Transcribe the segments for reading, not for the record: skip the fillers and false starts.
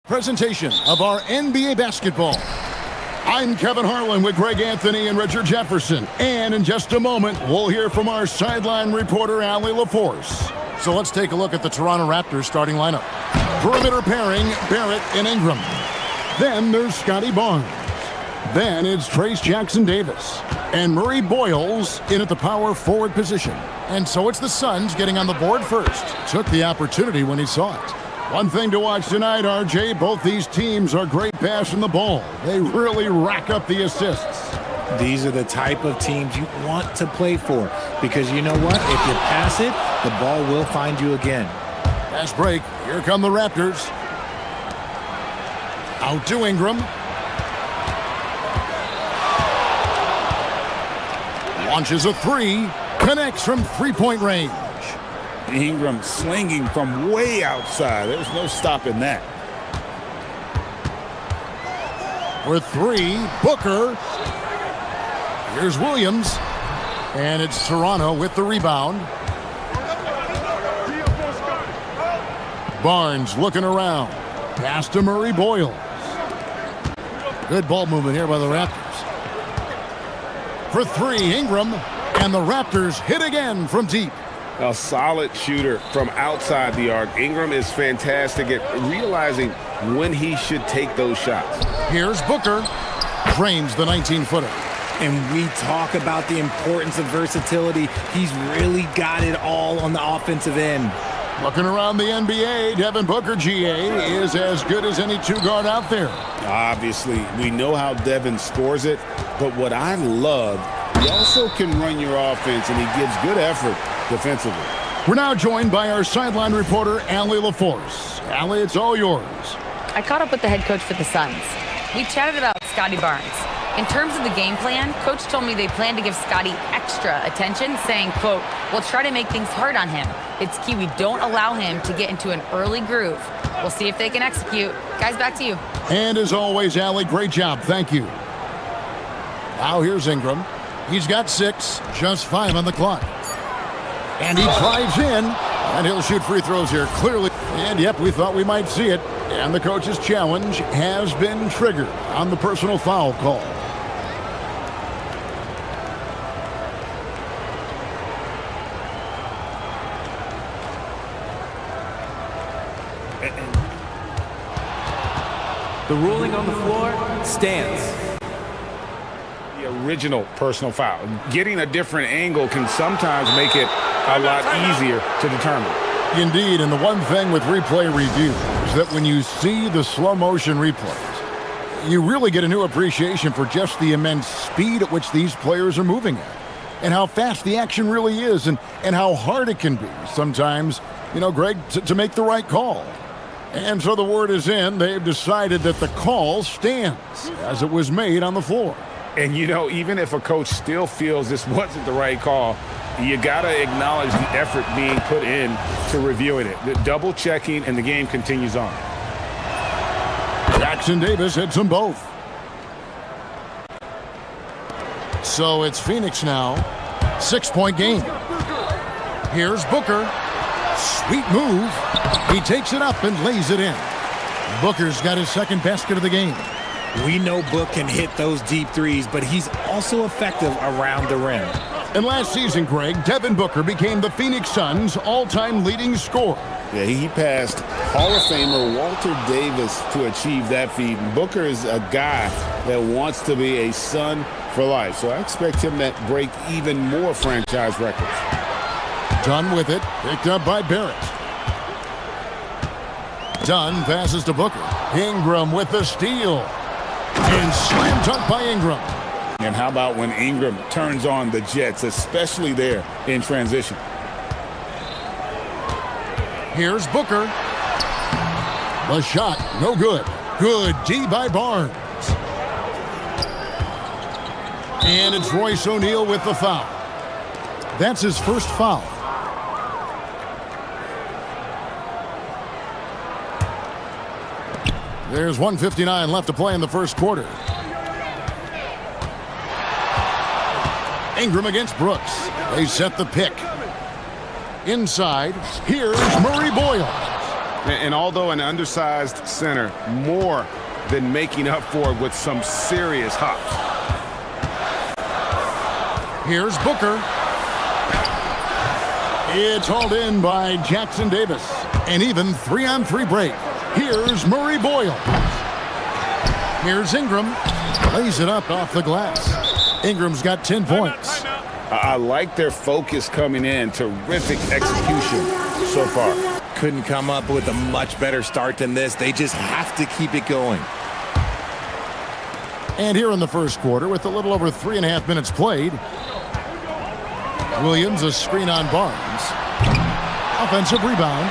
Presentation of our NBA basketball. I'm Kevin Harlan with Greg Anthony and Richard Jefferson. And in just a moment, we'll hear from our sideline reporter, Allie LaForce. So let's take a look at the Toronto Raptors starting lineup. Perimeter pairing, Barrett and Ingram. Then there's Scotty Barnes. Then it's Trace Jackson-Davis. And Murray Boyles in at the power forward position. And so it's the Suns getting on the board first. Took the opportunity when he saw it. One thing to watch tonight, RJ, both these teams are great passing the ball. They really rack up the assists. These are the type of teams you want to play for because you know what? If you pass it, the ball will find you again. Fast break. Here come the Raptors. Out to Ingram. Launches a three. Connects from three-point range. Ingram slinging from way outside. There's no stopping that. For three, Booker. Here's Williams. And it's Toronto with the rebound. Barnes looking around. Pass to Murray Boyles. Good ball movement here by the Raptors. For three, Ingram. And the Raptors hit again from deep. A solid shooter from outside the arc. Ingram is fantastic at realizing when he should take those shots. Here's Booker. Frames the 19-footer. And we talk about the importance of versatility. He's really got it all on the offensive end. Looking around the NBA, Devin Booker, GA, is as good as any two-guard out there. Obviously, we know how Devin scores it, but what I love, he also can run your offense, and he gives good effort defensively. We're now joined by our sideline reporter, Allie LaForce. Allie, it's all yours. I caught up with the head coach for the Suns. We chatted about Scotty Barnes. In terms of the game plan, coach told me they plan to give Scotty extra attention, saying, quote, we'll try to make things hard on him. It's key we don't allow him to get into an early groove. We'll see if they can execute. Guys, back to you. And as always, Allie, great job. Thank you. Now here's Ingram. He's got 6, just 5 on the clock. And he drives in, and he'll shoot free throws here clearly. And yep, we thought we might see it. And the coach's challenge has been triggered on the personal foul call. The ruling on the floor stands. The original personal foul. Getting a different angle can sometimes make it a lot easier to determine. Indeed, and the one thing with replay review is that when you see the slow motion replays, you really get a new appreciation for just the immense speed at which these players are moving at, and how fast the action really is, and how hard it can be sometimes, you know, Greg, to make the right call. And so the word is in. They've decided that the call stands as it was made on the floor. And, you know, even if a coach still feels this wasn't the right call, you got to acknowledge the effort being put in to reviewing it. The double checking, and the game continues on. Jackson-Davis hits them both. So it's Phoenix now. 6-point game. Here's Booker. Sweet move. He takes it up and lays it in. Booker's got his second basket of the game. We know Book can hit those deep threes, but he's also effective around the rim. And last season, Greg, Devin Booker became the Phoenix Suns' all-time leading scorer. Yeah, he passed Hall of Famer Walter Davis to achieve that feat. And Booker is a guy that wants to be a Sun for life. So I expect him to break even more franchise records. Dunn with it, picked up by Barrett. Dunn passes to Booker. Ingram with the steal. And slam dunk by Ingram. And how about when Ingram turns on the Jets, especially there in transition? Here's Booker. The shot, no good. Good D by Barnes. And it's Royce O'Neal with the foul. That's his first foul. There's 1:59 left to play in the first quarter. Ingram against Brooks. They set the pick. Inside, here's Murray Boyles. And although an undersized center, more than making up for it with some serious hops. Here's Booker. It's hauled in by Jackson Davis. An even 3-on-3 break. Here's Murray Boyle. Here's Ingram. Lays it up off the glass. Ingram's got 10 points. I like their focus coming in. Terrific execution so far. Couldn't come up with a much better start than this. They just have to keep it going. And here in the first quarter, with a little over 3.5 minutes played, Williams, a screen on Barnes. Offensive rebound.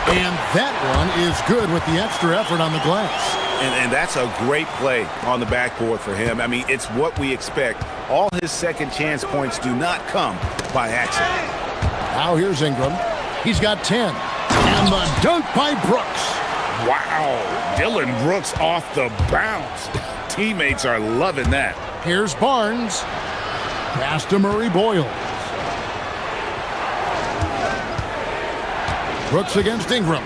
And that one is good with the extra effort on the glass. And that's a great play on the backboard for him. I mean, it's what we expect. All his second chance points do not come by accident. Now here's Ingram. He's got 10. And the dunk by Brooks. Wow. Dylan Brooks off the bounce. Teammates are loving that. Here's Barnes. Pass to Murray Boyle. Brooks against Ingram.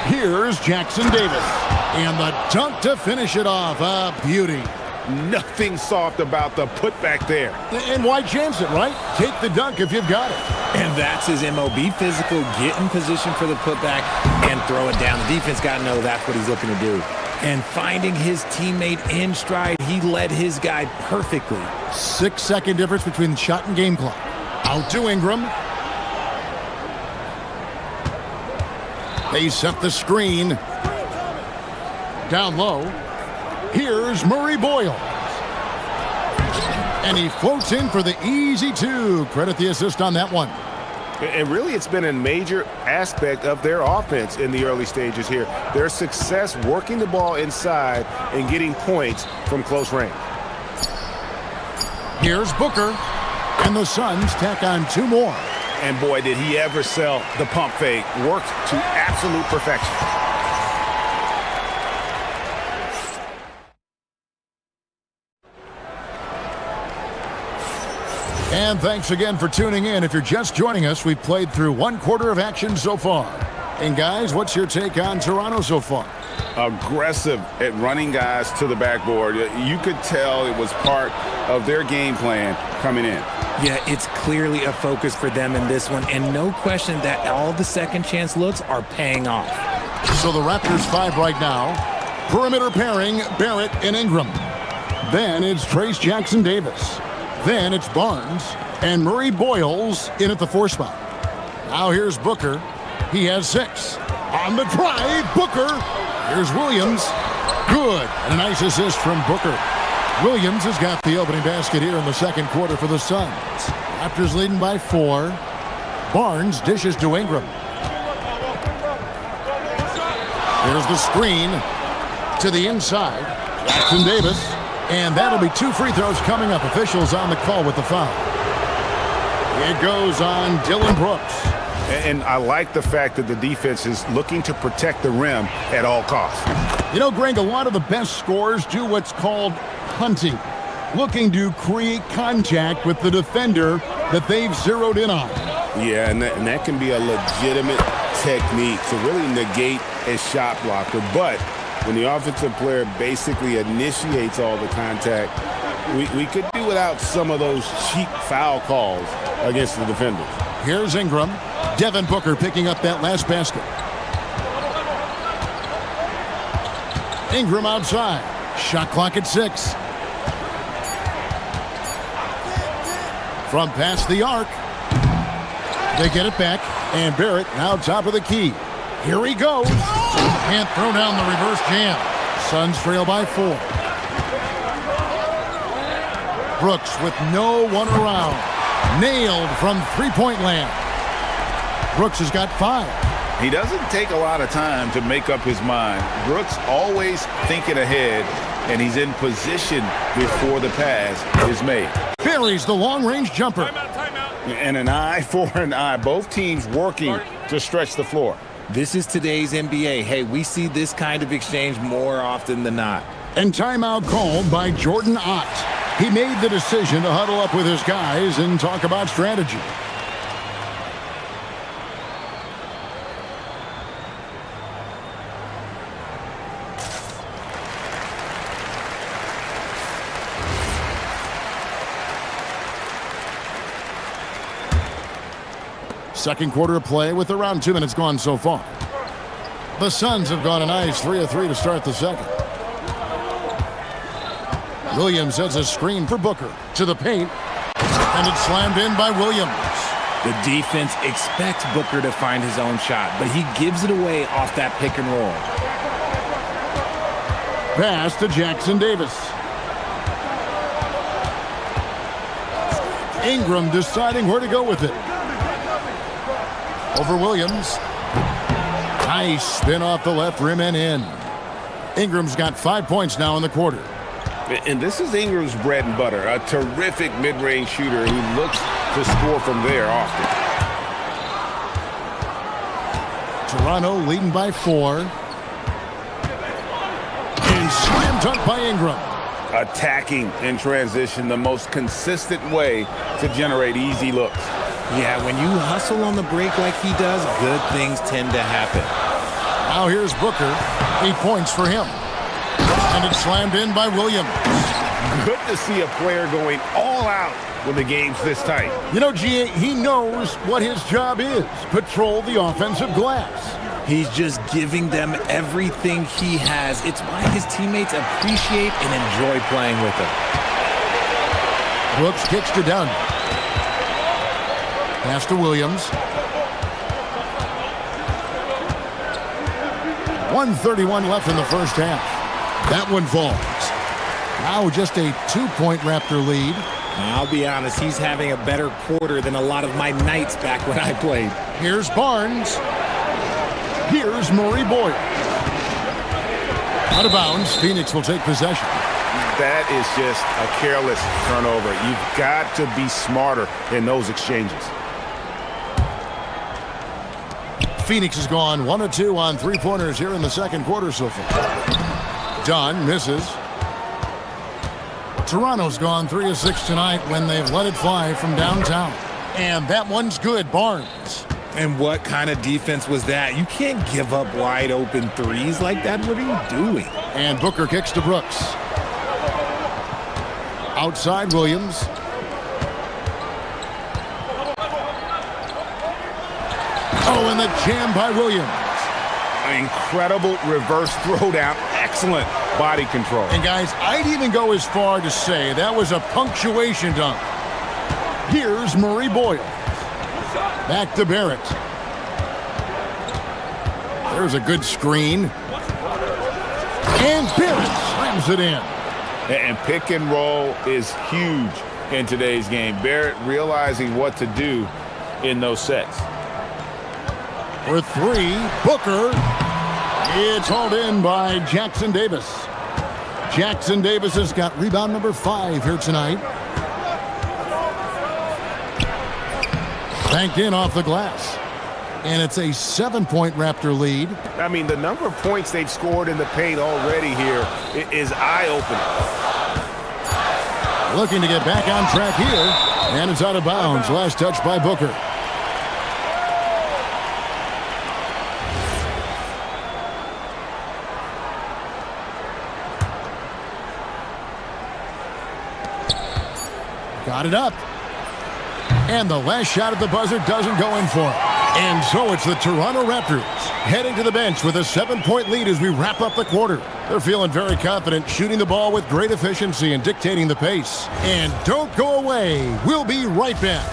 Here's Jackson Davis. And the dunk to finish it off. A beauty. Nothing soft about the putback there. And why chance it, right? Take the dunk if you've got it. And that's his MO. Be physical, get in position for the putback, and throw it down. The defense got to know that's what he's looking to do. And finding his teammate in stride, he led his guy perfectly. 6-second difference between shot and game clock. Out to Ingram. They set the screen. Down low. Here's Murray Boyle. And he floats in for the easy two. Credit the assist on that one. And really, it's been a major aspect of their offense in the early stages here. Their success working the ball inside and getting points from close range. Here's Booker. And the Suns tack on 2 more. And boy, did he ever sell the pump fake. Worked to absolute perfection. And thanks again for tuning in. If you're just joining us, we've played through 1 quarter of action so far. And guys, what's your take on Toronto so far? Aggressive at running guys to the backboard. You could tell it was part of their game plan coming in. Yeah, it's clearly a focus for them in this one, and no question that all the second chance looks are paying off. So the Raptors 5 right now. Perimeter pairing, Barrett and Ingram. Then it's Trace Jackson Davis. Then it's Barnes and Murray Boyles in at the 4 spot. Now here's Booker. He has 6. On the drive, Booker. Here's Williams. Good. And a nice assist from Booker. Williams has got the opening basket here in the second quarter for the Suns. Raptors leading by 4. Barnes dishes to Ingram. Here's the screen to the inside. Jackson Davis. And that'll be 2 free throws coming up. Officials on the call with the foul. It goes on Dylan Brooks. And I like the fact that the defense is looking to protect the rim at all costs. You know, Greg, a lot of the best scorers do what's called hunting, looking to create contact with the defender that they've zeroed in on. Yeah, and that can be a legitimate technique to really negate a shot blocker. But when the offensive player basically initiates all the contact, we could do without some of those cheap foul calls against the defenders. Here's Ingram. Devin Booker picking up that last basket. Ingram outside. Shot clock at 6. From past the arc. They get it back. And Barrett now top of the key. Here he goes. Can't throw down the reverse jam. Suns trail by 4. Brooks with no one around. Nailed from three-point land. Brooks has got 5. He doesn't take a lot of time to make up his mind. Brooks always thinking ahead, and he's in position before the pass is made. Buries the long-range jumper. Timeout. And an eye for an eye. Both teams working to stretch the floor. This is today's NBA. Hey, we see this kind of exchange more often than not. And timeout called by Jordan Ott. He made the decision to huddle up with his guys and talk about strategy. Second quarter of play with around 2 minutes gone so far. The Suns have gone a nice 3 of 3 to start the second. Williams sets a screen for Booker to the paint, and it's slammed in by Williams. The defense expects Booker to find his own shot, but he gives it away off that pick and roll. Pass to Jackson Davis. Ingram deciding where to go with it. Over Williams. Nice spin off the left rim and in. Ingram's got 5 points now in the quarter. And this is Ingram's bread and butter, a terrific mid-range shooter who looks to score from there often. Toronto leading by 4. And slam dunk by Ingram. Attacking in transition, the most consistent way to generate easy looks. Yeah, when you hustle on the break like he does, good things tend to happen. Now here's Booker. 8 points for him. And it's slammed in by Williams. Good to see a player going all out when the game's this tight. You know, G.A., he knows what his job is. Patrol the offensive glass. He's just giving them everything he has. It's why his teammates appreciate and enjoy playing with him. Brooks kicks to Dunn. Pass to Williams. 1:31 left in the first half. That one falls. Now just a 2-point Raptor lead. I'll be honest, he's having a better quarter than a lot of my nights back when I played. Here's Barnes. Here's Murray Boyle. Out of bounds, Phoenix will take possession. That is just a careless turnover. You've got to be smarter in those exchanges. Phoenix has gone 1 of 2 on 3-pointers here in the second quarter so far. Dunn misses. Toronto's gone 3 of 6 tonight when they've let it fly from downtown. And that one's good, Barnes. And what kind of defense was that? You can't give up wide open threes like that. What are you doing? And Booker kicks to Brooks. Outside Williams. Oh, and the jam by Williams. An incredible reverse throwdown. Excellent body control. And guys, I'd even go as far to say that was a punctuation dunk. Here's Murray Boyle. Back to Barrett. There's a good screen. And Barrett slams it in. And pick and roll is huge in today's game. Barrett realizing what to do in those sets. For 3, Booker. It's hauled in by Jackson Davis. Jackson Davis has got rebound number 5 here tonight. Banked in off the glass. And it's a 7-point Raptor lead. I mean, the number of points they've scored in the paint already here is eye-opening. Looking to get back on track here. And it's out of bounds. Last touch by Booker. Got it up. And the last shot at the buzzer doesn't go in for it. And so it's the Toronto Raptors heading to the bench with a 7-point lead as we wrap up the quarter. They're feeling very confident, shooting the ball with great efficiency and dictating the pace. And don't go away. We'll be right back.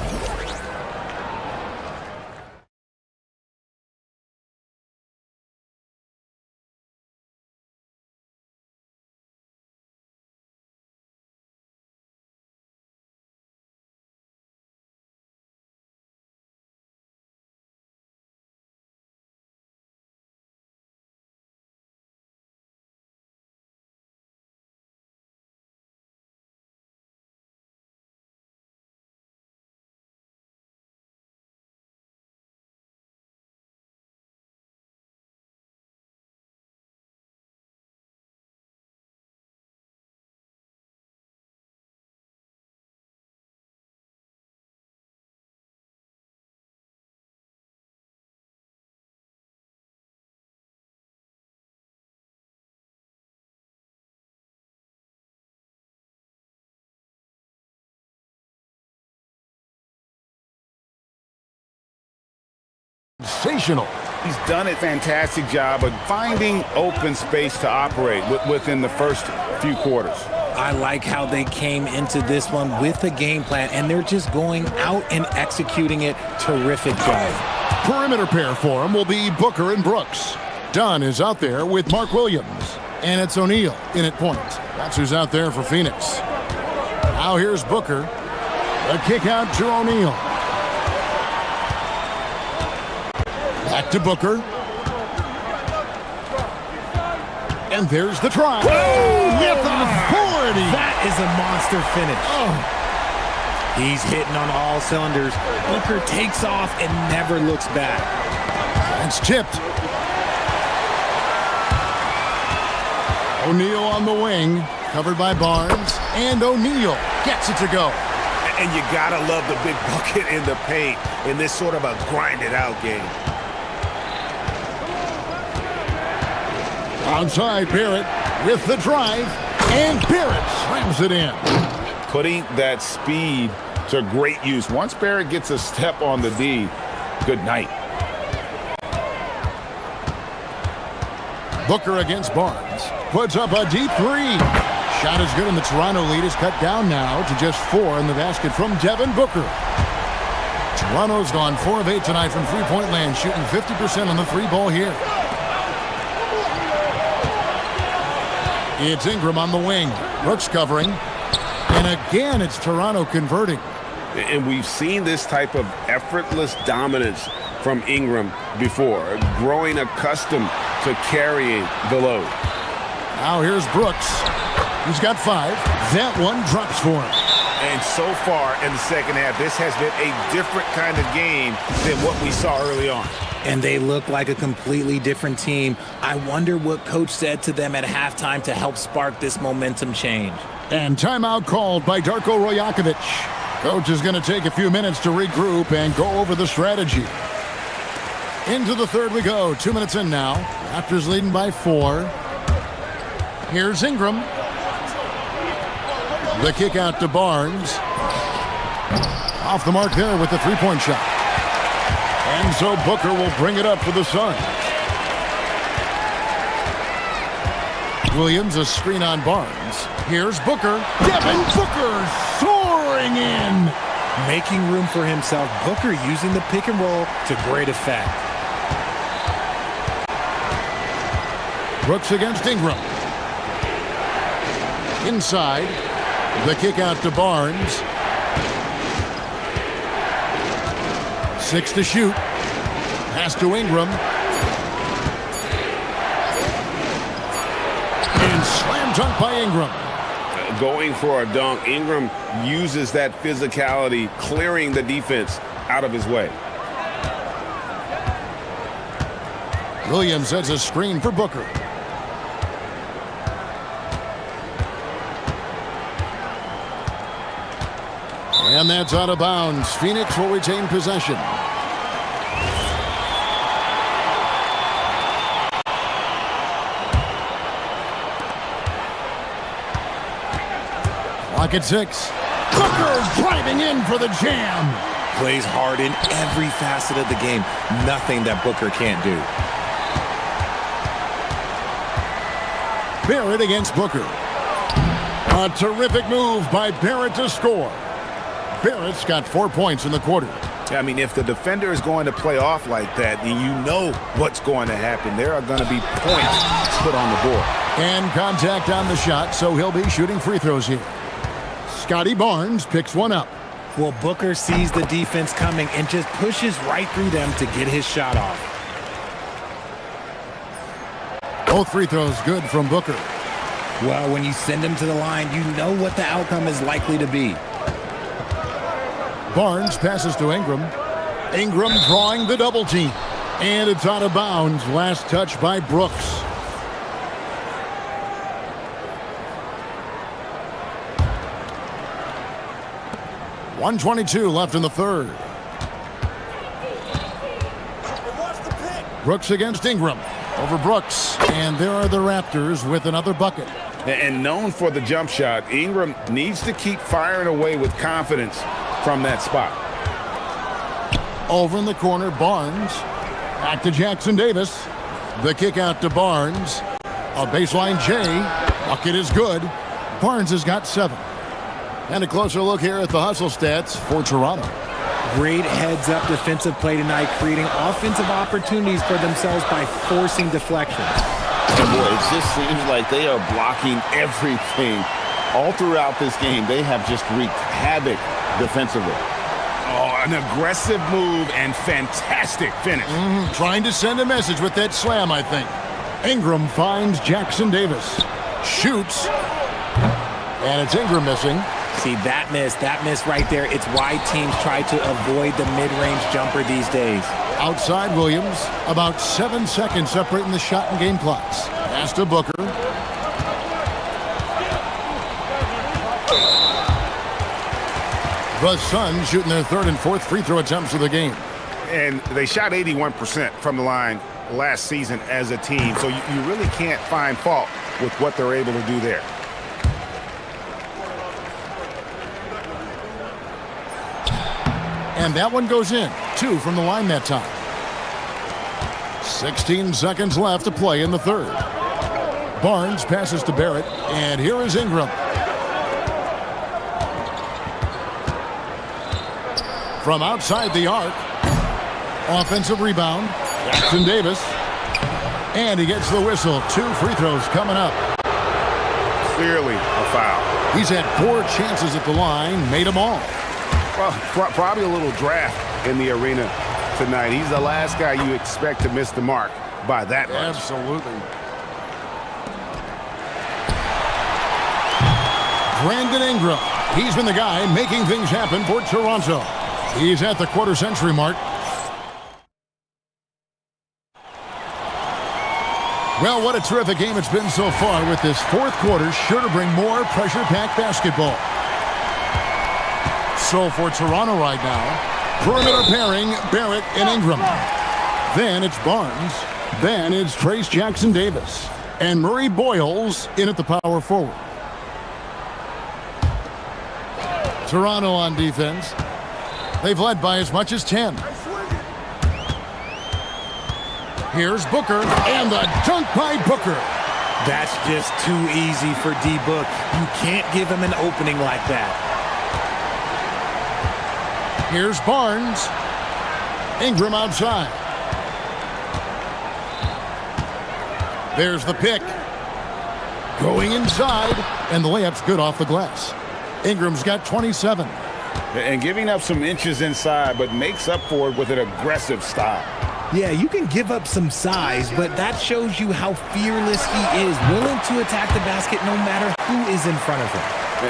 sensational. He's done a fantastic job of finding open space to operate within the first few quarters. I like how they came into this one with a game plan, and they're just going out and executing it. Terrific job. Perimeter pair for him will be Booker and Brooks. Dunn is out there with Mark Williams. And it's O'Neal in at point. That's who's out there for Phoenix. Now here's Booker. A kick out to O'Neal. Back to Booker. And there's the try. With authority. That is a monster finish. He's hitting on all cylinders. Booker takes off and never looks back. It's tipped. O'Neal on the wing, covered by Barnes, and O'Neal gets it to go. And you gotta love the big bucket in the paint in this sort of a grinded-out game. Outside Barrett with the drive, and Barrett slams it in. Putting that speed to great use. Once Barrett gets a step on the D, good night. Booker against Barnes. Puts up a deep three. Shot is good, and the Toronto lead is cut down now to just 4 in the basket from Devin Booker. Toronto's gone 4 of 8 tonight from three-point land, shooting 50% on the three ball here. It's Ingram on the wing. Brooks covering. And again, it's Toronto converting. And we've seen this type of effortless dominance from Ingram before, growing accustomed to carrying the load. Now here's Brooks. He's got 5. That one drops for him. And so far in the second half, this has been a different kind of game than what we saw early on. And they look like a completely different team. I wonder what coach said to them at halftime to help spark this momentum change. And timeout called by Darko Rojakovic. Coach is going to take a few minutes to regroup and go over the strategy. Into the third we go. 2 minutes in now. Raptors leading by 4. Here's Ingram. The kick out to Barnes. Off the mark there with the three-point shot. And so Booker will bring it up for the Suns. Williams, a screen on Barnes. Here's Booker. Devin Booker soaring in. Making room for himself. Booker using the pick and roll to great effect. Brooks against Ingram. Inside. The kick out to Barnes. 6 to shoot. Pass to Ingram. And slam dunk by Ingram. Going for a dunk, Ingram uses that physicality, clearing the defense out of his way. Williams sets a screen for Booker. And that's out of bounds. Phoenix will retain possession. Clock at 6. Booker driving in for the jam. Plays hard in every facet of the game. Nothing that Booker can't do. Barrett against Booker. A terrific move by Barrett to score. Barrett's got 4 points in the quarter. I mean, if the defender is going to play off like that, then you know what's going to happen. There are going to be points put on the board. And contact on the shot, so he'll be shooting free throws here. Scotty Barnes picks one up. Well, Booker sees the defense coming and just pushes right through them to get his shot off. Both free throws good from Booker. Well, when you send him to the line, you know what the outcome is likely to be. Barnes passes to Ingram. Ingram drawing the double team. And it's out of bounds. Last touch by Brooks. .122 left in the third. Brooks against Ingram. Over Brooks. And there are the Raptors with another bucket. And known for the jump shot, Ingram needs to keep firing away with confidence from that spot. Over in the corner, Barnes. Back to Jackson Davis. The kick out to Barnes. A baseline J. Bucket is good. Barnes has got 7. And a closer look here at the hustle stats for Toronto. Great heads-up defensive play tonight, creating offensive opportunities for themselves by forcing deflections. And boy, it just seems like they are blocking everything. All throughout this game, they have just wreaked havoc defensively. Oh, an aggressive move and fantastic finish. Trying to send a message with that slam, I think. Ingram finds Jackson Davis. Shoots. And it's Ingram missing. See, that miss right there, it's why teams try to avoid the mid-range jumper these days. Outside Williams, about 7 seconds separating the shot and game clocks. Pass to Booker. The Suns shooting their 3rd and 4th free throw attempts of the game. And they shot 81% from the line last season as a team, so you really can't find fault with what they're able to do there. And that one goes in. 2 from the line that time. 16 seconds left to play in the 3rd. Barnes passes to Barrett, and here is Ingram. From outside the arc. Offensive rebound. Jackson Davis. And he gets the whistle. 2 free throws coming up. Clearly a foul. He's had 4 chances at the line, made them all. Well, probably a little draft in the arena tonight. He's the last guy you expect to miss the mark by that much. Absolutely. Brandon Ingram. He's been the guy making things happen for Toronto. He's at the quarter-century mark. Well, what a terrific game it's been so far, with this 4th quarter sure to bring more pressure-packed basketball. So for Toronto right now, perimeter pairing, Barrett and Ingram. Then it's Barnes. Then it's Trace Jackson Davis. And Murray Boyles in at the power forward. Toronto on defense. They've led by as much as 10. Here's Booker, and the dunk by Booker. That's just too easy for D-Book. You can't give him an opening like that. Here's Barnes. Ingram outside. There's the pick. Going inside, and the layup's good off the glass. Ingram's got 27. And giving up some inches inside, but makes up for it with an aggressive style. Yeah, you can give up some size, but that shows you how fearless he is, willing to attack the basket no matter who is in front of him.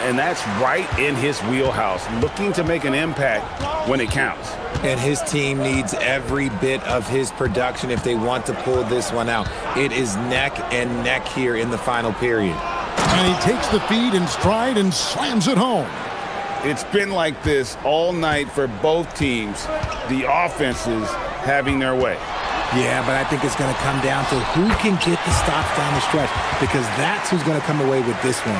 And that's right in his wheelhouse, looking to make an impact when it counts. And his team needs every bit of his production if they want to pull this one out. It is neck and neck here in the final period. And he takes the feed in stride and slams it home. It's been like this all night for both teams. The offenses having their way. Yeah, but I think it's going to come down to who can get the stops down the stretch, because that's who's going to come away with this one.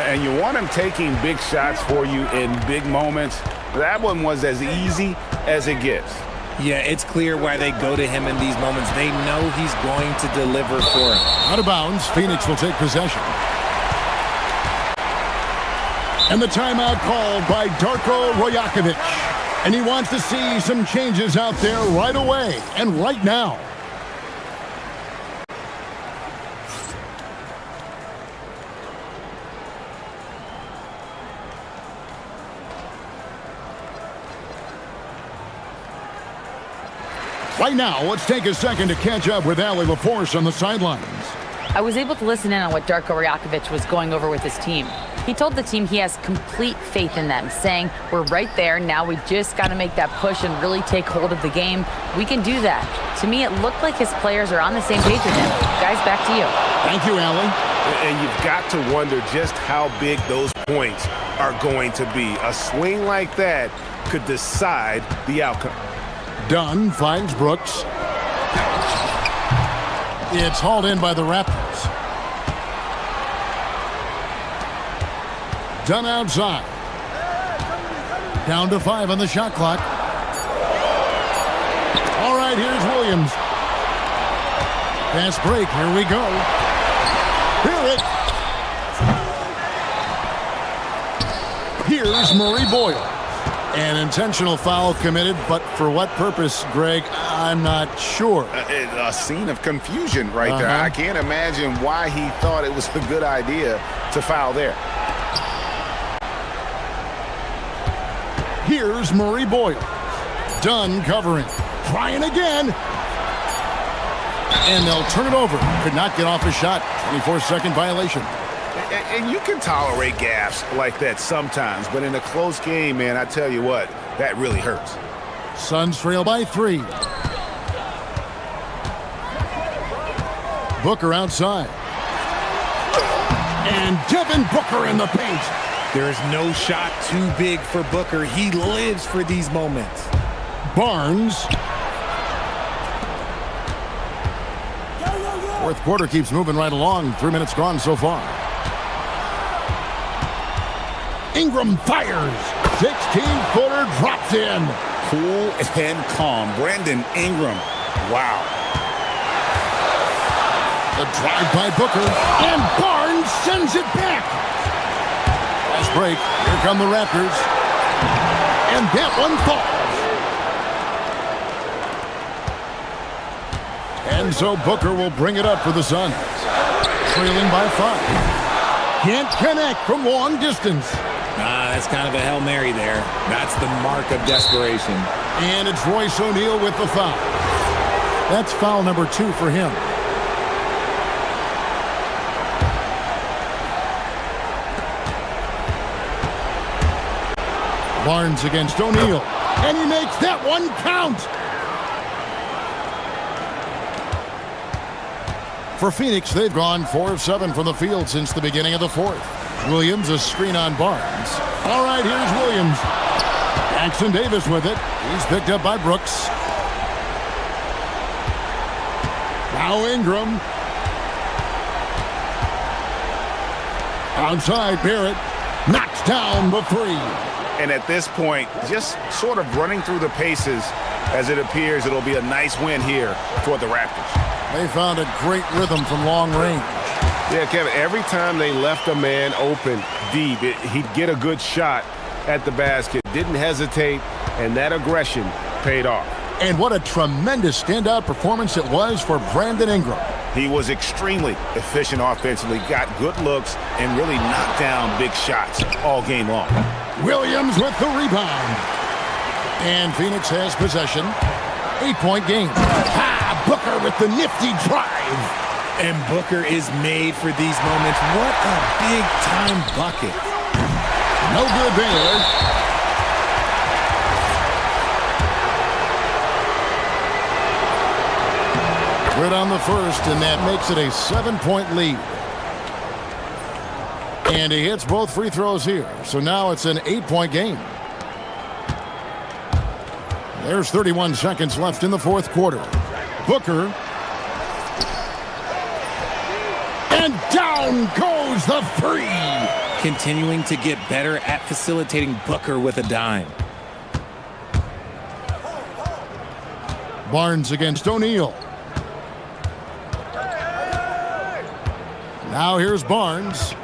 And you want him taking big shots for you in big moments. That one was as easy as it gets. Yeah, it's clear why they go to him in these moments. They know he's going to deliver for him. Out of bounds, Phoenix will take possession. And the timeout called by Darko Rajakovic. And he wants to see some changes out there right away and right now. Right now, let's take a second to catch up with Allie LaForce on the sidelines. I was able to listen in on what Darko Rajakovic was going over with his team. He told the team he has complete faith in them, saying, we're right there, now we just got to make that push and really take hold of the game. We can do that. To me, it looked like his players are on the same page with him. Guys, back to you. Thank you, Allie. And you've got to wonder just how big those points are going to be. A swing like that could decide the outcome. Dunn finds Brooks. It's hauled in by the Raptors. Dunn outside. Down to 5 on the shot clock. All right, here's Williams. Fast break. Here we go. Hear it. Here's Murray Boyle. An intentional foul committed, but for what purpose, Greg? I'm not sure. A scene of confusion right there. I can't imagine why he thought it was a good idea to foul there. Here's Murray Boyle. Dunn covering. Trying again. And they'll turn it over. Could not get off a shot. 24-second violation. And you can tolerate gaffes like that sometimes, but in a close game, man, I tell you what, that really hurts. Suns trail by 3. Booker outside. And Devin Booker in the paint. There's no shot too big for Booker. He lives for these moments. Barnes. Fourth quarter keeps moving right along. 3 minutes gone so far. Ingram fires. 16-footer drops in. Cool and calm. Brandon Ingram. Wow. The drive by Booker. And Barnes sends it back. Fast break. Here come the Raptors. And that one falls. And so Booker will bring it up for the Suns. Trailing by 5. Can't connect from long distance. That's kind of a Hail Mary there. That's the mark of desperation. And it's Royce O'Neal with the foul. That's foul number 2 for him. Barnes against O'Neal. And he makes that one count. For Phoenix, they've gone 4 of 7 from the field since the beginning of the fourth. Williams, a screen on Barnes. All right, here's Williams. Jackson Davis with it. He's picked up by Brooks. Now Ingram. Outside, Barrett. Knocks down the 3. And at this point, just sort of running through the paces as it appears it'll be a nice win here for the Raptors. They found a great rhythm from long range. Yeah, Kevin, every time they left a man open deep, he'd get a good shot at the basket. Didn't hesitate, and that aggression paid off. And what a tremendous standout performance it was for Brandon Ingram. He was extremely efficient offensively, got good looks, and really knocked down big shots all game long. Williams with the rebound. And Phoenix has possession. 8-point game. Booker with the nifty drive. And Booker is made for these moments. What a big-time bucket. No good, Baylor. Good on the first, and that makes it a 7-point lead. And he hits both free throws here. So now it's an 8-point game. There's 31 seconds left in the fourth quarter. Booker. And down goes the 3. Continuing to get better at facilitating Booker with a dime. Barnes against O'Neal. Now here's Barnes.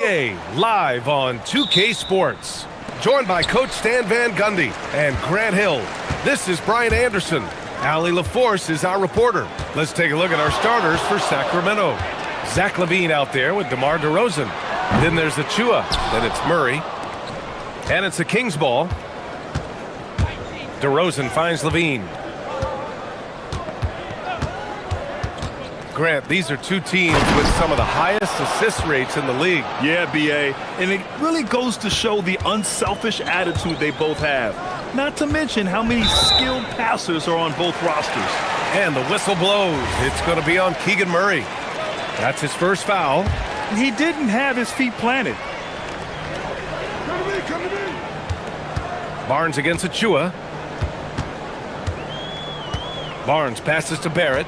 Live on 2K Sports. Joined by Coach Stan Van Gundy and Grant Hill. This is Brian Anderson. Allie LaForce is our reporter. Let's take a look at our starters for Sacramento. Zach LaVine out there with DeMar DeRozan. Then there's Achua. Then it's Murray. And it's a Kings ball. DeRozan finds LaVine. Grant, these are two teams with some of the highest assist rates in the league. Yeah, B.A. And it really goes to show the unselfish attitude they both have. Not to mention how many skilled passers are on both rosters. And the whistle blows. It's going to be on Keegan Murray. That's his first foul. He didn't have his feet planted. Barnes against Achua. Barnes passes to Barrett.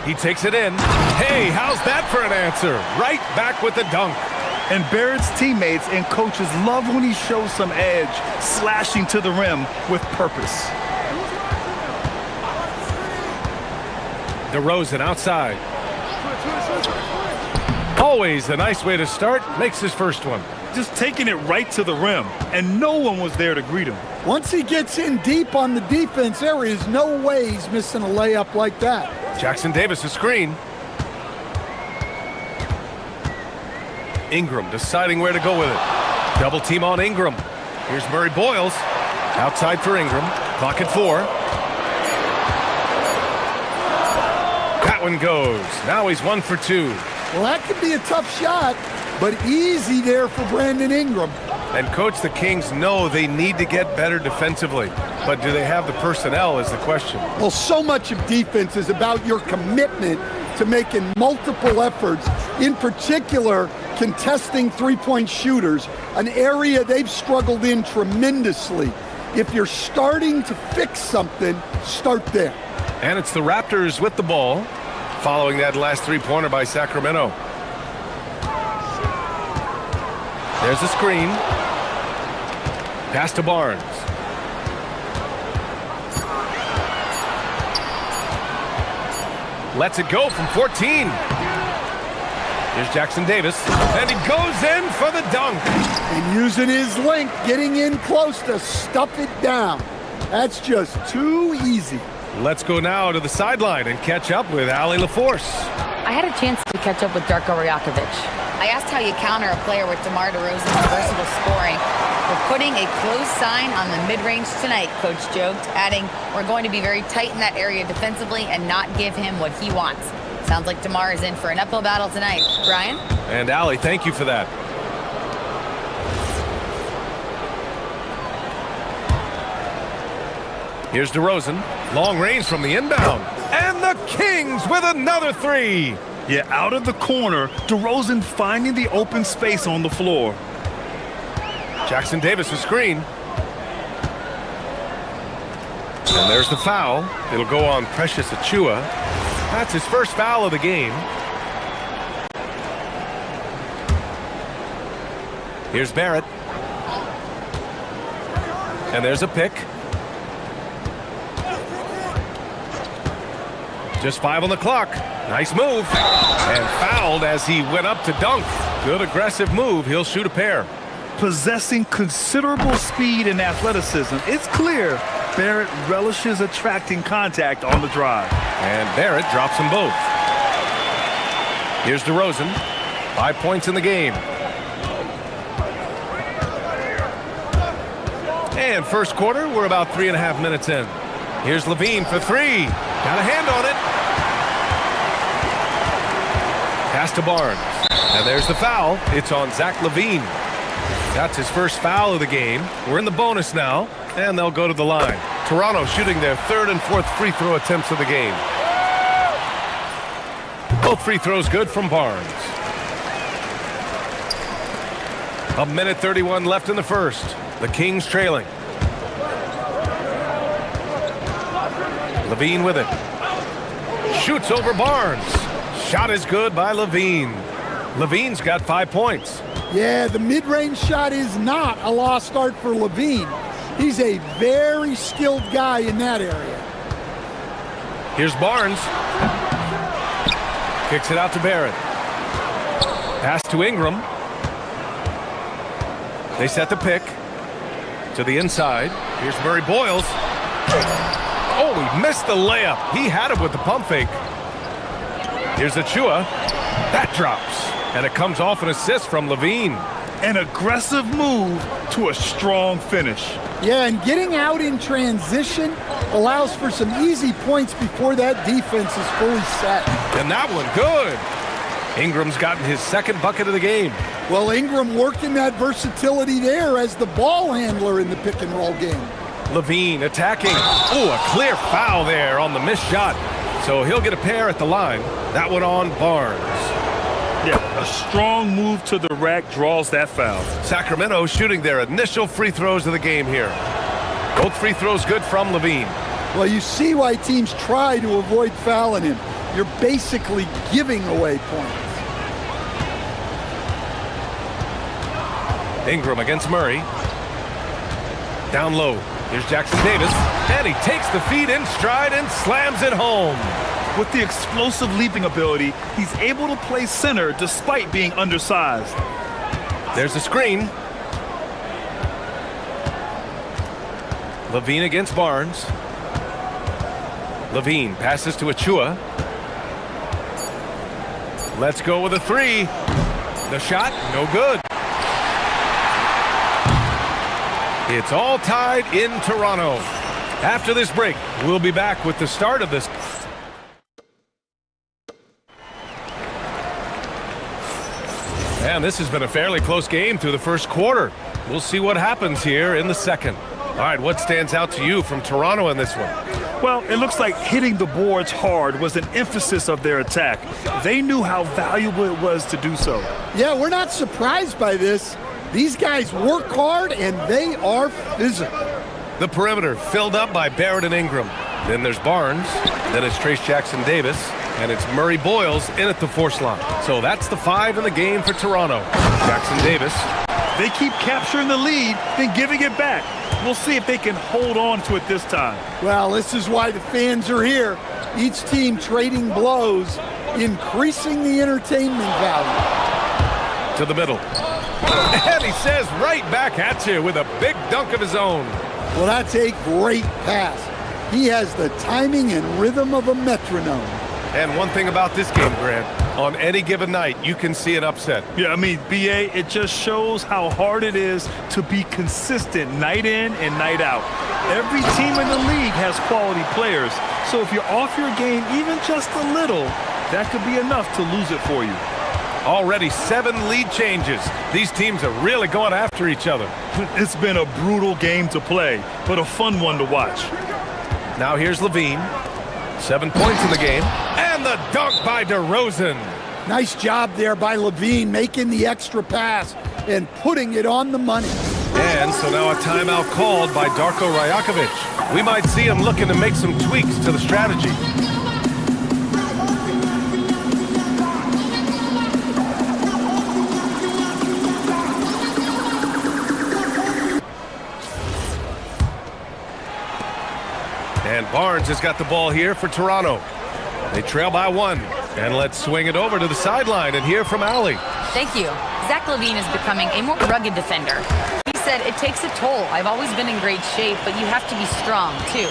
He takes it in. Hey, how's that for an answer? Right back with the dunk. And Barrett's teammates and coaches love when he shows some edge, slashing to the rim with purpose. DeRozan outside. Always a nice way to start. Makes his first one. Just taking it right to the rim, and no one was there to greet him. Once he gets in deep on the defense, there is no way he's missing a layup like that. Jackson Davis a screen. Ingram deciding where to go with it. Double team on Ingram. Here's Murray Boyles. Outside for Ingram. Clock at 4. That one goes. Now he's 1 for 2. Well, that could be a tough shot, but easy there for Brandon Ingram. And coach, the Kings know they need to get better defensively. But do they have the personnel is the question. Well, so much of defense is about your commitment to making multiple efforts, in particular contesting three-point shooters, an area they've struggled in tremendously. If you're starting to fix something, start there. And it's the Raptors with the ball, following that last three-pointer by Sacramento. There's a screen. Pass to Barnes. Lets it go from 14. Here's Jackson Davis. And he goes in for the dunk. And using his length, getting in close to stuff it down. That's just too easy. Let's go now to the sideline and catch up with Allie LaForce. I had a chance to catch up with Darko Rajakovic. I asked how you counter a player with DeMar DeRozan's versatile scoring. We're putting a close sign on the mid-range tonight, Coach joked, adding, we're going to be very tight in that area defensively and not give him what he wants. Sounds like DeMar is in for an uphill battle tonight. Brian? And Allie, thank you for that. Here's DeRozan. Long range from the inbound. And the Kings with another three. Yeah, out of the corner, DeRozan finding the open space on the floor. Jackson Davis a screen. And there's the foul. It'll go on Precious Achua. That's his first foul of the game. Here's Barrett. And there's a pick. Just 5 on the clock. Nice move. And fouled as he went up to dunk. Good aggressive move. He'll shoot a pair. Possessing considerable speed and athleticism, it's clear Barrett relishes attracting contact on the drive. And Barrett drops them both. Here's DeRozan. 5 points in the game. And first quarter, we're about 3.5 minutes in. Here's LaVine for 3. Got a hand on it. Pass to Barnes. And there's the foul. It's on Zach LaVine. That's his first foul of the game. We're in the bonus now, and they'll go to the line. Toronto shooting their 3rd and 4th free throw attempts of the game. Both free throws good from Barnes. 1:31 left in the first. The Kings trailing. LaVine with it. Shoots over Barnes. Shot is good by LaVine. LaVine's got 5 points. Yeah, the mid-range shot is not a lost art for LaVine. He's a very skilled guy in that area. Here's Barnes. Kicks it out to Barrett. Pass to Ingram. They set the pick to the inside. Here's Murray Boyles. Oh, he missed the layup. He had it with the pump fake. Here's Achua. That drops. And it comes off an assist from Levine. An aggressive move to a strong finish. Yeah, and getting out in transition allows for some easy points before that defense is fully set. And that one, good. Ingram's gotten his second bucket of the game. Well, Ingram working that versatility there as the ball handler in the pick and roll game. Levine attacking. Oh, a clear foul there on the missed shot. So he'll get a pair at the line. That one on Barnes. Yeah, a strong move to the rack draws that foul. Sacramento shooting their initial free throws of the game here. Both free throws good from Levine. Well, you see why teams try to avoid fouling him. You're basically giving away points. Ingram against Murray. Down low. Here's Jackson Davis. And he takes the feed in stride and slams it home. With the explosive leaping ability, he's able to play center despite being undersized. There's a screen. Levine against Barnes. Levine passes to Achua. Let's go with a three. The shot, no good. It's all tied in Toronto. After this break, we'll be back with the start of this. And this has been a fairly close game through the first quarter. We'll see what happens here in the second. All right, what stands out to you from Toronto in this one? Well, it looks like hitting the boards hard was an emphasis of their attack. They knew how valuable it was to do so. Yeah, we're not surprised by this. These guys work hard and they are physical. The perimeter filled up by Barrett and Ingram. Then there's Barnes. Then it's Trace Jackson Davis. And it's Murray Boyles in at the force line. So that's the 5 in the game for Toronto. Jackson Davis. They keep capturing the lead, then giving it back. We'll see if they can hold on to it this time. Well, this is why the fans are here. Each team trading blows, increasing the entertainment value. To the middle. And he says right back at you with a big dunk of his own. Well, that's a great pass. He has the timing and rhythm of a metronome. And one thing about this game, Grant, on any given night, you can see an upset. Yeah, I mean, BA, it just shows how hard it is to be consistent night in and night out. Every team in the league has quality players, so if you're off your game even just a little, that could be enough to lose it for you. Already 7 lead changes. These teams are really going after each other. It's been a brutal game to play, but a fun one to watch. Now here's Levine. 7 points in the game. And the dunk by DeRozan. Nice job there by Levine, making the extra pass and putting it on the money. And so now a timeout called by Darko Rajakovic. We might see him looking to make some tweaks to the strategy. And Barnes has got the ball here for Toronto. They trail by 1. And let's swing it over to the sideline and hear from Allie. Thank you. Zach LaVine is becoming a more rugged defender. He said, it takes a toll. I've always been in great shape, but you have to be strong, too.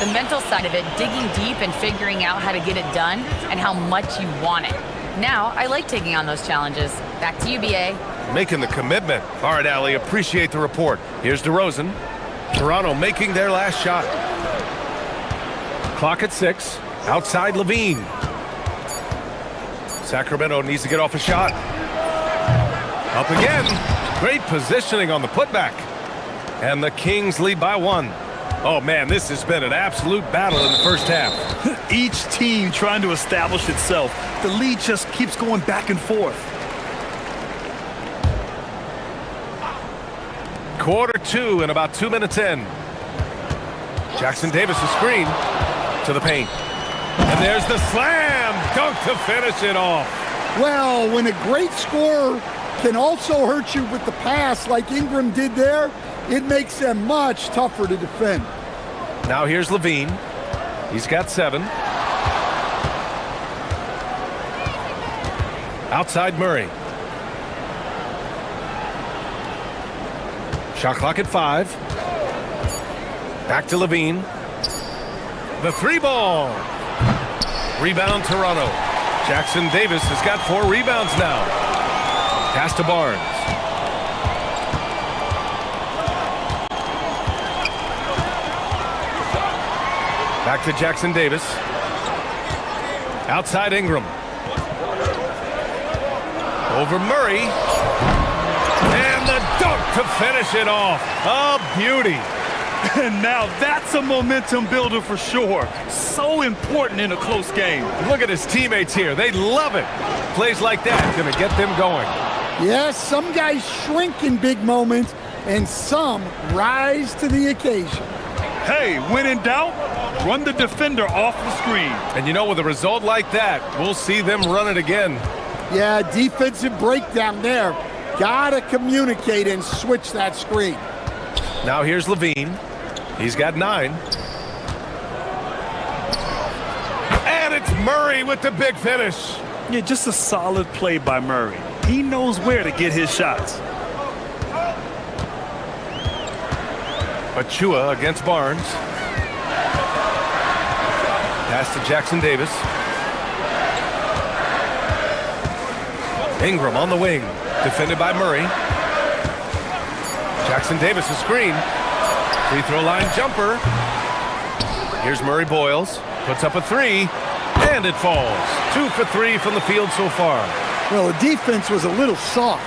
The mental side of it, digging deep and figuring out how to get it done and how much you want it. Now, I like taking on those challenges. Back to you, BA. Making the commitment. All right, Allie, appreciate the report. Here's DeRozan. Toronto making their last shot. Clock at 6. Outside Levine. Sacramento needs to get off a shot. Up again. Great positioning on the putback. And the Kings lead by 1. Oh, man, this has been an absolute battle in the first half. Each team trying to establish itself. The lead just keeps going back and forth. Quarter 2 and about 2 minutes in. Jackson Davis' screen to the paint. And there's the slam dunk to finish it off. Well, when a great scorer can also hurt you with the pass like Ingram did there, it makes them much tougher to defend. Now here's Levine. He's got 7. Outside Murray. Shot clock at 5. Back to Levine. The 3-ball. Rebound Toronto. Jackson Davis has got 4 rebounds now. Pass to Barnes. Back to Jackson Davis. Outside Ingram. Over Murray. And the dunk to finish it off. A beauty. And now that's a momentum builder for sure. So important in a close game. Look at his teammates here. They love it. Plays like that going to get them going. Yes, some guys shrink in big moments, and some rise to the occasion. Hey, when in doubt, run the defender off the screen. And you know, with a result like that, we'll see them run it again. Yeah, defensive breakdown there. Gotta communicate and switch that screen. Now here's Levine. He's got 9. And it's Murray with the big finish. Yeah, just a solid play by Murray. He knows where to get his shots. Achua against Barnes. Pass to Jackson Davis. Ingram on the wing. Defended by Murray. Jackson Davis a screen. Free throw line jumper. Here's Murray Boyles. Puts up a 3. And it falls. 2 for 3 from the field so far. Well, the defense was a little soft.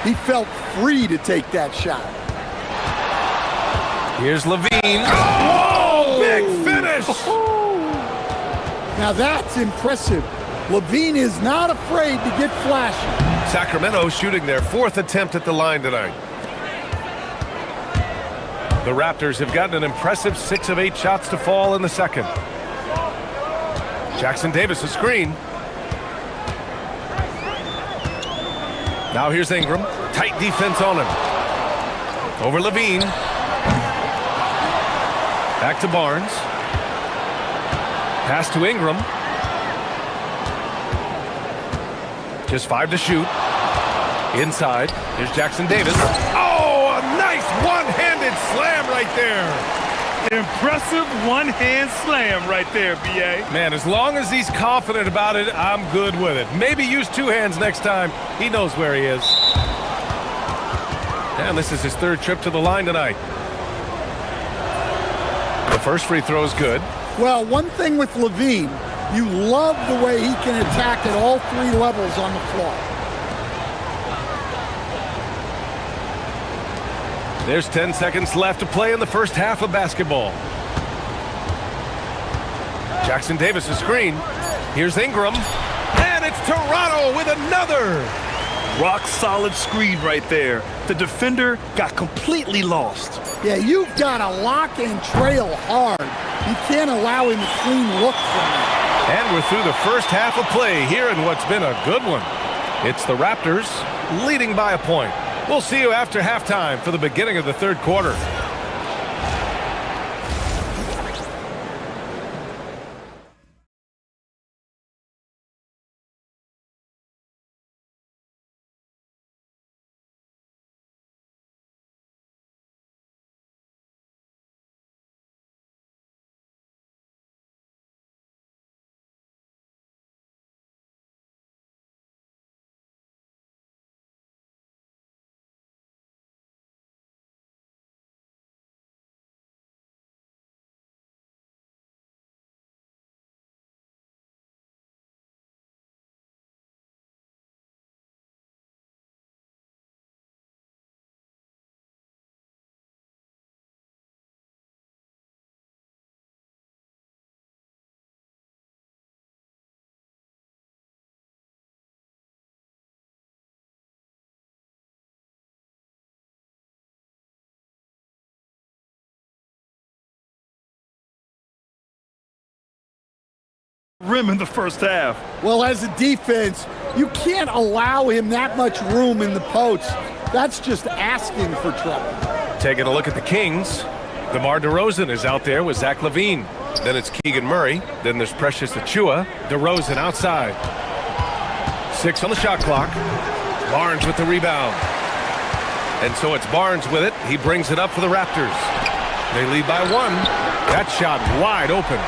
He felt free to take that shot. Here's Levine. Oh, big finish! Now that's impressive. Levine is not afraid to get flashy. Sacramento shooting their 4th attempt at the line tonight. The Raptors have gotten an impressive 6 of 8 shots to fall in the second. Jackson Davis a screen. Now here's Ingram. Tight defense on him. Over Levine. Back to Barnes. Pass to Ingram. Just 5 to shoot. Inside. Here's Jackson Davis. Oh, a nice one-handed slam right there. Impressive one-hand slam right there, B.A. Man, as long as he's confident about it, I'm good with it. Maybe use 2 hands next time. He knows where he is. And this is his 3rd trip to the line tonight. The first free throw is good. Well, one thing with Levine, you love the way he can attack at all 3 levels on the floor. There's 10 seconds left to play in the first half of basketball. Jackson Davis a screen. Here's Ingram. And it's Toronto with another. Rock solid screen right there. The defender got completely lost. Yeah, you've got to lock and trail hard. You can't allow him a clean look from that. And we're through the first half of play here in what's been a good one. It's the Raptors leading by a point. We'll see you after halftime for the beginning of the 3rd quarter. Rim in the first half. Well, as a defense, you can't allow him that much room in the post. That's just asking for trouble. Taking a look at the Kings. DeMar DeRozan is out there with Zach LaVine. Then it's Keegan Murray. Then there's Precious Achua. DeRozan outside. 6 on the shot clock. Barnes with the rebound. And so it's Barnes with it. He brings it up for the Raptors. They lead by 1. That shot wide open.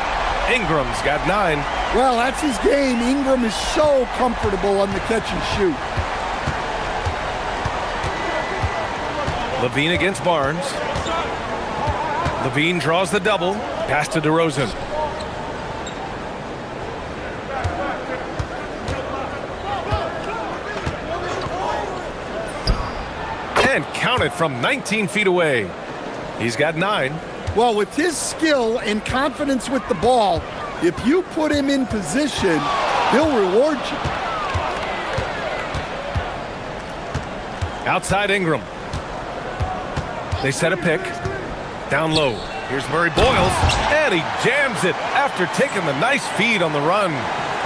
Ingram's got 9. Well, that's his game. Ingram is so comfortable on the catch and shoot. Levine against Barnes. Levine draws the double. Pass to DeRozan. And count it from 19 feet away. He's got 9. Well, with his skill and confidence with the ball, if you put him in position, he'll reward you. Outside Ingram. They set a pick. Down low. Here's Murray Boyles. And he jams it after taking the nice feed on the run.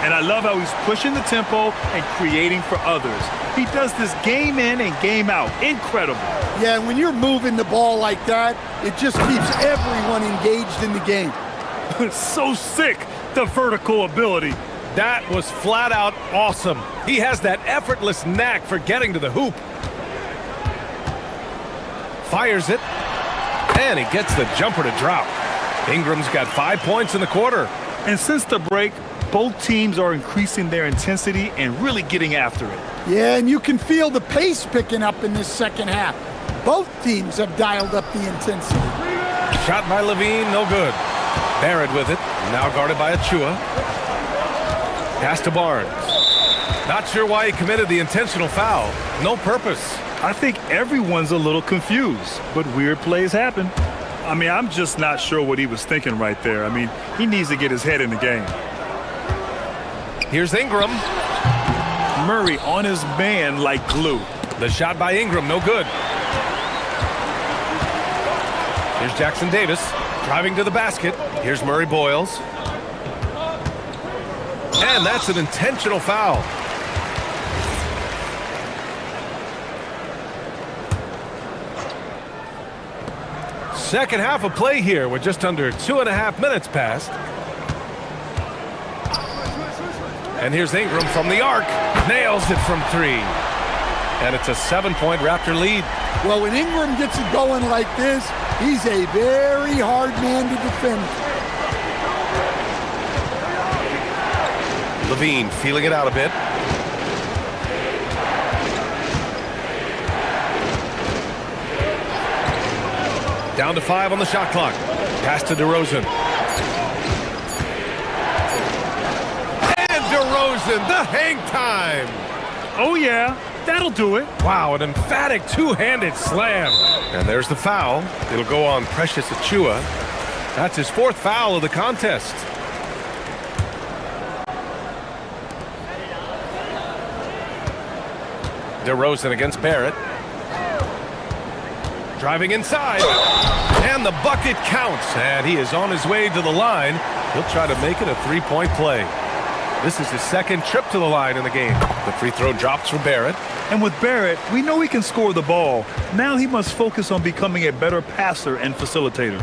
And I love how he's pushing the tempo and creating for others. He does this game in and game out. Incredible. Yeah, when you're moving the ball like that, it just keeps everyone engaged in the game. So sick, the vertical ability. That was flat out awesome. He has that effortless knack for getting to the hoop. Fires it. And he gets the jumper to drop. Ingram's got 5 points in the quarter. And since the break, both teams are increasing their intensity and really getting after it. Yeah, and you can feel the pace picking up in this second half. Both teams have dialed up the intensity. Shot by Levine, no good. Barrett with it, now guarded by Achua. Pass to Barnes. Not sure why he committed the intentional foul. No purpose. I think everyone's a little confused, but weird plays happen. I mean, I'm just not sure what he was thinking right there. I mean, he needs to get his head in the game. Here's Ingram. Murray on his man like glue. The shot by Ingram, no good. Here's Jackson Davis driving to the basket. Here's Murray Boyles. And that's an intentional foul. Second half of play here with just under 2.5 minutes passed. And here's Ingram from the arc. Nails it from 3. And it's a 7-point Raptor lead. Well, when Ingram gets it going like this, he's a very hard man to defend. Levine feeling it out a bit. Down to 5 on the shot clock. Pass to DeRozan. And DeRozan, the hang time. Oh, yeah, that'll do it. Wow, an emphatic two-handed slam. And there's the foul. It'll go on Precious Achua. That's his 4th foul of the contest. DeRozan against Barrett. Driving inside. And the bucket counts. And he is on his way to the line. He'll try to make it a 3-point play. This is his 2nd trip to the line in the game. The free throw drops for Barrett. And with Barrett, we know he can score the ball. Now he must focus on becoming a better passer and facilitator.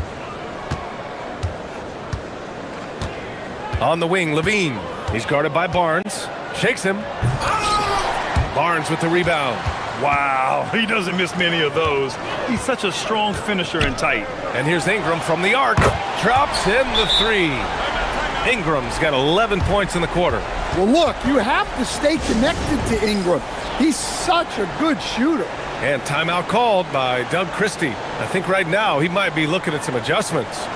On the wing, Levine. He's guarded by Barnes. Shakes him. Barnes with the rebound. Wow, he doesn't miss many of those. He's such a strong finisher and tight. And here's Ingram from the arc. Drops in the 3. Ingram's got 11 points in the quarter. Well, look, you have to stay connected to Ingram. He's such a good shooter. And timeout called by Doug Christie. I think right now he might be looking at some adjustments.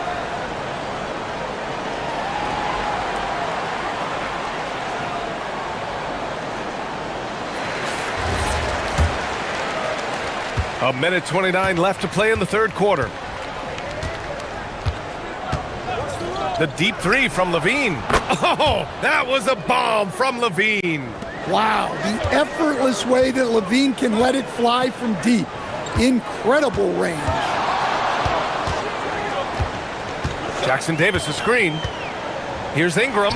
A minute 29 left to play in the 3rd quarter. The deep 3 from Levine. Oh, that was a bomb from Levine. Wow, the effortless way that Levine can let it fly from deep. Incredible range. Jackson Davis a screen. Here's Ingram.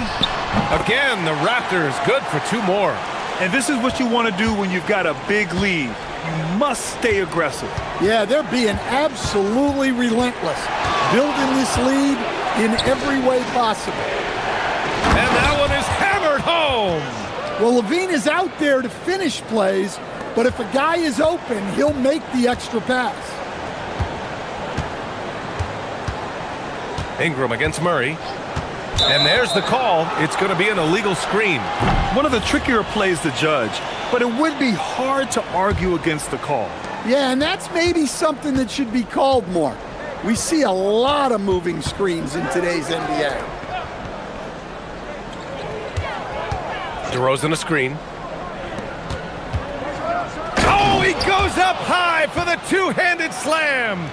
Again, the Raptors good for 2 more. And this is what you want to do when you've got a big lead. You must stay aggressive. Yeah, they're being absolutely relentless, building this lead in every way possible. And that one is hammered home. Well, Levine is out there to finish plays, but if a guy is open, he'll make the extra pass. Ingram against Murray. And there's the call. It's going to be an illegal screen. One of the trickier plays to judge, but it would be hard to argue against the call. Yeah, and that's maybe something that should be called more. We see a lot of moving screens in today's NBA. DeRozan a screen. Oh, he goes up high for the two-handed slam.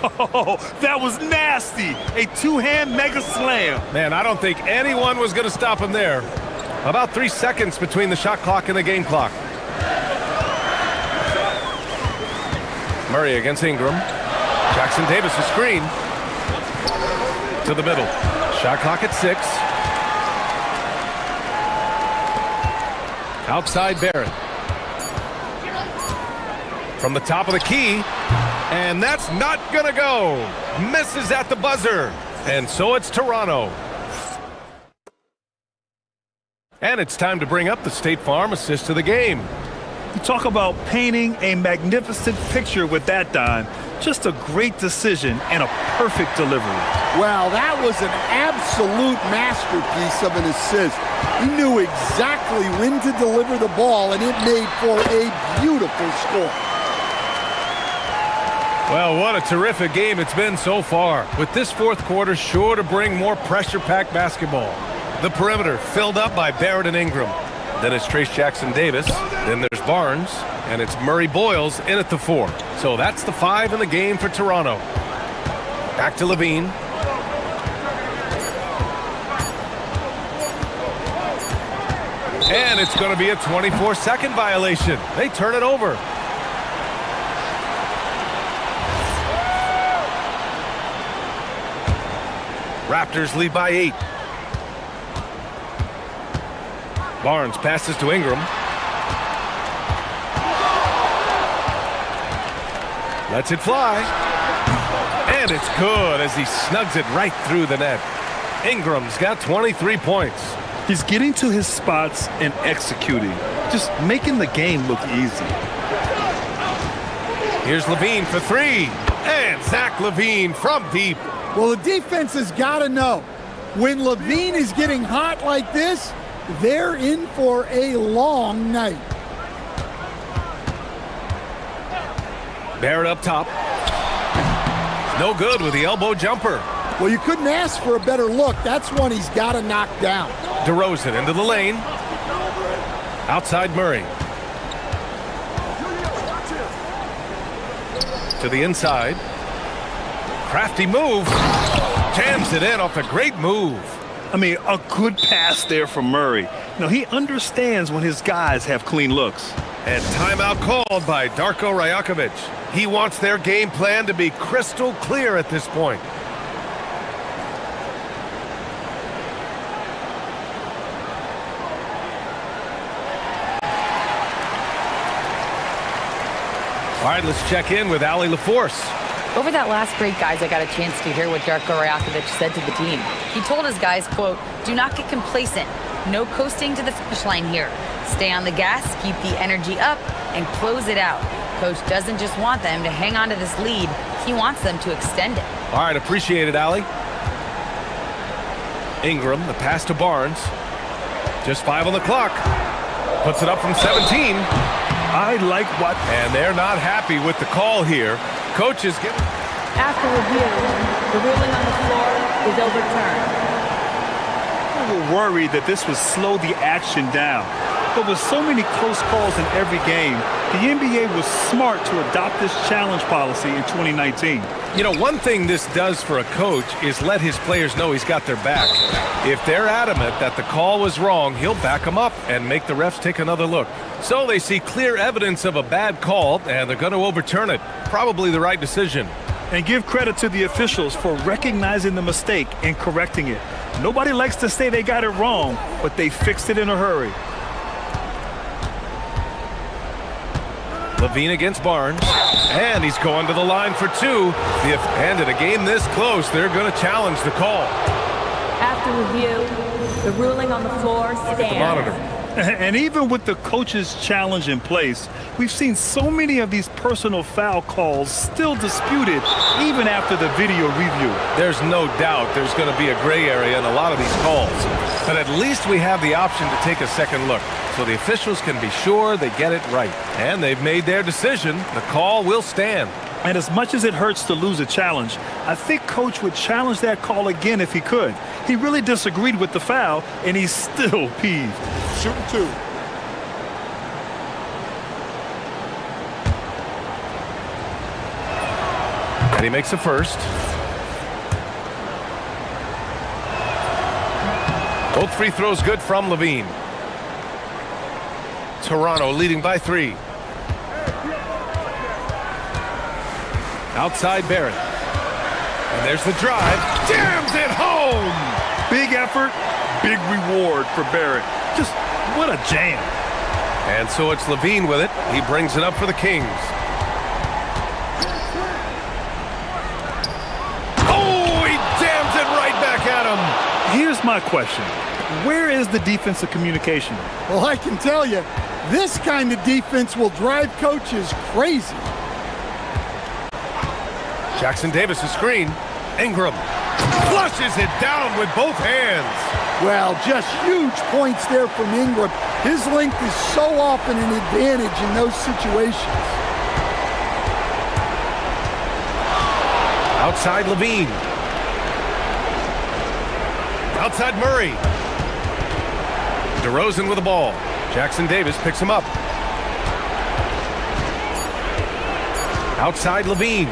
Oh, that was nasty. A two-hand mega slam. Man, I don't think anyone was going to stop him there. About 3 seconds between the shot clock and the game clock. Murray against Ingram. Jackson Davis a screen. To the middle. Shot clock at 6. Outside Barrett. From the top of the key. And that's not going to go. Misses at the buzzer. And so it's Toronto. And it's time to bring up the State Farm assist to the game. You talk about painting a magnificent picture with that, Don. Just a great decision and a perfect delivery. Well, that was an absolute masterpiece of an assist. He knew exactly when to deliver the ball, and it made for a beautiful score. Well, what a terrific game it's been so far, with this fourth quarter sure to bring more pressure-packed basketball. The perimeter filled up by Barrett and Ingram. Then it's Trace Jackson Davis. Then there's Barnes. And it's Murray Boyles in at the 4. So that's the 5 in the game for Toronto. Back to Levine. And it's going to be a 24-second violation. They turn it over. Raptors lead by 8. Barnes passes to Ingram. Lets it fly. And it's good as he snugs it right through the net. Ingram's got 23 points. He's getting to his spots and executing, just making the game look easy. Here's Levine for 3. And Zach Levine from deep. Well, the defense has got to know, when Levine is getting hot like this, they're in for a long night. Barrett up top. No good with the elbow jumper. Well, you couldn't ask for a better look. That's one he's got to knock down. DeRozan into the lane. Outside Murray. To the inside. Crafty move. Jams it in off a great move. I mean, a good pass there from Murray. You know, he understands when his guys have clean looks. And timeout called by Darko Rajakovic. He wants their game plan to be crystal clear at this point. All right, let's check in with Allie LaForce. Over that last break, guys, I got a chance to hear what Darko Rajakovic said to the team. He told his guys, quote, "Do not get complacent. No coasting to the finish line here. Stay on the gas, keep the energy up, and close it out." Coach doesn't just want them to hang on to this lead. He wants them to extend it. All right, appreciate it, Allie. Ingram, the pass to Barnes. Just 5 on the clock. Puts it up from 17. I like what... And they're not happy with the call here. Coach is getting... After review, the ruling on the floor is overturned. We were worried that this would slow the action down. But with so many close calls in every game, the NBA was smart to adopt this challenge policy in 2019. You know, one thing this does for a coach is let his players know he's got their back. If they're adamant that the call was wrong, he'll back them up and make the refs take another look. So they see clear evidence of a bad call, and they're going to overturn it. Probably the right decision. And give credit to the officials for recognizing the mistake and correcting it. Nobody likes to say they got it wrong, but they fixed it in a hurry. Levine against Barnes, and he's going to the line for 2. And in a game this close, they're going to challenge the call. After review, the ruling on the floor stands. Monitor. And even with the coach's challenge in place, we've seen so many of these personal foul calls still disputed even after the video review. There's no doubt there's going to be a gray area in a lot of these calls. But at least we have the option to take a second look, so the officials can be sure they get it right. And they've made their decision. The call will stand. And as much as it hurts to lose a challenge, I think Coach would challenge that call again if he could. He really disagreed with the foul, and he's still peeved. Shooting two. And he makes a first. Both free throws good from Levine. Toronto leading by 3. Outside Barrett. And there's the drive. Jams it home! Big effort, big reward for Barrett. Just what a jam. And so it's Levine with it. He brings it up for the Kings. Oh, he jams it right back at him. Here's my question. Where is the defensive communication? Well, I can tell you, this kind of defense will drive coaches crazy. Jackson Davis' screen. Ingram flushes it down with both hands. Well, just huge points there from Ingram. His length is so often an advantage in those situations. Outside Levine. Outside Murray. DeRozan with the ball. Jackson Davis picks him up. Outside Levine.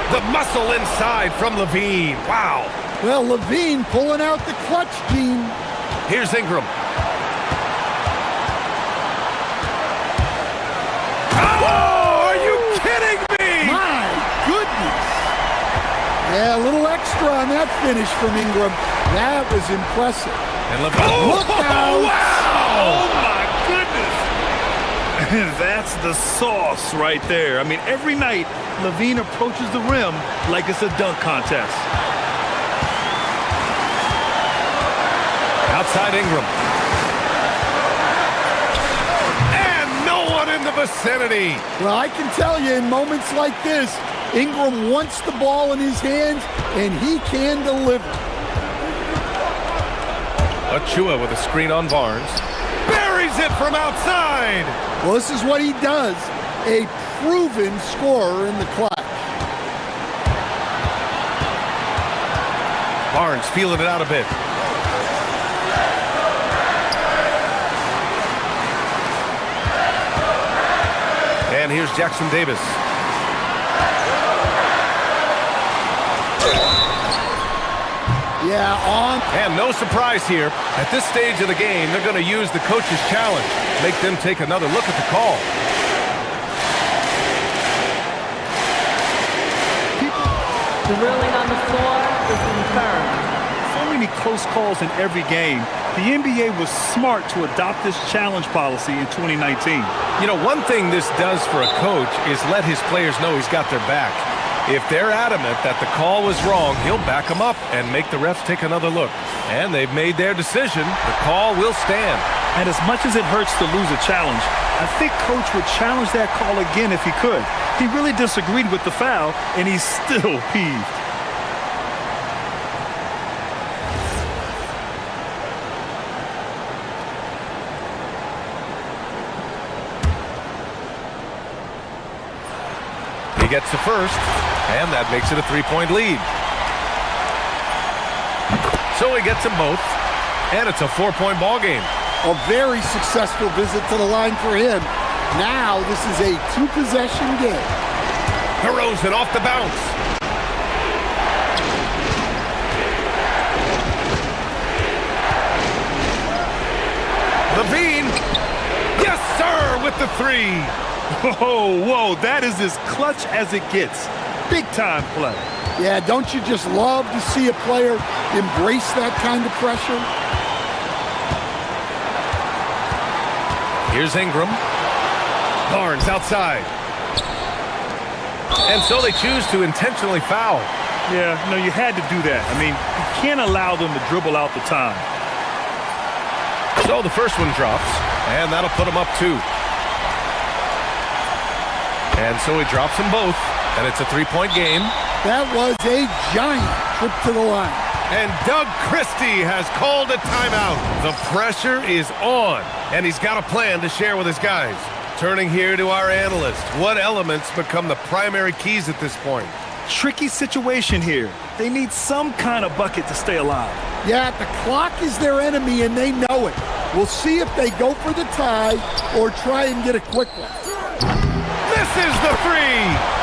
The muscle inside from Levine. Wow. Well, Levine pulling out the clutch gene. Here's Ingram. Oh, are you kidding me? My goodness. Yeah, a little extra on that finish from Ingram. That was impressive. And Levine. Look out. Wow. Oh, my goodness. That's the sauce right there. I mean, every night, Levine approaches the rim like it's a dunk contest. Outside Ingram. And no one in the vicinity. Well, I can tell you, in moments like this, Ingram wants the ball in his hands, and he can deliver. Achua with a screen on Barnes. Buries it from outside. Well, this is what he does. A proven scorer in the clutch. Barnes feeling it out a bit. And here's Jackson Davis. Yeah, on. And no surprise here. At this stage of the game, they're going to use the coach's challenge. Make them take another look at the call. The ruling on the floor is confirmed. So many close calls in every game. The NBA was smart to adopt this challenge policy in 2019. You know, one thing this does for a coach is let his players know he's got their back. If they're adamant that the call was wrong, he'll back them up and make the refs take another look. And they've made their decision. The call will stand. And as much as it hurts to lose a challenge, I think Coach would challenge that call again if he could. He really disagreed with the foul, and he's still peeved. He gets the first, and that makes it a 3-point lead. So he gets them both, and it's a 4-point ball game. A very successful visit to the line for him. Now this is a 2-possession game. DeRozan off the bounce. Levine, yes sir, with the 3. Whoa, that is as clutch as it gets. Big time play. Yeah, don't you just love to see a player embrace that kind of pressure? Here's Ingram. Barnes outside. And so they choose to intentionally foul. Yeah, no, you had to do that. I mean, you can't allow them to dribble out the time. So the first one drops, and that'll put him up 2. And so he drops them both, and it's a 3-point game. That was a giant trip to the line. And Doug Christie has called a timeout. The pressure is on, and he's got a plan to share with his guys. Turning here to our analyst, what elements become the primary keys at this point? Tricky situation here. They need some kind of bucket to stay alive. Yeah, the clock is their enemy, and they know it. We'll see if they go for the tie or try and get a quick one. Misses the 3!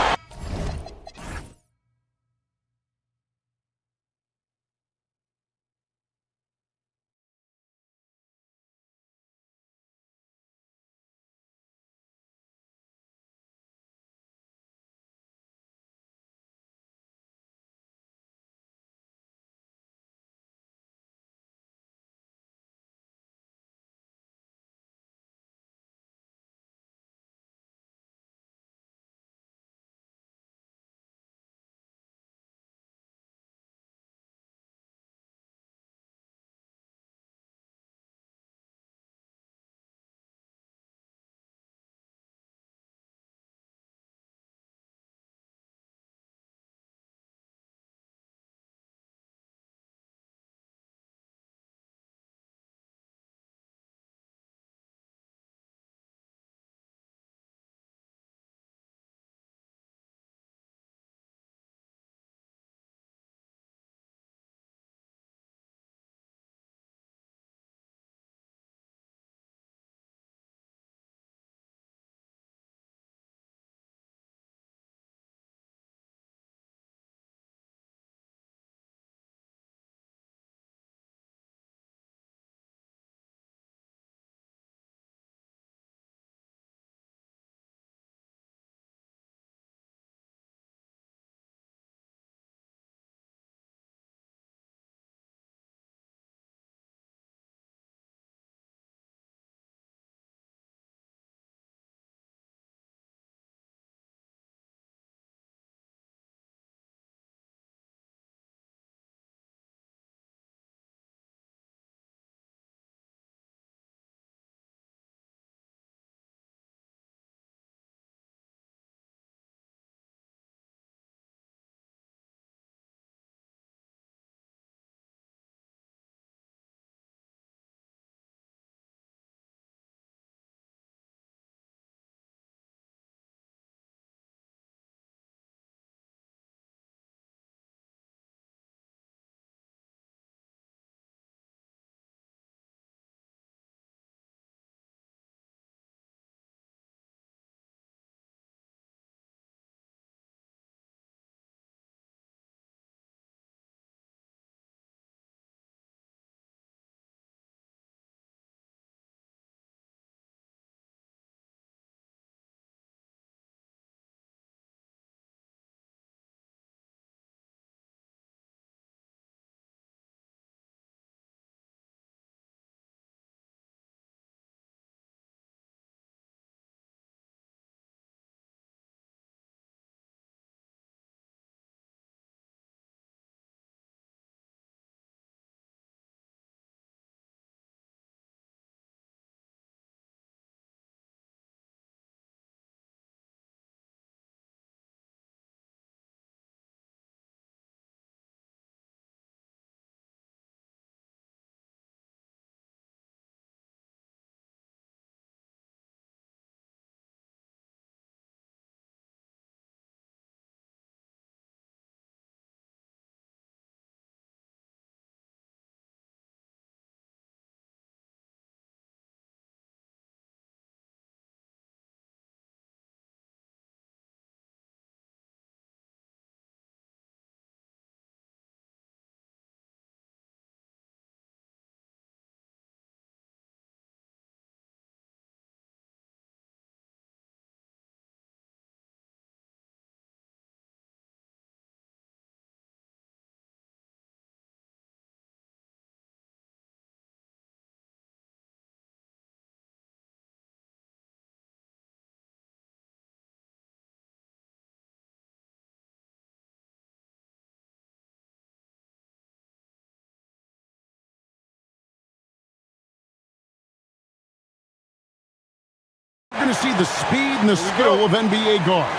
going to see the speed and the skill of NBA guards.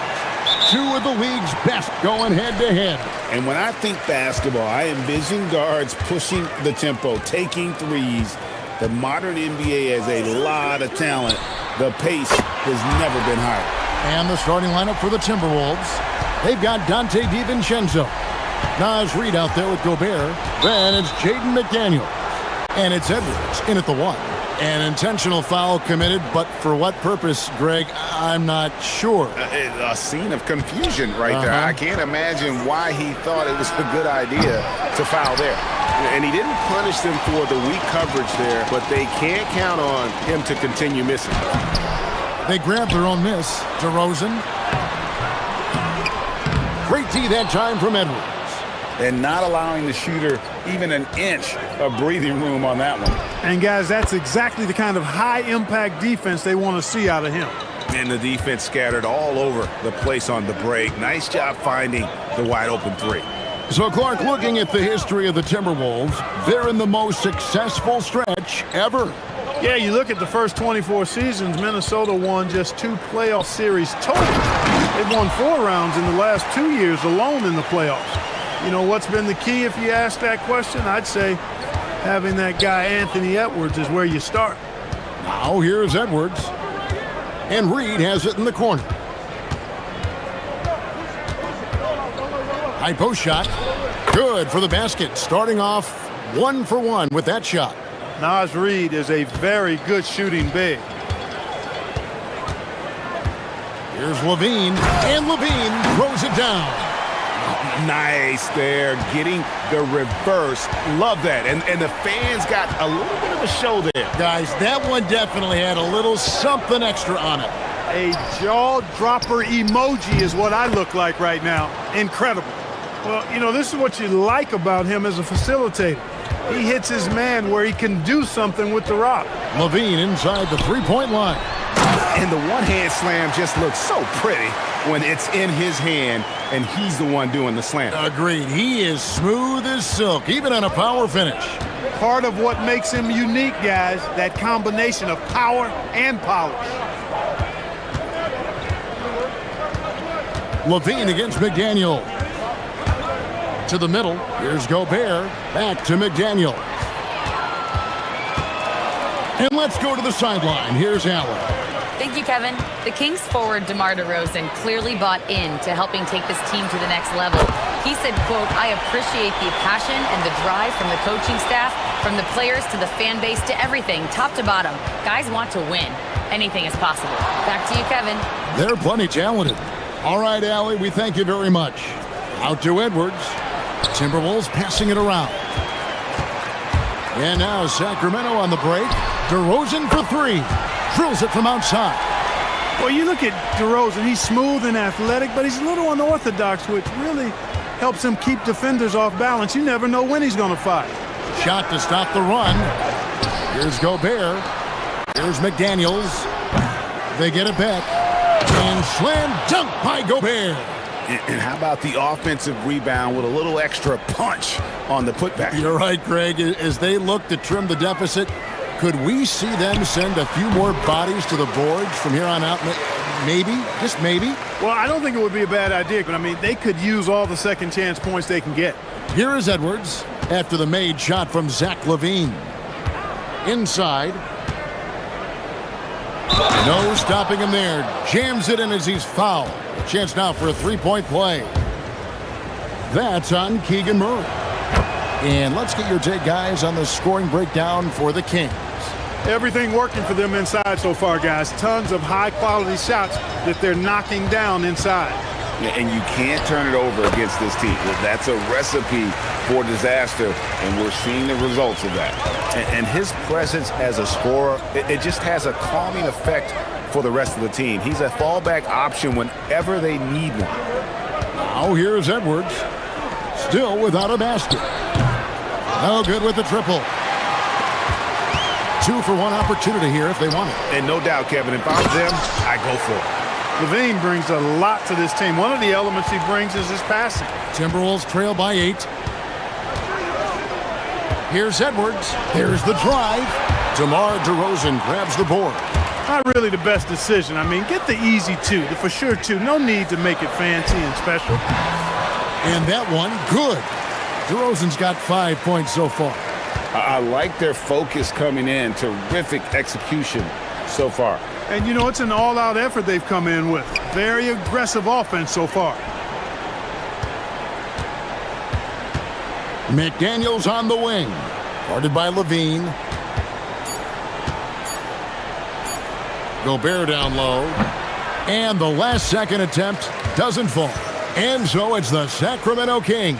Two of the league's best going head-to-head. And when I think basketball, I envision guards pushing the tempo, taking threes. The modern NBA has a lot of talent. The pace has never been higher. And the starting lineup for the Timberwolves. They've got Dante DiVincenzo. Naz Reid out there with Gobert. Then it's Jaden McDaniels. And it's Edwards in at the 1. An intentional foul committed, but for what purpose, Greg, I'm not sure. A scene of confusion right there. I can't imagine why he thought it was a good idea to foul there. And he didn't punish them for the weak coverage there, but they can't count on him to continue missing. They grabbed their own miss. DeRozan. Great D that time from Edwards. And not allowing the shooter even an inch of breathing room on that one. And guys, that's exactly the kind of high-impact defense they want to see out of him. And the defense scattered all over the place on the break. Nice job finding the wide-open three. So, Clark, looking at the history of the Timberwolves, they're in the most successful stretch ever. Yeah, you look at the first 24 seasons, Minnesota won just 2 playoff series total. They've won 4 rounds in the last 2 years alone in the playoffs. You know, what's been the key if you ask that question? I'd say having that guy Anthony Edwards is where you start. Now here's Edwards. And Reid has it in the corner. High post shot. Good for the basket. Starting off 1 for 1 with that shot. Naz Reid is a very good shooting big. Here's Levine. And Levine throws it down. Nice there, getting the reverse. Love that. And the fans got a little bit of a show there. Guys, that one definitely had a little something extra on it. A jaw-dropper emoji is what I look like right now. Incredible. Well, you know, this is what you like about him as a facilitator. He hits his man where he can do something with the rock. Levine inside the three-point line. And the one-hand slam just looks so pretty when it's in his hand and he's the one doing the slam. Agreed. He is smooth as silk, even on a power finish. Part of what makes him unique, guys, that combination of power and polish. Levine against McDaniel. To the middle. Here's Gobert. Back to McDaniel. And let's go to the sideline. Here's Allen. Thank you, Kevin. The Kings forward DeMar DeRozan clearly bought into helping take this team to the next level. He said, quote, "I appreciate the passion and the drive from the coaching staff, from the players to the fan base to everything, top to bottom. Guys want to win. Anything is possible." Back to you, Kevin. They're plenty talented. All right, Allie, we thank you very much. Out to Edwards. Timberwolves passing it around. And now Sacramento on the break. DeRozan for 3. Drills it from outside. Well, you look at DeRozan, he's smooth and athletic, but he's a little unorthodox, which really helps him keep defenders off balance. You never know when he's going to fire. Shot to stop the run. Here's Gobert. Here's McDaniels. They get it back. And slam dunk by Gobert. And how about the offensive rebound with a little extra punch on the putback? You're right, Greg. As they look to trim the deficit, could we see them send a few more bodies to the boards from here on out? Maybe, just maybe. Well, I don't think it would be a bad idea, but I mean, they could use all the second chance points they can get. Here is Edwards after the made shot from Zach LaVine. Inside. No stopping him there. Jams it in as he's fouled. Chance now for a three-point play. That's on Keegan Murray. And let's get your take, guys, on the scoring breakdown for the Kings. Everything working for them inside so far, guys. Tons of high-quality shots that they're knocking down inside. And you can't turn it over against this team. That's a recipe for disaster, and we're seeing the results of that. And his presence as a scorer, it just has a calming effect for the rest of the team. He's a fallback option whenever they need one. Now here's Edwards. Still without a basket. No good with the triple. 2 for 1 opportunity here if they want it. And no doubt, Kevin, if I'm them, I go for it. LaVine brings a lot to this team. One of the elements he brings is his passing. Timberwolves trail by 8. Here's Edwards. There's the drive. DeMar DeRozan grabs the board. Not really the best decision. I mean, get the easy two, the for sure two. No need to make it fancy and special. And that one, good. DeRozan's got 5 points so far. I like their focus coming in. Terrific execution so far. And, you know, it's an all-out effort they've come in with. Very aggressive offense so far. McDaniels on the wing. Guarded by Levine. Gobert down low. And the last second attempt doesn't fall. And so it's the Sacramento Kings.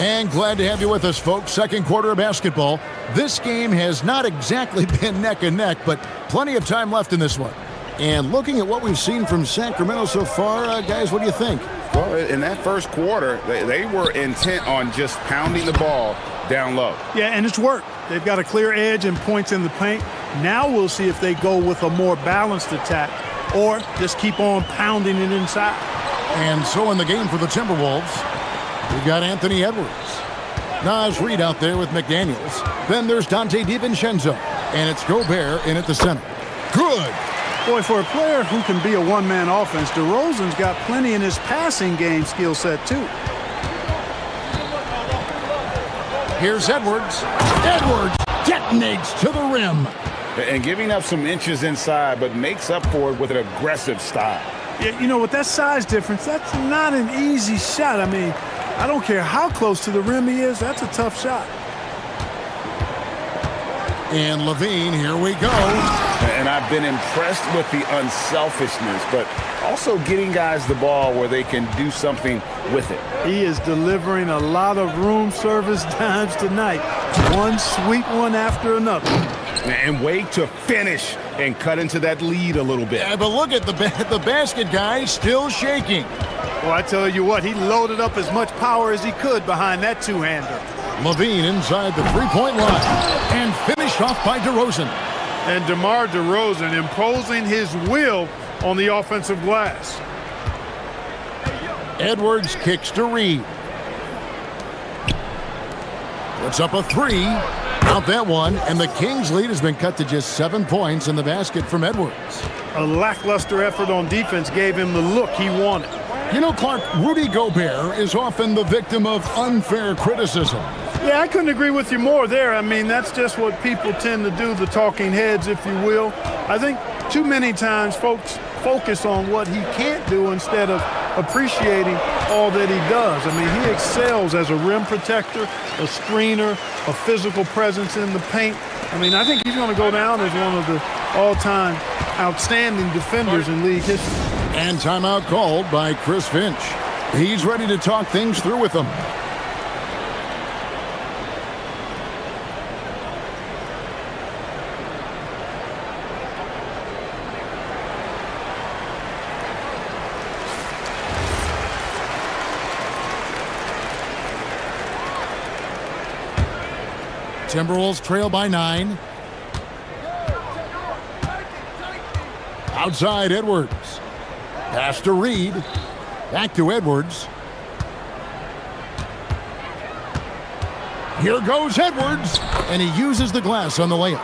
And glad to have you with us, folks. Second quarter of basketball. This game has not exactly been neck and neck, but plenty of time left in this one. And looking at what we've seen from Sacramento so far, guys, what do you think? Well, in that first quarter, they were intent on just pounding the ball down low. Yeah, and it's worked. They've got a clear edge and points in the paint. Now we'll see if they go with a more balanced attack or just keep on pounding it inside. And so in the game for the Timberwolves, we've got Anthony Edwards. Naz Reid out there with McDaniels. Then there's Dante DiVincenzo. And it's Gobert in at the center. Good. Boy, for a player who can be a one-man offense, DeRozan's got plenty in his passing game skill set, too. Here's Edwards. Edwards detonates to the rim. And giving up some inches inside, but makes up for it with an aggressive style. Yeah, you know, with that size difference, that's not an easy shot. I mean, I don't care how close to the rim he is, that's a tough shot. And Levine, here we go. And I've been impressed with the unselfishness, but also getting guys the ball where they can do something with it. He is delivering a lot of room service dimes tonight. One sweet one after another. And wait to finish and cut into that lead a little bit. Yeah, but look at the basket guy still shaking. Well, I tell you what, he loaded up as much power as he could behind that two-hander. Levine inside the three-point line and finished off by DeRozan. And DeMar DeRozan imposing his will on the offensive glass. Edwards kicks to Reid. Puts up a three. Out that one, and the Kings' lead has been cut to just 7 points in the basket from Edwards. A lackluster effort on defense gave him the look he wanted. You know, Clark, Rudy Gobert is often the victim of unfair criticism. Yeah, I couldn't agree with you more there. I mean, that's just what people tend to do, the talking heads, if you will. I think too many times folks focus on what he can't do instead of appreciating all that he does. I mean, he excels as a rim protector, a screener, a physical presence in the paint. I mean, I think he's going to go down as one of the all-time outstanding defenders in league history. And timeout called by Chris Finch. He's ready to talk things through with them. Timberwolves trail by 9. Outside Edwards. Pass to Reid. Back to Edwards. Here goes Edwards. And he uses the glass on the layup.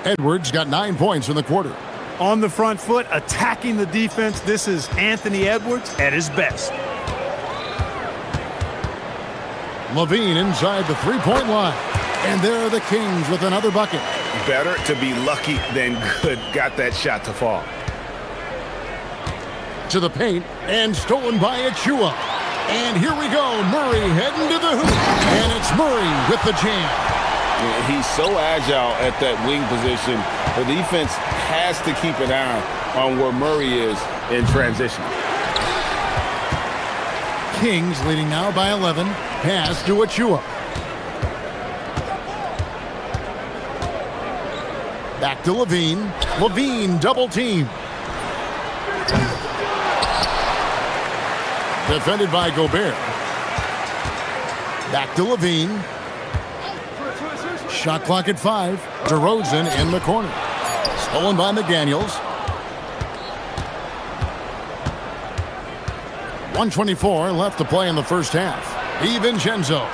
Edwards got 9 points in the quarter. On the front foot, attacking the defense. This is Anthony Edwards at his best. Levine inside the three-point line. And there are the Kings with another bucket. Better to be lucky than good. Got that shot to fall. To the paint, and stolen by Achua. And here we go, Murray heading to the hoop. And it's Murray with the jam. He's so agile at that wing position. The defense has to keep an eye on where Murray is in transition. Kings leading now by 11. Pass to Achua. Back to Levine. Levine double team. Defended by Gobert. Back to Levine. Shot clock at 5. DeRozan in the corner. Stolen by McDaniels. 1:24 left to play in the first half. DiVincenzo.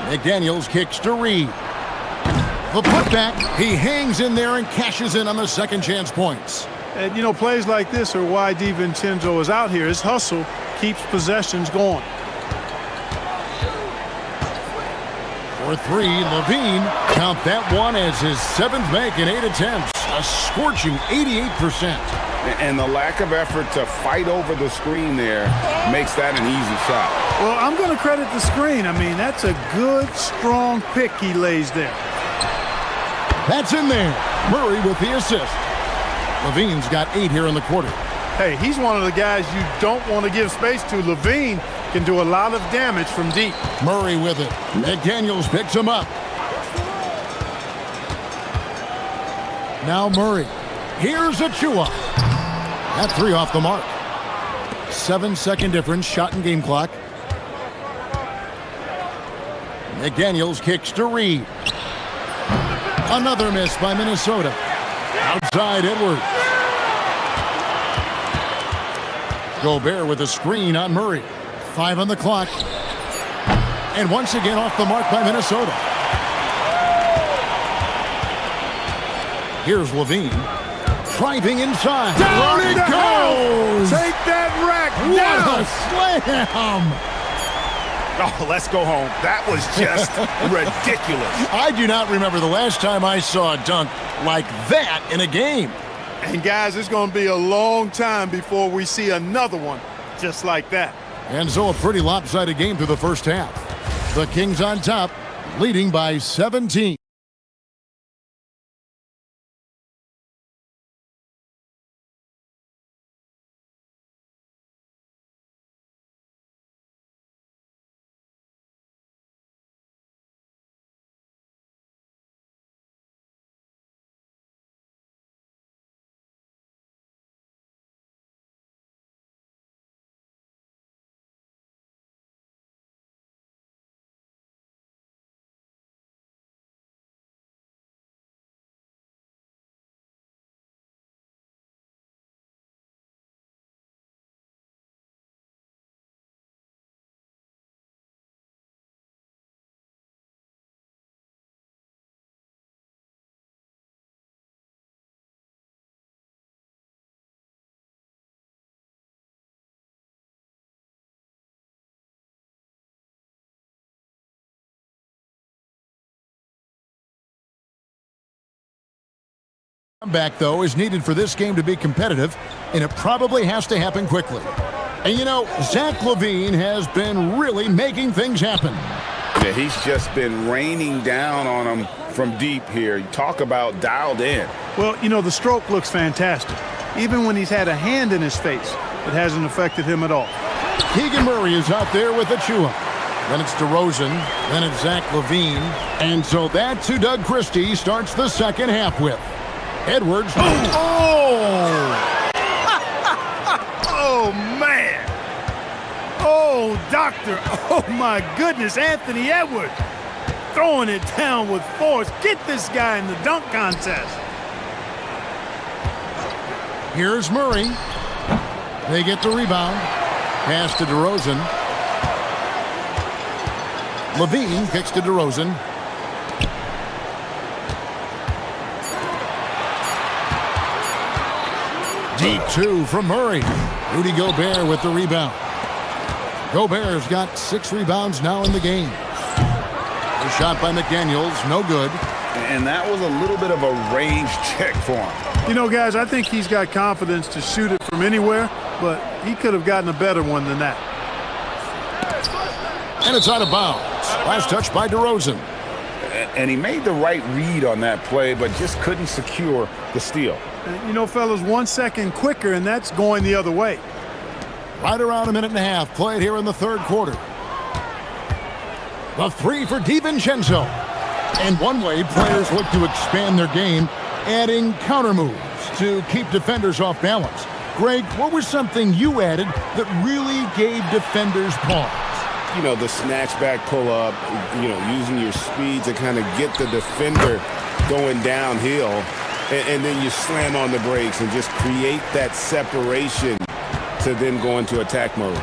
McDaniels kicks to Reed. The putback, he hangs in there and cashes in on the second chance points. And, you know, plays like this are why DiVincenzo is out here. His hustle keeps possessions going. For three, Levine, count that one as his seventh make in 8 attempts. A scorching 88%. And the lack of effort to fight over the screen there makes that an easy shot. Well, I'm going to credit the screen. I mean, that's a good, strong pick he lays there. That's in there. Murray with the assist. Levine's got 8 here in the quarter. Hey, he's one of the guys you don't want to give space to. Levine can do a lot of damage from deep. Murray with it. McDaniels picks him up. Now Murray. Here's Achua. That three off the mark. 7-second difference, shot and game clock. McDaniels kicks to Reed. Another miss by Minnesota. Outside Edwards. Gobert with a screen on Murray. 5 on the clock. And once again off the mark by Minnesota. Here's Levine. Driving inside. Down it goes! goes! Take that rack What down! a slam! Oh, let's go home. That was just ridiculous. I do not remember the last time I saw a dunk like that in a game. And guys, it's going to be a long time before we see another one just like that. And so a pretty lopsided game through the first half. The Kings on top, leading by 17. Comeback, though, is needed for this game to be competitive, and it probably has to happen quickly. And, you know, Zach LaVine has been really making things happen. Yeah, he's just been raining down on him from deep here. You talk about dialed in. Well, you know, the stroke looks fantastic. Even when he's had a hand in his face, it hasn't affected him at all. Keegan Murray is out there with Achua. Then it's DeRozan. Then it's Zach LaVine. And so that's who Doug Christie starts the second half with. Edwards. Oh! Oh, man. Oh, doctor. Oh, my goodness. Anthony Edwards throwing it down with force. Get this guy in the dunk contest. Here's Murray. They get the rebound. Pass to DeRozan. LaVine kicks to DeRozan. Deep two from Murray. Rudy Gobert with the rebound. Gobert's got 6 rebounds now in the game. The shot by McDaniels, no good. And that was a little bit of a range check for him. You know, guys, I think he's got confidence to shoot it from anywhere, but he could have gotten a better one than that. And it's out of bounds. Last touch by DeRozan. And he made the right read on that play, but just couldn't secure the steal. You know, fellas, 1 second quicker, and that's going the other way. Right around a minute and a half played here in the third quarter. The three for DiVincenzo. And one way players look to expand their game, adding counter moves to keep defenders off balance. Greg, what was something you added that really gave defenders pause? You know, the snatch back pull up, you know, using your speed to kind of get the defender going downhill, and then you slam on the brakes and just create that separation to then go into attack mode.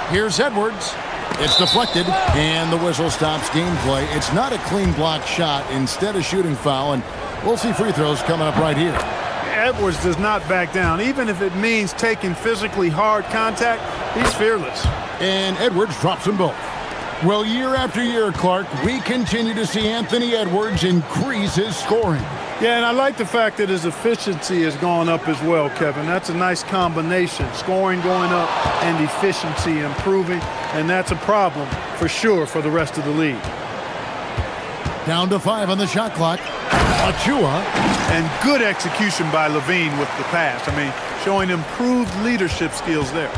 Here's Edwards. It's deflected, and the whistle stops gameplay. It's not a clean block shot. Instead, a shooting foul, and we'll see free throws coming up right here. Edwards does not back down. Even if it means taking physically hard contact, he's fearless. And Edwards drops them both. Well, year after year, Clark, we continue to see Anthony Edwards increase his scoring. Yeah, and I like the fact that his efficiency has gone up as well, Kevin. That's a nice combination. Scoring going up and efficiency improving, and that's a problem for sure for the rest of the league. Down to 5 on the shot clock. Achua. And good execution by Levine with the pass. I mean, showing improved leadership skills there.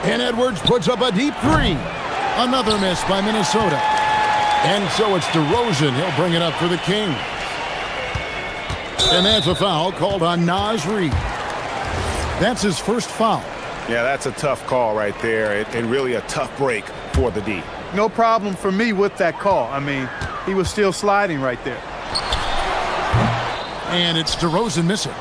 And Edwards puts up a deep three. Another miss by Minnesota. And so it's DeRozan. He'll bring it up for the Kings. And that's a foul called on Naz Reid. That's his first foul. Yeah, that's a tough call right there, and really a tough break for the D. No problem for me with that call. I mean, he was still sliding right there. And it's DeRozan missing.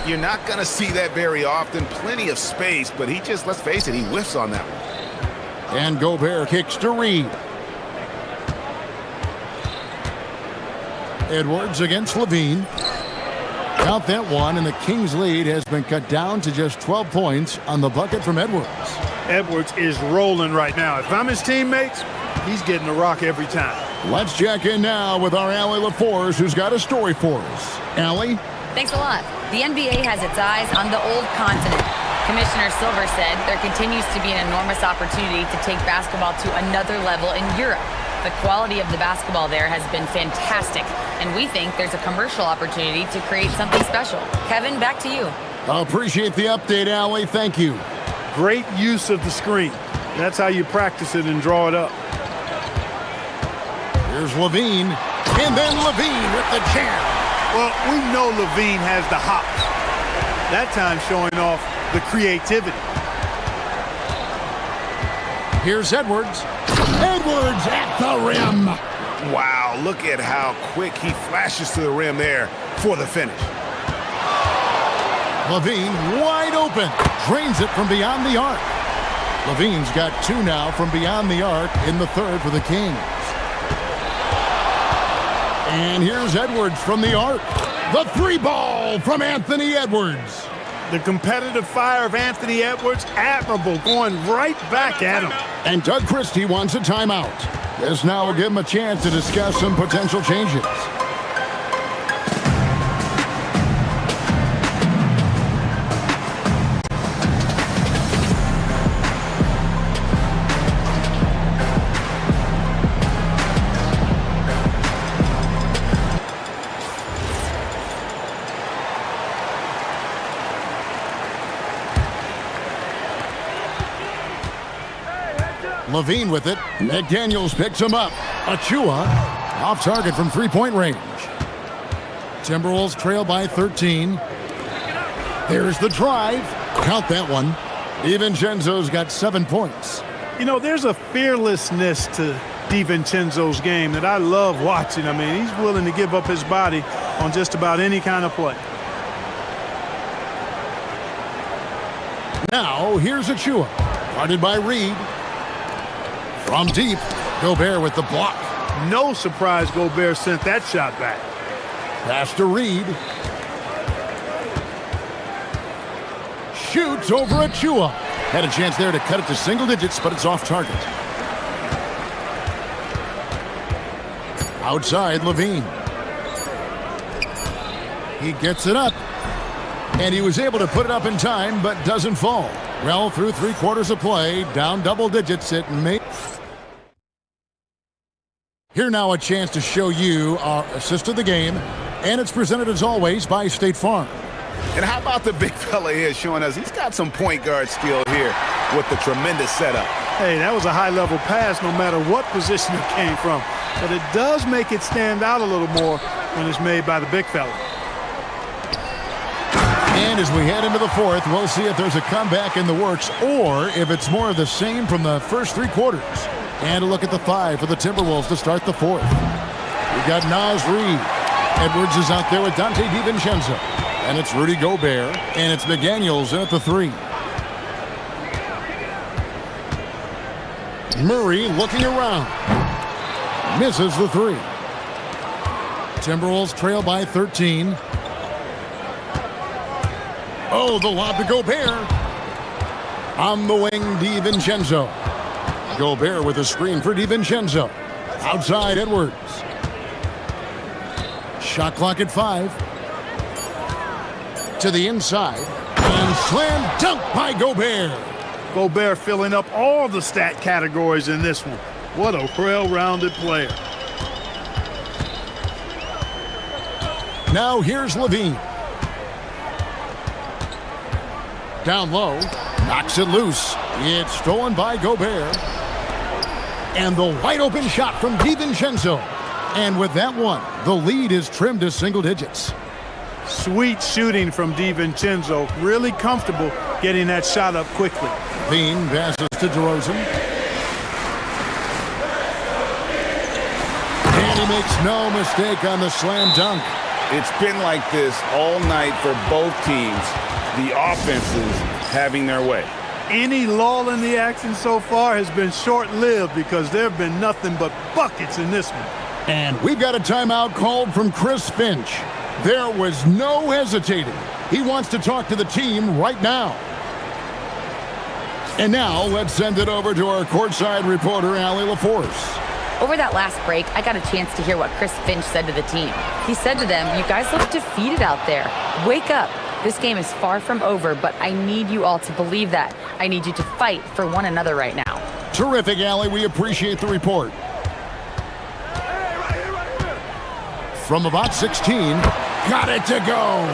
You're not going to see that very often. Plenty of space, but he just, let's face it, he whiffs on that one. And Gobert kicks to Reid. Edwards against Levine. Count that one, and the Kings' lead has been cut down to just 12 points on the bucket from Edwards. Edwards is rolling right now. If I'm his teammates, he's getting the rock every time. Let's check in now with our Allie LaForce, who's got a story for us. Allie? Thanks a lot. The NBA has its eyes on the old continent. Commissioner Silver said there continues to be an enormous opportunity to take basketball to another level in Europe. The quality of the basketball there has been fantastic, and we think there's a commercial opportunity to create something special. Kevin, back to you. I appreciate the update, Allie. Thank you. Great use of the screen. That's how you practice it and draw it up. Here's Levine, and then Levine with the jam. Well, we know Levine has the hops. That time showing off the creativity. Here's Edwards. Edwards at the rim. Wow, look at how quick he flashes to the rim there for the finish. Levine wide open. Drains it from beyond the arc. Levine's got 2 now from beyond the arc in the third for the Kings. And here's Edwards from the arc. The 3-ball from Anthony Edwards. The competitive fire of Anthony Edwards, admirable, going right back at him. And Doug Christie wants a timeout. This now will give him a chance to discuss some potential changes. Levine with it. McDaniels picks him up. Achua off target from 3-point range. Timberwolves trail by 13. There's the drive. Count that one. DiVincenzo's got 7 points. You know, there's a fearlessness to DiVincenzo's game that I love watching. I mean, he's willing to give up his body on just about any kind of play. Now, here's Achua. Guarded by Reid. From deep, Gobert with the block. No surprise Gobert sent that shot back. Pass to Reid. Shoots over Achua. Had a chance there to cut it to single digits, but it's off target. Outside, Levine. He gets it up. And he was able to put it up in time, but doesn't fall. Well, through 3 quarters of play, down double digits, it may... Here now a chance to show you our assist of the game, and it's presented as always by State Farm. And how about the big fella here showing us he's got some point guard skill here with the tremendous setup. Hey, that was a high-level pass no matter what position it came from. But it does make it stand out a little more when it's made by the big fella. And as we head into the fourth, we'll see if there's a comeback in the works or if it's more of the same from the first 3 quarters. And a look at the 5 for the Timberwolves to start the fourth. We've got Naz Reid. Edwards is out there with Dante DiVincenzo. And it's Rudy Gobert. And it's McDaniels in at the 3. Murray looking around. Misses the three. Timberwolves trail by 13. Oh, the lob to Gobert. On the wing, DiVincenzo. Gobert with a screen for DiVincenzo. Outside, Edwards. Shot clock at 5. To the inside. And slam dunk by Gobert. Gobert filling up all the stat categories in this one. What a well-rounded player. Now here's Levine. Down low. Knocks it loose. It's stolen by Gobert. And the wide open shot from DiVincenzo. And with that one, the lead is trimmed to single digits. Sweet shooting from DiVincenzo. Really comfortable getting that shot up quickly. Levine passes to DeRozan. And he makes no mistake on the slam dunk. It's been like this all night for both teams. The offenses having their way. Any lull in the action so far has been short-lived because there have been nothing but buckets in this one. And we've got a timeout called from Chris Finch. There was no hesitating. He wants to talk to the team right now. And now let's send it over to our courtside reporter, Allie LaForce. Over that last break, I got a chance to hear what Chris Finch said to the team. He said to them, "You guys look defeated out there. Wake up. This game is far from over, but I need you all to believe that. I need you to fight for one another right now." Terrific, Allie. We appreciate the report. From about 16, got it to go.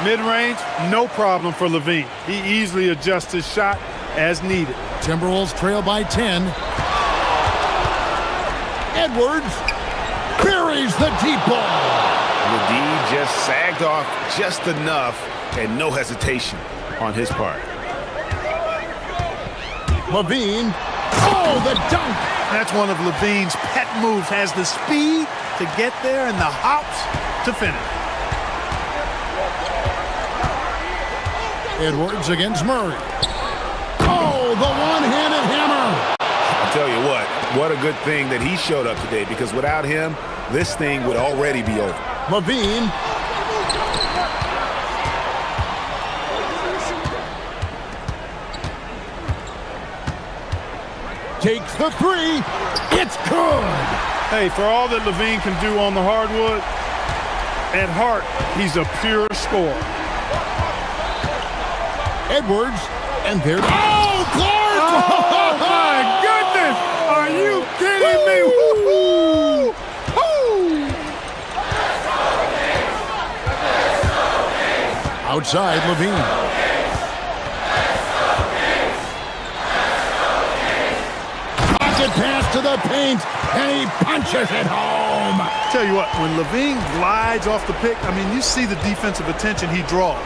Mid-range, no problem for Levine. He easily adjusts his shot as needed. Timberwolves trail by 10. Edwards buries the deep ball. The D just sagged off just enough and no hesitation on his part. Levine. Oh, the dunk. That's one of Levine's pet moves. Has the speed to get there and the hops to finish. Edwards against Murray. Oh, the one-handed hammer. I'll tell you what a good thing that he showed up today, because without him, this thing would already be over. Levine. Takes the three. It's good. Hey, for all that Levine can do on the hardwood, at heart, he's a pure scorer. Edwards, and there. Oh, Clark! Oh, my goodness! Are you kidding me? Woo-hoo! Outside, Levine. Pocket pass to the paint, and he punches it home. Tell you what, when Levine glides off the pick, I mean, you see the defensive attention he draws.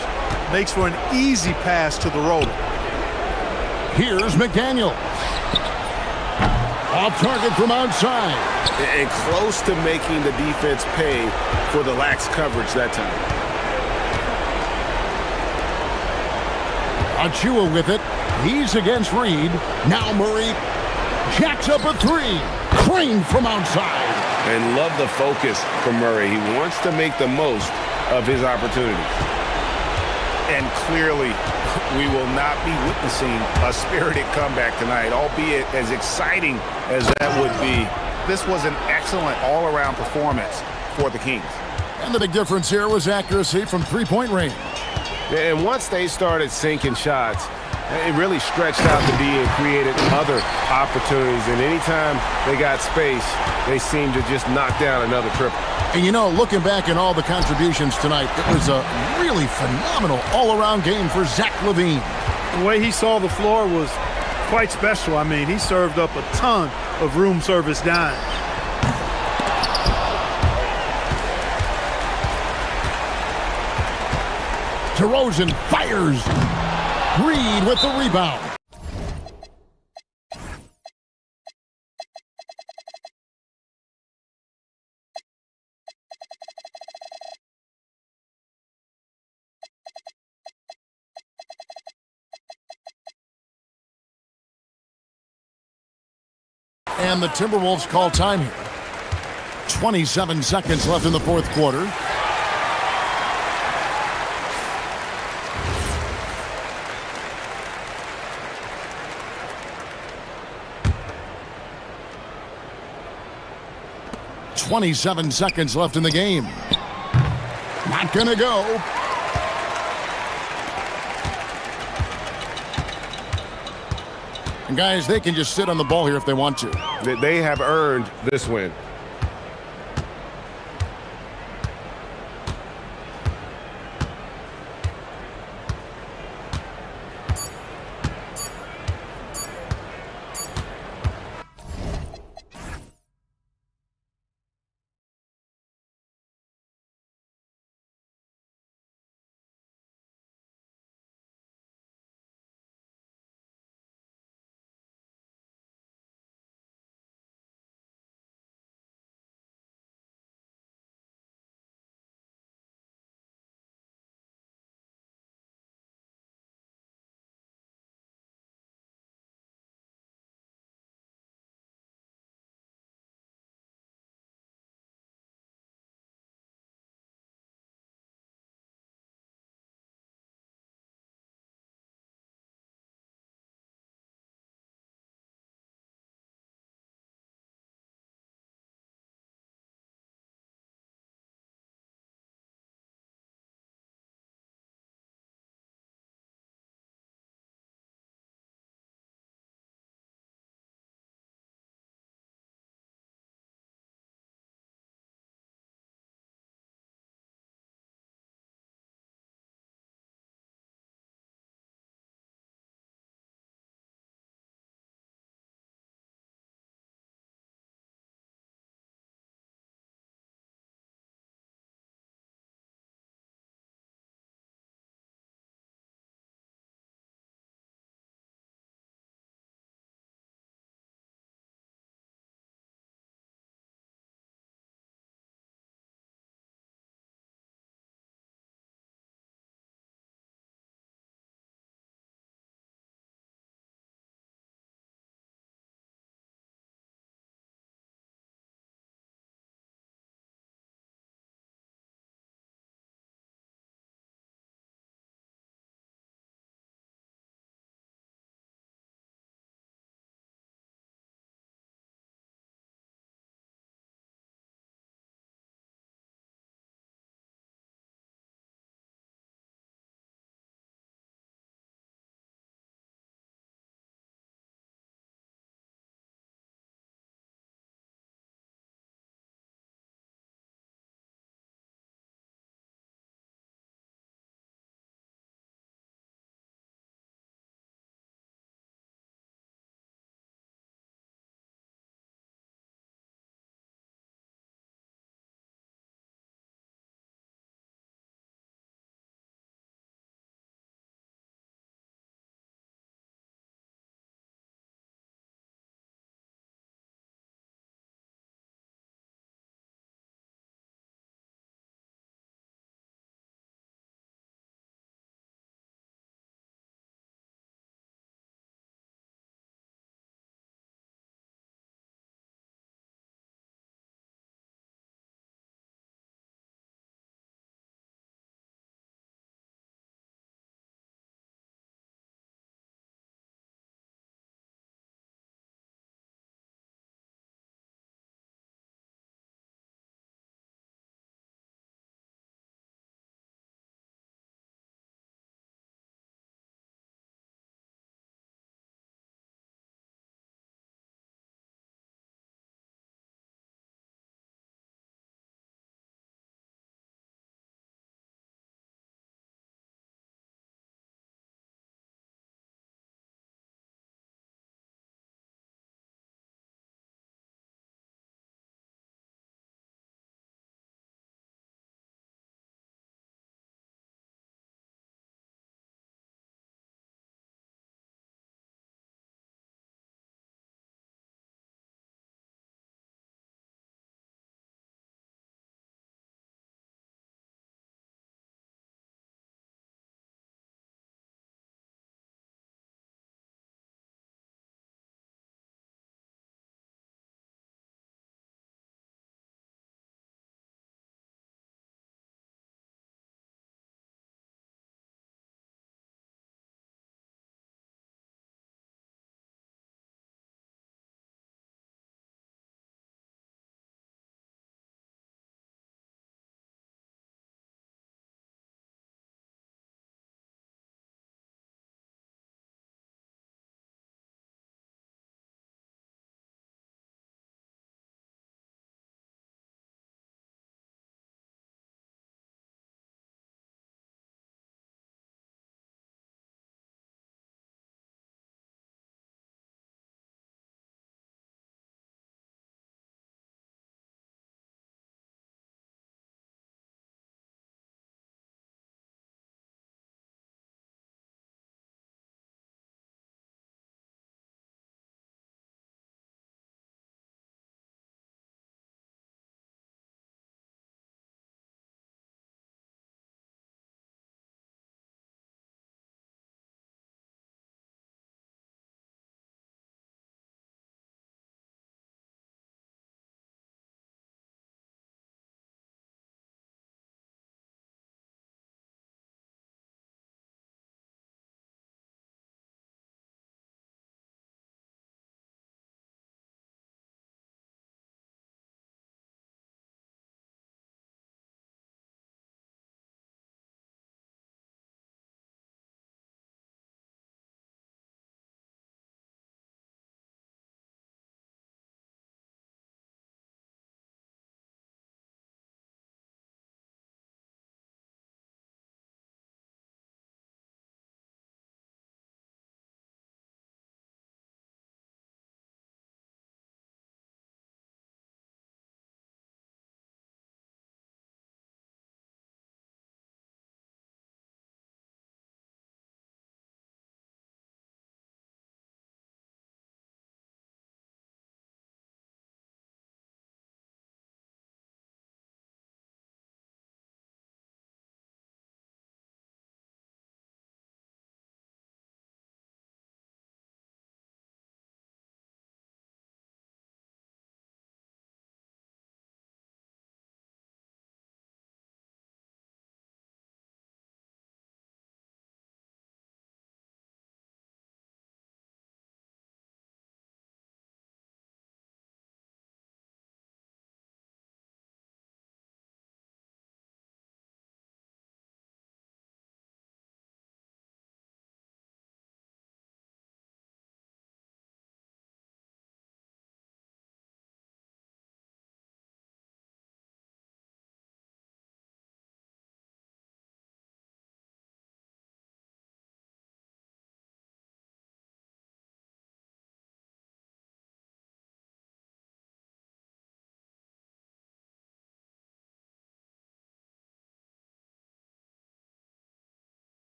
Makes for an easy pass to the roller. Here's McDaniel. Off target from outside. And close to making the defense pay for the lax coverage that time. Achua with it. He's against Reed. Now Murray jacks up a three. Crane from outside. And love the focus from Murray. He wants to make the most of his opportunities. And clearly, we will not be witnessing a spirited comeback tonight, albeit as exciting as that would be. This was an excellent all-around performance for the Kings. And the big difference here was accuracy from three-point range. And once they started sinking shots, it really stretched out the D and created other opportunities. And anytime they got space, they seemed to just knock down another triple. And you know, looking back at all the contributions tonight, it was a really phenomenal all-around game for Zach LaVine. The way he saw the floor was quite special. I mean, he served up a ton of room service dimes. DeRozan fires. Reed with the rebound. And the Timberwolves call time here. 27 seconds left in the fourth quarter. .27 seconds left in the game. Not gonna go. And guys, they can just sit on the ball here if they want to. They have earned this win.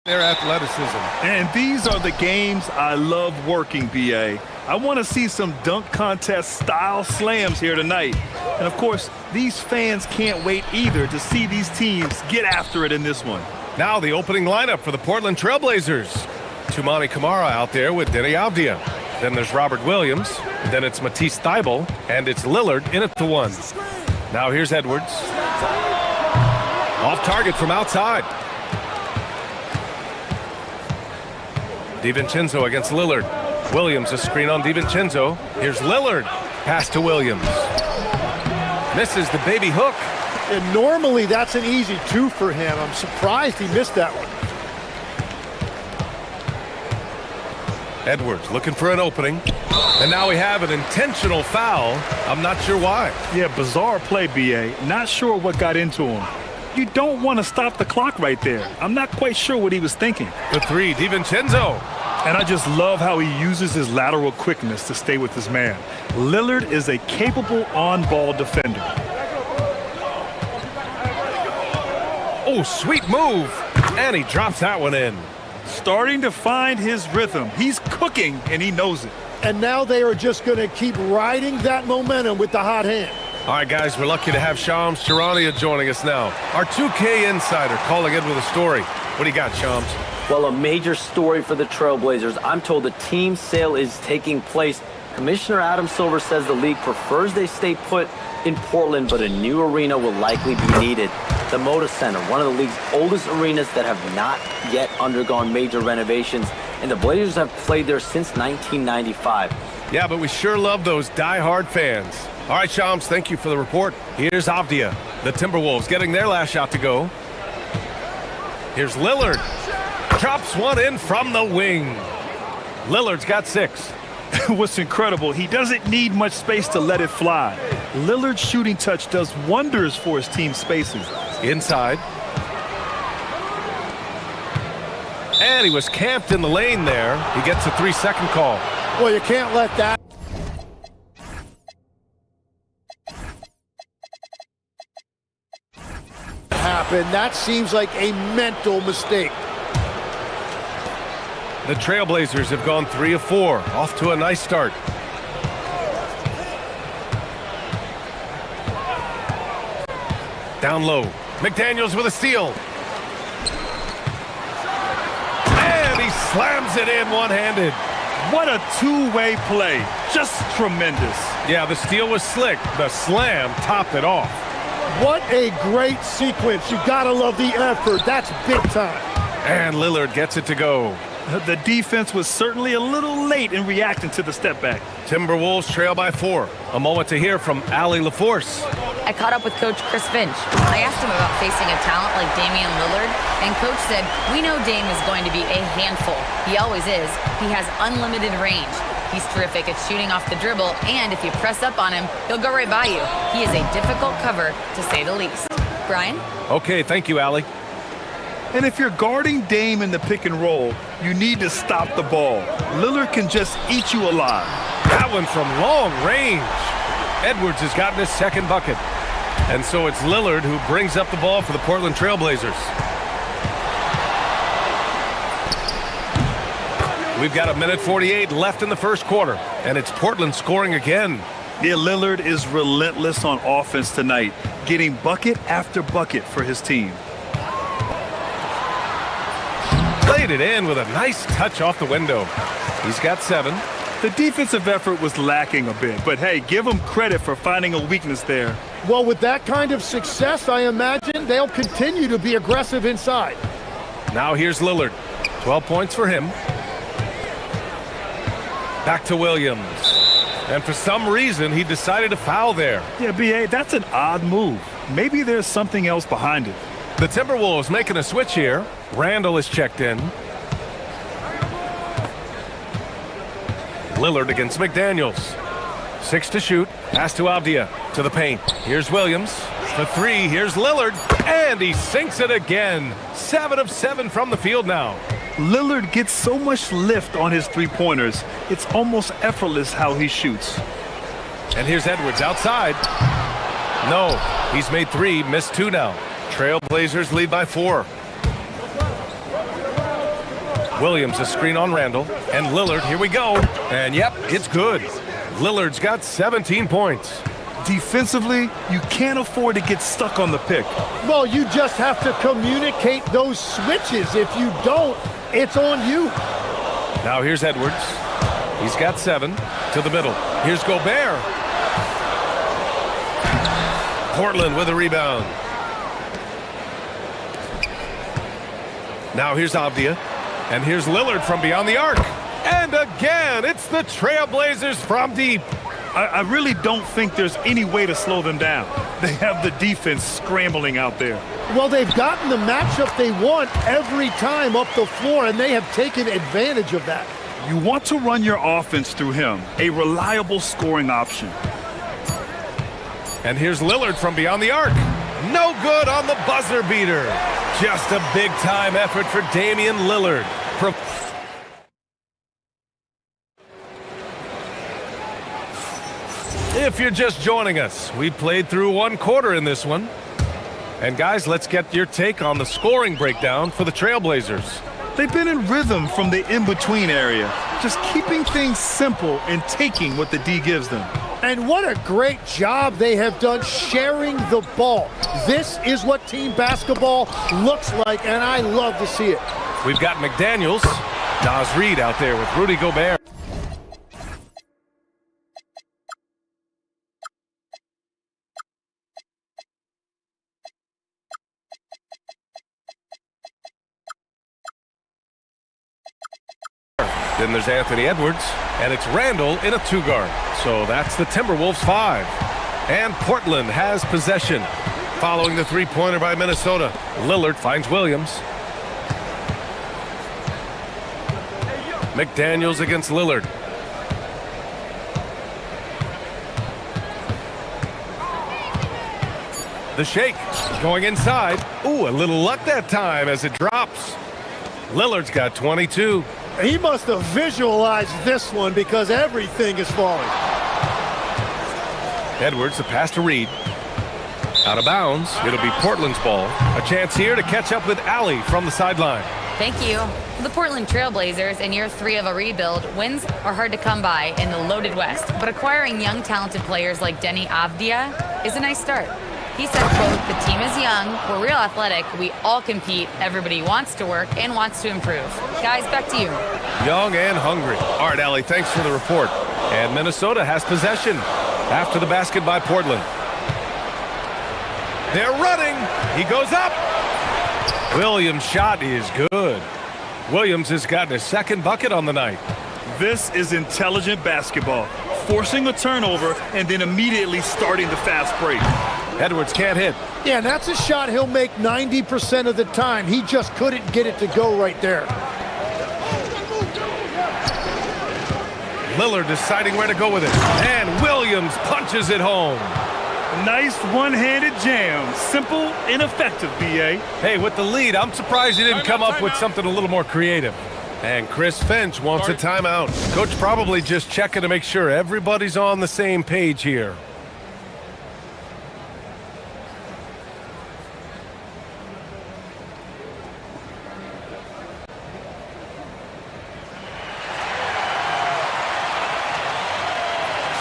their athleticism. And these are the games I love working, BA. I want to see some dunk contest style slams here tonight. And of course, these fans can't wait either to see these teams get after it in this one. Now the opening lineup for the Portland Trailblazers. Tumani Kamara out there with Denny Avdia. Then there's Robert Williams. Then it's Matisse Thybulle. And it's Lillard in at the one. Now here's Edwards. Off target from outside. DiVincenzo against Lillard. Williams, a screen on DiVincenzo. Here's Lillard. Pass to Williams. Misses the baby hook. And normally that's an easy two for him. I'm surprised he missed that one. Edwards looking for an opening. And now we have an intentional foul. I'm not sure why. Yeah, bizarre play, BA. Not sure what got into him. You don't want to stop the clock right there. I'm not quite sure what he was thinking. The three, DiVincenzo. And I just love how he uses his lateral quickness to stay with his man. Lillard is a capable on-ball defender. Oh, sweet move. And he drops that one in. Starting to find his rhythm. He's cooking, and he knows it. And now they are just going to keep riding that momentum with the hot hand. All right, guys, we're lucky to have Shams Charania joining us now. Our 2K insider calling in with a story. What do you got, Shams? Well, a major story for the Trailblazers. I'm told the team sale is taking place. Commissioner Adam Silver says the league prefers they stay put in Portland, but a new arena will likely be needed. The Moda Center, one of the league's oldest arenas that have not yet undergone major renovations, and the Blazers have played there since 1995. Yeah, but we sure love those die-hard fans. All right, Shams, thank you for the report. Here's Avdia. The Timberwolves getting their last shot to go. Here's Lillard. Drops one in from the wing. Lillard's got 6. What's incredible, he doesn't need much space to let it fly. Lillard's shooting touch does wonders for his team's spacing. Inside. And he was camped in the lane there. He gets a 3-second call. Well, you can't let that happen. That seems like a mental mistake. The Trailblazers have gone 3 of 4, off to a nice start. Down low, McDaniels with a steal. And he slams it in one-handed. What a two-way play, just tremendous. Yeah, the steal was slick. The slam topped it off. What a great sequence. You gotta love the effort. That's big time. And Lillard gets it to go. The defense was certainly a little late in reacting to the step back. Timberwolves trail by 4. A moment to hear from Allie LaForce. I caught up with Coach Chris Finch. I asked him about facing a talent like Damian Lillard, and Coach said, we know Dame is going to be a handful. He always is. He has unlimited range. He's terrific at shooting off the dribble, and if you press up on him, he'll go right by you. He is a difficult cover, to say the least. Brian? Okay, thank you, Allie. And if you're guarding Dame in the pick and roll, you need to stop the ball. Lillard can just eat you alive. That one from long range. Edwards has gotten his second bucket. And so it's Lillard who brings up the ball for the Portland Trailblazers. We've got 1:48 left in the first quarter, and it's Portland scoring again. Yeah, Lillard is relentless on offense tonight, getting bucket after bucket for his team. Played it in with a nice touch off the window. He's got 7. The defensive effort was lacking a bit, but hey, give him credit for finding a weakness there. Well, with that kind of success, I imagine they'll continue to be aggressive inside. Now here's Lillard. 12 points for him. Back to Williams. And for some reason, he decided to foul there. Yeah, B.A., that's an odd move. Maybe there's something else behind it. The Timberwolves making a switch here. Randall is checked in. Lillard against McDaniels. 6 to shoot. Pass to Avdia. To the paint. Here's Williams. For 3. Here's Lillard. And he sinks it again. 7 of 7 from the field now. Lillard gets so much lift on his three-pointers. It's almost effortless how he shoots. And here's Edwards outside. No. He's made 3. Missed 2 now. Trailblazers lead by 4. Williams a screen on Randall. And Lillard, here we go. And yep, it's good. Lillard's got 17 points. Defensively, you can't afford to get stuck on the pick. Well, you just have to communicate those switches. If you don't, it's on you. Now here's Edwards. He's got 7 to the middle. Here's Gobert. Portland with a rebound. Now here's Avdia. And here's Lillard from beyond the arc. And again, it's the Trailblazers from deep. I really don't think there's any way to slow them down. They have the defense scrambling out there. Well, they've gotten the matchup they want every time up the floor, and they have taken advantage of that. You want to run your offense through him, a reliable scoring option. And here's Lillard from beyond the arc. No good on the buzzer beater. Just a big-time effort for Damian Lillard. If you're just joining us, we played through 1 quarter in this one. And guys, let's get your take on the scoring breakdown for the Trailblazers. They've been in rhythm from the in-between area, just keeping things simple and taking what the D gives them. And what a great job they have done sharing the ball. This is what team basketball looks like, and I love to see it. We've got McDaniels, Naz Reid out there with Rudy Gobert. Then there's Anthony Edwards, and it's Randall in a 2-guard. So that's the Timberwolves 5. And Portland has possession. Following the 3-pointer by Minnesota, Lillard finds Williams. McDaniels against Lillard. The shake going inside. Ooh, a little luck that time as it drops. Lillard's got 22. He must have visualized this one because everything is falling. Edwards, the pass to Reid. Out of bounds. It'll be Portland's ball. A chance here to catch up with Allie from the sideline. Thank you. The Portland Trailblazers, in year 3 of a rebuild, wins are hard to come by in the loaded West. But acquiring young, talented players like Denny Avdia is a nice start. He said, quote, "The team is young, we're real athletic, we all compete, everybody wants to work and wants to improve." Guys, back to you. Young and hungry. All right, Allie, thanks for the report. And Minnesota has possession after the basket by Portland. They're running. He goes up. Williams' shot is good. Williams has gotten his 2nd bucket on the night. This is intelligent basketball, forcing a turnover and then immediately starting the fast break. Edwards can't hit. Yeah, that's a shot he'll make 90% of the time. He just couldn't get it to go right there. Lillard deciding where to go with it. And Williams punches it home. Nice one-handed jam. Simple and effective, B.A. Hey, with the lead, I'm surprised he didn't come up with something a little more creative. And Chris Finch wants a timeout. Coach probably just checking to make sure everybody's on the same page here.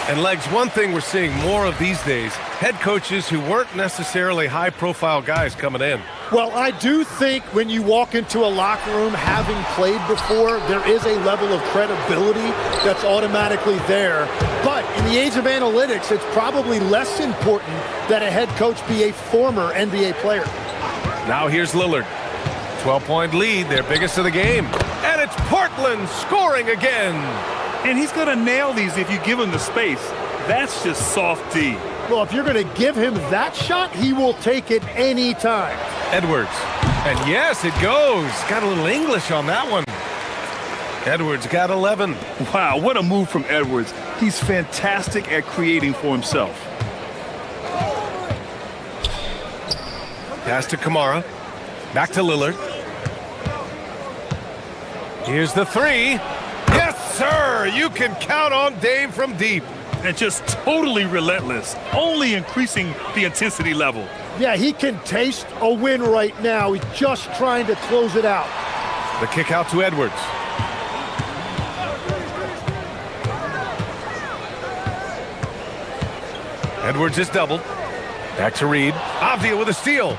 And Legs, one thing we're seeing more of these days, head coaches who weren't necessarily high-profile guys coming in. Well, I do think when you walk into a locker room having played before, there is a level of credibility that's automatically there. But in the age of analytics, it's probably less important that a head coach be a former NBA player. Now here's Lillard. 12-point lead, their biggest of the game. And it's Portland scoring again. And he's going to nail these if you give him the space. That's just soft D. Well, if you're going to give him that shot, he will take it any time. Edwards. And yes, it goes. Got a little English on that one. Edwards got 11. Wow, what a move from Edwards. He's fantastic at creating for himself. Pass to Kamara. Back to Lillard. Here's the 3. Yes, sir! You can count on Dame from deep. And just totally relentless, only increasing the intensity level. Yeah, he can taste a win right now. He's just trying to close it out. The kick out to Edwards. Edwards is doubled. Back to Reed. Avdia with a steal.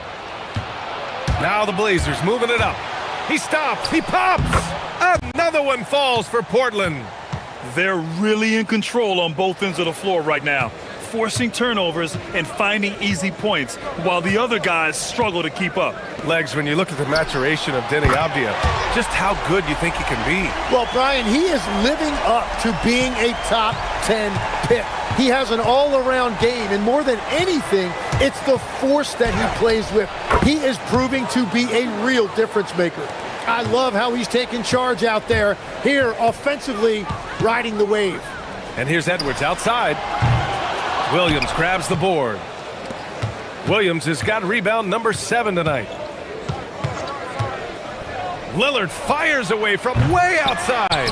Now the Blazers moving it up. He stops. He pops. Another one falls for Portland. They're really in control on both ends of the floor right now, forcing turnovers and finding easy points while the other guys struggle to keep up. Legs, when you look at the maturation of Denny Avdia, just how good you think he can be. Well, Brian, he is living up to being a top 10 pick. He has an all-around game, and more than anything, it's the force that he plays with. He is proving to be a real difference maker. I love how he's taking charge out there. Here, offensively, riding the wave. And here's Edwards outside. Williams grabs the board. Williams has got rebound number 7 tonight. Lillard fires away from way outside.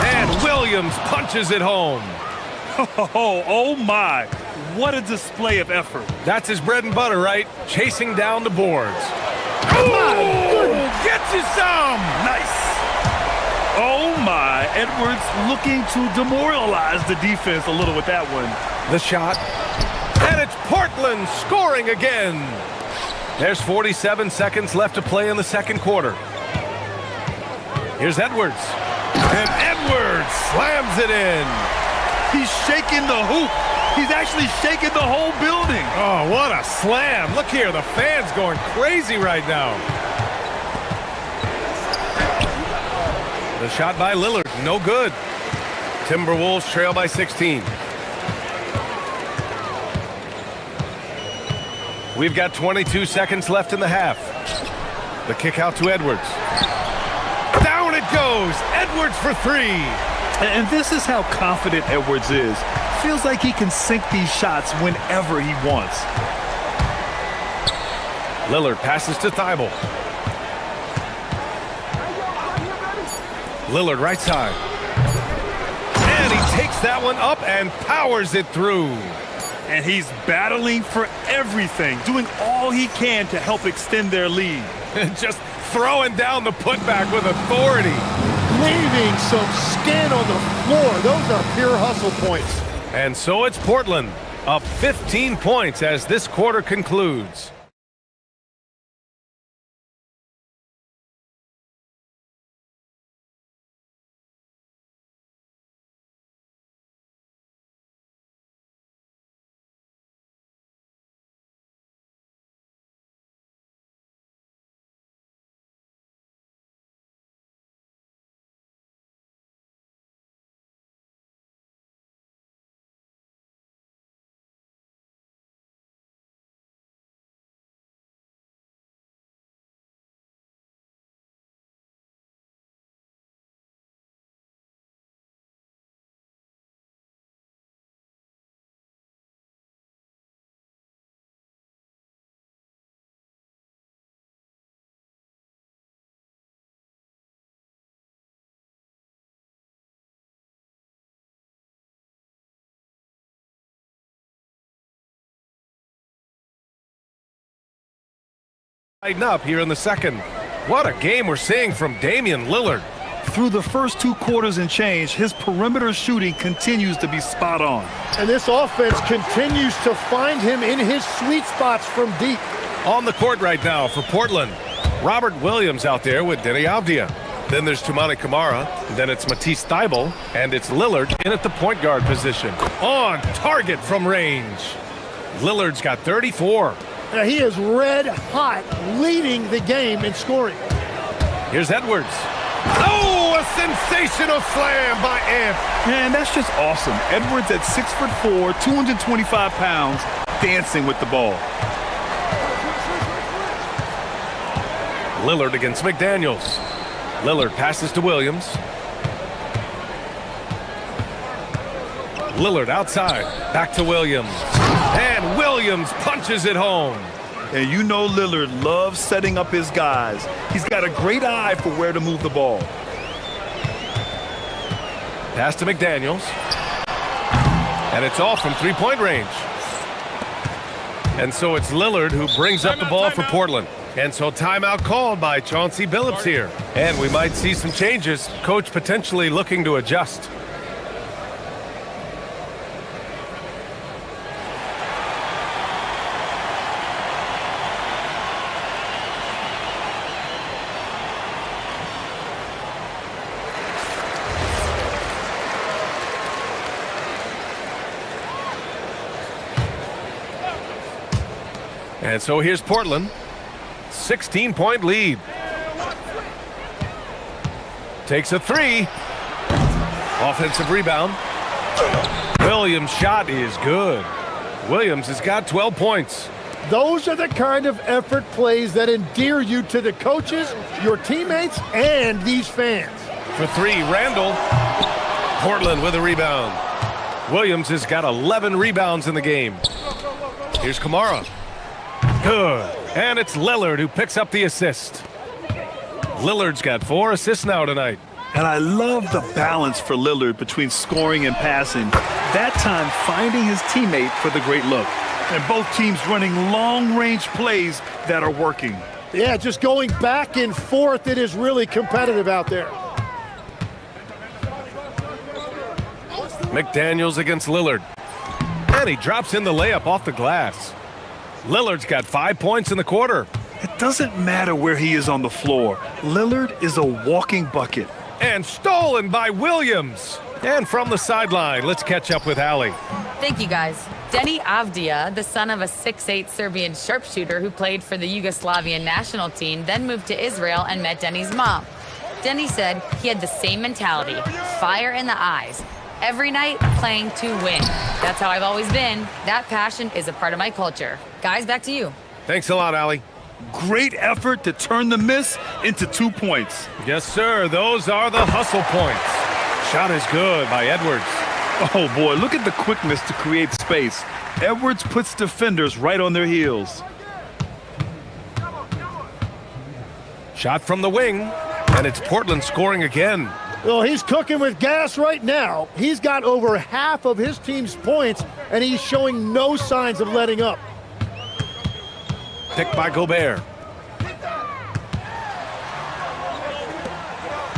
And Williams punches it home. Oh my, what a display of effort. That's his bread and butter, right? Chasing down the boards. Oh, gets you some. Nice. Oh my, Edwards looking to demoralize the defense a little with that one. The shot. And it's Portland scoring again. There's 47 seconds left to play in the second quarter. Here's Edwards. And Edwards slams it in. He's shaking the hoop. He's actually shaking the whole building. Oh, what a slam. Look here, the fans going crazy right now. The shot by Lillard, no good. Timberwolves trail by 16. We've got 22 seconds left in the half. The kick out to Edwards. Down it goes. Edwards for 3. And this is how confident Edwards is. Feels like he can sink these shots whenever he wants. Lillard passes to Thibault. Lillard right side. And he takes that one up and powers it through. And he's battling for everything, doing all he can to help extend their lead. Just throwing down the putback with authority. Leaving some skin on the floor. Those are pure hustle points. And so it's Portland, up 15 points as this quarter concludes. Lighten up here in the second. What a game we're seeing from Damian Lillard. Through the first 2 quarters and change, his perimeter shooting continues to be spot on. And this offense continues to find him in his sweet spots from deep. On the court right now for Portland, Robert Williams out there with Denny Avdia. Then there's Toumani Camara, then it's Matisse Thybulle, and it's Lillard in at the point guard position. On target from range. Lillard's got 34. Now he is red hot, leading the game in scoring. Here's Edwards. Oh, a sensational slam by Ant. Man, that's just awesome. Edwards at 6'4", 225 pounds, dancing with the ball. Lillard against McDaniels. Lillard passes to Williams. Lillard outside, back to Williams. And Williams punches it home. And you know Lillard loves setting up his guys. He's got a great eye for where to move the ball. Pass to McDaniels. And it's all from three-point range. And so it's Lillard who brings up the ball for Portland. And so timeout called by Chauncey Billups here. And we might see some changes. Coach potentially looking to adjust. And so here's Portland. 16-point lead. Takes a three. Offensive rebound. Williams' shot is good. Williams has got 12 points. Those are the kind of effort plays that endear you to the coaches, your teammates, and these fans. For three, Randall. Portland with a rebound. Williams has got 11 rebounds in the game. Here's Kamara. Good. And it's Lillard who picks up the assist. Lillard's got 4 assists now tonight. And I love the balance for Lillard between scoring and passing. That time finding his teammate for the great look. And both teams running long-range plays that are working. Yeah, just going back and forth. It is really competitive out there. McDaniels against Lillard. And he drops in the layup off the glass. Lillard's got 5 points in the quarter. It doesn't matter where he is on the floor. Lillard is a walking bucket. And stolen by Williams. And from the sideline, let's catch up with Allie. Thank you, guys. Denny Avdia, the son of a 6'8" Serbian sharpshooter who played for the Yugoslavian national team, then moved to Israel and met Denny's mom. Denny said he had the same mentality, fire in the eyes. Every night, playing to win. That's how I've always been. That passion is a part of my culture. Guys, back to you. Thanks a lot, Allie. Great effort to turn the miss into 2 points. Yes, sir. Those are the hustle points. Shot is good by Edwards. Oh, boy, look at the quickness to create space. Edwards puts defenders right on their heels. Shot from the wing, and it's Portland scoring again. Well, he's cooking with gas right now. He's got over half of his team's points, and he's showing no signs of letting up. Picked by Gobert.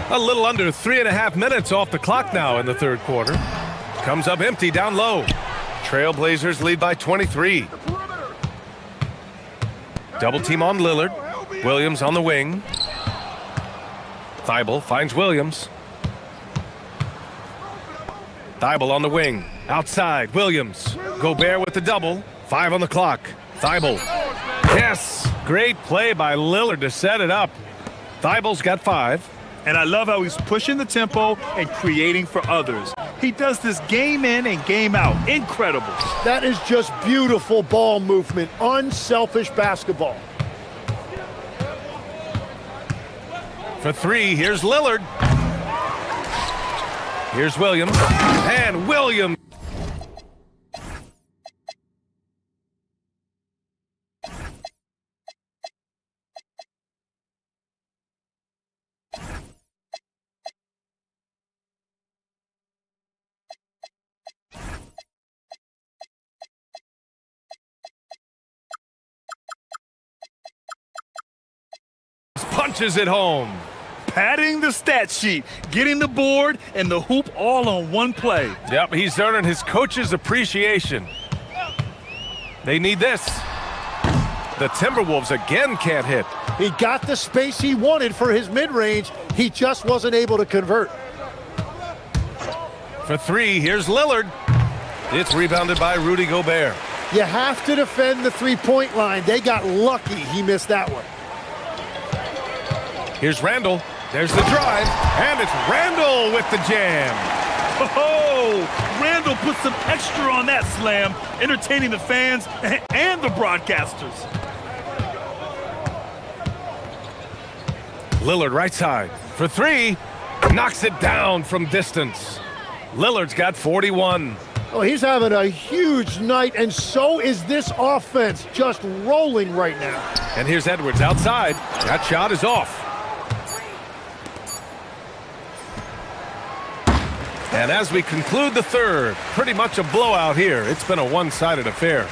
A little under 3.5 minutes off the clock now in the third quarter. Comes up empty down low. Trailblazers lead by 23. Double team on Lillard. Williams on the wing. Thibault finds Williams. Thibault on the wing. Outside, Williams. Gobert with the double. 5 on the clock. Thibault. Yes! Great play by Lillard to set it up. Thibault's got 5. And I love how he's pushing the tempo and creating for others. He does this game in and game out. Incredible. That is just beautiful ball movement. Unselfish basketball. For 3, here's Lillard. Here's Williams. And Williams. Punches it home. Padding the stat sheet, getting the board and the hoop all on one play. Yep, he's earning his coach's appreciation. They need this. The Timberwolves again can't hit. He got the space he wanted for his mid-range. He just wasn't able to convert. For 3, here's Lillard. It's rebounded by Rudy Gobert. You have to defend the three-point line. They got lucky he missed that one. Here's Randall. There's the drive. And it's Randall with the jam. Oh, Randall put some extra on that slam, entertaining the fans and the broadcasters. Lillard right side. For 3. Knocks it down from distance. Lillard's got 41. Oh, he's having a huge night, and so is this offense, just rolling right now. And here's Edwards outside. That shot is off. And as we conclude the third, pretty much a blowout here. It's been a one-sided affair.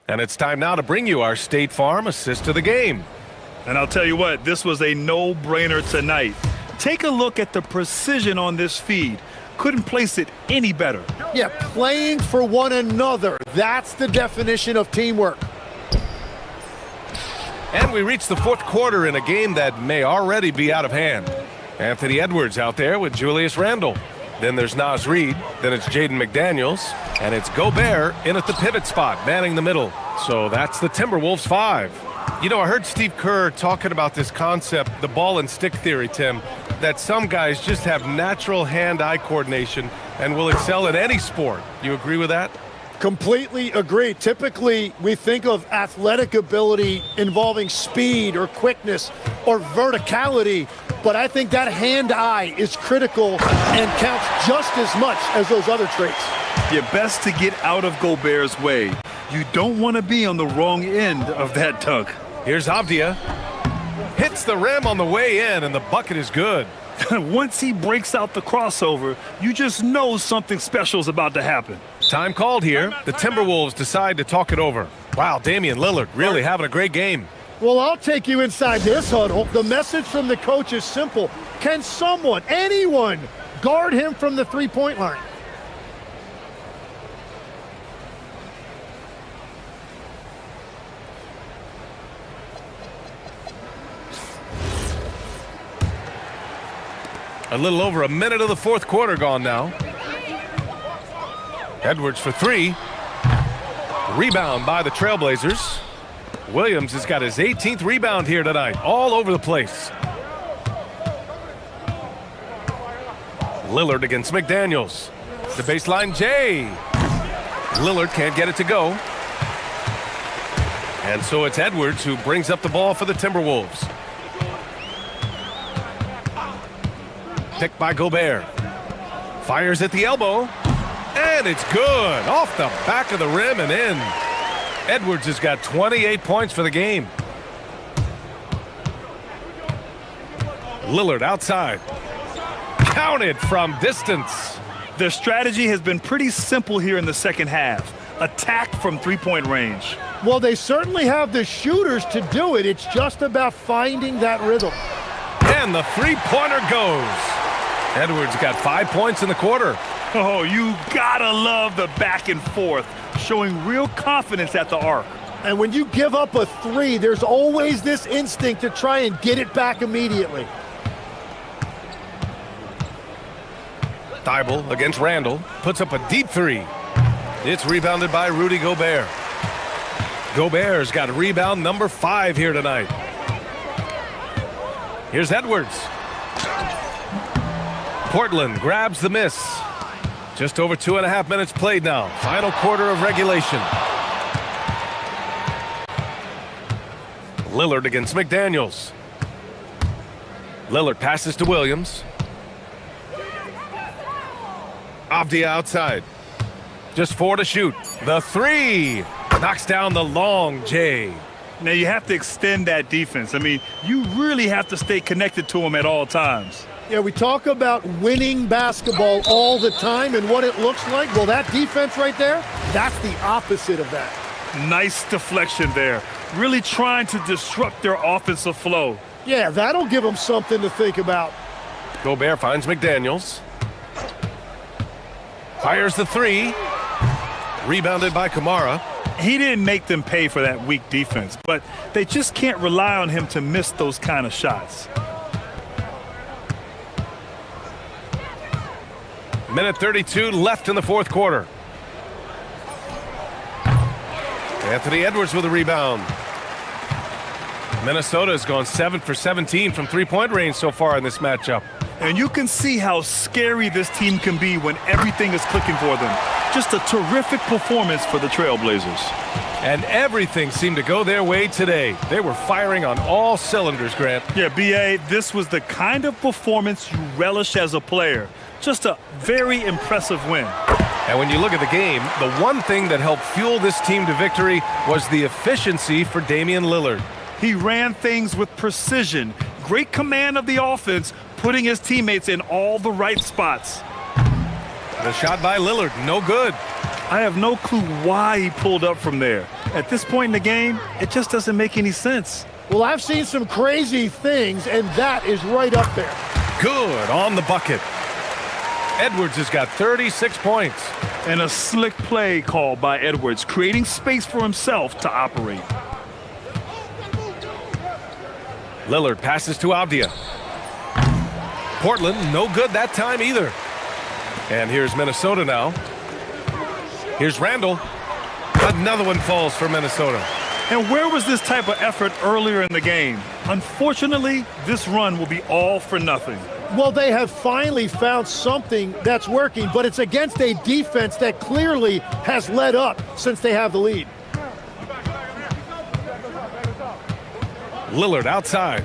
And it's time now to bring you our State Farm assist to the game. And I'll tell you what, this was a no-brainer tonight. Take a look at the precision on this feed. Couldn't place it any better. Yeah, playing for one another. That's the definition of teamwork. And we reach the fourth quarter in a game that may already be out of hand. Anthony Edwards out there with Julius Randle. Then there's Naz Reid. Then it's Jaden McDaniels. And it's Gobert in at the pivot spot, manning the middle. So that's the Timberwolves 5. You know, I heard Steve Kerr talking about this concept, the ball and stick theory, Tim, that some guys just have natural hand-eye coordination and will excel in any sport. You agree with that? Completely agree. Typically, we think of athletic ability involving speed or quickness or verticality, but I think that hand-eye is critical and counts just as much as those other traits. You're best to get out of Gobert's way. You don't want to be on the wrong end of that dunk. Here's Avdia. Hits the rim on the way in, and the bucket is good. Once he breaks out the crossover, you just know something special is about to happen. Time called here. The Timberwolves decide to talk it over. Wow, Damian Lillard really having a great game. Well, I'll take you inside this huddle. The message from the coach is simple. Can someone, anyone, guard him from the three-point line? A little over a minute of the fourth quarter gone now. Edwards for three. Rebound by the Trailblazers. Williams has got his 18th rebound here tonight, all over the place. Lillard against McDaniels. The baseline, Jay. Lillard can't get it to go. And so it's Edwards who brings up the ball for the Timberwolves. Picked by Gobert. Fires at the elbow. And it's good. Off the back of the rim and in. Edwards has got 28 points for the game. Lillard outside. Counted from distance. Their strategy has been pretty simple here in the second half. Attack from three-point range. Well, they certainly have the shooters to do it. It's just about finding that rhythm. And the three-pointer goes. Edwards got 5 points in the quarter. Oh, you gotta love the back and forth, showing real confidence at the arc. And when you give up a three, there's always this instinct to try and get it back immediately. Thibault against Randle, puts up a deep three. It's rebounded by Rudy Gobert. Gobert's got rebound number 5 here tonight. Here's Edwards. Portland grabs the miss. Just over 2.5 minutes played now. Final quarter of regulation. Lillard against McDaniels. Lillard passes to Williams. Avdia outside. Just 4 to shoot. The three. Knocks down the long J. Now you have to extend that defense. I mean, you really have to stay connected to him at all times. Yeah, we talk about winning basketball all the time and what it looks like. Well, that defense right there, that's the opposite of that. Nice deflection there. Really trying to disrupt their offensive flow. Yeah, that'll give them something to think about. Gobert finds McDaniels. Fires the three. Rebounded by Kamara. He didn't make them pay for that weak defense, but they just can't rely on him to miss those kind of shots. Minute 32 left in the fourth quarter. Anthony Edwards with a rebound. Minnesota has gone 7 for 17 from three-point range so far in this matchup. And you can see how scary this team can be when everything is clicking for them. Just a terrific performance for the Trailblazers. And everything seemed to go their way today. They were firing on all cylinders, Grant. Yeah, B.A., this was the kind of performance you relish as a player. Just a very impressive win. And when you look at the game, the one thing that helped fuel this team to victory was the efficiency for Damian Lillard. He ran things with precision, great command of the offense, putting his teammates in all the right spots. The shot by Lillard, no good. I have no clue why he pulled up from there. At this point in the game, it just doesn't make any sense. Well, I've seen some crazy things, and that is right up there. Good on the bucket. Edwards has got 36 points. And a slick play call by Edwards, creating space for himself to operate. Lillard passes to Avdia. Portland, no good that time either. And here's Minnesota now. Here's Randall. Another one falls for Minnesota. And where was this type of effort earlier in the game? Unfortunately, this run will be all for nothing. Well, they have finally found something that's working, but it's against a defense that clearly has let up since they have the lead. Lillard outside.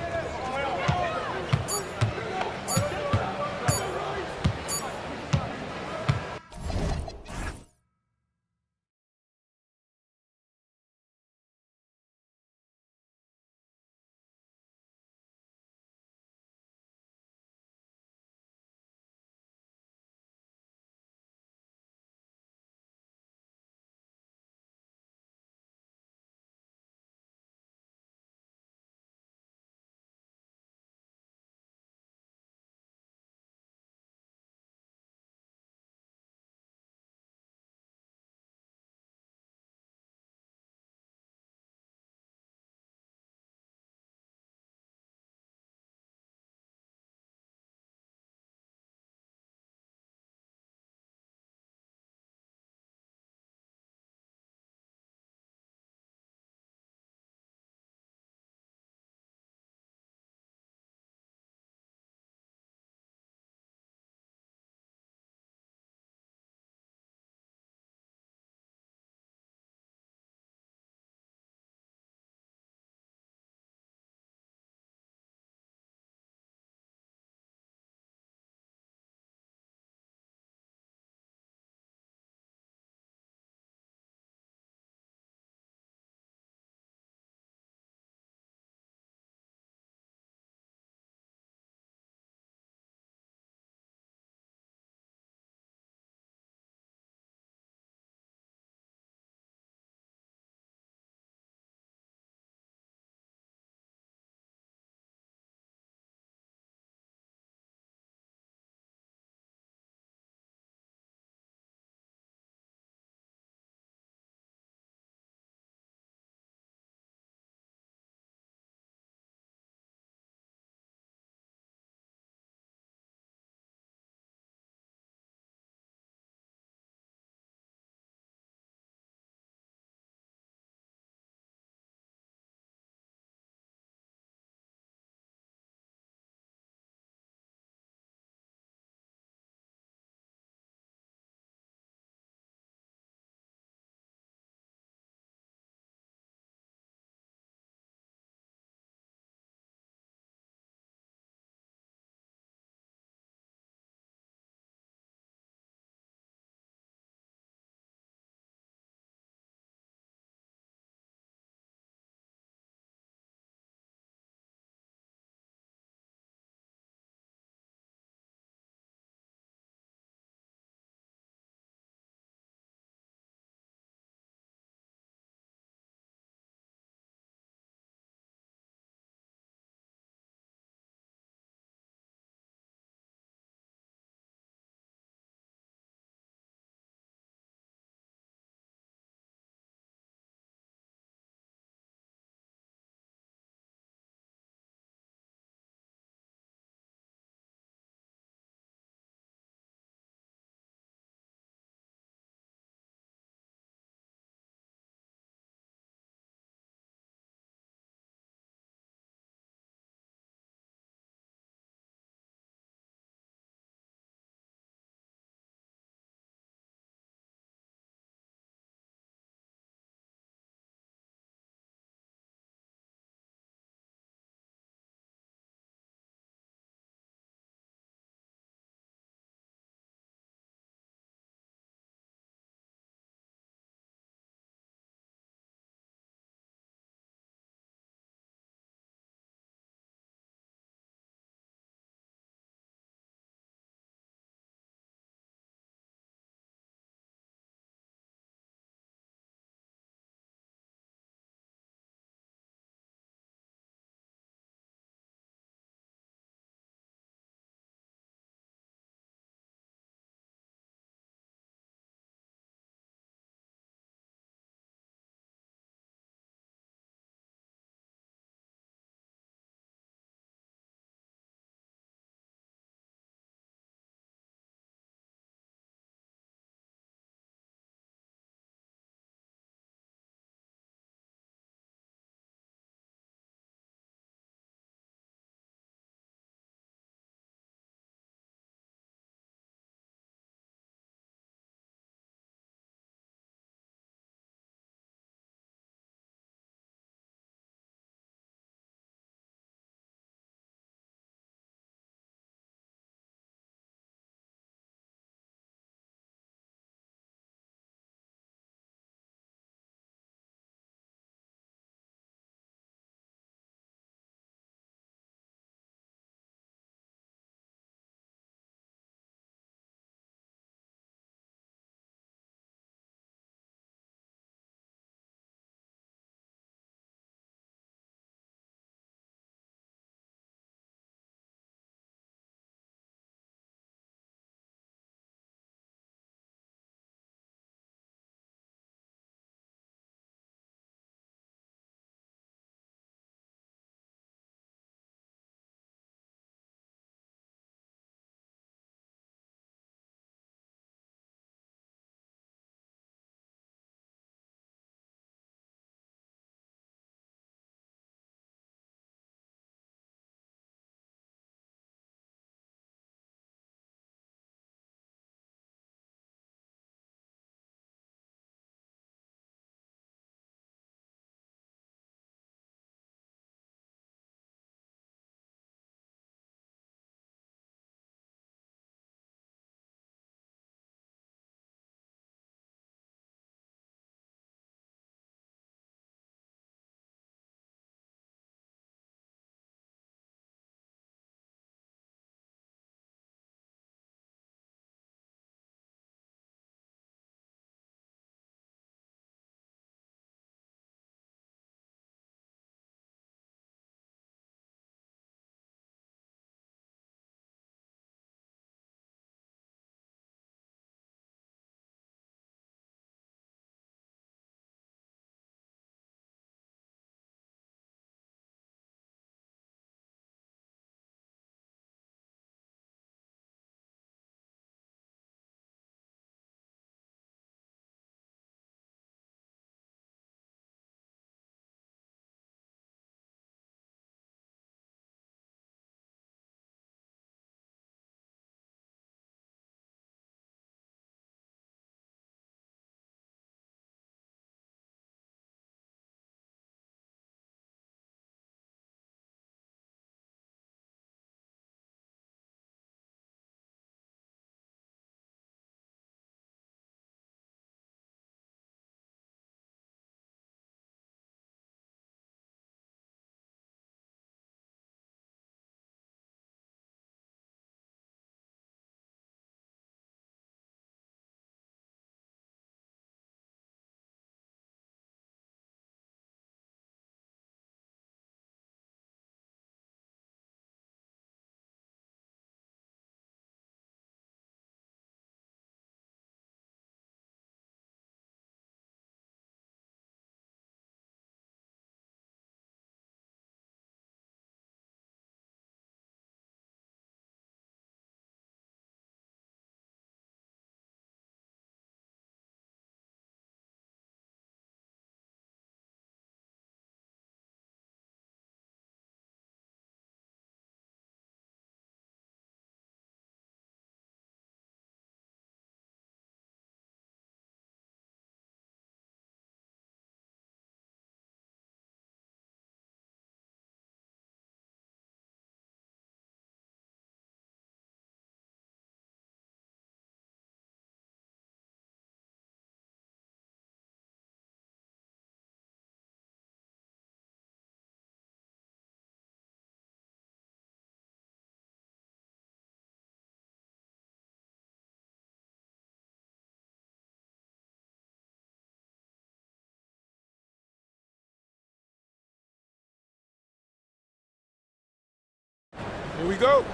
Here we go.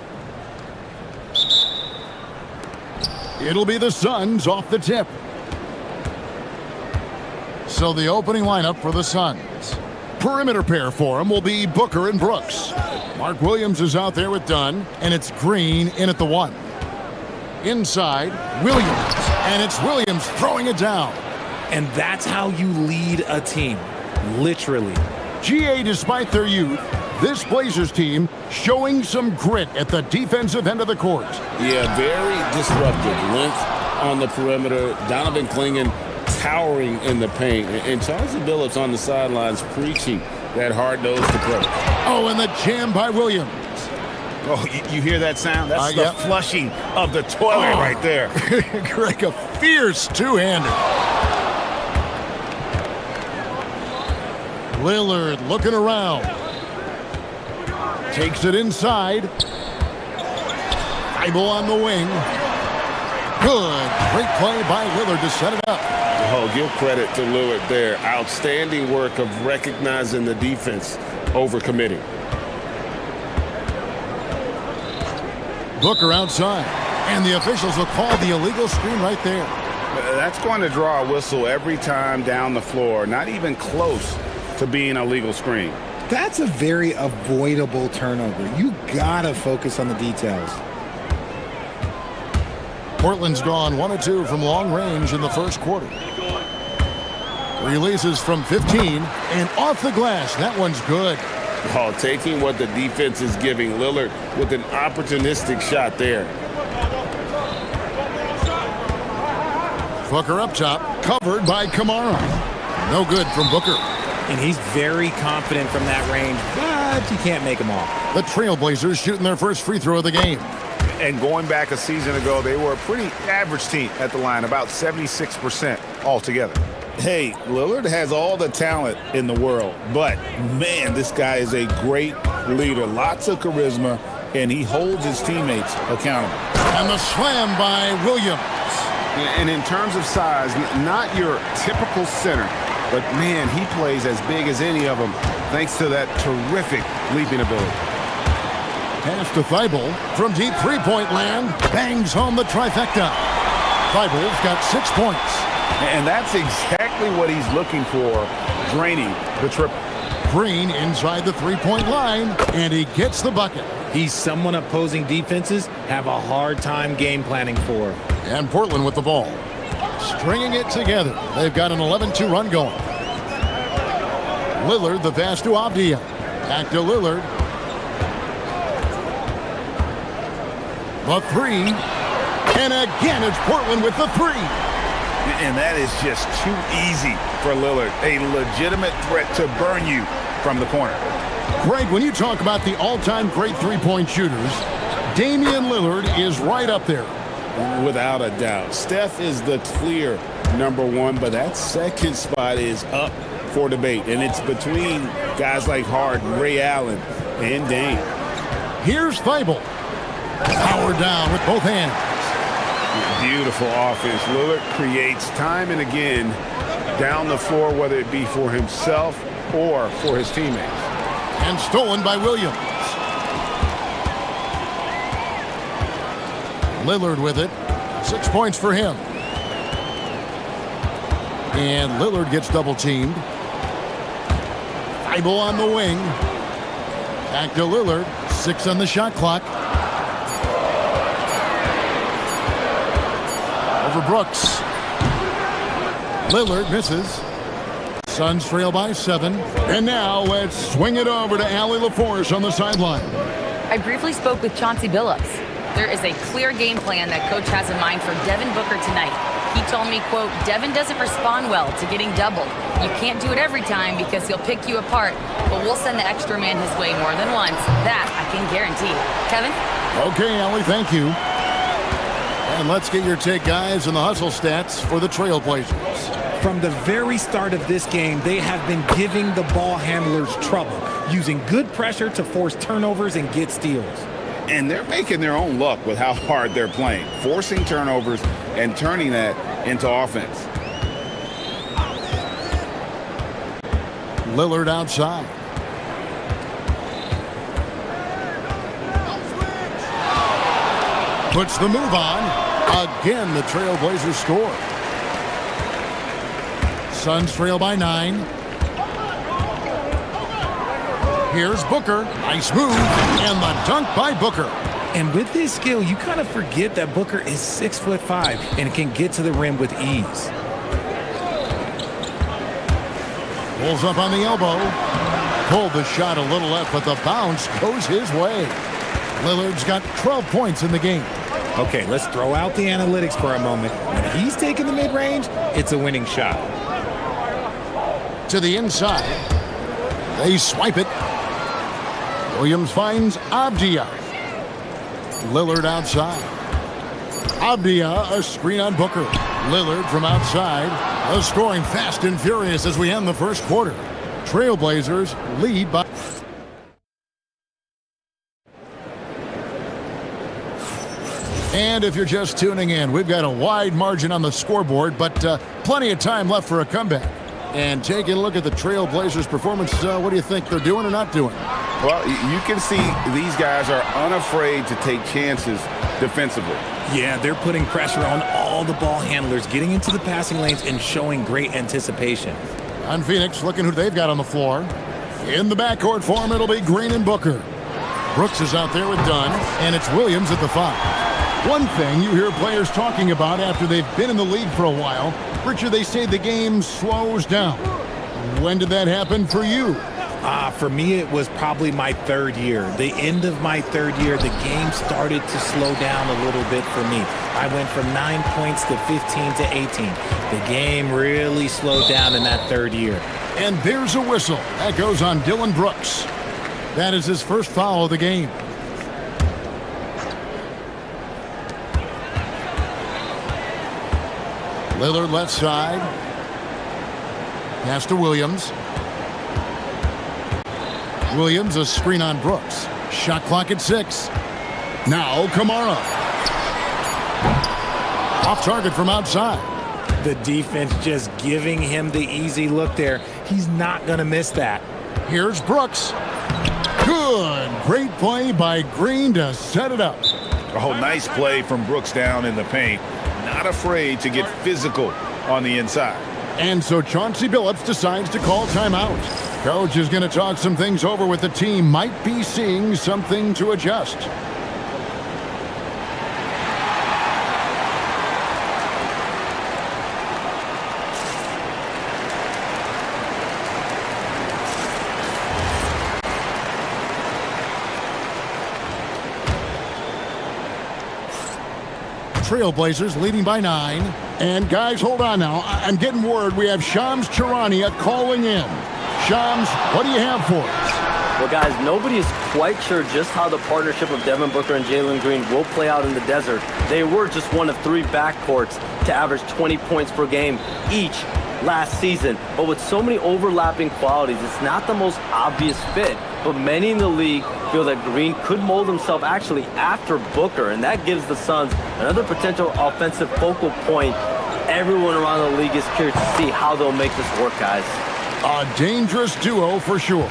It'll be the Suns off the tip. So the opening lineup for the Suns. Perimeter pair for him will be Booker and Brooks. Mark Williams is out there with Dunn, and it's Green in at the 1. Inside, Williams, and it's Williams throwing it down. And that's how you lead a team, literally. GA, despite their youth, this Blazers team showing some grit at the defensive end of the court. Yeah, very disruptive. Length on the perimeter. Donovan Clingan towering in the paint. And Charles Billups on the sidelines preaching that hard-nosed approach. Oh, and the jam by Williams. Oh, you hear that sound? That's the yep. flushing of the toilet right there. Greg, a fierce two-hander. Lillard looking around. Takes it inside. Thibault on the wing. Good. Great play by Lillard to set it up. Oh, give credit to Lillard there. Outstanding work of recognizing the defense over committing. Booker outside. And the officials will call the illegal screen right there. That's going to draw a whistle every time down the floor. Not even close to being a legal screen. That's a very avoidable turnover. You gotta focus on the details. Portland's gone 1 of 2 from long range in the first quarter. Releases from 15 and off the glass. That one's good. Oh, taking what the defense is giving. Lillard with an opportunistic shot there. Booker up top, covered by Kamara. No good from Booker. And he's very confident from that range, but you can't make them all. The Trailblazers shooting their first free throw of the game. And going back a season ago, they were a pretty average team at the line, about 76% altogether. Hey, Lillard has all the talent in the world, but man, this guy is a great leader. Lots of charisma, and he holds his teammates accountable. And the slam by Williams. And in terms of size, not your typical center, but man, he plays as big as any of them thanks to that terrific leaping ability. Pass to Thibault from deep three-point land. Bangs home the trifecta. Thibault's got 6 points. And that's exactly what he's looking for, draining the triple. Green inside the three-point line, and he gets the bucket. He's someone opposing defenses have a hard time game planning for. And Portland with the ball. Stringing it together. They've got an 11-2 run going. Lillard, the pass to Avdia. Back to Lillard. The three. And again, it's Portland with the three. And that is just too easy for Lillard. A legitimate threat to burn you from the corner. Greg, when you talk about the all-time great three-point shooters, Damian Lillard is right up there. Without a doubt. Steph is the clear #1, but that second spot is up for debate. And it's between guys like Harden, Ray Allen, and Dame. Here's Thibault. Power down with both hands. Beautiful offense. Lillard creates time and again down the floor, whether it be for himself or for his teammates. And stolen by Williams. Lillard with it. 6 points for him. And Lillard gets double-teamed. Thibault on the wing. Back to Lillard. 6 on the shot clock. Over Brooks. Lillard misses. Suns trail by 7. And now let's swing it over to Allie LaForce on the sideline. I briefly spoke with Chauncey Billups. There is a clear game plan that coach has in mind for Devin Booker tonight. He told me, quote, Devin doesn't respond well to getting doubled. You can't do it every time because he'll pick you apart, but we'll send the extra man his way more than once. That I can guarantee. Kevin? Okay, Allie, thank you. And let's get your take, guys, on the hustle stats for the Trailblazers. From the very start of this game, they have been giving the ball handlers trouble, using good pressure to force turnovers and get steals. And they're making their own luck with how hard they're playing, forcing turnovers and turning that into offense. Lillard outside. Puts the move on. Again, the Trailblazers score. Suns trail by 9. Here's Booker. Nice move. And the dunk by Booker. And with his skill, you kind of forget that Booker is 6'5" and can get to the rim with ease. Pulls up on the elbow. Pulled the shot a little left, but the bounce goes his way. Lillard's got 12 points in the game. Okay, let's throw out the analytics for a moment. When he's taking the mid-range, it's a winning shot. To the inside. They swipe it. Williams finds Avdia. Lillard outside. Avdia, a screen on Booker. Lillard from outside. Scoring fast and furious as we end the first quarter. Trailblazers lead by... And if you're just tuning in, we've got a wide margin on the scoreboard, but plenty of time left for a comeback. And taking a look at the Trailblazers' performance, what do you think they're doing or not doing? Well, you can see these guys are unafraid to take chances defensively. Yeah, they're putting pressure on all the ball handlers, getting into the passing lanes and showing great anticipation. On Phoenix, looking who they've got on the floor. In the backcourt form, it'll be Green and Booker. Brooks is out there with Dunn, and it's Williams at the 5. One thing you hear players talking about after they've been in the league for a while, Richard, they say the game slows down. When did that happen for you? For me, it was probably my third year. The end of my third year, the game started to slow down a little bit for me. I went from 9 points to 15 to 18. The game really slowed down in that third year. And there's a whistle. That goes on Dylan Brooks. That is his first foul of the game. Lillard left side. Pass to Williams. Williams, a screen on Brooks. Shot clock at 6. Now Kamara. Off target from outside. The defense just giving him the easy look there. He's not going to miss that. Here's Brooks. Good. Great play by Green to set it up. Oh, nice play from Brooks down in the paint. Not afraid to get physical on the inside. And so Chauncey Billups decides to call timeout. Coach is going to talk some things over with the team. Might be seeing something to adjust. Trailblazers leading by 9. And guys, hold on now. I'm getting word we have Shams Charania calling in. Shams, what do you have for us? Well, guys, nobody is quite sure just how the partnership of Devin Booker and Jalen Green will play out in the desert. They were just one of 3 backcourts to average 20 points per game each last season. But with so many overlapping qualities, it's not the most obvious fit. But many in the league feel that Green could mold himself actually after Booker, and that gives the Suns another potential offensive focal point. Everyone around the league is curious to see how they'll make this work, guys. A dangerous duo for sure.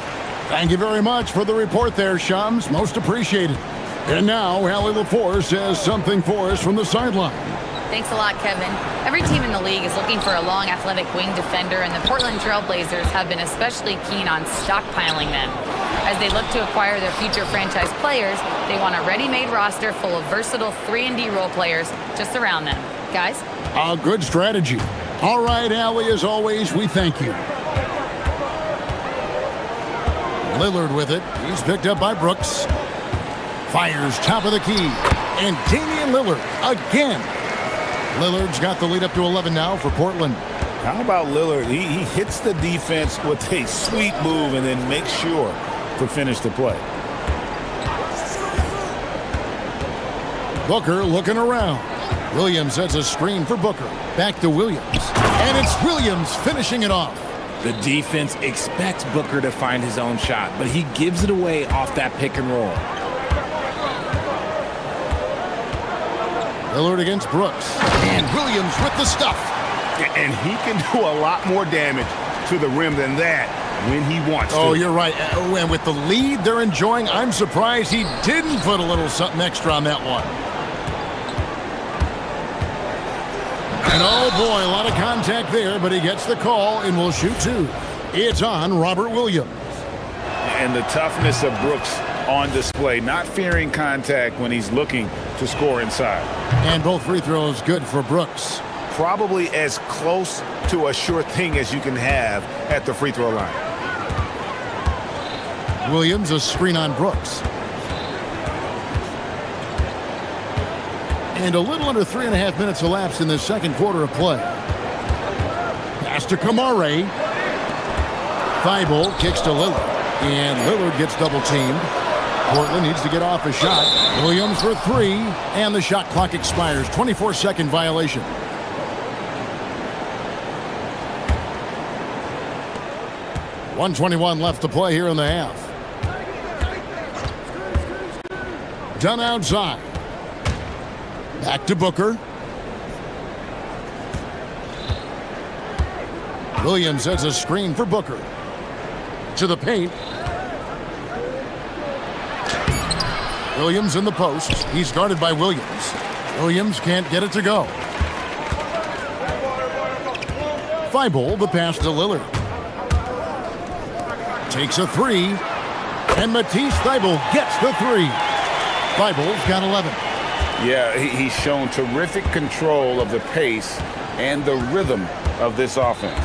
Thank you very much for the report there, Shams. Most appreciated. And now, Allie LaForce has something for us from the sideline. Thanks a lot, Kevin. Every team in the league is looking for a long, athletic wing defender, and the Portland Trailblazers have been especially keen on stockpiling them. As they look to acquire their future franchise players, they want a ready-made roster full of versatile 3-and-D role players to surround them. Guys? A good strategy. All right, Allie, as always, we thank you. Lillard with it. He's picked up by Brooks. Fires top of the key. And Damian Lillard again. Lillard's got the lead up to 11 now for Portland. How about Lillard? He hits the defense with a sweet move and then makes sure to finish the play. Booker looking around. Williams sets a screen for Booker. Back to Williams. And it's Williams finishing it off. The defense expects Booker to find his own shot, but he gives it away off that pick and roll. Lillard against Brooks. And Williams with the stuff. And he can do a lot more damage to the rim than that when he wants to. Oh, you're right. And with the lead they're enjoying, I'm surprised he didn't put a little something extra on that one. And oh boy, a lot of contact there, but he gets the call and will shoot two. It's on Robert Williams. And the toughness of Brooks on display, not fearing contact when he's looking to score inside. And both free throws good for Brooks. Probably as close to a sure thing as you can have at the free throw line. Williams, a screen on Brooks. And a little under 3.5 minutes elapsed in the second quarter of play. Pass to Kamare. Thibault kicks to Lillard. And Lillard gets double teamed. Portland needs to get off a shot. Williams for three. And the shot clock expires. 24-second violation. .121 left to play here in the half. Done outside. Back to Booker. Williams sets a screen for Booker. To the paint. Williams in the post. He's guarded by Williams. Williams can't get it to go. Thibault, the pass to Lillard. Takes a three. And Matisse Thibault gets the three. Thibault's got 11. Yeah, he's shown terrific control of the pace and the rhythm of this offense.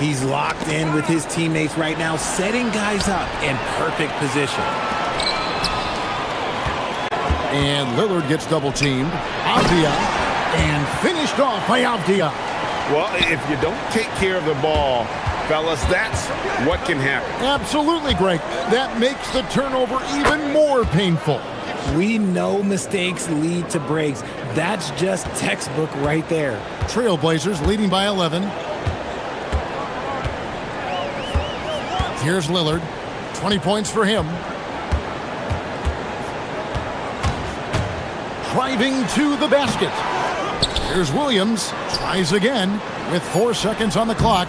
He's locked in with his teammates right now, setting guys up in perfect position. And Lillard gets double teamed. Avdia. And finished off by Avdia. Well, if you don't take care of the ball, fellas, that's what can happen. Absolutely, Greg. That makes the turnover even more painful. We know mistakes lead to breaks. That's just textbook right there. Trailblazers leading by 11. Here's Lillard. 20 points for him. Driving to the basket. Here's Williams. Tries again with 4 seconds on the clock.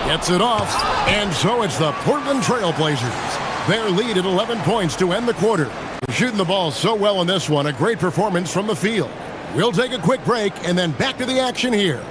Gets it off. And so it's the Portland Trailblazers. Their lead at 11 points to end the quarter. Shooting the ball so well in this one. A great performance from the field. We'll take a quick break and then back to the action here.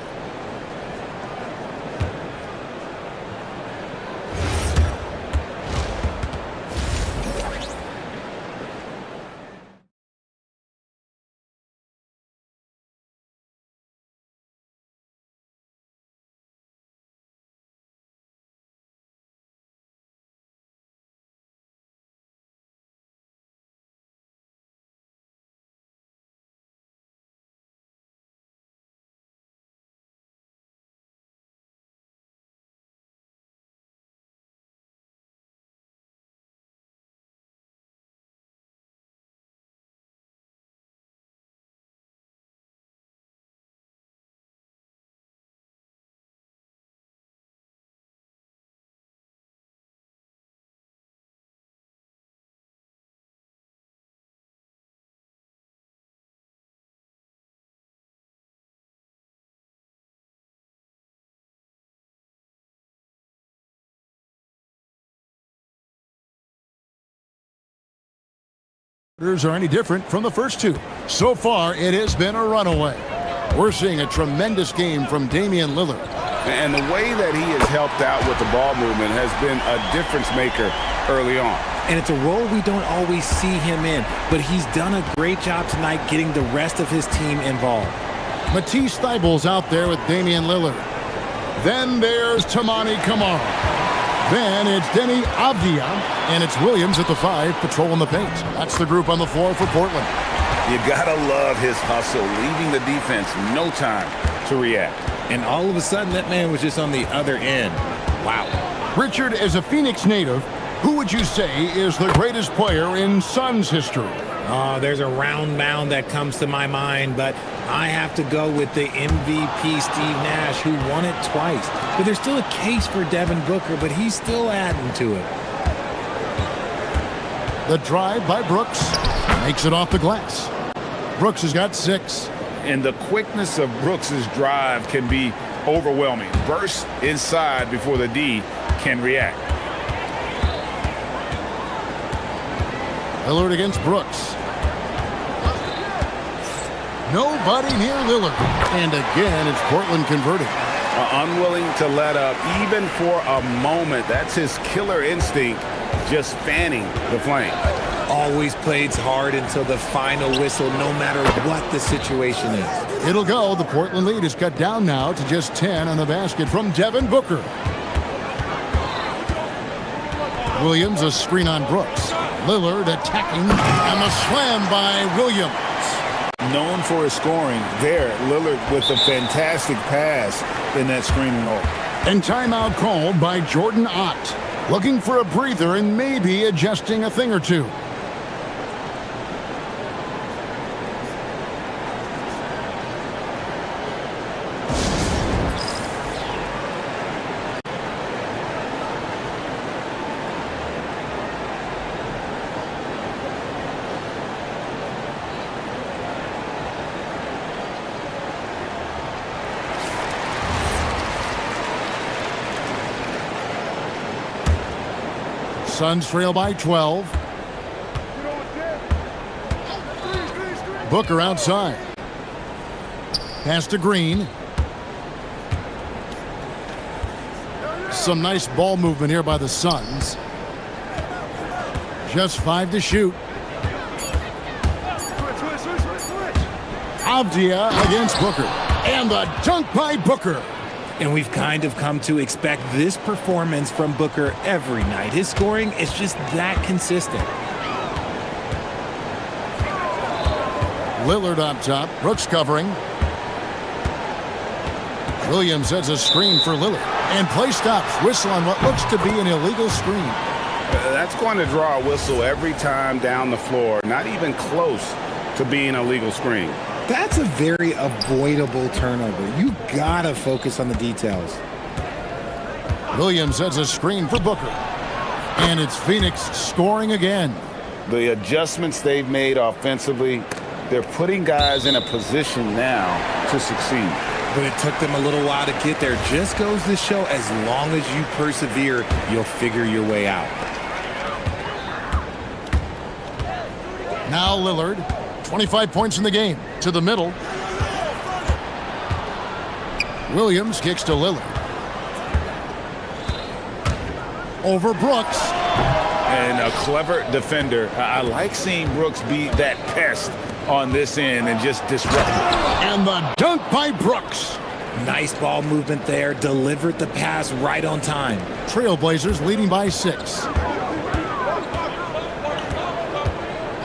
Are any different from the first two. So far, it has been a runaway. We're seeing a tremendous game from Damian Lillard. And the way that he has helped out with the ball movement has been a difference maker early on. And it's a role we don't always see him in, but he's done a great job tonight getting the rest of his team involved. Matisse Thibault's out there with Damian Lillard. Then there's Tamani Kamara. Then it's Denny Avdia, and it's Williams at the 5, patrolling the paint. That's the group on the floor for Portland. You gotta love his hustle, leaving the defense no time to react. And all of a sudden, that man was just on the other end. Wow. Richard, as a Phoenix native, who would you say is the greatest player in Suns history? There's a round mound that comes to my mind, but I have to go with the MVP Steve Nash, who won it twice. But there's still a case for Devin Booker, but he's still adding to it. The drive by Brooks makes it off the glass. Brooks has got 6. And the quickness of Brooks's drive can be overwhelming. Burst inside before the D can react. Lillard against Brooks. Nobody near Lillard. And again, it's Portland converting. Unwilling to let up even for a moment. That's his killer instinct, just fanning the flame. Always plays hard until the final whistle, no matter what the situation is. It'll go. The Portland lead is cut down now to just 10 on the basket from Devin Booker. Williams, a screen on Brooks. Lillard attacking, and the slam by Williams. Known for his scoring, there, Lillard with a fantastic pass in that screening hole. And timeout called by Jordan Ott. Looking for a breather and maybe adjusting a thing or two. Suns trail by 12. Booker outside. Pass to Green. Some nice ball movement here by the Suns. Just 5 to shoot. Avdia against Booker. And the dunk by Booker. And we've kind of come to expect this performance from Booker every night. His scoring is just that consistent. Lillard up top. Brooks covering. Williams has a screen for Lillard. And play stops. Whistle on what looks to be an illegal screen. That's going to draw a whistle every time down the floor. Not even close to being a legal screen. That's a very avoidable turnover. You gotta focus on the details. Williams has a screen for Booker. And it's Phoenix scoring again. The adjustments they've made offensively, they're putting guys in a position now to succeed. But it took them a little while to get there. Just goes to show, as long as you persevere, you'll figure your way out. Now Lillard, 25 points in the game. To the middle. Williams kicks to Lillard. Over Brooks. And a clever defender. I like seeing Brooks be that pest on this end and just disrupt it. And the dunk by Brooks. Nice ball movement there. Delivered the pass right on time. Trailblazers leading by 6.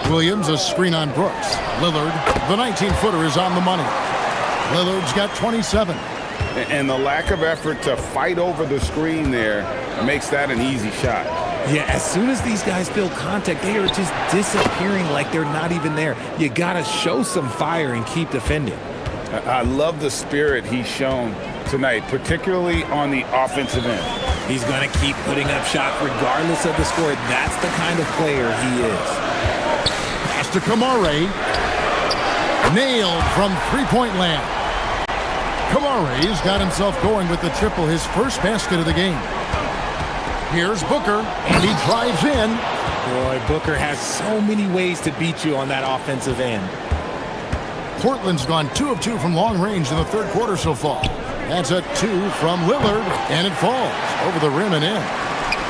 Williams, a screen on Brooks. Lillard, the 19-footer, is on the money. Lillard's got 27. And the lack of effort to fight over the screen there makes that an easy shot. Yeah, as soon as these guys feel contact, they are just disappearing like they're not even there. You got to show some fire and keep defending. I love the spirit he's shown tonight, particularly on the offensive end. He's going to keep putting up shots regardless of the score. That's the kind of player he is. To Kamare. Nailed from three-point land. Kamare's got himself going with the triple, his first basket of the game. Here's Booker, and he drives in. Boy, Booker has so many ways to beat you on that offensive end. Portland's gone 2 of 2 from long range in the third quarter so far. That's a 2 from Lillard, and it falls over the rim and in.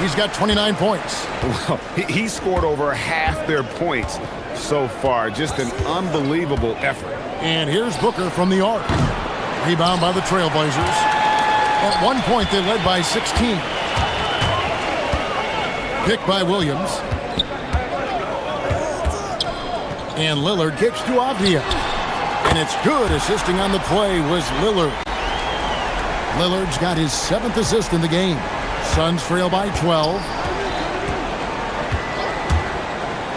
He's got 29 points. Well, he scored over half their points so far. Just an unbelievable effort. And here's Booker from the arc. Rebound by the Trailblazers. At one point, they led by 16. Pick by Williams. And Lillard kicks to Avdia. And it's good. Assisting on the play was Lillard. Lillard's got his 7th assist in the game. Suns trail by 12.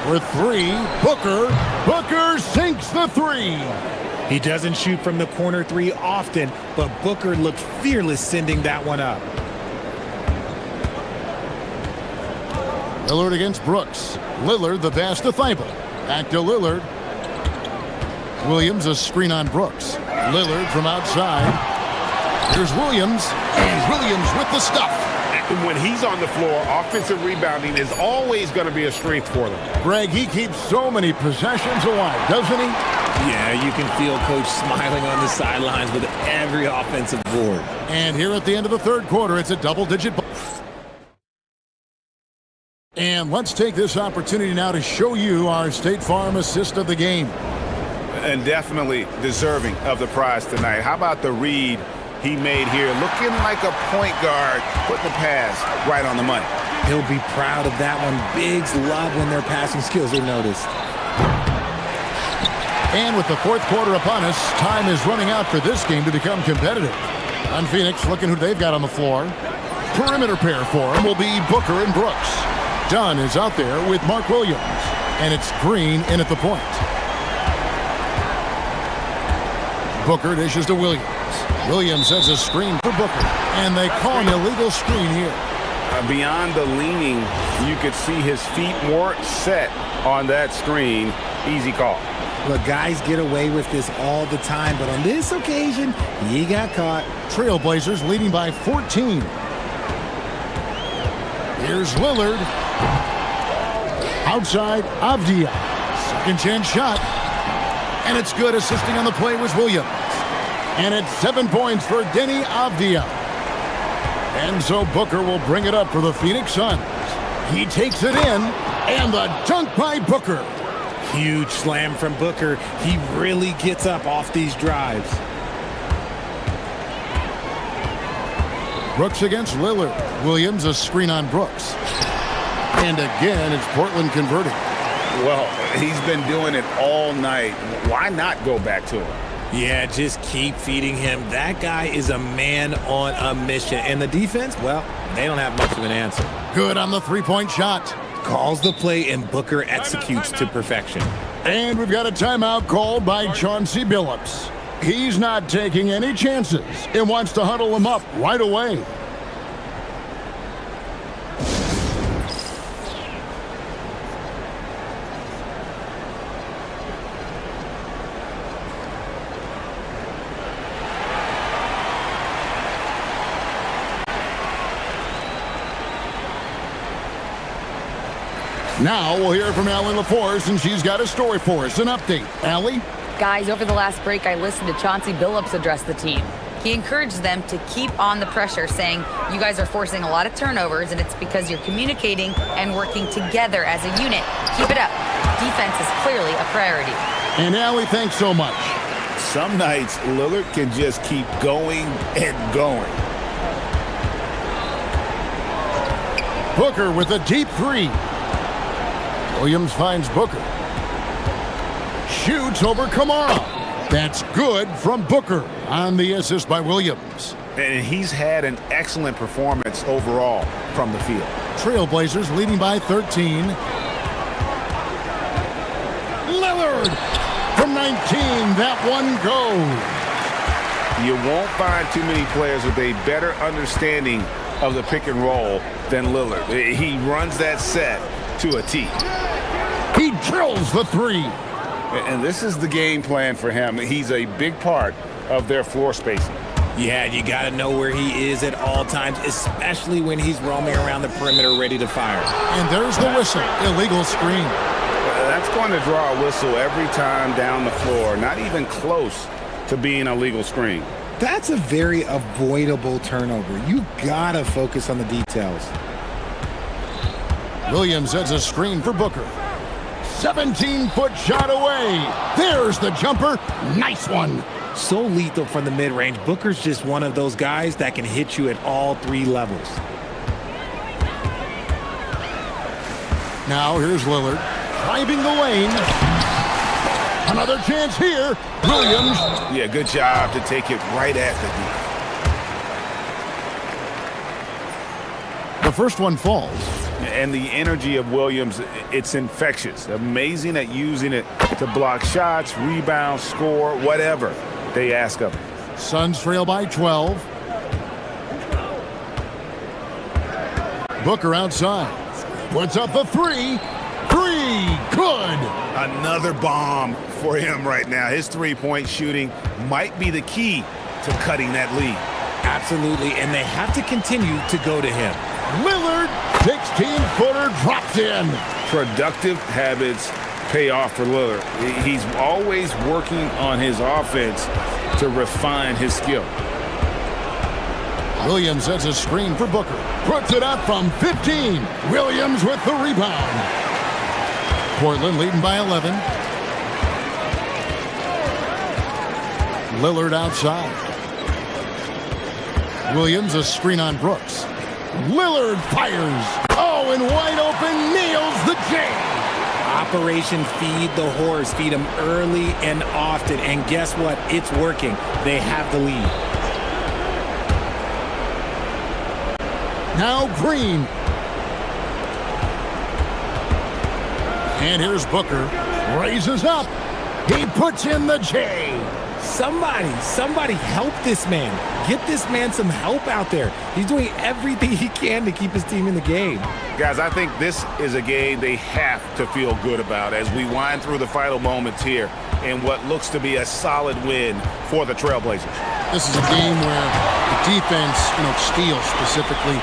For 3, Booker sinks the 3. He doesn't shoot from the corner 3 often, but Booker looked fearless sending that one up. Lillard against Brooks. Lillard the pass to Thibault. Back to Lillard. Williams a screen on Brooks. Lillard from outside. Here's Williams, and Williams with the stuff. When he's on the floor, offensive rebounding is always going to be a strength for them. Greg, he keeps so many possessions alive, doesn't he? Yeah, you can feel Coach smiling on the sidelines with every offensive board. And here at the end of the third quarter, it's a double-digit. And let's take this opportunity now to show you our State Farm assist of the game. And definitely deserving of the prize tonight. How about the read he made here? Looking like a point guard, putting the pass right on the money. He'll be proud of that one. Bigs love when their passing skills are noticed. And with the fourth quarter upon us, time is running out for this game to become competitive. On Phoenix, looking who they've got on the floor. Perimeter pair for him will be Booker and Brooks. Dunn is out there with Mark Williams. And it's Green in at the point. Booker dishes to Williams. Williams sets a screen for Booker. And they call an illegal screen here. Beyond the leaning, you could see his feet more set on that screen. Easy call. Look, guys get away with this all the time, but on this occasion, he got caught. Trailblazers leading by 14. Here's Lillard. Outside, Avdia. Second chance shot. And it's good. Assisting on the play was Williams. And it's 7 points for Denny Avdia. And so Booker will bring it up for the Phoenix Suns. He takes it in. And the dunk by Booker. Huge slam from Booker. He really gets up off these drives. Brooks against Lillard. Williams a screen on Brooks. And again, it's Portland converting. Well, he's been doing it all night. Why not go back to him? Yeah, just keep feeding him. That guy is a man on a mission. And the defense, well, they don't have much of an answer. Good on the three-point shot. Calls the play, and Booker executes to perfection. And we've got a timeout called by Chauncey Billups. He's not taking any chances and wants to huddle him up right away. Now we'll hear from Allie LaForce, and she's got a story for us, an update. Allie? Guys, over the last break, I listened to Chauncey Billups address the team. He encouraged them to keep on the pressure, saying, you guys are forcing a lot of turnovers, and it's because you're communicating and working together as a unit. Keep it up. Defense is clearly a priority. And Allie, thanks so much. Some nights, Lillard can just keep going and going. Booker with a deep three. Williams finds Booker. Shoots over Kamara. That's good from Booker on the assist by Williams. And he's had an excellent performance overall from the field. Trailblazers leading by 13. Lillard from 19. That one goes. You won't find too many players with a better understanding of the pick and roll than Lillard. He runs that set to a T. He drills the three. And this is the game plan for him. He's a big part of their floor spacing. Yeah, you got to know where he is at all times, especially when he's roaming around the perimeter ready to fire. And there's the whistle. Illegal screen. That's going to draw a whistle every time down the floor. Not even close to being a legal screen. That's a very avoidable turnover. You got to focus on the details. Williams sets a screen for Booker. 17-foot shot away. There's the jumper. Nice one. So lethal from the mid-range. Booker's just one of those guys that can hit you at all three levels. Now here's Lillard driving the lane. Another chance here. Williams. Yeah, good job to take it right at the D. The first one falls. And the energy of Williams, it's infectious. Amazing at using it to block shots, rebound, score, whatever they ask of him. Suns trail by 12. Booker outside. Puts up the three. Three. Good. Another bomb for him right now. His three-point shooting might be the key to cutting that lead. Absolutely, and they have to continue to go to him. Lillard, 16-footer, drops in. Productive habits pay off for Lillard. He's always working on his offense to refine his skill. Williams sets a screen for Booker. Puts it up from 15. Williams with the rebound. Portland leading by 11. Lillard outside. Williams a screen on Brooks. Lillard fires. Oh, and wide open, nails the J. Operation Feed the Horse. Feed him early and often. And guess what? It's working. They have the lead. Now Green. And here's Booker. Raises up. He puts in the J. Somebody help this man. Get this man some help out there. He's doing everything he can to keep his team in the game. Guys, I think this is a game they have to feel good about as we wind through the final moments here in what looks to be a solid win for the Trailblazers. This is a game where the defense, steals specifically,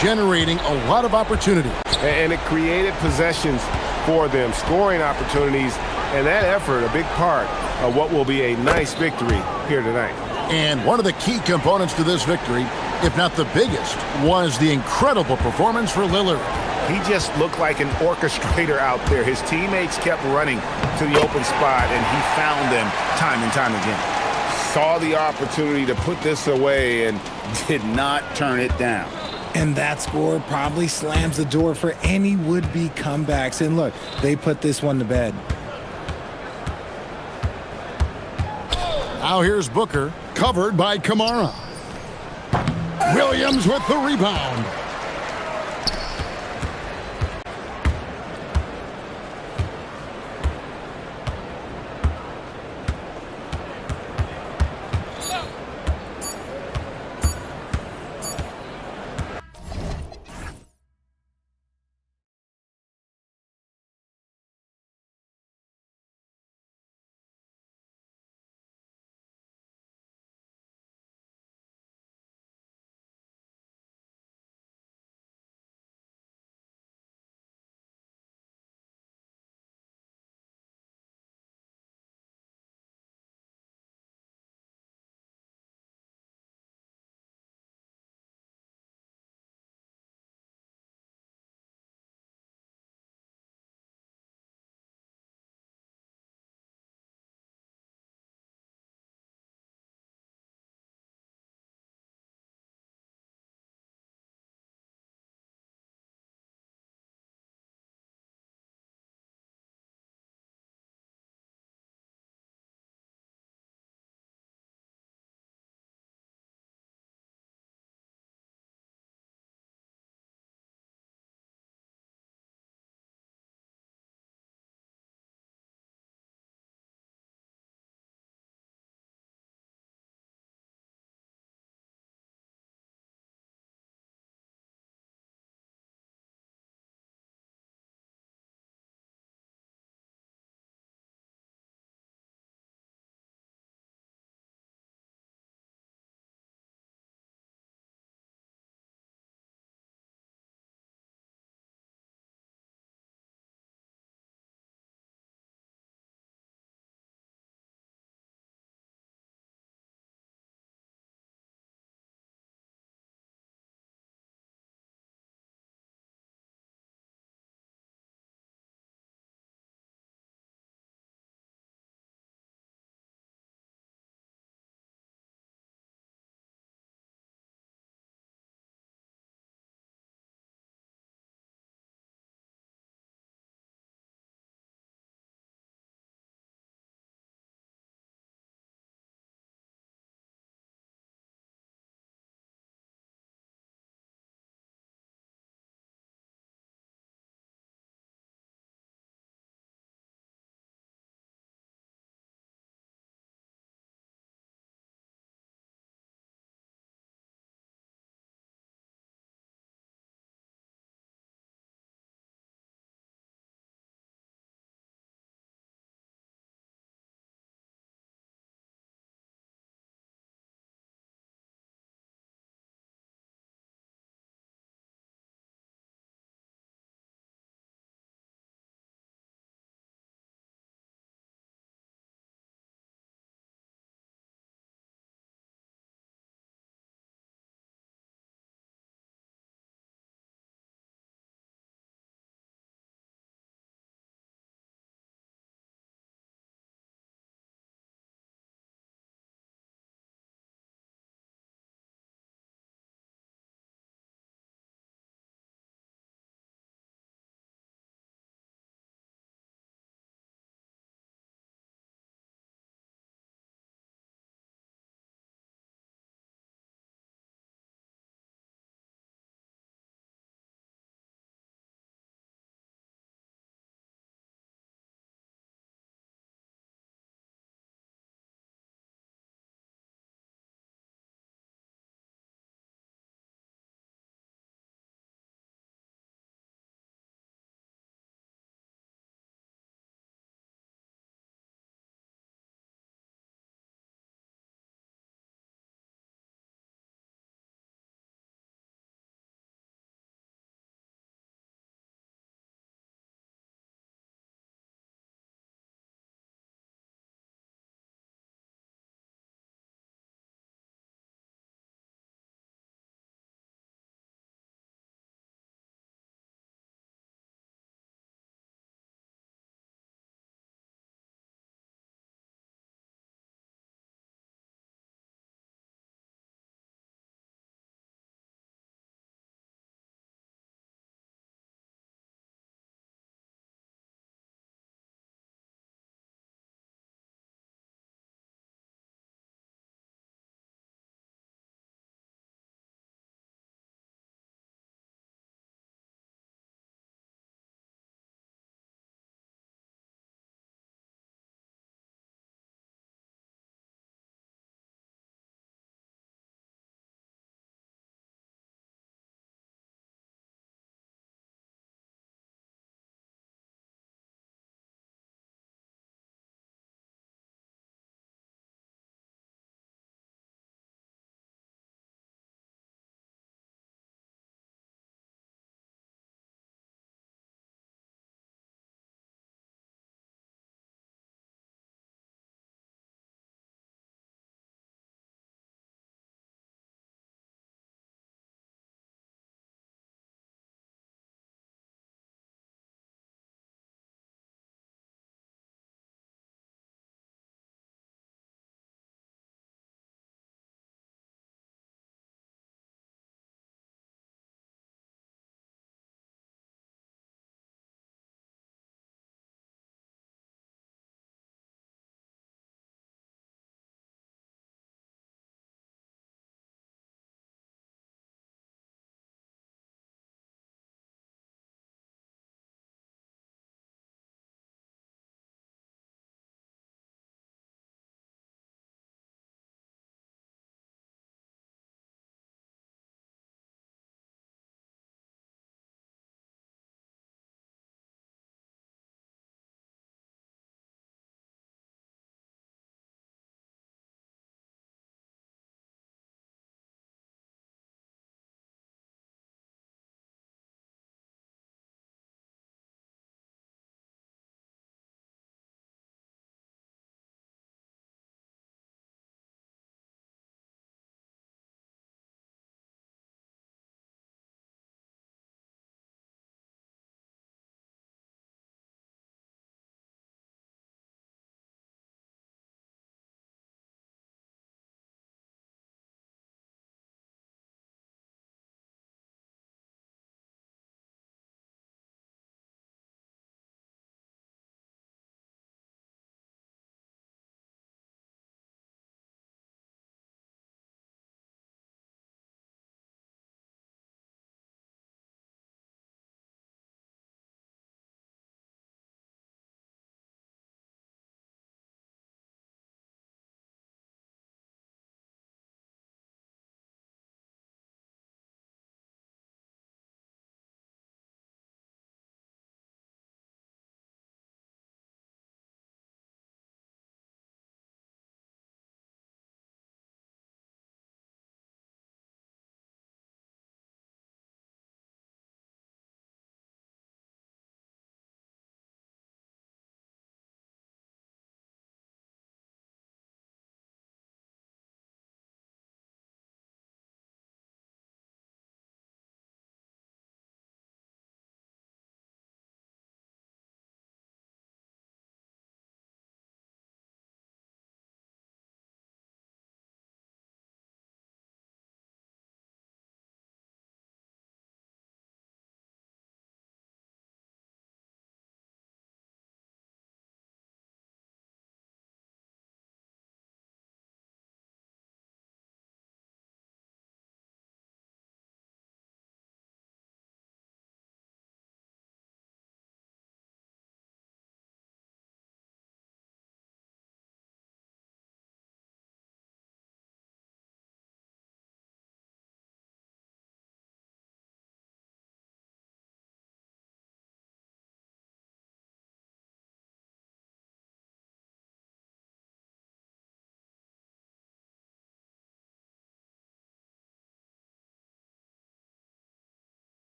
generating a lot of opportunity. And it created possessions for them, scoring opportunities, and that effort, a big part of what will be a nice victory here tonight. And one of the key components to this victory, if not the biggest, was the incredible performance for Lillard. He just looked like an orchestrator out there. His teammates kept running to the open spot, and he found them time and time again. Saw the opportunity to put this away and did not turn it down. And that score probably slams the door for any would-be comebacks. And look, they put this one to bed. Now here's Booker, covered by Kamara. Williams with the rebound.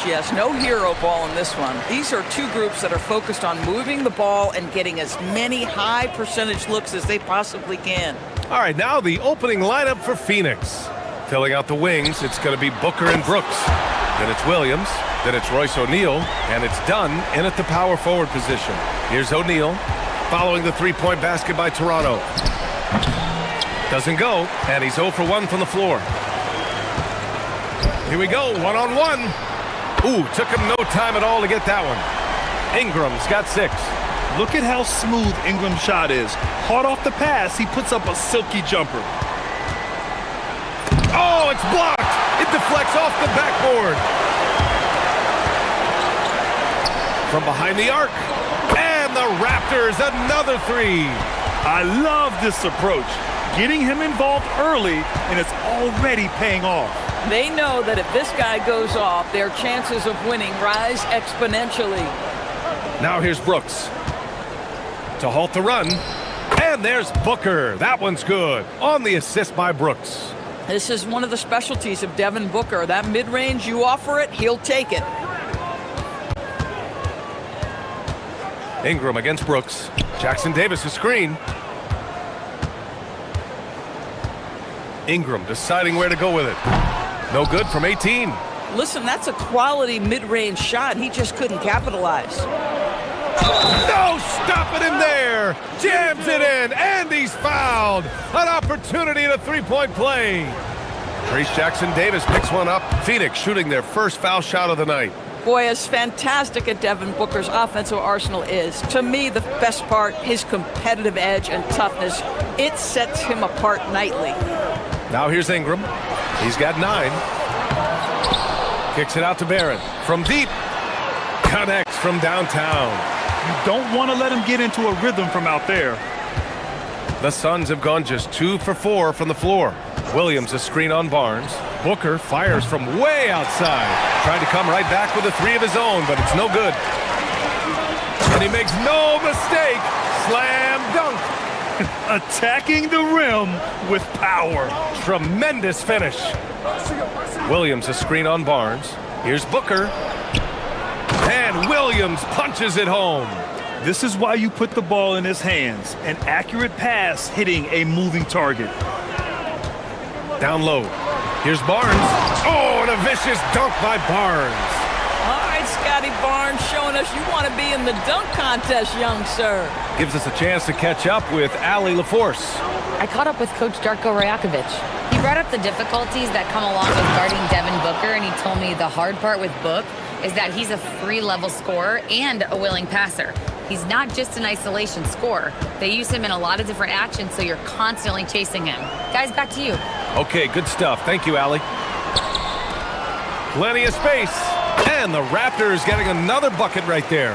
yes. No hero ball in this one. These are two groups that are focused on moving the ball and getting as many high percentage looks as they possibly can. All right, now the opening lineup for Phoenix. Filling out the wings, it's going to be Booker and Brooks. Then it's Williams. Then it's Royce O'Neal. And it's Dunn in at the power forward position. Here's O'Neal following the three-point basket by Toronto. Doesn't go, and he's 0 for 1 from the floor. Here we go, one-on-one. Ooh, took him no time at all to get that one. Ingram's got 6. Look at how smooth Ingram's shot is. Hard off the pass, he puts up a silky jumper. Oh, it's blocked. It deflects off the backboard. From behind the arc. And the Raptors, another 3. I love this approach. Getting him involved early, and it's already paying off. They know that if this guy goes off, their chances of winning rise exponentially. Now here's Brooks to halt the run. And there's Booker. That one's good. On the assist by Brooks. This is one of the specialties of Devin Booker. That mid-range, you offer it, he'll take it. Ingram against Brooks. Jackson Davis a screen. Ingram deciding where to go with it. No good from 18. Listen, that's a quality mid-range shot. He just couldn't capitalize. No, stopping him there. Jams it in, and he's fouled. An opportunity in a three-point play. Trace Jackson Davis picks one up. Phoenix shooting their first foul shot of the night. Boy, as fantastic as Devin Booker's offensive arsenal is, to me, the best part, his competitive edge and toughness, it sets him apart nightly. Now here's Ingram. He's got 9. Kicks it out to Barrett. From deep. Connects from downtown. You don't want to let him get into a rhythm from out there. The Suns have gone just 2 for 4 from the floor. Williams a screen on Barnes. Booker fires from way outside. Trying to come right back with a 3 of his own, but it's no good. And he makes no mistake. Slam dunk. Attacking the rim with power. Tremendous finish. Williams a screen on Barnes. Here's Booker. And Williams punches it home. This is why you put the ball in his hands. An accurate pass hitting a moving target. Down low. Here's Barnes. Oh, and a vicious dunk by Barnes. All right, Scotty Barnes showing us you want to be in the dunk contest, young sir. Gives us a chance to catch up with Allie LaForce. I caught up with Coach Darko Rajakovic. He brought up the difficulties that come along with guarding Devin Booker, and he told me the hard part with Book is that he's a free-level scorer and a willing passer. He's not just an isolation scorer. They use him in a lot of different actions, so you're constantly chasing him. Guys, back to you. Okay, good stuff. Thank you, Allie. Plenty of space. And the Raptors getting another bucket right there.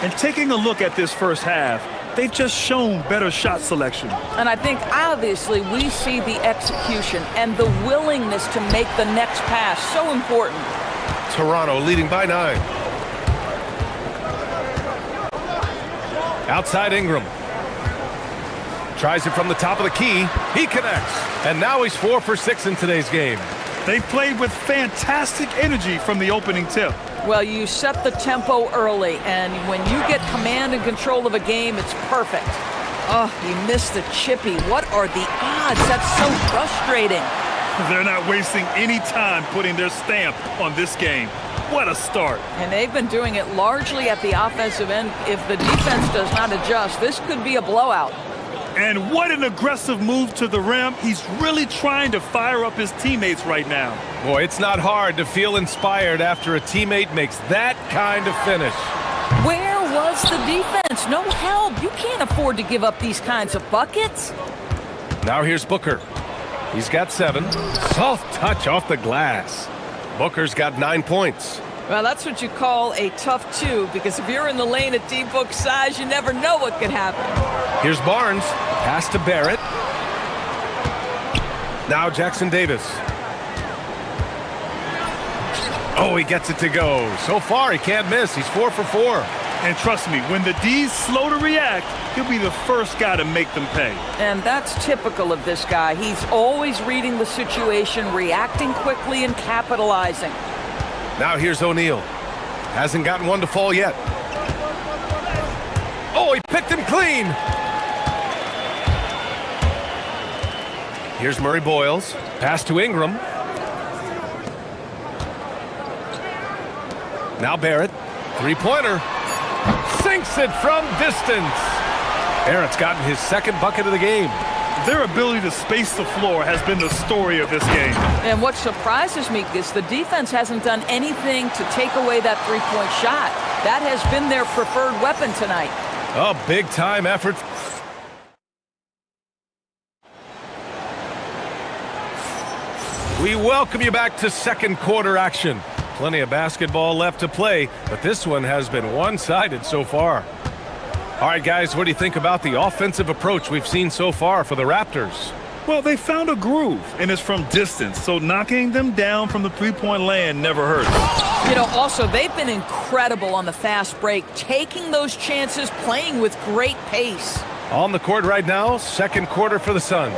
And taking a look at this first half, they've just shown better shot selection. And I think, obviously, we see the execution and the willingness to make the next pass so important. Toronto leading by 9. Outside Ingram. Tries it from the top of the key. He connects. And now he's 4 for 6 in today's game. They played with fantastic energy from the opening tip. Well, you set the tempo early, and when you get command and control of a game, it's perfect. Oh, you missed the chippy. What are the odds? That's so frustrating. They're not wasting any time putting their stamp on this game. What a start. And they've been doing it largely at the offensive end. If the defense does not adjust, this could be a blowout. And what an aggressive move to the rim. He's really trying to fire up his teammates right now. Boy, it's not hard to feel inspired after a teammate makes that kind of finish. Where was the defense? No help. You can't afford to give up these kinds of buckets. Now here's Booker. He's got 7. Soft touch off the glass. Booker's got 9 points. Well, that's what you call a tough 2, because if you're in the lane at D-Book's size, you never know what could happen. Here's Barnes. Pass to Barrett. Now Jackson Davis. Oh, he gets it to go. So far, he can't miss. He's 4 for 4. And trust me, when the D's slow to react, he'll be the first guy to make them pay. And that's typical of this guy. He's always reading the situation, reacting quickly, and capitalizing. Now here's O'Neal. Hasn't gotten one to fall yet. Oh, he picked him clean. Here's Murray Boyles. Pass to Ingram. Now Barrett. Three-pointer. Sinks it from distance. Barrett's gotten his second bucket of the game. Their ability to space the floor has been the story of this game. And what surprises me is the defense hasn't done anything to take away that three-point shot. That has been their preferred weapon tonight. A big-time effort. We welcome you back to second quarter action. Plenty of basketball left to play, but this one has been one-sided so far. All right, guys, what do you think about the offensive approach we've seen so far for the Raptors? Well, they found a groove, and it's from distance, so knocking them down from the three-point land never hurts. You know, also, they've been incredible on the fast break, taking those chances, playing with great pace. On the court right now, second quarter for the Suns.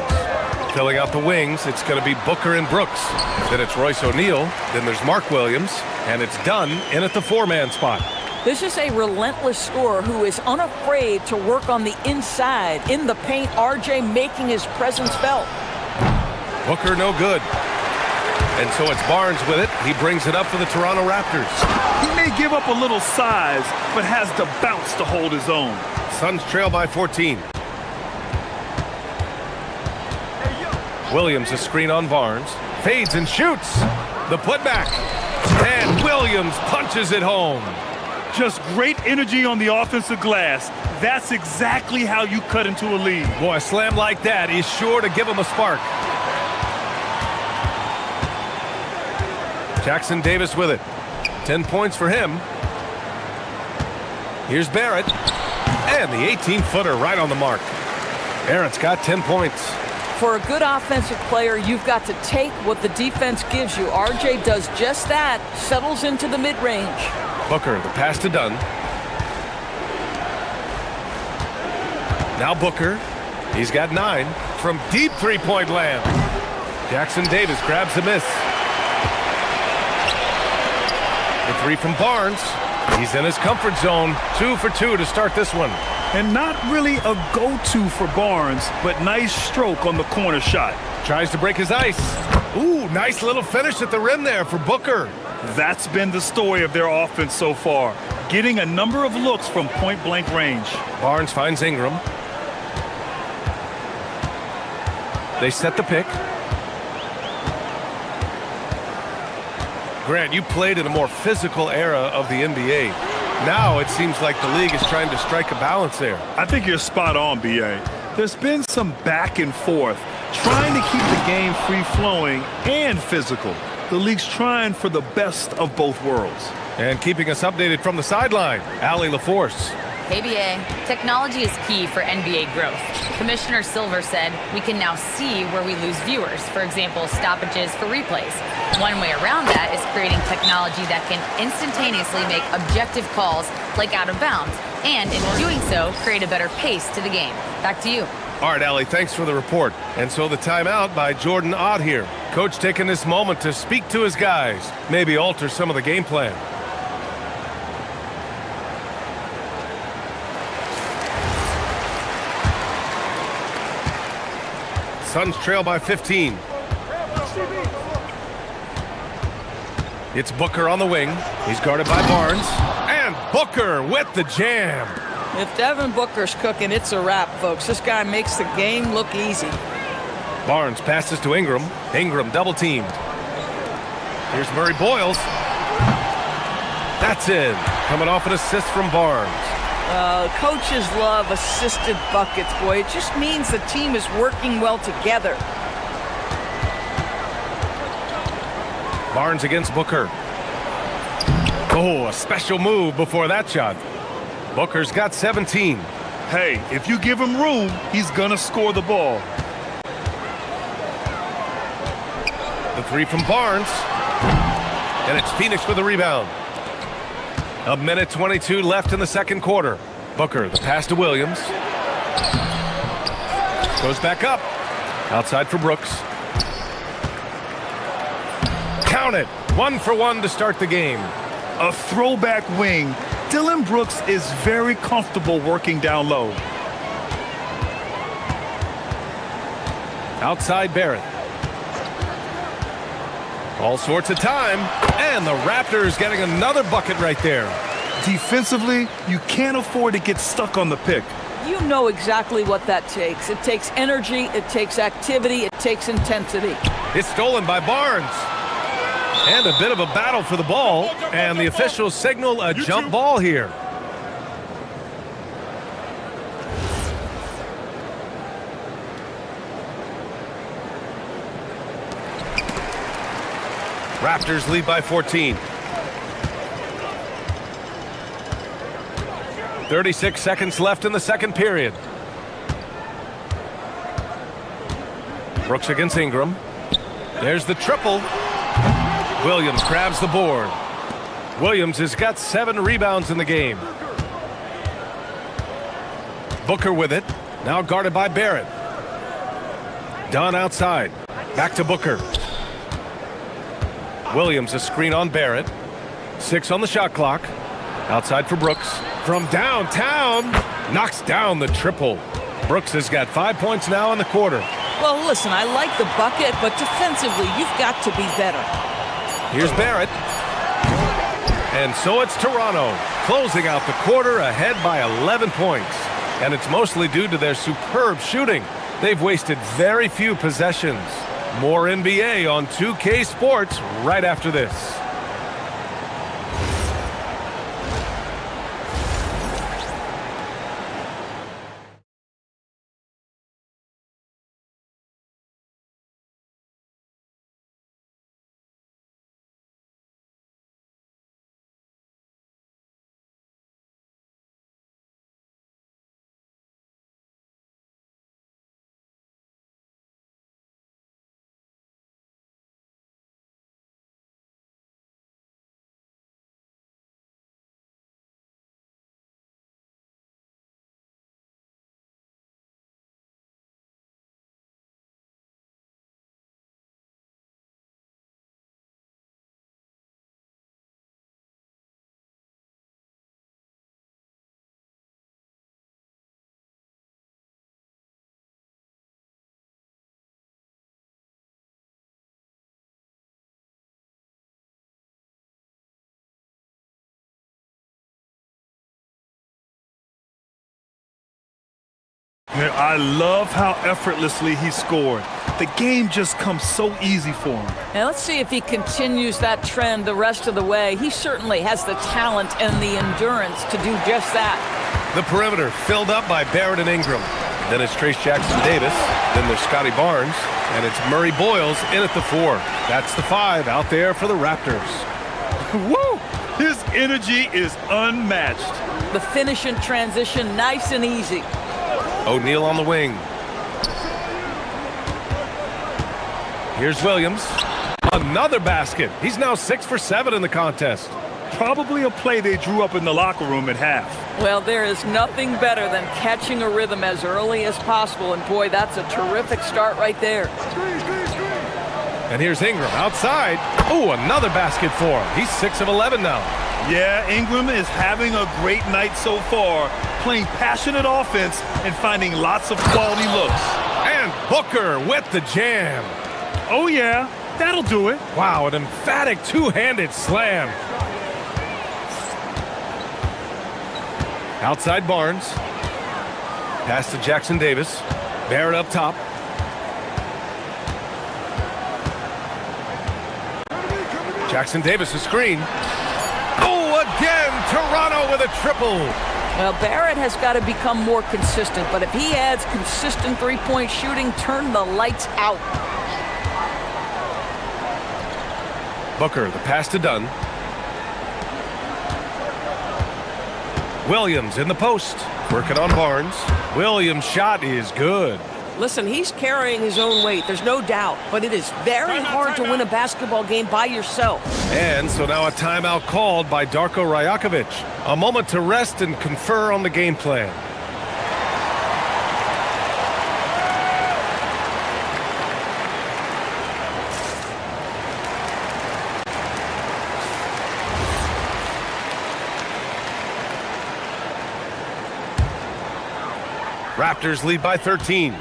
Filling out the wings, it's going to be Booker and Brooks. Then it's Royce O'Neal. Then there's Mark Williams. And it's Dunn in at the four-man spot. This is a relentless scorer who is unafraid to work on the inside. In the paint, RJ making his presence felt. Booker no good. And so it's Barnes with it. He brings it up for the Toronto Raptors. He may give up a little size, but has the bounce to hold his own. Suns trail by 14. Williams a screen on Barnes. Fades and shoots. The putback. And Williams punches it home. Just great energy on the offensive glass. That's exactly how you cut into a lead. Boy, a slam like that is sure to give him a spark. Jackson Davis with it. 10 points for him. Here's Barrett. And the 18-footer right on the mark. Barrett's got 10 points. For a good offensive player, you've got to take what the defense gives you. RJ does just that. Settles into the mid-range. Booker, the pass to Dunn. Now Booker. He's got 9 from deep three-point land. Jackson Davis grabs the miss. The three from Barnes. He's in his comfort zone. 2 for 2 to start this one. And not really a go-to for Barnes, but nice stroke on the corner shot. Tries to break his ice. Ooh, nice little finish at the rim there for Booker. That's been the story of their offense so far, getting a number of looks from point-blank range. Barnes finds Ingram. They set the pick. Grant, you played in a more physical era of the NBA. Now it seems like the league is trying to strike a balance there. I think you're spot on, B.A. There's been some back and forth, trying to keep the game free-flowing and physical. The league's trying for the best of both worlds. And keeping us updated from the sideline, Allie LaForce. Hey, BA. Technology is key for NBA growth. Commissioner Silver said we can now see where we lose viewers, for example, stoppages for replays. One way around that is creating technology that can instantaneously make objective calls like out of bounds, and in doing so, create a better pace to the game. Back to you. All right, Allie, thanks for the report. And so the timeout by Jordan Ott here. Coach taking this moment to speak to his guys, maybe alter some of the game plan. Suns trail by 15. It's Booker on the wing. He's guarded by Barnes. And Booker with the jam. If Devin Booker's cooking, it's a wrap, folks. This guy makes the game look easy. Barnes passes to Ingram. Ingram double-teamed. Here's Murray Boyles. That's in. Coming off an assist from Barnes. Coaches love assisted buckets, boy. It just means the team is working well together. Barnes against Booker. Oh, a special move before that shot. Booker's got 17. Hey, if you give him room, he's gonna score the ball. The three from Barnes. And it's Phoenix with the rebound. A minute 22 left in the second quarter. Booker, the pass to Williams. Goes back up. Outside for Brooks. Count it. 1 for 1 to start the game. A throwback wing. Dylan Brooks is very comfortable working down low. Outside Barrett. All sorts of time. And the Raptors getting another bucket right there. Defensively, you can't afford to get stuck on the pick. You know exactly what that takes. It takes energy, it takes activity, it takes intensity. It's stolen by Barnes. And a bit of a battle for the ball. And the officials signal a jump ball here. Raptors lead by 14. 36 seconds left in the second period. Brooks against Ingram. There's the triple. Williams grabs the board. Williams has got 7 rebounds in the game. Booker with it. Now guarded by Barrett. Dunn outside. Back to Booker. Williams a screen on Barrett. 6 on the shot clock. Outside for Brooks. From downtown. Knocks down the triple. Brooks has got 5 points now in the quarter. Well, listen, I like the bucket, but defensively, you've got to be better. Here's Barrett. And so it's Toronto, closing out the quarter ahead by 11 points. And it's mostly due to their superb shooting. They've wasted very few possessions. More NBA on 2K Sports right after this. I love how effortlessly he scored. The game just comes so easy for him. And let's see if he continues that trend the rest of the way. He certainly has the talent and the endurance to do just that. The perimeter filled up by Barrett and Ingram. Then it's Trace Jackson-Davis. Then there's Scotty Barnes. And it's Murray Boyles in at the 4. That's the 5 out there for the Raptors. Woo! His energy is unmatched. The finish in transition, nice and easy. O'Neal on the wing. Here's Williams. Another basket. He's now 6 for 7 in the contest. Probably a play they drew up in the locker room at half. Well, there is nothing better than catching a rhythm as early as possible. And boy, that's a terrific start right there. And here's Ingram outside. Oh, another basket for him. He's 6 of 11 now. Yeah, Ingram is having a great night so far, playing passionate offense and finding lots of quality looks. And Booker with the jam. Oh, yeah, that'll do it. Wow, an emphatic two-handed slam. Outside Barnes. Pass to Jackson-Davis. Barrett up top. Jackson-Davis a screen. Oh, again, Toronto with a triple. Well, Barrett has got to become more consistent, but if he adds consistent three-point shooting, turn the lights out. Booker, the pass to Dunn. Williams in the post, working on Barnes. Williams' shot is good. Listen, he's carrying his own weight, there's no doubt, but it is very hard to win a basketball game by yourself. And so now a timeout called by Darko Rajakovic. A moment to rest and confer on the game plan. Raptors lead by 13.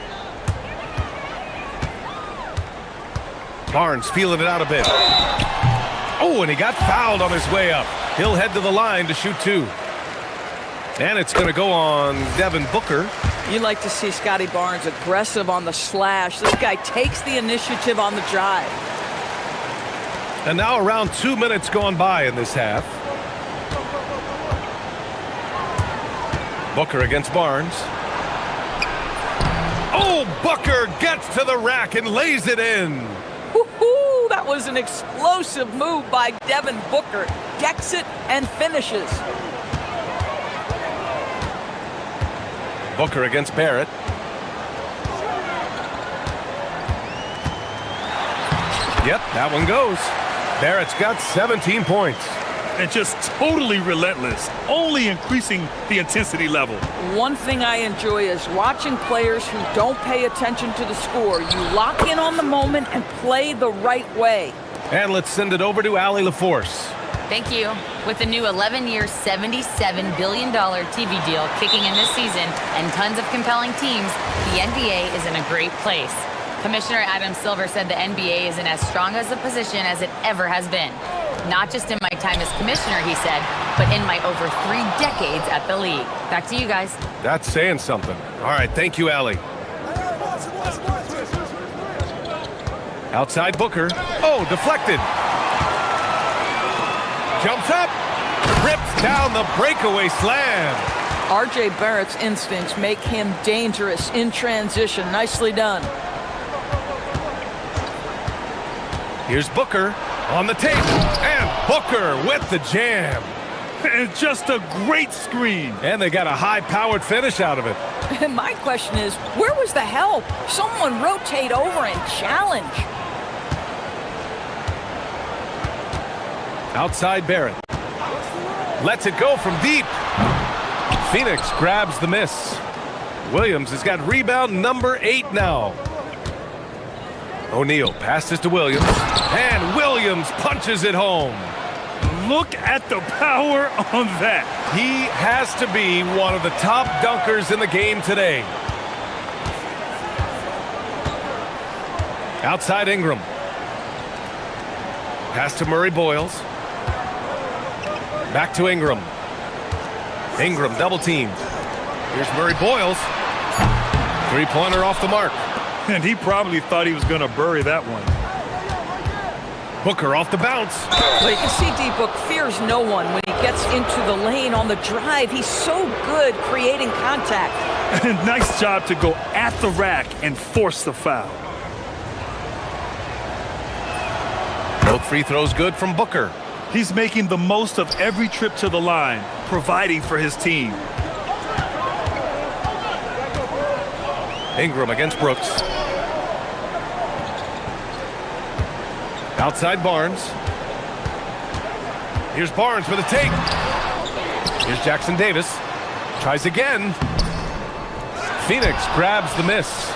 Barnes feeling it out a bit. Oh, and he got fouled on his way up. He'll head to the line to shoot 2. And it's going to go on Devin Booker. You like to see Scotty Barnes aggressive on the slash. This guy takes the initiative on the drive. And now around 2 minutes gone by in this half. Booker against Barnes. Oh, Booker gets to the rack and lays it in. Woohoo! That was an explosive move by Devin Booker. Decks it and finishes. Booker against Barrett. Yep, that one goes. Barrett's got 17 points. And just totally relentless, only increasing the intensity level. One thing I enjoy is watching players who don't pay attention to the score. You lock in on the moment and play the right way. And let's send it over to Allie LaForce. Thank you. With the new 11-year, $77 billion TV deal kicking in this season and tons of compelling teams, the NBA is in a great place. Commissioner Adam Silver said the NBA is in as strong as a position as it ever has been. Not just in my time as commissioner, he said, but in my over 3 decades at the league. Back to you guys. That's saying something. All right, thank you, Allie. Outside Booker. Oh, deflected. Jumps up. Rips down the breakaway slam. R.J. Barrett's instincts make him dangerous in transition. Nicely done. Here's Booker on the tape. And Booker with the jam. And just a great screen. And they got a high-powered finish out of it. And my question is, where was the help? Someone rotate over and challenge. Outside Barrett. Lets it go from deep. Phoenix grabs the miss. Williams has got rebound number 8 now. O'Neal passes to Williams. And Williams punches it home. Look at the power on that. He has to be one of the top dunkers in the game today. Outside Ingram. Pass to Murray Boyles. Back to Ingram. Ingram double teamed. Here's Murray Boyles. 3-pointer off the mark. And he probably thought he was going to bury that one. Booker off the bounce. Well, you can see D-Book fears no one when he gets into the lane on the drive. He's so good creating contact. Nice job to go at the rack and force the foul. Both free throws good from Booker. He's making the most of every trip to the line, providing for his team. Ingram against Brooks. Outside Barnes. Here's Barnes with a take. Here's Jackson Davis. Tries again. Phoenix grabs the miss.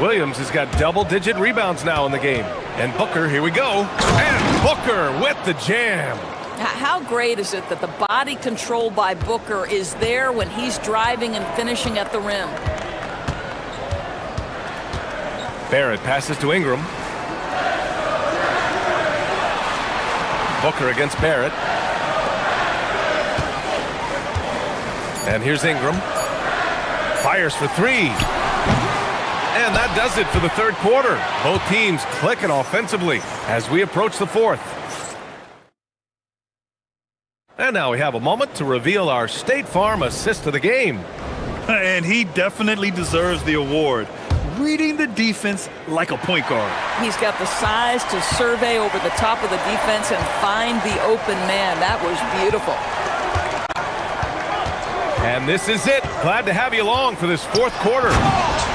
Williams has got double-digit rebounds now in the game. And Booker, here we go. And Booker with the jam. How great is it that the body control by Booker is there when he's driving and finishing at the rim? Barrett passes to Ingram. Booker against Barrett. And here's Ingram. Fires for 3. And that does it for the third quarter. Both teams clicking offensively as we approach the fourth. And now we have a moment to reveal our State Farm assist of the game. And he definitely deserves the award. Reading the defense like a point guard. He's got the size to survey over the top of the defense and find the open man. That was beautiful. And this is it. Glad to have you along for this fourth quarter.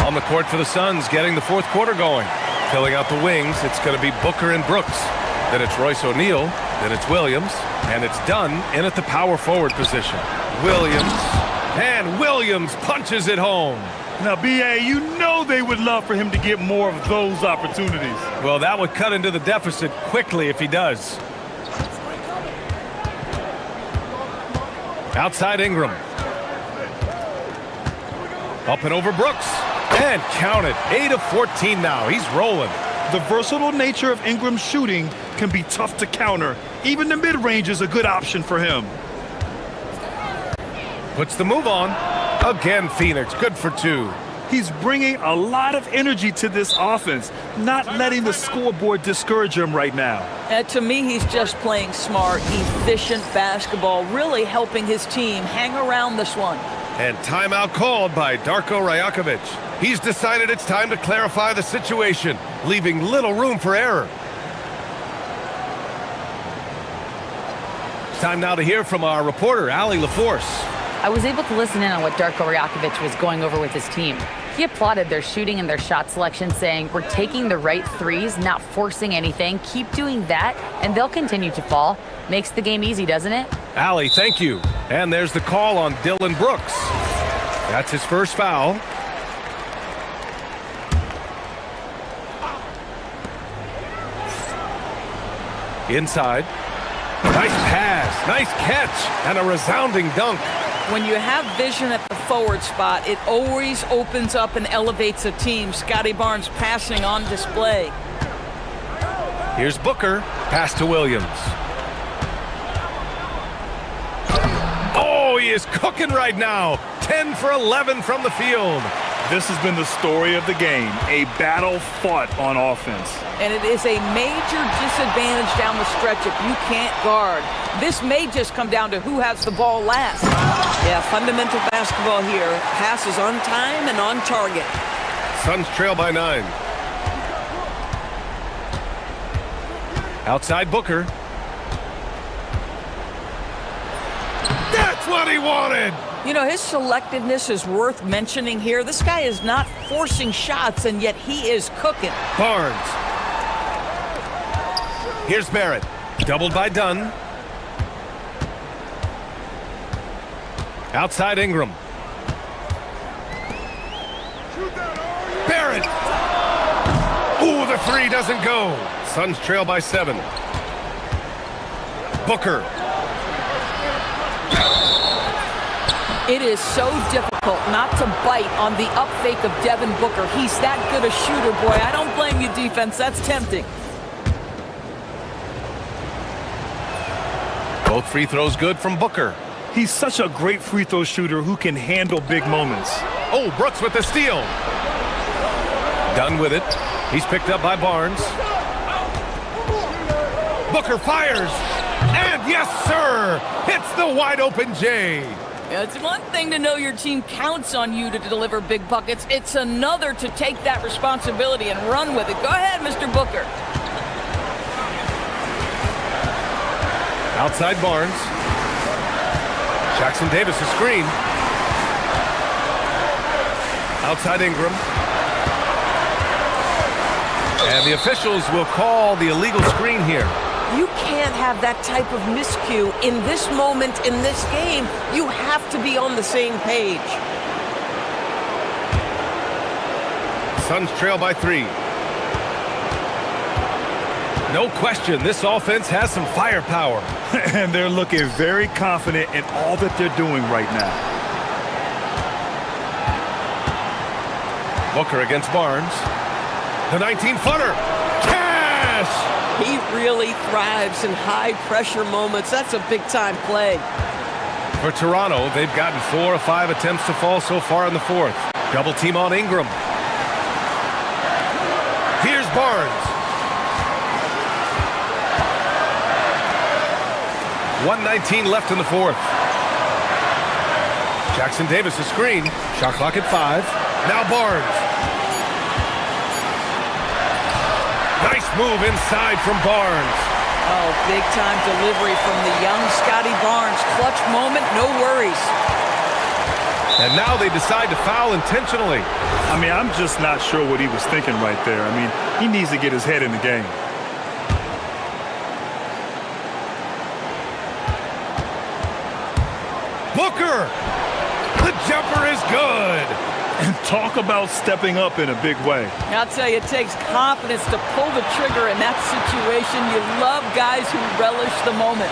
On the court for the Suns, getting the fourth quarter going. Filling out the wings, it's going to be Booker and Brooks. Then it's Royce O'Neal. Then it's Williams. And it's Dunn in at the power forward position. Williams. And Williams punches it home. Now, B.A., you know they would love for him to get more of those opportunities. Well, that would cut into the deficit quickly if he does. Outside Ingram. Up and over Brooks. And count it. 8 of 14 now. He's rolling. The versatile nature of Ingram's shooting can be tough to counter. Even the mid-range is a good option for him. Puts the move on. Again, Phoenix. Good for 2. He's bringing a lot of energy to this offense, not letting the scoreboard discourage him right now. To me, he's just playing smart, efficient basketball, really helping his team hang around this one. And timeout called by Darko Rajakovic. He's decided it's time to clarify the situation, leaving little room for error. It's time now to hear from our reporter, Allie LaForce. I was able to listen in on what Darko Rajakovic was going over with his team. He applauded their shooting and their shot selection, saying, "We're taking the right threes, not forcing anything. Keep doing that, and they'll continue to fall." Makes the game easy, doesn't it? Allie, thank you. And there's the call on Dylan Brooks. That's his first foul. Inside. Nice pass, nice catch, and a resounding dunk. When you have vision at the forward spot, it always opens up and elevates a team. Scotty Barnes passing on display. Here's Booker, pass to Williams. Oh, he is cooking right now. 10 for 11 from the field. This has been the story of the game, a battle fought on offense. And it is a major disadvantage down the stretch if you can't guard. This may just come down to who has the ball last. Yeah, fundamental basketball here. Passes on time and on target. Suns trail by 9. Outside Booker. That's what he wanted! You know, his selectiveness is worth mentioning here. This guy is not forcing shots, and yet he is cooking. Barnes. Here's Barrett. Doubled by Dunn. Outside Ingram. Barrett. Ooh, the three doesn't go. Suns trail by 7. Booker. It is so difficult not to bite on the up fake of Devin Booker. He's that good a shooter, boy. I don't blame you, defense. That's tempting. Both free throws good from Booker. He's such a great free throw shooter who can handle big moments. Oh, Brooks with the steal. Dunn with it. He's picked up by Barnes. Booker fires. And yes, sir! Hits the wide open J. It's one thing to know your team counts on you to deliver big buckets. It's another to take that responsibility and run with it. Go ahead, Mr. Booker. Outside Barnes. Jackson Davis a screen. Outside Ingram. And the officials will call the illegal screen here. You can't have that type of miscue in this moment, in this game. You have to be on the same page. Suns trail by 3. No question, this offense has some firepower. And they're looking very confident in all that they're doing right now. Booker against Barnes. The 19-footer. Cash! He really thrives in high-pressure moments. That's a big-time play. For Toronto, they've gotten 4 of 5 attempts to fall so far in the 4th. Double team on Ingram. Here's Barnes. 1:19 left in the 4th. Jackson Davis a screen. Shot clock at 5. Now Barnes. Nice move inside from Barnes. Oh, big-time delivery from the young Scotty Barnes. Clutch moment, no worries. And now they decide to foul intentionally. I mean, I'm just not sure what he was thinking right there. I mean, he needs to get his head in the game. Booker! The jumper is good. And talk about stepping up in a big way. I'll tell you, it takes confidence to pull the trigger in that situation. You love guys who relish the moment.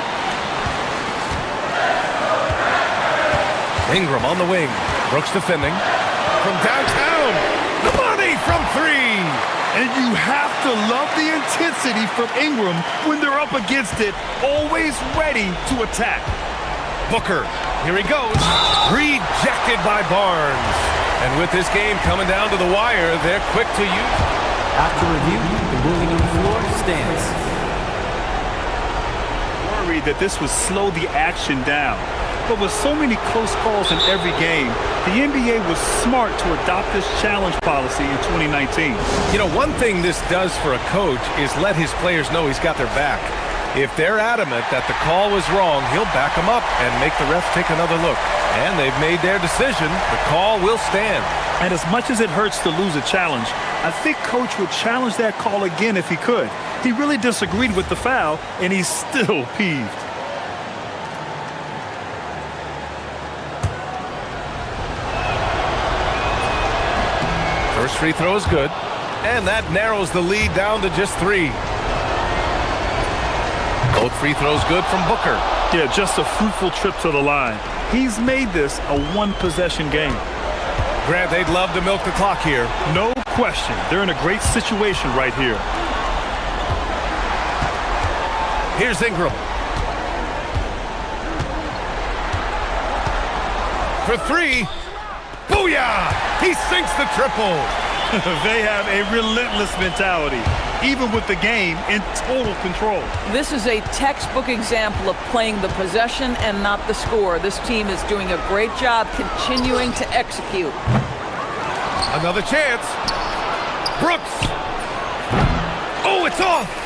Ingram on the wing. Brooks defending. from downtown. The money from three. And you have to love the intensity from Ingram when they're up against it, always ready to attack. Booker, here he goes. Rejected by Barnes. And with this game coming down to the wire, they're quick to use. After review, the ruling on the floor stands. Worried that this would slow the action down. But with so many close calls in every game, the NBA was smart to adopt this challenge policy in 2019. You know, one thing this does for a coach is let his players know he's got their back. If they're adamant that the call was wrong, he'll back them up and make the refs take another look. And they've made their decision. The call will stand. And as much as it hurts to lose a challenge, I think Coach would challenge that call again if he could. He really disagreed with the foul, and he's still peeved. First free throw is good, and that narrows the lead down to just three. Both free throws good from Booker. Yeah, just a fruitful trip to the line. He's made this a one-possession game. Grant, they'd love to milk the clock here. No question. They're in a great situation right here. Here's Ingram. For three. Booyah! He sinks the triple. They have a relentless mentality, even with the game in total control. This is a textbook example of playing the possession and not the score. This team is doing a great job continuing to execute. Another chance. Brooks. Oh, it's off.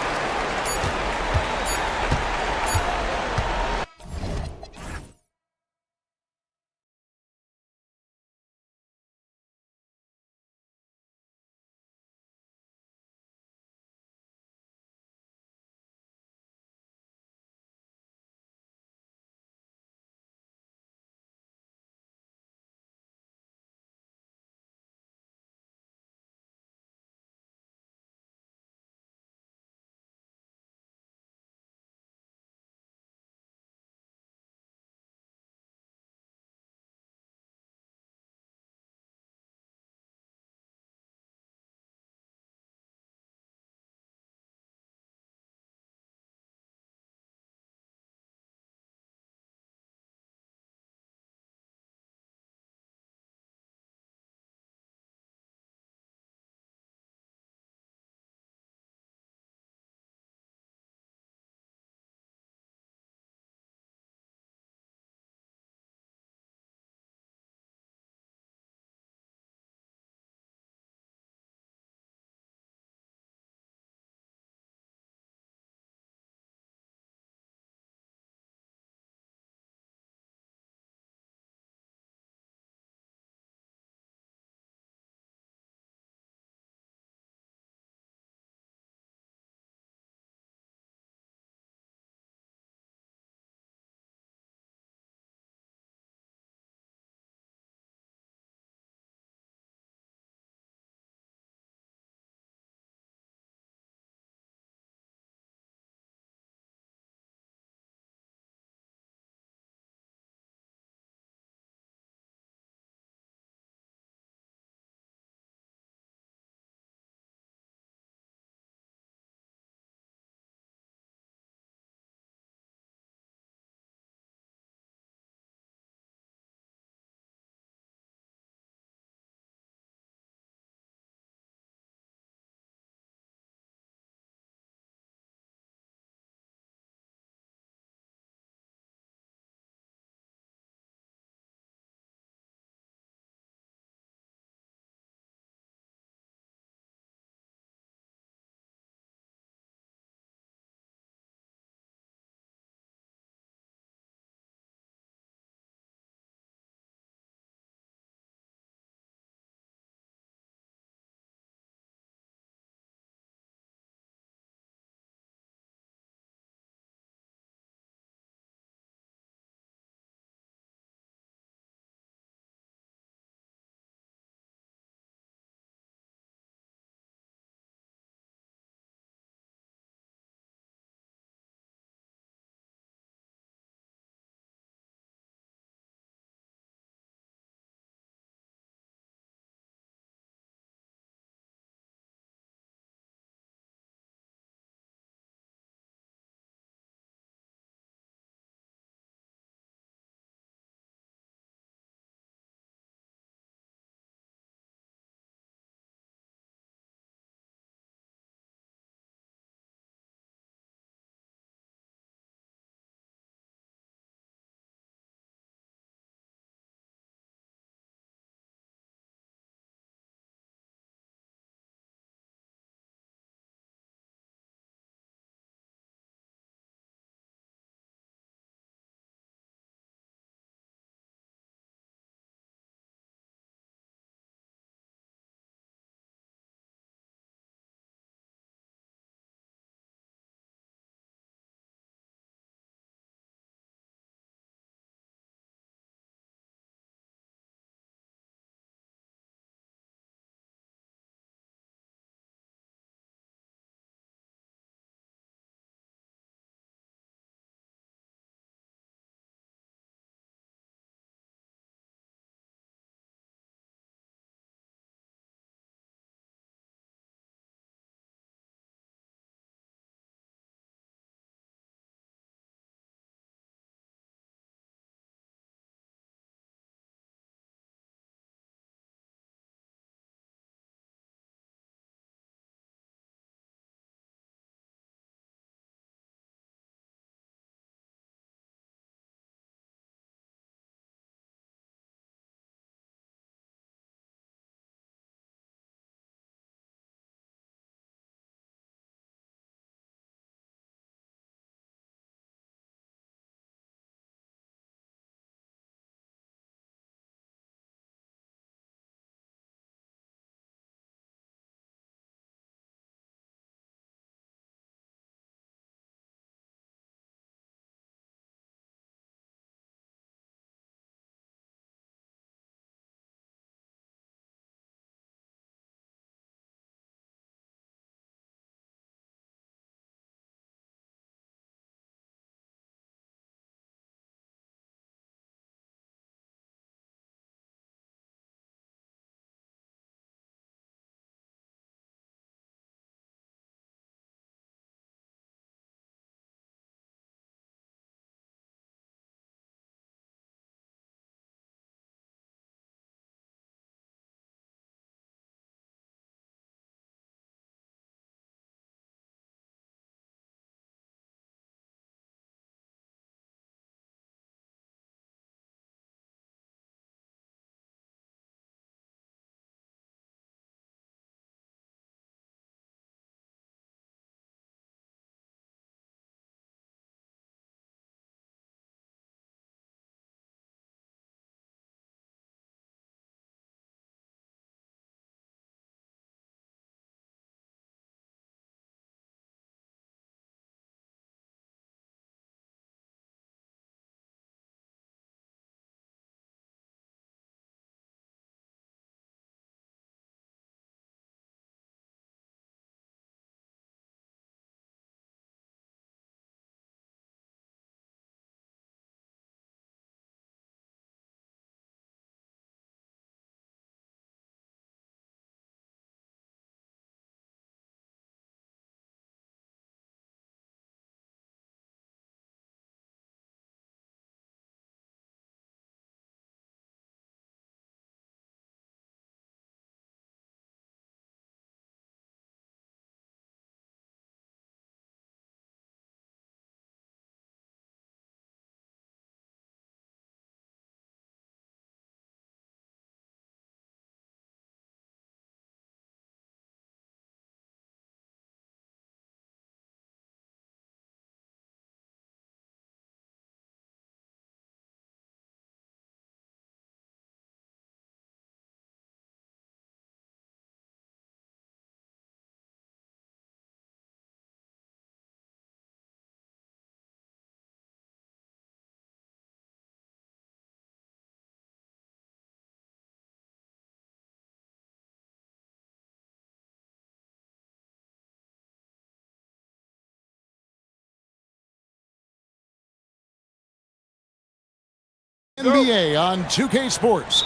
NBA on 2K Sports.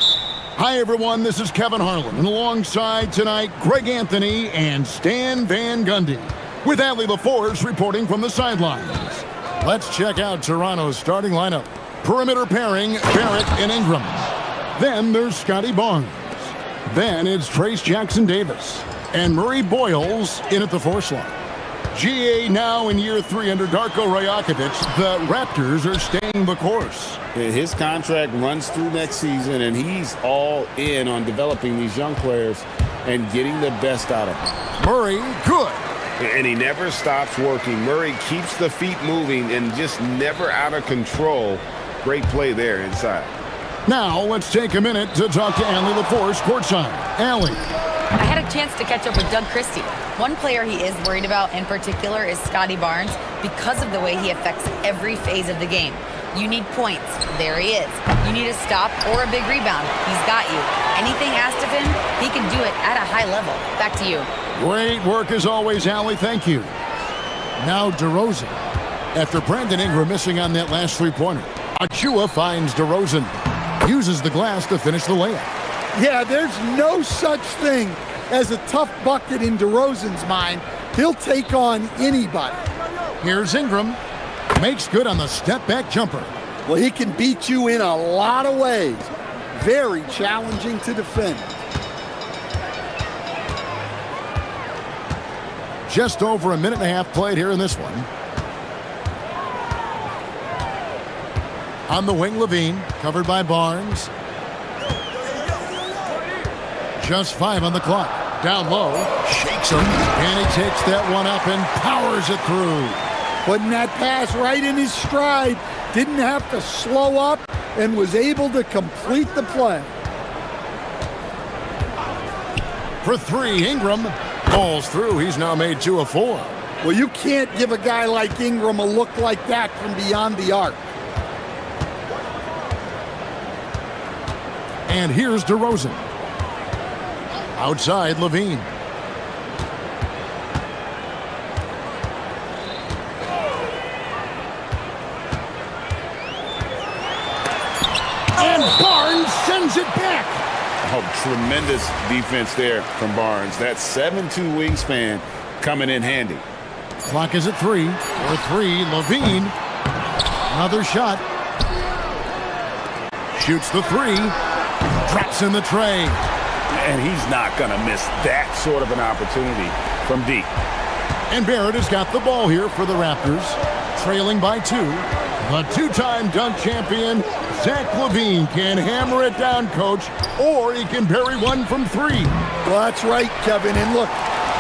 Hi, everyone. This is Kevin Harlan, and alongside tonight, Greg Anthony and Stan Van Gundy, with Allie LaForce reporting from the sidelines. Let's check out Toronto's starting lineup. Perimeter pairing, Barrett and Ingram. Then there's Scotty Barnes. Then it's Trace Jackson-Davis and Murray Boyles in at the 4 slot. GA now in year 3 under Darko Rajakovic. The Raptors are staying the course. His contract runs through next season, and he's all in on developing these young players and getting the best out of them. Murray, good. And he never stops working. Murray keeps the feet moving and just never out of control. Great play there inside. Now let's take a minute to talk to Allie LaForce courtside. Allie. I had a chance to catch up with Doug Christie. One player he is worried about in particular is Scotty Barnes because of the way he affects every phase of the game. You need points. There he is. You need a stop or a big rebound. He's got you. Anything asked of him, he can do it at a high level. Back to you. Great work as always, Allie. Thank you. Now DeRozan. After Brandon Ingram missing on that last three-pointer, Achua finds DeRozan. Uses the glass to finish the layup. Yeah, there's no such thing as a tough bucket in DeRozan's mind. He'll take on anybody. Here's Ingram. Makes good on the step-back jumper. Well, he can beat you in a lot of ways. Very challenging to defend. Just over a minute and a half played here in this one. On the wing, Levine, covered by Barnes. Just 5 on the clock. Down low, shakes him, and he takes that one up and powers it through. Putting that pass right in his stride. Didn't have to slow up and was able to complete the play. For 3, Ingram falls through. He's now made 2 of 4. Well, you can't give a guy like Ingram a look like that from beyond the arc. And here's DeRozan. Outside, Levine. And Barnes sends it back. Oh, tremendous defense there from Barnes. That 7'2" wingspan coming in handy. Clock is at 3. For 3, Levine. Another shot. Shoots the 3. Drops in the tray. And he's not going to miss that sort of an opportunity from deep. And Barrett has got the ball here for the Raptors. Trailing by 2. The 2-time dunk champion, Zach LaVine, can hammer it down, coach, or he can bury one from 3. Well, that's right, Kevin. And look,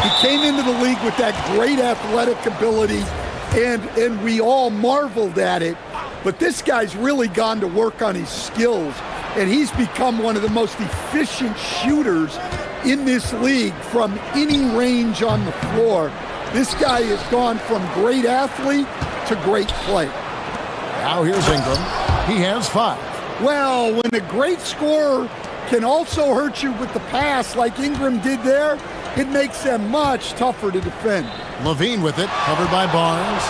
he came into the league with that great athletic ability, and we all marveled at it. But this guy's really gone to work on his skills, and he's become one of the most efficient shooters in this league from any range on the floor. This guy has gone from great athlete to great play. Now here's Ingram. He has 5. Well, when a great scorer can also hurt you with the pass like Ingram did there, it makes them much tougher to defend. Levine with it, covered by Barnes.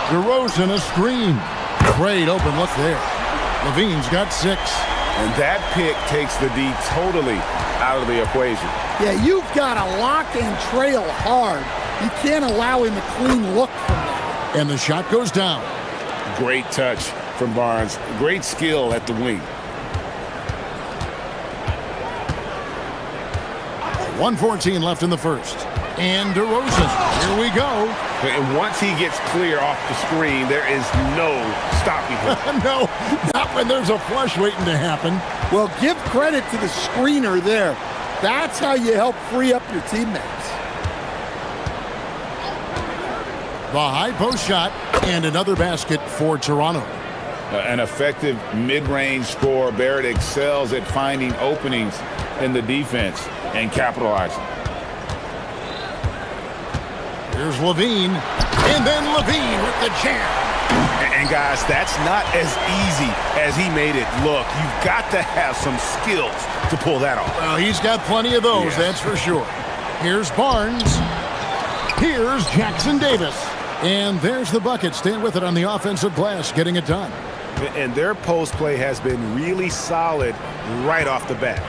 DeRozan a screen. Great open look there. Levine's got 6. And that pick takes the D totally out of the equation. Yeah, you've got to lock and trail hard. You can't allow him a clean look from that. And the shot goes down. Great touch from Barnes. Great skill at the wing. 1:14 left in the first. And DeRozan, here we go. And once he gets clear off the screen, there is no stopping him. No, not when there's a flush waiting to happen. Well, give credit to the screener there. That's how you help free up your teammates. The high post shot and another basket for Toronto. An effective mid-range scorer. Barrett excels at finding openings in the defense and capitalizing. Here's Levine, and then Levine with the jam. And guys, that's not as easy as he made it look. You've got to have some skills to pull that off. Well, he's got plenty of those, That's for sure. Here's Barnes. Here's Jackson-Davis. And there's the bucket. Staying with it on the offensive glass, getting it done. And their post play has been really solid right off the bat.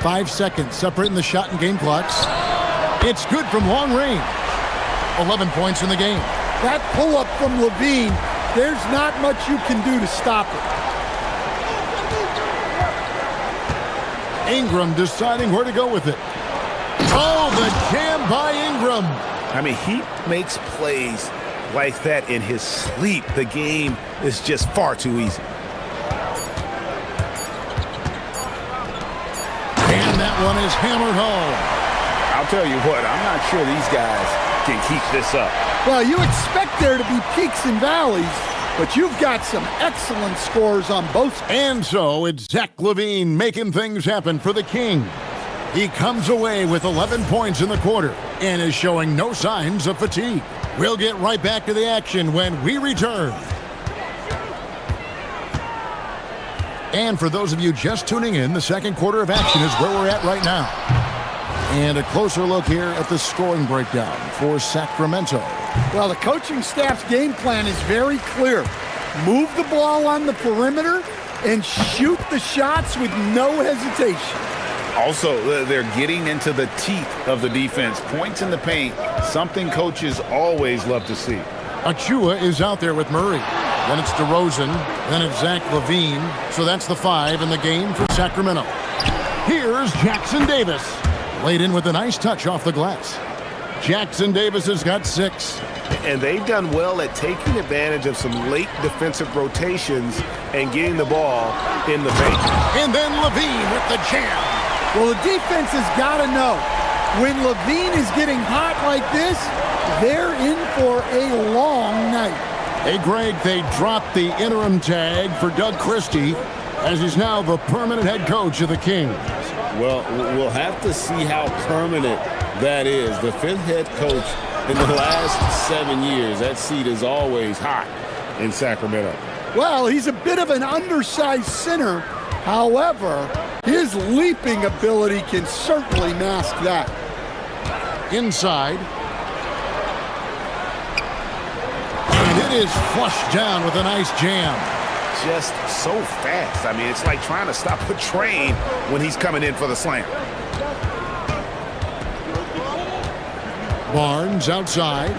5 seconds separating the shot and game clocks. It's good from long range. 11 points in the game. That pull-up from Levine, there's not much you can do to stop it. Ingram deciding where to go with it. Oh, the jam by Ingram. I mean, he makes plays like that in his sleep. The game is just far too easy. And that one is hammered home. I'll tell you what, I'm not sure these guys can keep this up. Well, you expect there to be peaks and valleys, but you've got some excellent scores on both. And so it's Zach LaVine making things happen for the King. He comes away with 11 points in the quarter and is showing no signs of fatigue. We'll get right back to the action when we return. And for those of you just tuning in, the second quarter of action is where we're at right now. And a closer look here at the scoring breakdown for Sacramento. Well, the coaching staff's game plan is very clear. Move the ball on the perimeter and shoot the shots with no hesitation. Also, they're getting into the teeth of the defense. Points in the paint, something coaches always love to see. Achua is out there with Murray. Then it's DeRozan. Then it's Zach LaVine. So that's the 5 in the game for Sacramento. Here's Jackson Davis. Laid in with a nice touch off the glass. Jackson Davis has got 6. And they've done well at taking advantage of some late defensive rotations and getting the ball in the paint. And then LaVine with the jam. Well, the defense has got to know, when LaVine is getting hot like this, they're in for a long night. Hey, Greg, they dropped the interim tag for Doug Christie as he's now the permanent head coach of the Kings. Well, we'll have to see how permanent that is. The 5th head coach in the last 7 years. That seat is always hot in Sacramento. Well, he's a bit of an undersized center. However, his leaping ability can certainly mask that. Inside. And it is flushed down with a nice jam. Just so fast. I mean, it's like trying to stop a train when he's coming in for the slam. Barnes outside.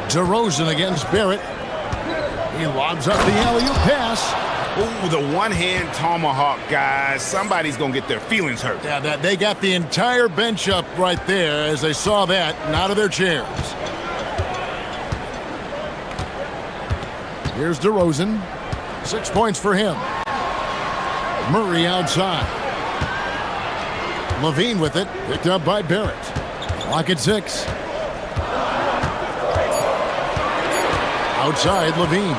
DeRozan against Barrett. He lobs up the alley-oop pass. Ooh, the one-hand tomahawk, guys. Somebody's going to get their feelings hurt. Yeah, they got the entire bench up right there as they saw that and out of their chairs. Here's DeRozan. 6 points for him. Murray outside. LaVine with it. Picked up by Barrett. Clock at 6. Outside, LaVine.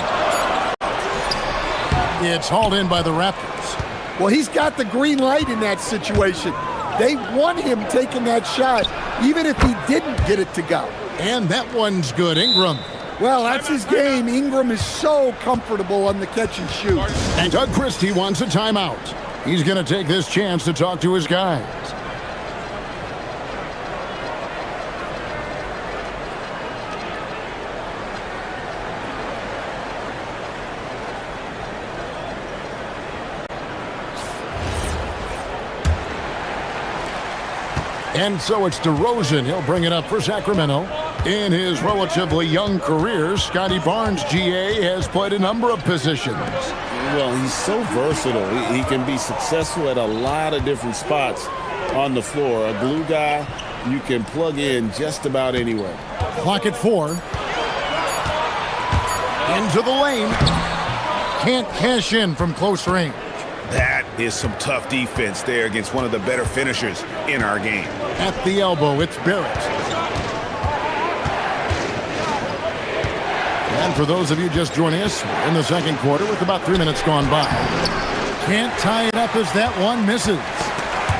It's hauled in by the Raptors. Well, he's got the green light in that situation. They want him taking that shot, even if he didn't get it to go. And that one's good. Ingram. Well, that's his game. Ingram is so comfortable on the catch and shoot. And Doug Christie wants a timeout. He's going to take this chance to talk to his guys. And so it's DeRozan. He'll bring it up for Sacramento. In his relatively young career, Scotty Barnes, GA, has played a number of positions. Well, he's so versatile. He can be successful at a lot of different spots on the floor. A glue guy you can plug in just about anywhere. Clock at 4. Into the lane. Can't cash in from close range. That is some tough defense there against one of the better finishers in our game. At the elbow, it's Barrett. And for those of you just joining us, we're in the second quarter with about 3 minutes gone by. Can't tie it up as that one misses.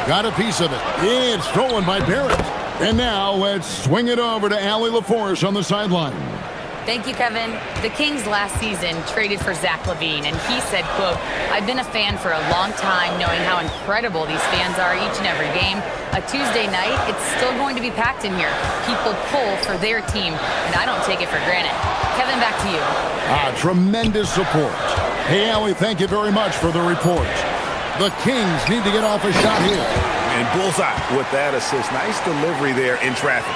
Got a piece of it. It's stolen by Barrett. And now let's swing it over to Allie LaForce on the sideline. Thank you, Kevin. The Kings last season traded for Zach LaVine, and he said, quote, "I've been a fan for a long time, knowing how incredible these fans are each and every game. A Tuesday night, it's still going to be packed in here. People pull for their team, and I don't take it for granted." Kevin, back to you. Tremendous support. Hey, Allie, thank you very much for the report. The Kings need to get off a shot here. And bullseye with that assist. Nice delivery there in traffic.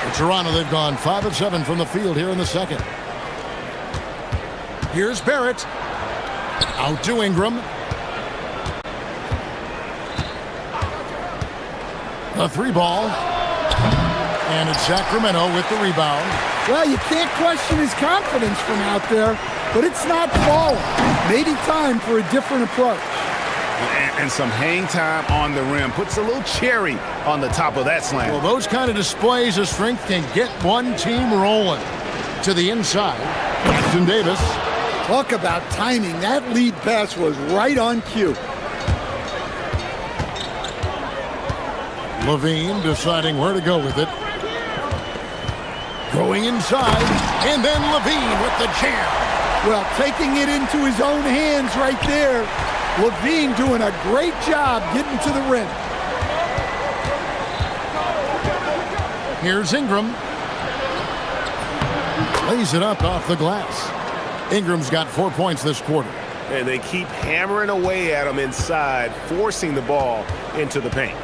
For Toronto, they've gone 5 of 7 from the field here in the second. Here's Barrett. Out to Ingram. The 3-ball. And it's Sacramento with the rebound. Well, you can't question his confidence from out there, but it's not falling. Maybe time for a different approach. And some hang time on the rim. Puts a little cherry on the top of that slam. Well, those kind of displays of strength can get one team rolling. To the inside, Jackson Davis. Talk about timing. That lead pass was right on cue. LaVine deciding where to go with it. Going inside, and then LaVine with the jam. Well, taking it into his own hands right there. LaVine doing a great job getting to the rim. Here's Ingram. Lays it up off the glass. Ingram's got 4 points this quarter. And they keep hammering away at him inside, forcing the ball into the paint.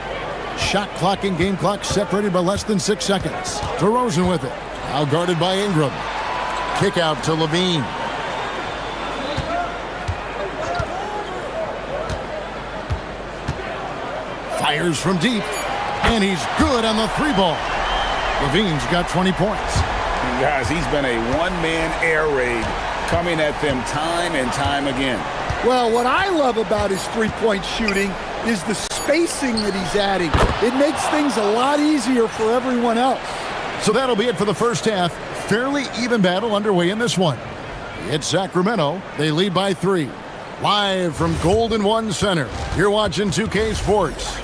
Shot clock and game clock separated by less than 6 seconds. DeRozan with it. Now guarded by Ingram. Kick out to LaVine. Fires from deep. And he's good on the 3-ball. LaVine's got 20 points. Guys, he's been a one-man air raid coming at them time and time again. Well, what I love about his three-point shooting is the spacing that he's adding. It makes things a lot easier for everyone else. So that'll be it for the first half. Fairly even battle underway in this one. It's Sacramento. They lead by 3. Live from Golden One Center. You're watching 2K Sports.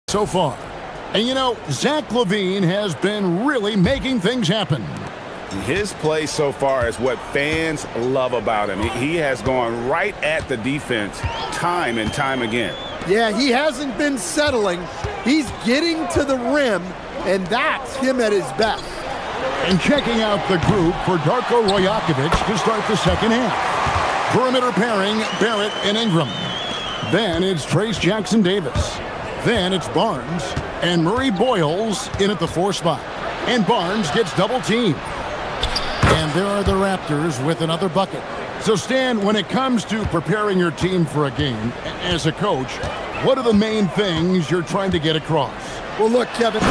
So far. And you know, Zach LaVine has been really making things happen. His play so far is what fans love about him. He has gone right at the defense time and time again. Yeah, he hasn't been settling. He's getting to the rim, and that's him at his best. And checking out the group for Darko Rajakovic to start the second half. Perimeter pairing, Barrett and Ingram. Then it's Trace Jackson Davis. Then it's Barnes and Murray Boyles in at the 4 spot. And Barnes gets double teamed. And there are the Raptors with another bucket. So Stan, when it comes to preparing your team for a game, as a coach, what are the main things you're trying to get across? Well, look, Kevin.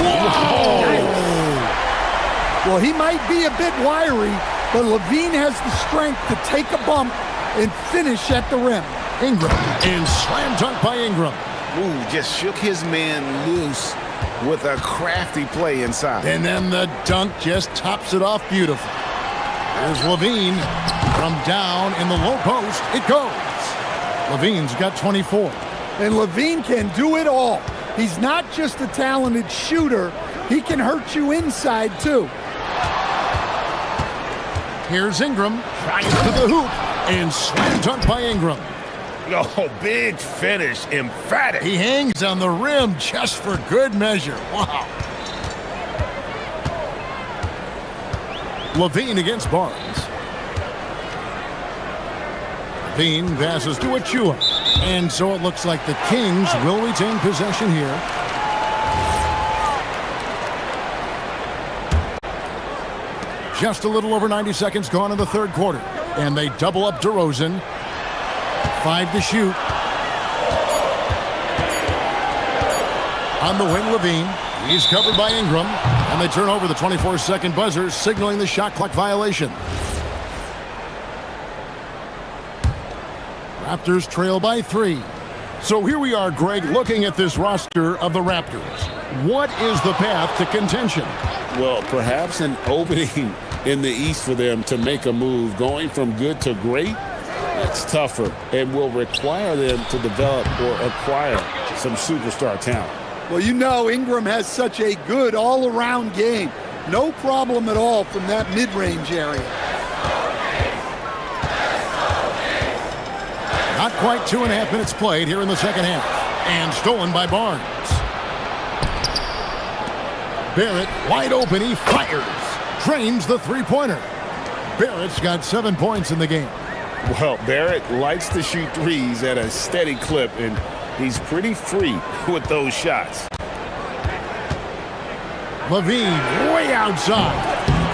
Well, he might be a bit wiry, but LaVine has the strength to take a bump and finish at the rim. Ingram, and slam dunk by Ingram. Ooh, just shook his man loose with a crafty play inside. And then the dunk just tops it off beautifully. There's LaVine from down in the low post. It goes. LaVine's got 24. And LaVine can do it all. He's not just a talented shooter. He can hurt you inside, too. Here's Ingram, trying to the hoop, and slam dunk by Ingram. Oh, big finish, emphatic. He hangs on the rim just for good measure. Wow. Levine against Barnes. Levine passes to Achua. And so it looks like the Kings will retain possession here. Just a little over 90 seconds gone in the third quarter. And they double up DeRozan. 5 to shoot. On the wing, Levine. He's covered by Ingram. And they turn over the 24-second buzzer, signaling the shot clock violation. Raptors trail by 3. So here we are, Greg, looking at this roster of the Raptors. What is the path to contention? Well, perhaps an opening in the East for them to make a move. Going from good to great, it's tougher and will require them to develop or acquire some superstar talent. Well, you know Ingram has such a good all-around game. No problem at all from that mid-range area. Not quite 2.5 minutes played here in the second half. And stolen by Barnes. Barrett wide open. He fires. Drains the three-pointer. Barrett's got 7 points in the game. Well, Barrett likes to shoot threes at a steady clip, and he's pretty free with those shots. Levine way outside.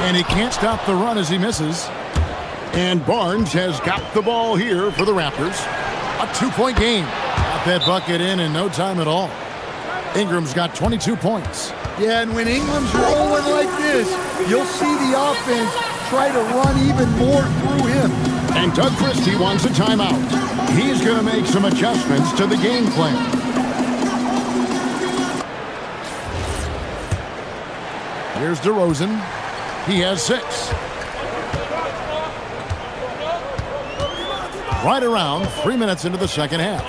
And he can't stop the run as he misses. And Barnes has got the ball here for the Raptors. A 2-point game. Got that bucket in no time at all. Ingram's got 22 points. Yeah, and when Ingram's rolling like this, you'll see the offense try to run even more through him. And Doug Christie wants a timeout. He's going to make some adjustments to the game plan. Here's DeRozan. He has 6. Right around 3 minutes into the second half.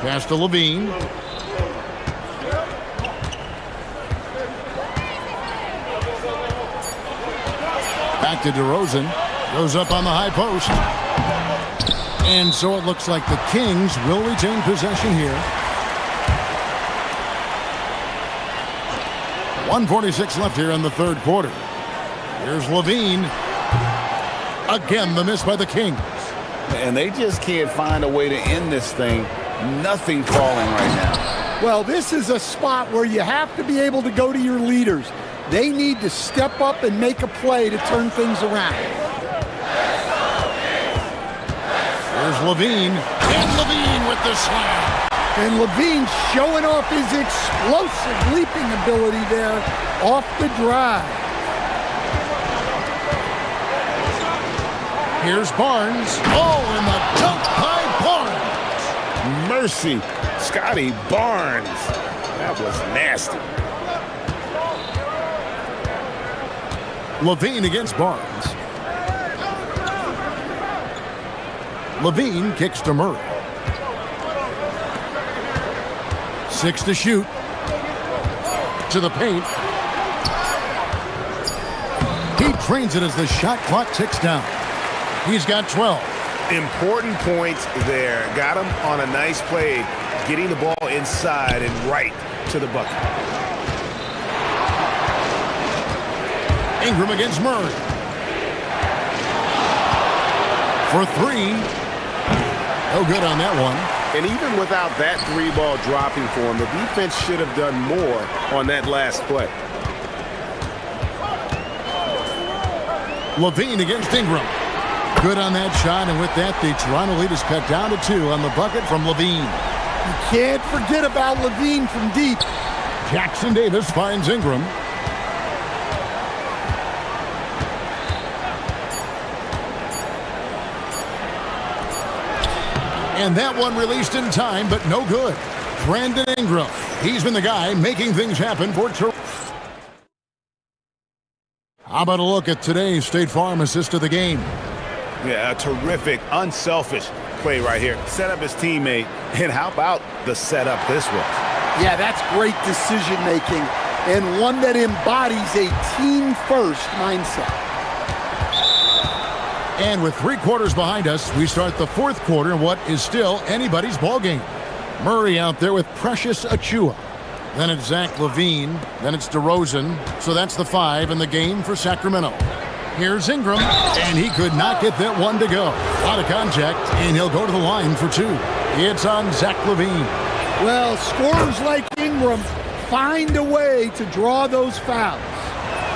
Pass to Levine. Back to DeRozan. Goes up on the high post. And so it looks like the Kings will retain possession here. 1:46 left here in the third quarter. Here's Levine. Again, the miss by the Kings. And they just can't find a way to end this thing. Nothing falling right now. Well, this is a spot where you have to be able to go to your leaders. They need to step up and make a play to turn things around. There's Levine. And Levine with the slam. And Levine showing off his explosive leaping ability there off the drive. Here's Barnes. Oh, and the dunk by Barnes. Mercy. Scotty Barnes. That was nasty. Levine against Barnes. Levine kicks to Murray. 6 to shoot. To the paint. He trains it as the shot clock ticks down. He's got 12. Important points there. Got him on a nice play, getting the ball inside and right to the bucket. Ingram against Murray. For 3. No good on that one. And even without that 3-ball dropping for him, the defense should have done more on that last play. Levine against Ingram. Good on that shot, and with that, the Toronto lead is cut down to 2 on the bucket from Levine. You can't forget about Levine from deep. Jackson Davis finds Ingram. And that one released in time, but no good. Brandon Ingram. He's been the guy making things happen for Toronto. How about a look at today's State Farm assist of the game? Yeah, a terrific, unselfish play right here. Set up his teammate, and how about the setup this was? Yeah, that's great decision-making, and one that embodies a team-first mindset. And with 3 quarters behind us, we start the 4th quarter in what is still anybody's ballgame. Murray out there with Precious Achiuwa. Then it's Zach LaVine. Then it's DeRozan. So that's the 5 in the game for Sacramento. Here's Ingram, and he could not get that one to go. Out of contact, and he'll go to the line for 2. It's on Zach LaVine. Well, scorers like Ingram find a way to draw those fouls.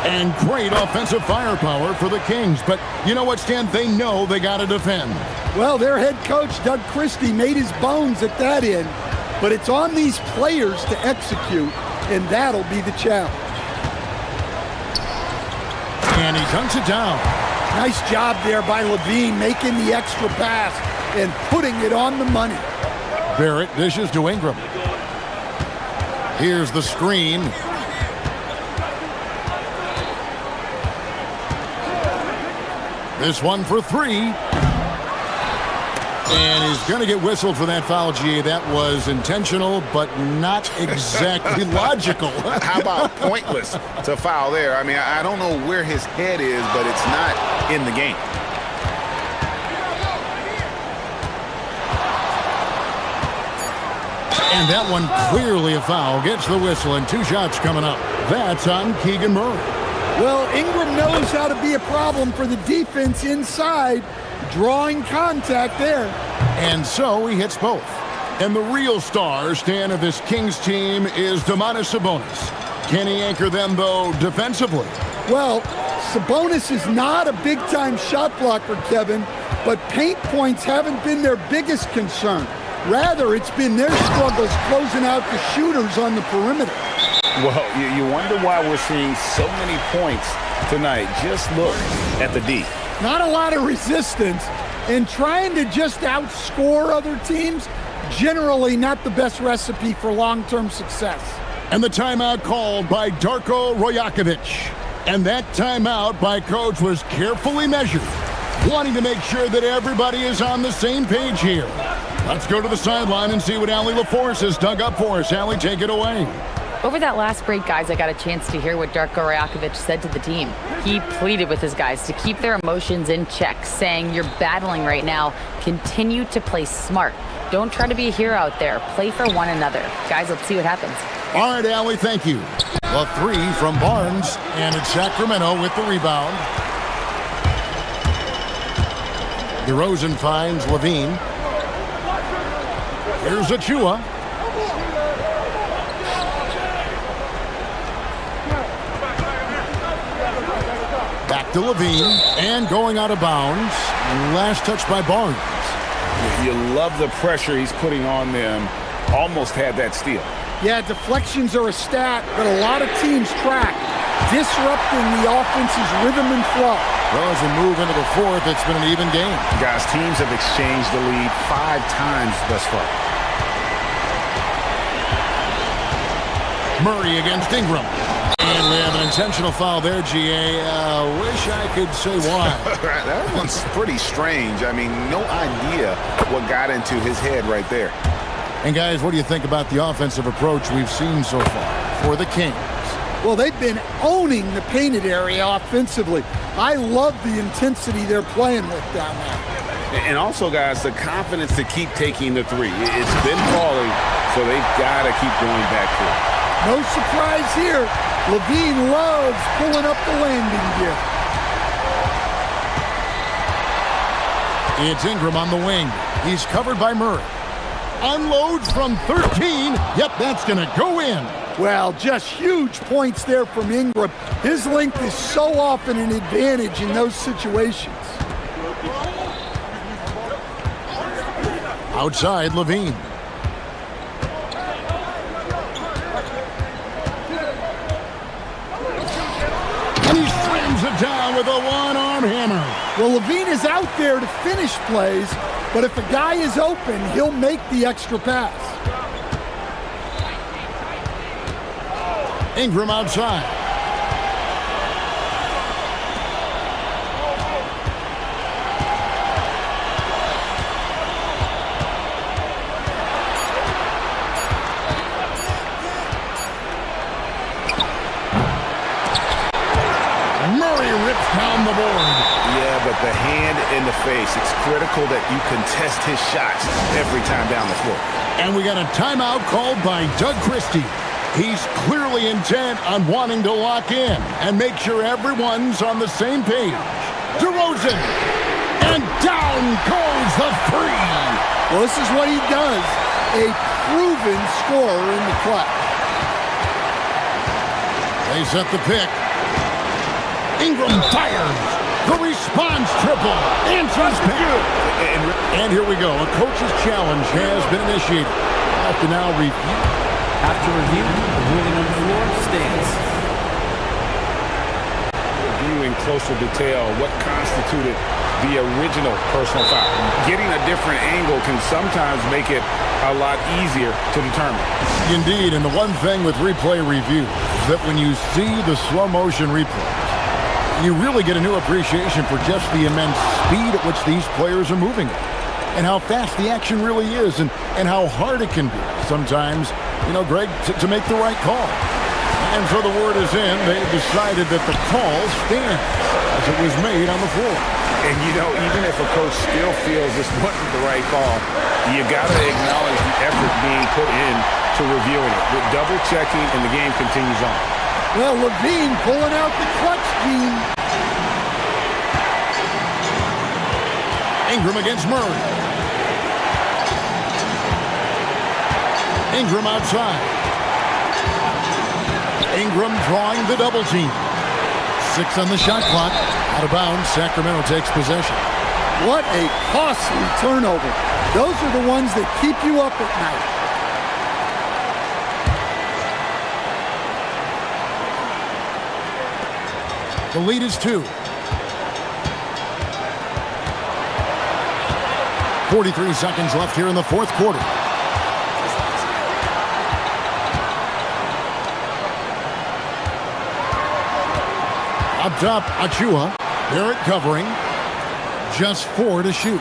And great offensive firepower for the Kings. But you know what, Stan? They know they got to defend. Well, their head coach, Doug Christie, made his bones at that end. But it's on these players to execute, and that'll be the challenge. And he dunks it down. Nice job there by LaVine, making the extra pass and putting it on the money. Barrett dishes to Ingram. Here's the screen. This one for 3. And he's going to get whistled for that foul, GA. That was intentional, but not exactly logical. How about pointless to foul there? I mean, I don't know where his head is, but it's not in the game. And that one clearly a foul. Gets the whistle, and 2 shots coming up. That's on Keegan Murray. Well, Ingram knows how to be a problem for the defense inside, drawing contact there. And so he hits both. And the real star, Stan, of this Kings team is Domantas Sabonis. Can he anchor them, though, defensively? Well, Sabonis is not a big-time shot blocker, Kevin, but paint points haven't been their biggest concern. Rather, it's been their struggles closing out the shooters on the perimeter. Well, you wonder why we're seeing so many points tonight. Just look at the D. Not a lot of resistance, and trying to just outscore other teams, generally not the best recipe for long-term success. And the timeout called by Darko Rajakovic. And that timeout by Coach was carefully measured, wanting to make sure that everybody is on the same page here. Let's go to the sideline and see what Allie LaForce has dug up for us. Allie, take it away. Over that last break, guys, I got a chance to hear what Darko Rajakovic said to the team. He pleaded with his guys to keep their emotions in check, saying, "You're battling right now. Continue to play smart. Don't try to be a hero out there. Play for one another." Guys, let's see what happens. All right, Allie, thank you. A 3 from Barnes, and it's Sacramento with the rebound. DeRozan finds LaVine. Here's Achiuwa. Back to LaVine, and going out of bounds. Last touch by Barnes. You love the pressure he's putting on them. Almost had that steal. Yeah, deflections are a stat that a lot of teams track, disrupting the offense's rhythm and flow. Well, as we move into the 4th, it's been an even game. Guys, teams have exchanged the lead 5 times thus far. Murray against Ingram. And we have an intentional foul there, GA. Wish I could say why. That one's pretty strange. I mean, no idea what got into his head right there. And guys, what do you think about the offensive approach we've seen so far for the Kings? Well, they've been owning the painted area offensively. I love the intensity they're playing with down there. And also, guys, the confidence to keep taking the 3. It's been falling, so they've got to keep going back to it. No surprise here. LaVine loves pulling up the landing gear. It's Ingram on the wing. He's covered by Murray. Unloads from 13. Yep, that's going to go in. Well, just huge points there from Ingram. His length is so often an advantage in those situations. Outside, LaVine. And he slams it down with a one-arm hammer. Well, LaVine is out there to finish plays, but if a guy is open, he'll make the extra pass. Ingram outside. down the board. Yeah, but the hand in the face, it's critical that you contest his shots every time down the floor. And we got a timeout called by Doug Christie. He's clearly intent on wanting to lock in and make sure everyone's on the same page. DeRozan, and down goes the three. Well, this is what he does, a proven scorer in the clutch. They set the pick. Ingram fires. The response triple. Answers back. And here we go. A coach's challenge has been initiated. I have to now review. After review, the ruling on the floor stands. Review in closer detail what constituted the original personal foul. Getting a different angle can sometimes make it a lot easier to determine. Indeed, and the one thing with replay review is that when you see the slow motion replay, you really get a new appreciation for just the immense speed at which these players are moving at, and how fast the action really is, and how hard it can be sometimes, Greg, to make the right call. And so the word is in. They decided that the call stands as it was made on the floor. And even if a coach still feels this wasn't the right call, you got to acknowledge the effort being put in to reviewing it. With double checking, and the game continues on. Well, Levine pulling out the clutch gene. Ingram against Murray. Ingram outside. Ingram drawing the double team. 6 on the shot clock. Out of bounds, Sacramento takes possession. What a costly turnover. Those are the ones that keep you up at night. The lead is 2. 43 seconds left here in the fourth quarter. Up top, Achua. Barrett covering. Just 4 to shoot.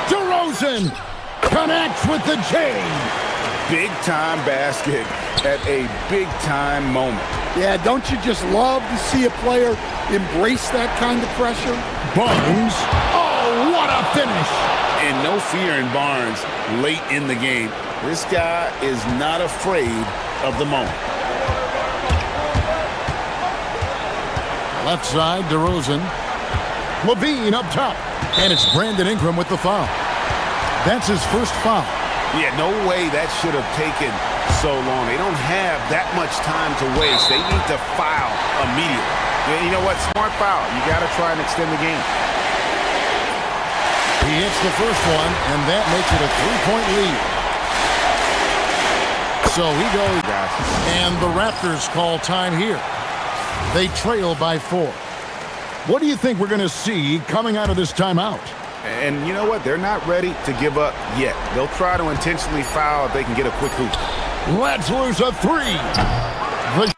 DeRozan connects with the J. Big-time basket at a big-time moment. Yeah, don't you just love to see a player embrace that kind of pressure? Barnes. Oh, what a finish. And no fear in Barnes late in the game. This guy is not afraid of the moment. Left side, DeRozan. Levine up top. And it's Brandon Ingram with the foul. That's his first foul. Yeah, no way that should have taken so long. They don't have that much time to waste. They need to foul immediately. Yeah, you know what? Smart foul. You got to try and extend the game. He hits the first one, and that makes it a 3-point lead. So he goes, and the Raptors call time here. They trail by 4. What do you think we're going to see coming out of this timeout? And you know what? They're not ready to give up yet. They'll try to intentionally foul if they can get a quick hoop. Let's lose a 3. The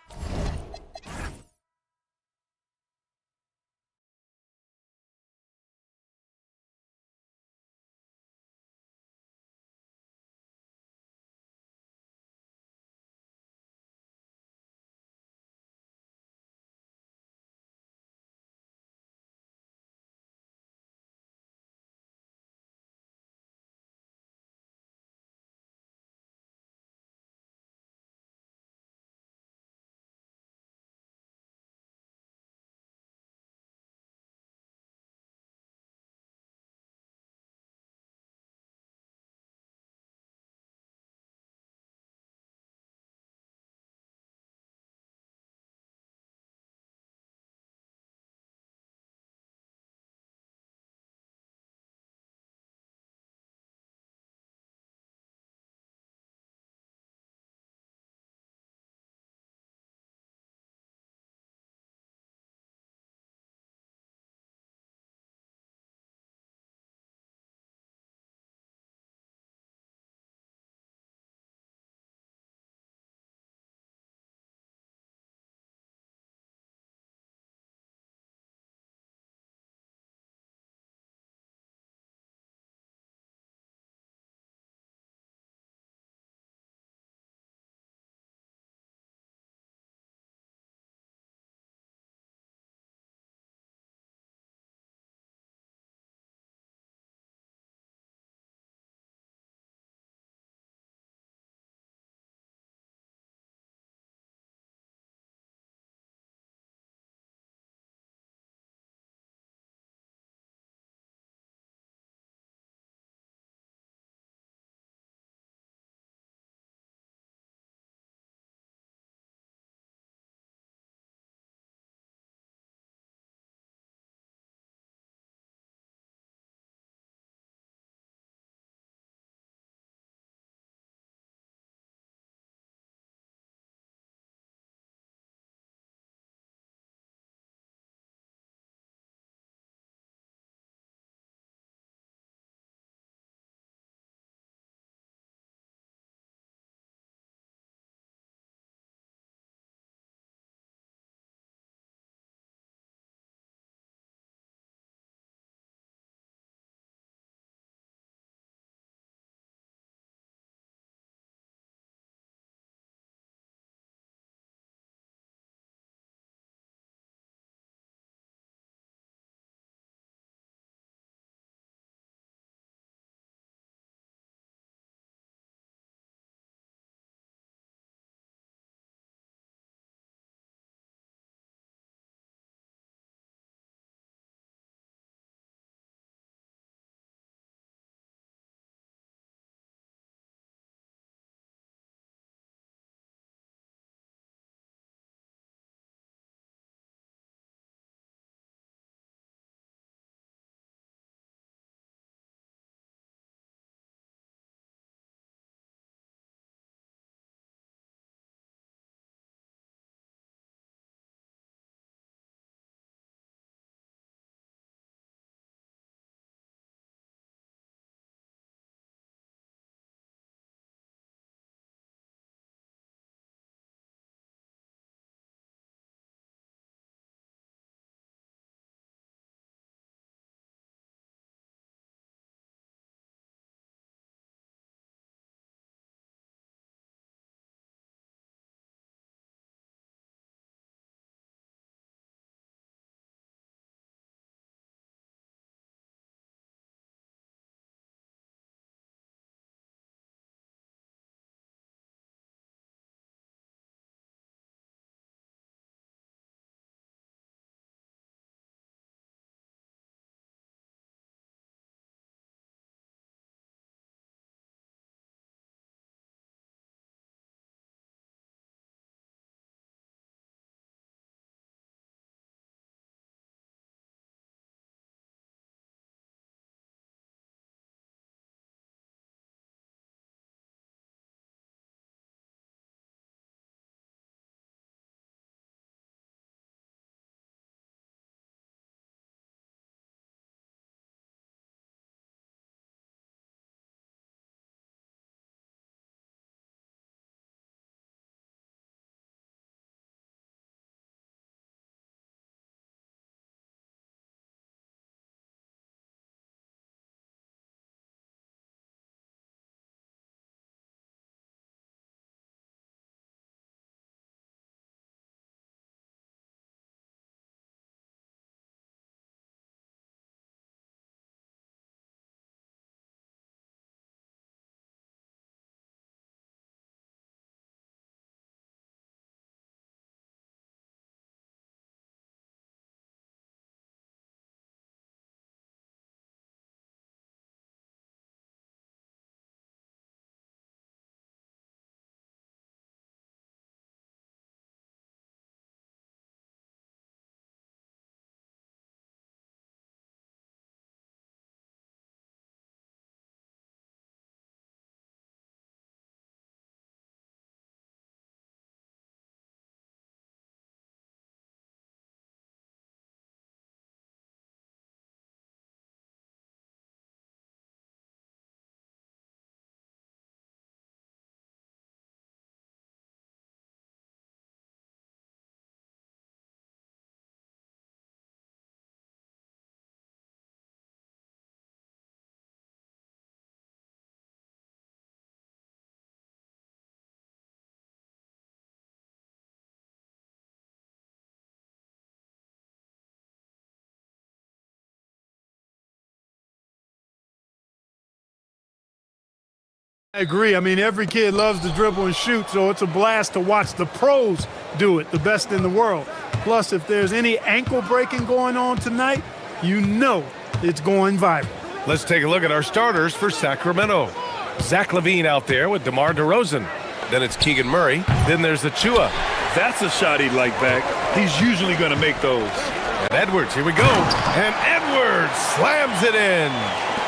I agree. I mean, every kid loves to dribble and shoot, so it's a blast to watch the pros do it, the best in the world. Plus, if there's any ankle breaking going on tonight, you know it's going viral. Let's take a look at our starters for Sacramento. Zach LaVine out there with DeMar DeRozan. Then it's Keegan Murray. Then there's Achua. That's a shot he'd like back. He's usually going to make those. And Edwards, here we go. And Edwards slams it in.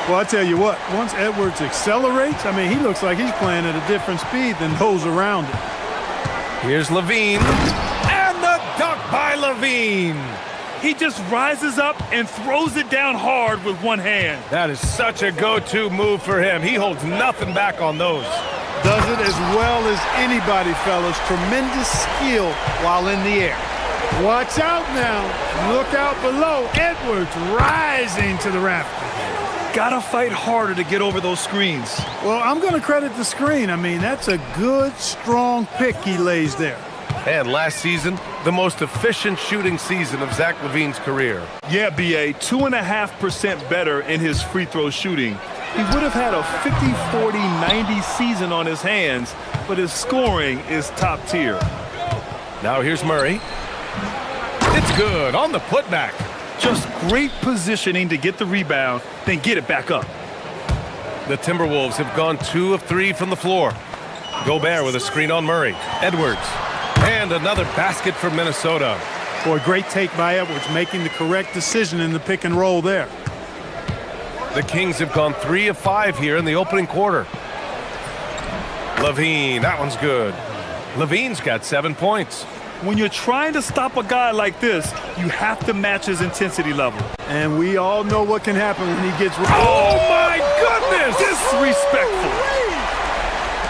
Well, I tell you what, once Edwards accelerates, I mean, he looks like he's playing at a different speed than those around him. Here's LaVine. And the dunk by LaVine. He just rises up and throws it down hard with one hand. That is such a go-to move for him. He holds nothing back on those. Does it as well as anybody, fellas. Tremendous skill while in the air. Watch out now. Look out below. Edwards rising to the rafters. Gotta fight harder to get over those screens. Well, I'm going to credit the screen. I mean, that's a good, strong pick he lays there. And last season, the most efficient shooting season of Zach LaVine's career. Yeah, BA, 2.5% better in his free throw shooting. He would have had a 50-40-90 season on his hands, but his scoring is top tier. Now here's Murray. It's good on the putback. Just great positioning to get the rebound, then get it back up. The Timberwolves have gone 2 of 3 from the floor. Gobert with a screen on Murray. Edwards. And another basket for Minnesota. Boy, great take by Edwards, making the correct decision in the pick and roll there. The Kings have gone 3 of 5 here in the opening quarter. LaVine, that one's good. LaVine's got 7 points. When you're trying to stop a guy like this, you have to match his intensity level. And we all know what can happen when he gets... Oh, my goodness! Disrespectful.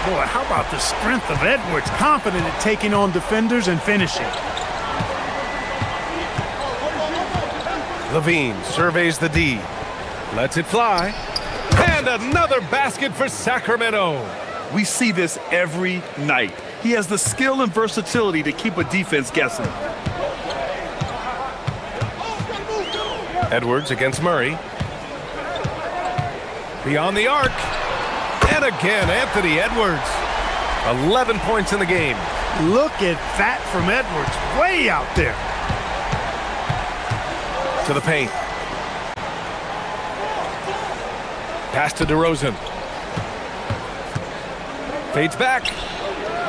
Boy, how about the strength of Edwards, confident at taking on defenders and finishing. LaVine surveys the D. Lets it fly. And another basket for Sacramento. We see this every night. He has the skill and versatility to keep a defense guessing. Edwards against Murray. Beyond the arc. And again, Anthony Edwards. 11 points in the game. Look at that from Edwards. Way out there. To the paint. Pass to DeRozan. Fades back.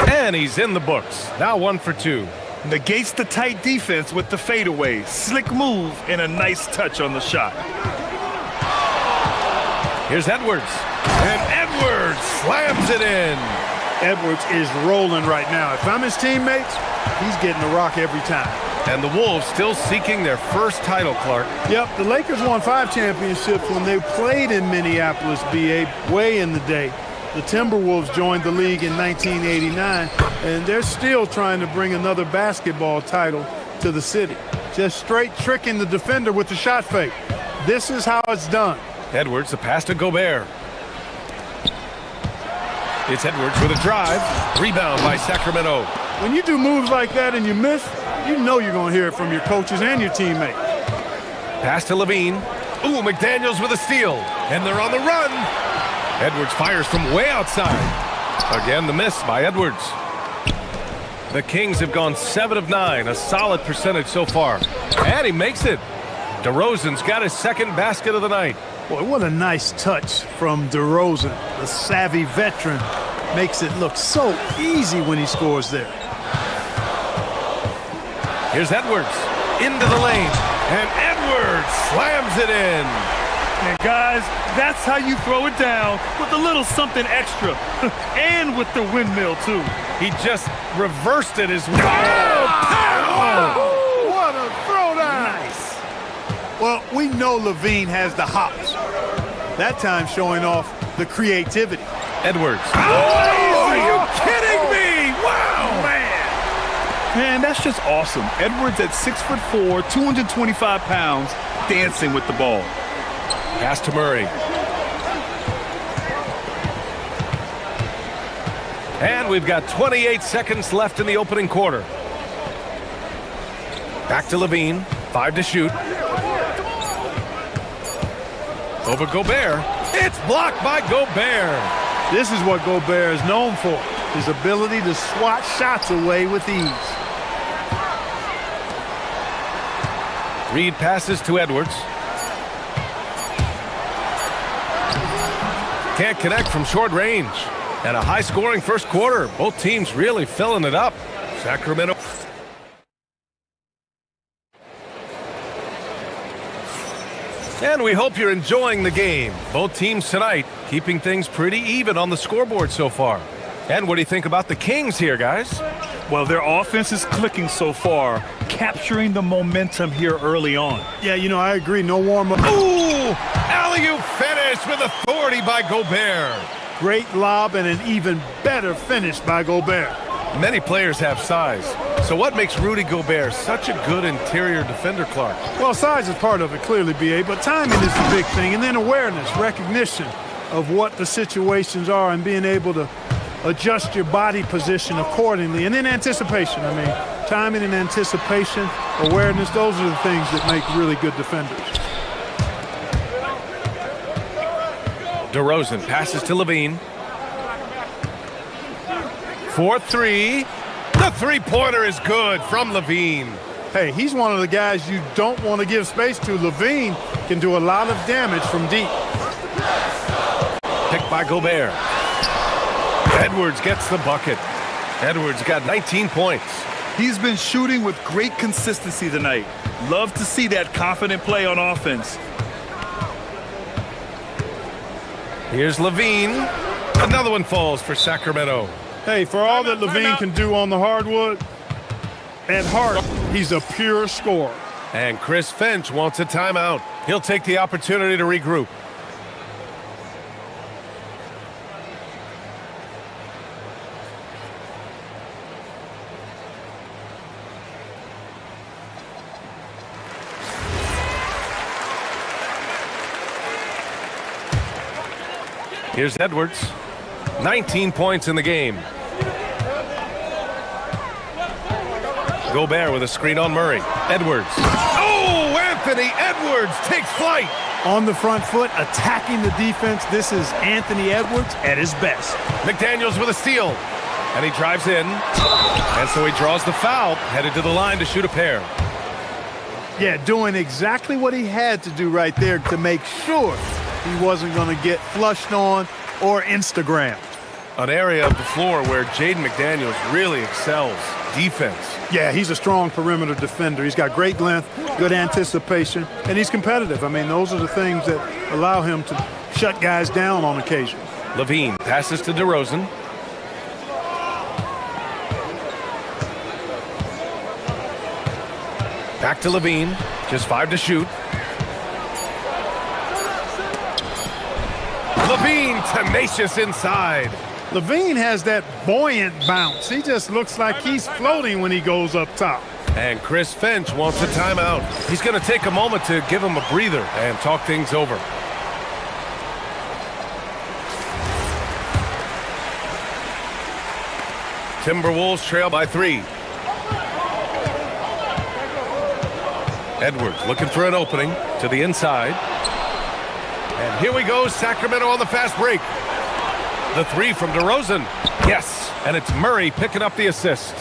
And he's in the books. Now 1 for 2. Negates the tight defense with the fadeaway. Slick move and a nice touch on the shot. Here's Edwards. And Edwards slams it in. Edwards is rolling right now. If I'm his teammates, he's getting the rock every time. And the Wolves still seeking their first title, Clark. Yep, the Lakers won 5 championships when they played in Minneapolis, BA, way in the day. The Timberwolves joined the league in 1989, and they're still trying to bring another basketball title to the city. Just straight tricking the defender with the shot fake. This is how it's done. Edwards, the pass to Gobert. It's Edwards with a drive. Rebound by Sacramento. When you do moves like that and you miss, you know you're going to hear it from your coaches and your teammates. Pass to LaVine. Ooh, McDaniels with a steal. And they're on the run. Edwards fires from way outside. Again, the miss by Edwards. The Kings have gone 7 of 9, a solid percentage so far. And he makes it. DeRozan's got his second basket of the night. Boy, what a nice touch from DeRozan. The savvy veteran makes it look so easy when he scores there. Here's Edwards into the lane. And Edwards slams it in. And guys, that's how you throw it down with a little something extra. And with the windmill, too. He just reversed it as well. Oh, what a throwdown. Nice. Well, we know LaVine has the hops. That time showing off the creativity. Edwards. Oh, are you kidding me? Wow, man. Man, that's just awesome. Edwards at 6'4", 225 pounds, dancing with the ball. Pass to Murray. And we've got 28 seconds left in the opening quarter. Back to LaVine. 5 to shoot. Over Gobert. It's blocked by Gobert. This is what Gobert is known for, his ability to swat shots away with ease. Reed passes to Edwards. Can't connect from short range. And a high-scoring first quarter. Both teams really filling it up. Sacramento. And we hope you're enjoying the game. Both teams tonight keeping things pretty even on the scoreboard so far. And what do you think about the Kings here, guys? Well, their offense is clicking so far, capturing the momentum here early on. Yeah, you know, I agree. No warm-up. Ooh! Alley-oop finish with authority by Gobert. Great lob and an even better finish by Gobert. Many players have size. So what makes Rudy Gobert such a good interior defender, Clark? Well, size is part of it, clearly, B.A., but timing is the big thing. And then awareness, recognition of what the situations are and being able to adjust your body position accordingly. And then anticipation. I mean, timing and anticipation, awareness, those are the things that make really good defenders. DeRozan passes to Levine. 4-3. The three-pointer is good from Levine. Hey, he's one of the guys you don't want to give space to. Levine can do a lot of damage from deep. Picked by Gobert. Edwards gets the bucket. Edwards got 19 points. He's been shooting with great consistency tonight. Love to see that confident play on offense. Here's Levine. Another one falls for Sacramento. Hey, for all that Levine can do on the hardwood, at heart, he's a pure scorer. And Chris Finch wants a timeout. He'll take the opportunity to regroup. Here's Edwards. 19 points in the game. Gobert with a screen on Murray. Edwards. Oh, Anthony Edwards takes flight. On the front foot, attacking the defense. This is Anthony Edwards at his best. McDaniels with a steal. And he drives in. And so he draws the foul, headed to the line to shoot a pair. Yeah, doing exactly what he had to do right there to make sure he wasn't going to get flushed on or Instagrammed. An area of the floor where Jaden McDaniels really excels. Defense. Yeah, he's a strong perimeter defender. He's got great length, good anticipation, and he's competitive. I mean, those are the things that allow him to shut guys down on occasion. Levine passes to DeRozan. Back to Levine. Just 5 to shoot. Levine tenacious inside. Levine has that buoyant bounce. He just looks like he's floating when he goes up top. And Chris Finch wants a timeout. He's going to take a moment to give him a breather and talk things over. Timberwolves trail by 3. Edwards looking for an opening to the inside. And here we go, Sacramento on the fast break. The 3 from DeRozan. Yes, and it's Murray picking up the assist.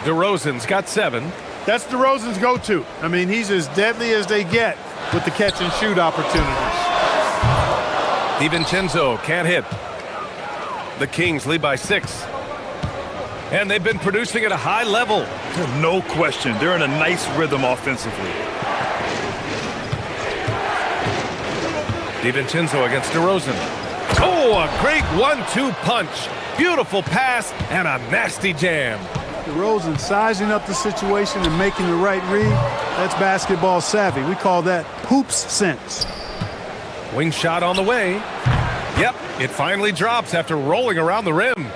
DeRozan's got 7. That's DeRozan's go-to. I mean, he's as deadly as they get with the catch-and-shoot opportunities. DiVincenzo can't hit. The Kings lead by 6. And they've been producing at a high level. No question. They're in a nice rhythm offensively. DiVincenzo against DeRozan. Oh, a great 1-2 punch. Beautiful pass and a nasty jam. DeRozan sizing up the situation and making the right read. That's basketball savvy. We call that hoops sense. Wing shot on the way. Yep, it finally drops after rolling around the rim.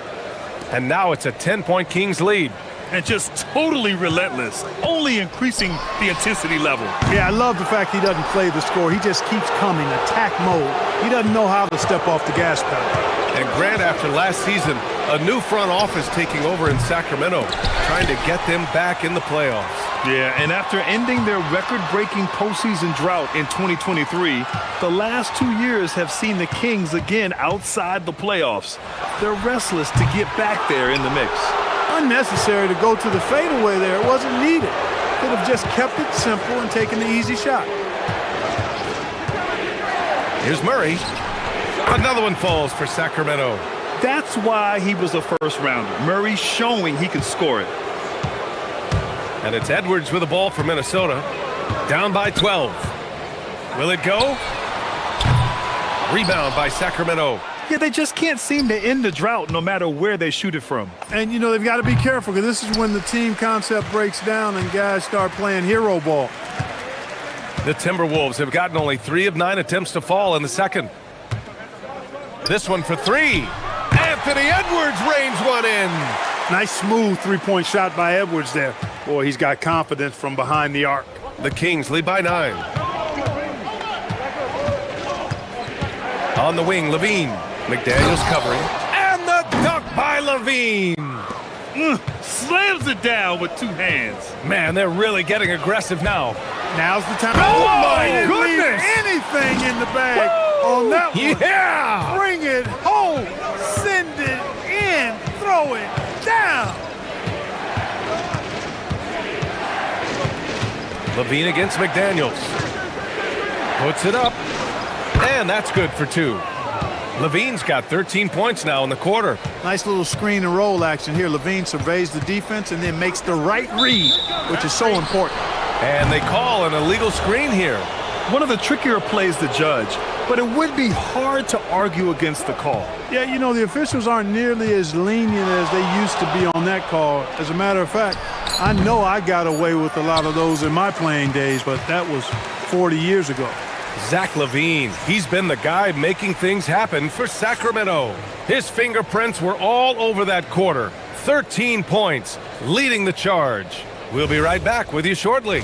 And now it's a 10-point Kings lead. and just totally relentless, only increasing the intensity level. Yeah, I love the fact he doesn't play the score. He just keeps coming, attack mode. He doesn't know how to step off the gas pedal. And Grant, after last season, a new front office taking over in Sacramento, trying to get them back in the playoffs. Yeah, and after ending their record-breaking postseason drought in 2023, the last 2 years have seen the Kings again outside the playoffs. They're restless to get back there in the mix. Unnecessary to go to the fadeaway there. It wasn't needed. Could have just kept it simple and taken the easy shot. Here's Murray. Another one falls for Sacramento. That's why he was a first-rounder. Murray showing he can score it. And it's Edwards with the ball for Minnesota. Down by 12. Will it go? Rebound by Sacramento. Yeah, they just can't seem to end the drought no matter where they shoot it from. And, you know, they've got to be careful because this is when the team concept breaks down and guys start playing hero ball. The Timberwolves have gotten only 3 of 9 attempts to fall in the second. This one for 3. Anthony Edwards rains one in. Nice smooth three-point shot by Edwards there. Boy, he's got confidence from behind the arc. The Kings lead by 9. On the wing, Levine. McDaniels covering. And the dunk by Levine. Slams it down with 2 hands. Man, they're really getting aggressive now. Now's the time. Oh, my he didn't goodness. leave anything in the bag on that one. Yeah. Bring it home. Send it in. Throw it down. Levine against McDaniels. Puts it up. And that's good for 2. Levine's got 13 points now in the quarter. Nice little screen and roll action here. Levine surveys the defense and then makes the right read, which is so important. And they call an illegal screen here. One of the trickier plays to judge, but it would be hard to argue against the call. Yeah, you know, the officials aren't nearly as lenient as they used to be on that call. As a matter of fact, I know I got away with a lot of those in my playing days, but that was 40 years ago. Zach LaVine, he's been the guy making things happen for Sacramento. His fingerprints were all over that quarter. 13 points, leading the charge. We'll be right back with you shortly.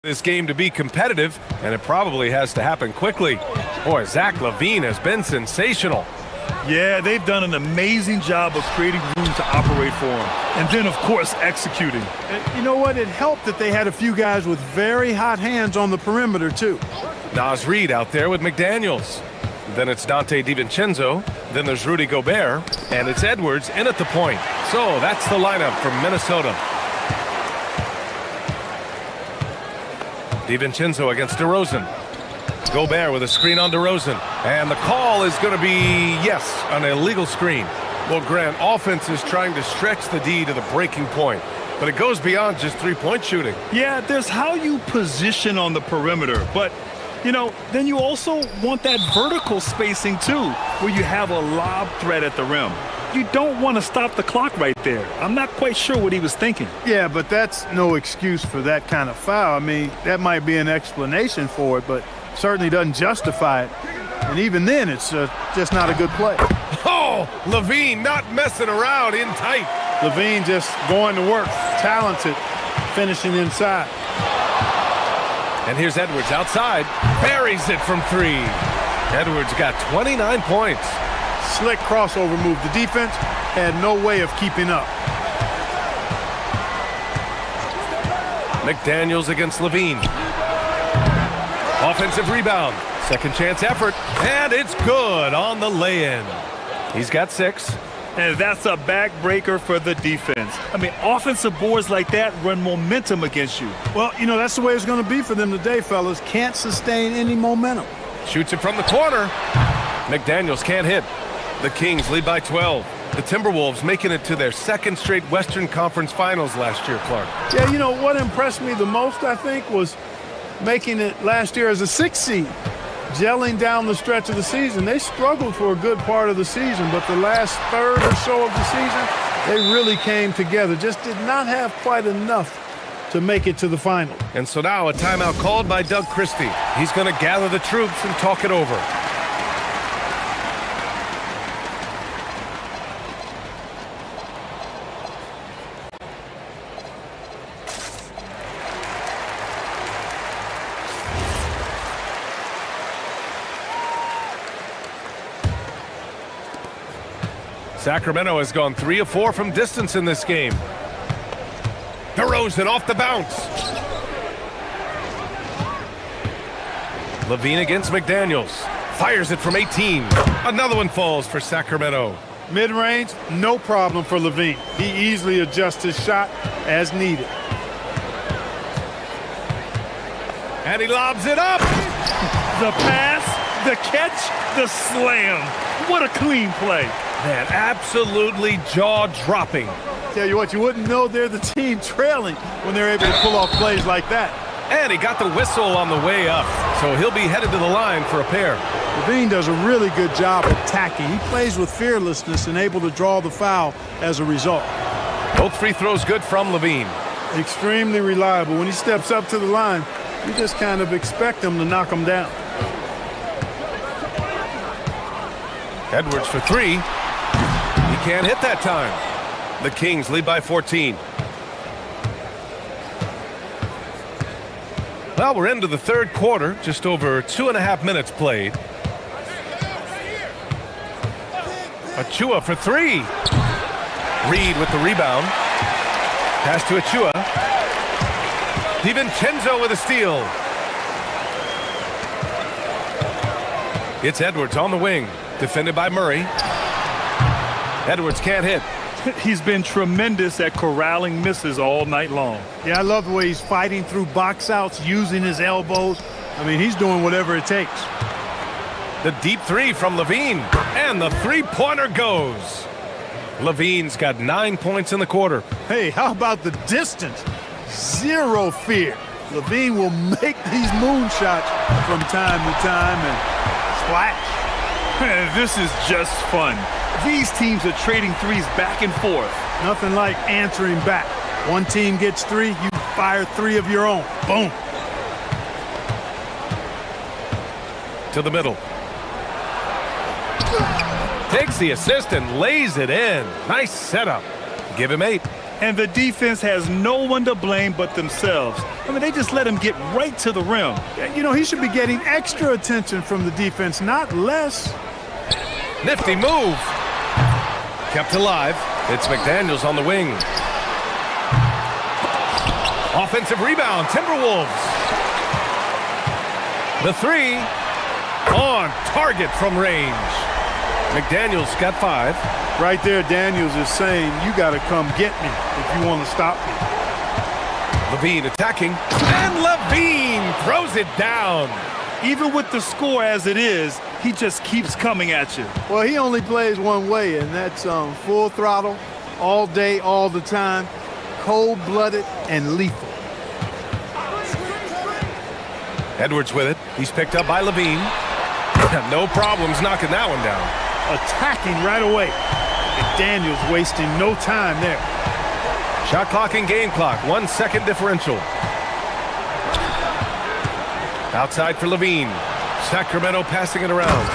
This game to be competitive, and it probably has to happen quickly. Boy, Zach LaVine has been sensational. Yeah, they've done an amazing job of creating room to operate for him. And then, of course, executing. And you know what? It helped that they had a few guys with very hot hands on the perimeter, too. Naz Reid out there with McDaniels. Then it's Dante DiVincenzo. Then there's Rudy Gobert. And it's Edwards in at the point. So that's the lineup from Minnesota. DiVincenzo against DeRozan. Gobert with a screen on DeRozan. And the call is going to be, yes, an illegal screen. Well, Grant, offense is trying to stretch the D to the breaking point. But it goes beyond just three-point shooting. Yeah, there's how you position on the perimeter. But, you know, then you also want that vertical spacing, too, where you have a lob threat at the rim. You don't want to stop the clock right there. I'm not quite sure what he was thinking. Yeah, but that's no excuse for that kind of foul. I mean, that might be an explanation for it, but certainly doesn't justify it. And even then, it's just not a good play. Oh, LaVine not messing around in tight. LaVine just going to work, talented, finishing inside. And here's Edwards outside, buries it from 3. Edwards got 29 points. Slick crossover move. The defense had no way of keeping up. McDaniels against Levine. Offensive rebound. Second chance effort. And it's good on the lay-in. He's got 6. And that's a backbreaker for the defense. I mean, offensive boards like that run momentum against you. Well, you know, that's the way it's going to be for them today, fellas. Can't sustain any momentum. Shoots it from the corner. McDaniels can't hit. The Kings lead by 12. The Timberwolves making it to their second straight Western Conference Finals last year, Clark. Yeah, you know, what impressed me the most, I think, was making it last year as a 6th seed. Gelling down the stretch of the season. They struggled for a good part of the season, but the last third or so of the season, they really came together. Just did not have quite enough to make it to the final. And so now a timeout called by Doug Christie. He's going to gather the troops and talk it over. Sacramento has gone 3 of 4 from distance in this game. DeRozan off the bounce. Levine against McDaniels. Fires it from 18. Another one falls for Sacramento. Mid-range, no problem for Levine. He easily adjusts his shot as needed. And he lobs it up. The pass, the catch, the slam. What a clean play. Man, absolutely jaw-dropping. Tell you what, you wouldn't know they're the team trailing when they're able to pull off plays like that. And he got the whistle on the way up, so he'll be headed to the line for a pair. Levine does a really good job attacking. He plays with fearlessness and able to draw the foul as a result. Both free throws good from Levine. Extremely reliable. When he steps up to the line, you just kind of expect him to knock him down. Edwards for 3. He can't hit that time. The Kings lead by 14. Well, we're into the third quarter, just over 2.5 minutes played. Achua for 3. Reed with the rebound. Pass to Achua. DiVincenzo with a steal. It's Edwards on the wing, defended by Murray. Edwards can't hit. He's been tremendous at corralling misses all night long. Yeah, I love the way he's fighting through box outs, using his elbows. I mean, he's doing whatever it takes. The deep 3 from Levine, and the three-pointer goes. Levine's got 9 points in the quarter. Hey, how about the distance? Zero fear. Levine will make these moonshots from time to time and splash. This is just fun. These teams are trading threes back and forth. Nothing like answering back. One team gets 3, you fire 3 of your own. Boom. To the middle. Takes the assist and lays it in. Nice setup. Give him 8. And the defense has no one to blame but themselves. I mean, they just let him get right to the rim. You know, he should be getting extra attention from the defense, not less. Nifty move. Kept alive. It's McDaniels on the wing. Offensive rebound, Timberwolves. The 3 on target from range. McDaniels got 5. Right there, Daniels is saying, you got to come get me if you want to stop me. Levine attacking, and Levine throws it down. Even with the score as it is, he just keeps coming at you. Well, he only plays one way, and that's full throttle, all day, all the time, cold-blooded and lethal. Edwards with it. He's picked up by Levine. No problems knocking that one down. Attacking right away. McDaniels wasting no time there. Shot clock and game clock. 1 second differential. Outside for Levine. Sacramento passing it around.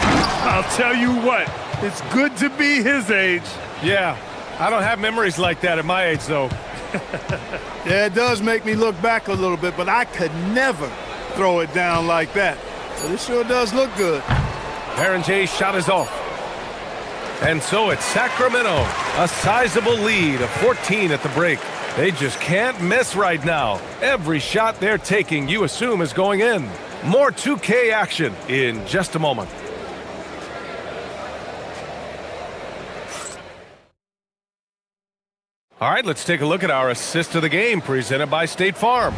I'll tell you what, it's good to be his age. Yeah, I don't have memories like that at my age, though. Yeah, it does make me look back a little bit, but I could never throw it down like that. But it sure does look good. Aaron J's shot is off. And so it's Sacramento, a sizable lead of 14 at the break. They just can't miss right now. Every shot they're taking, you assume, is going in. More 2K action in just a moment. All right, let's take a look at our assist of the game presented by State Farm.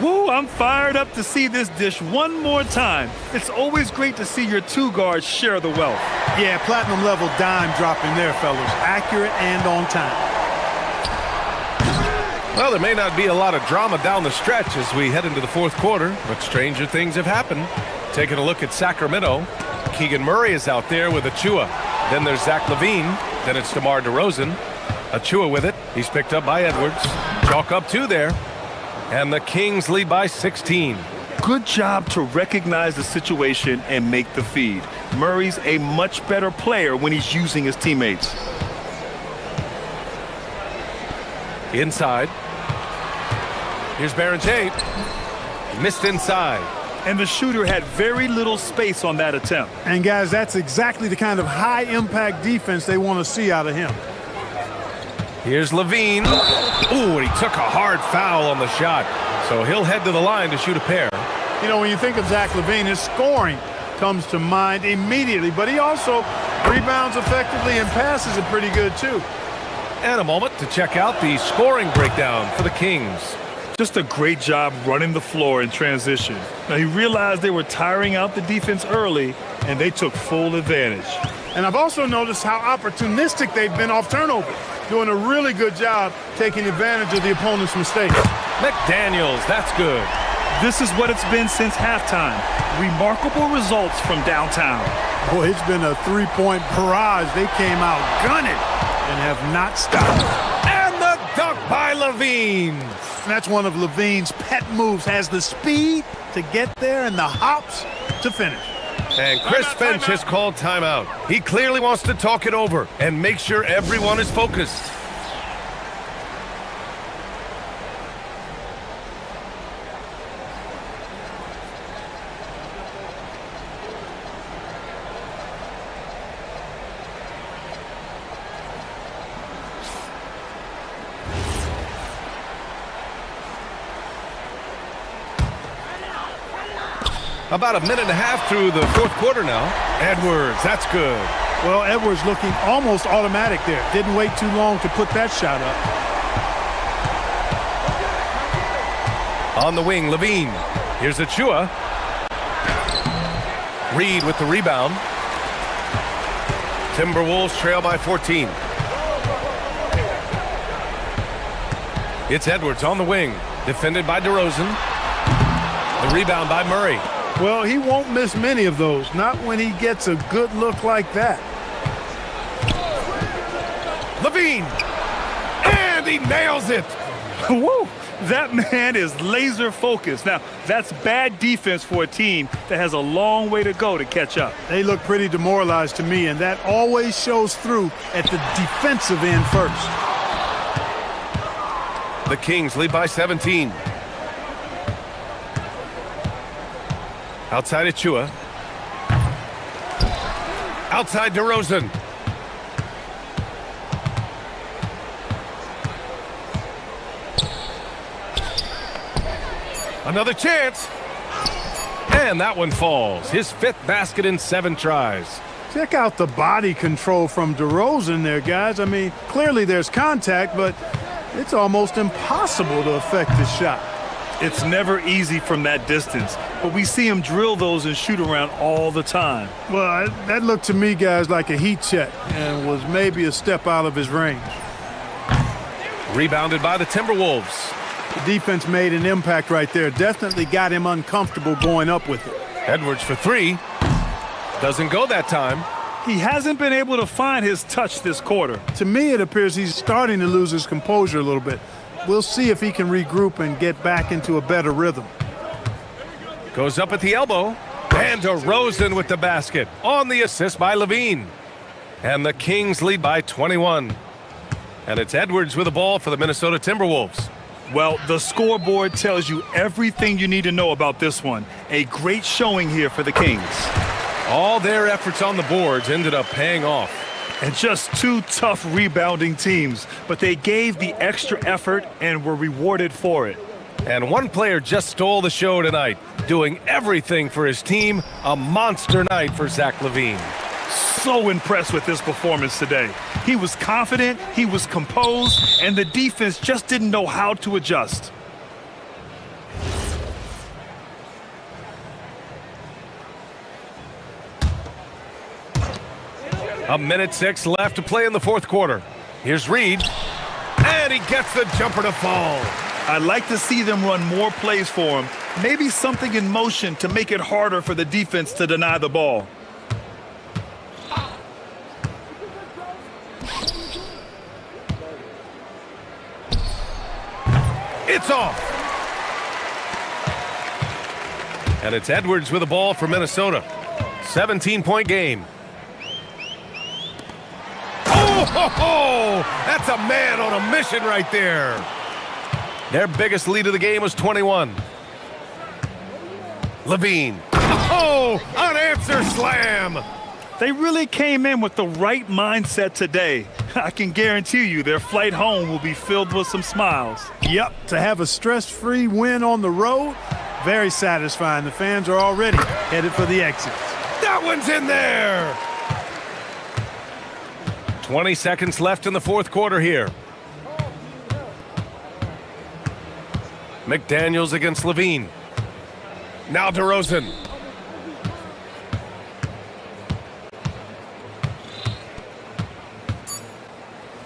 Woo, I'm fired up to see this dish one more time. It's always great to see your two guards share the wealth. Yeah, platinum level dime dropping there, fellas. Accurate and on time. Well, there may not be a lot of drama down the stretch as we head into the fourth quarter, but stranger things have happened. Taking a look at Sacramento, Keegan Murray is out there with Achua. Then there's Zach Levine. Then it's DeMar DeRozan. Achua with it. He's picked up by Edwards. Chalk up 2 there. And the Kings lead by 16. Good job to recognize the situation and make the feed. Murray's a much better player when he's using his teammates. Inside. Here's Barrett. Missed inside. And the shooter had very little space on that attempt. And guys, that's exactly the kind of high-impact defense they want to see out of him. Here's Levine. Ooh, and he took a hard foul on the shot. So he'll head to the line to shoot a pair. You know, when you think of Zach Levine, his scoring comes to mind immediately, but he also rebounds effectively and passes it pretty good, too. And a moment to check out the scoring breakdown for the Kings. Just a great job running the floor in transition. Now, he realized they were tiring out the defense early, and they took full advantage. And I've also noticed how opportunistic they've been off turnover, doing a really good job taking advantage of the opponent's mistakes. McDaniels, that's good. This is what it's been since halftime. Remarkable results from downtown. Boy, it's been a three-point barrage. They came out gunning and have not stopped. And the dunk by Levine. That's one of Levine's pet moves. Has the speed to get there and the hops to finish. And Chris Finch has called timeout. He clearly wants to talk it over and make sure everyone is focused. About a minute and a half through the fourth quarter now. Edwards, that's good. Well, Edwards looking almost automatic there. Didn't wait too long to put that shot up. On the wing, Levine. Here's Achua. Reed with the rebound. Timberwolves trail by 14. It's Edwards on the wing. Defended by DeRozan. The rebound by Murray. Well, he won't miss many of those. Not when he gets a good look like that. Levine. And he nails it. Woo! That man is laser focused. Now, that's bad defense for a team that has a long way to go to catch up. They look pretty demoralized to me, and that always shows through at the defensive end first. The Kings lead by 17. Outside Achua. Outside DeRozan. Another chance. And that one falls. His 5th basket in 7 tries. Check out the body control from DeRozan there, guys. I mean, clearly there's contact, but it's almost impossible to affect this shot. It's never easy from that distance, but we see him drill those and shoot around all the time. Well, that looked to me, guys, like a heat check and was maybe a step out of his range. Rebounded by the Timberwolves. The defense made an impact right there. Definitely got him uncomfortable going up with it. Edwards for 3. Doesn't go that time. He hasn't been able to find his touch this quarter. To me, it appears he's starting to lose his composure a little bit. We'll see if he can regroup and get back into a better rhythm. Goes up at the elbow. And DeRozan with the basket on the assist by Levine. And the Kings lead by 21. And it's Edwards with the ball for the Minnesota Timberwolves. Well, the scoreboard tells you everything you need to know about this one. A great showing here for the Kings. All their efforts on the boards ended up paying off. And just two tough rebounding teams, but they gave the extra effort and were rewarded for it. And one player just stole the show tonight, doing everything for his team. A monster night for Zach LaVine. So impressed with his performance today. He was confident, he was composed, and the defense just didn't know how to adjust. A minute 6 left to play in the fourth quarter. Here's Reed, and he gets the jumper to fall. I'd like to see them run more plays for him. Maybe something in motion to make it harder for the defense to deny the ball. It's off. And it's Edwards with the ball for Minnesota. 17-point game. Oh, that's a man on a mission right there. Their biggest lead of the game was 21. LaVine. Oh, unanswered slam. They really came in with the right mindset today. I can guarantee you their flight home will be filled with some smiles. Yep, to have a stress-free win on the road, very satisfying. The fans are already headed for the exits. That one's in there. 20 seconds left in the fourth quarter here. McDaniels against LaVine. Now DeRozan.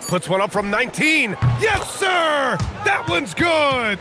Puts one up from 19. Yes, sir! That one's good!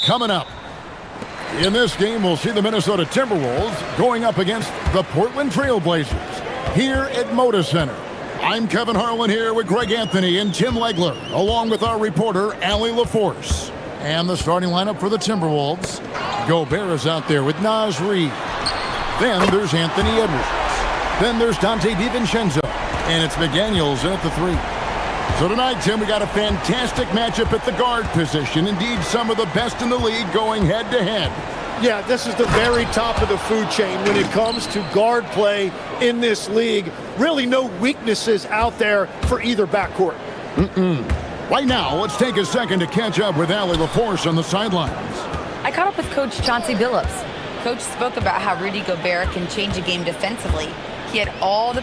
coming up. In this game, we'll see the Minnesota Timberwolves going up against the Portland Trail Blazers here at Moda Center. I'm Kevin Harlan here with Greg Anthony and Tim Legler, along with our reporter, Allie LaForce. And the starting lineup for the Timberwolves. Gobert is out there with Naz Reid. Then there's Anthony Edwards. Then there's Dante DiVincenzo. And it's McDaniels in at the 3. So tonight, Tim, we got a fantastic matchup at the guard position. Indeed, some of the best in the league going head-to-head. Yeah, this is the very top of the food chain when it comes to guard play in this league. Really no weaknesses out there for either backcourt. Right now, let's take a second to catch up with Allie LaForce on the sidelines. I caught up with Coach Chauncey Billups. Coach spoke about how Rudy Gobert can change a game defensively. He had all the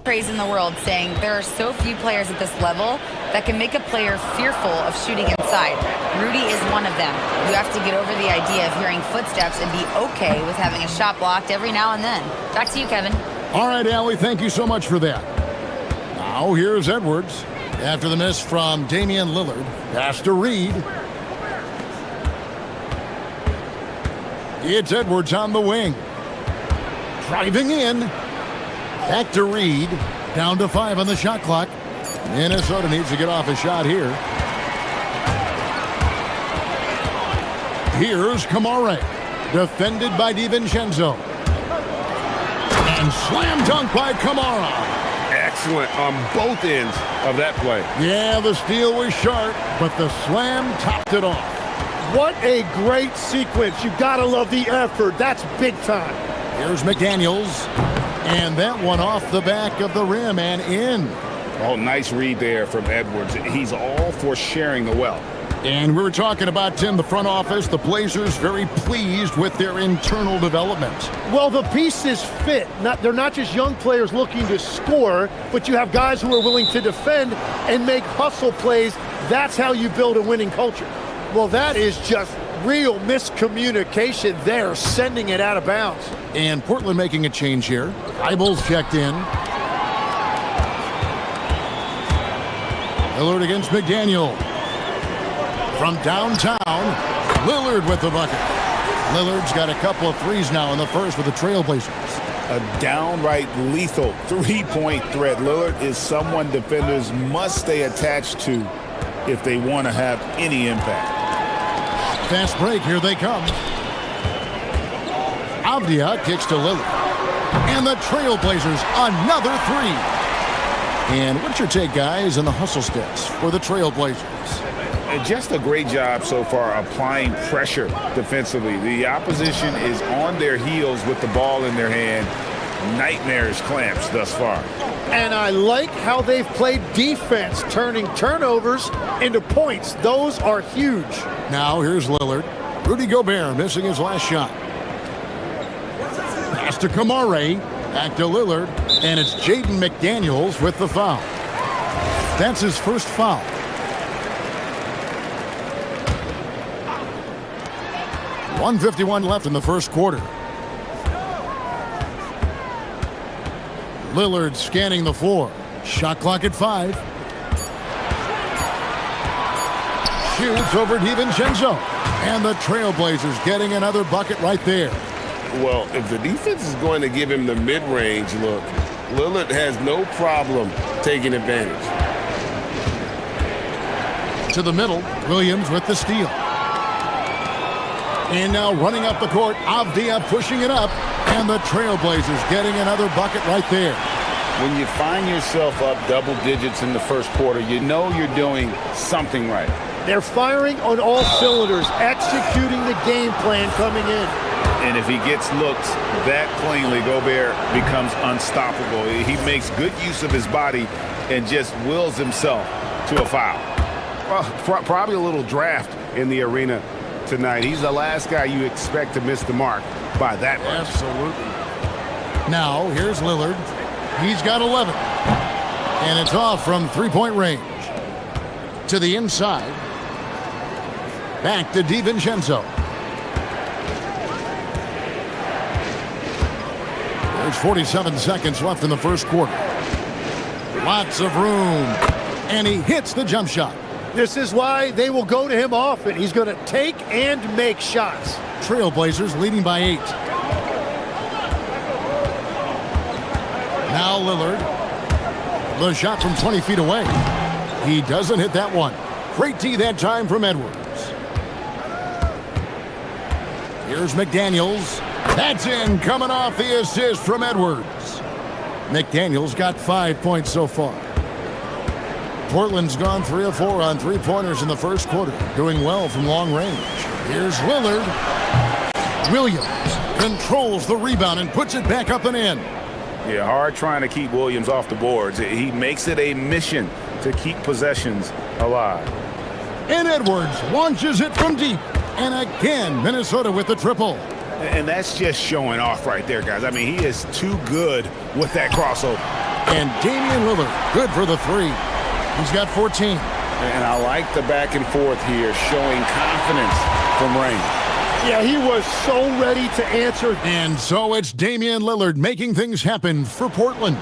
praise in the world, saying there are so few players at this level that can make a player fearful of shooting inside. Rudy is one of them. You have to get over the idea of hearing footsteps and be okay with having a shot blocked every now and then. Back to you, Kevin. All right, Allie, thank you so much for that. Now here's Edwards. After the miss from Damian Lillard, pass to Reid. It's Edwards on the wing. Driving in. Back to Reid. Down to 5 on the shot clock. Minnesota needs to get off a shot here. Here's Kamara. Defended by DiVincenzo. And slam dunk by Kamara. Excellent on both ends of that play. Yeah, the steal was sharp, but the slam topped it off. What a great sequence. You gotta love the effort. That's big time. Here's McDaniels. And that one off the back of the rim and in. Oh, nice read there from Edwards. He's all for sharing the wealth. And we were talking about, Tim, the front office, the Blazers very pleased with their internal development. Well, the pieces fit. They're not just young players looking to score, but you have guys who are willing to defend and make hustle plays. That's how you build a winning culture. Well, that is just real miscommunication there, sending it out of bounds. And Portland making a change here. Eibel's checked in. Lillard against McDaniel. From downtown, Lillard with the bucket. Lillard's got a couple of threes now in the first with the Trailblazers. A downright lethal three-point threat. Lillard is someone defenders must stay attached to if they want to have any impact. Fast break, here they come. Avdia kicks to Lillard. And the Trailblazers, another three. And what's your take, guys, on the hustle steps for the Trailblazers? Just a great job so far applying pressure defensively. The opposition is on their heels with the ball in their hand. Nightmarish clamps thus far. And I like how they've played defense, turning turnovers into points. Those are huge. Now here's Lillard. Rudy Gobert missing his last shot. Pass to Kamara. Back to Lillard. And it's Jaden McDaniels with the foul. That's his first foul. .151 left in the first quarter. Lillard scanning the floor. Shot clock at 5. Shoots over DiVincenzo. And the Trailblazers getting another bucket right there. Well, if the defense is going to give him the mid-range look, Lillard has no problem taking advantage. To the middle, Williams with the steal. And now running up the court, Avdia pushing it up. And the Trailblazers getting another bucket right there. When you find yourself up double digits in the first quarter, you know you're doing something right. They're firing on all cylinders, executing the game plan coming in. And if he gets looked that cleanly, Gobert becomes unstoppable. He makes good use of his body and just wills himself to a foul. Well, probably a little draft in the arena tonight. He's the last guy you expect to miss the mark by that much. Absolutely. Now, here's Lillard. He's got 11. And it's off from three-point range. To the inside. Back to DiVincenzo. There's 47 seconds left in the first quarter. Lots of room. And he hits the jump shot. This is why they will go to him often. He's going to take and make shots. Trailblazers leading by 8. Now Lillard. The shot from 20 feet away. He doesn't hit that one. Great D that time from Edwards. Here's McDaniels. That's in, coming off the assist from Edwards. McDaniels got 5 points so far. Portland's gone 3 of 4 on three-pointers in the first quarter, doing well from long range. Here's Lillard. Williams controls the rebound and puts it back up and in. Yeah, hard trying to keep Williams off the boards. He makes it a mission to keep possessions alive. And Edwards launches it from deep. And again, Minnesota with the triple. And that's just showing off right there, guys. I mean, he is too good with that crossover. And Damian Lillard, good for the 3. He's got 14. And I like the back and forth here, showing confidence from range. Yeah, he was so ready to answer. And so it's Damian Lillard making things happen for Portland.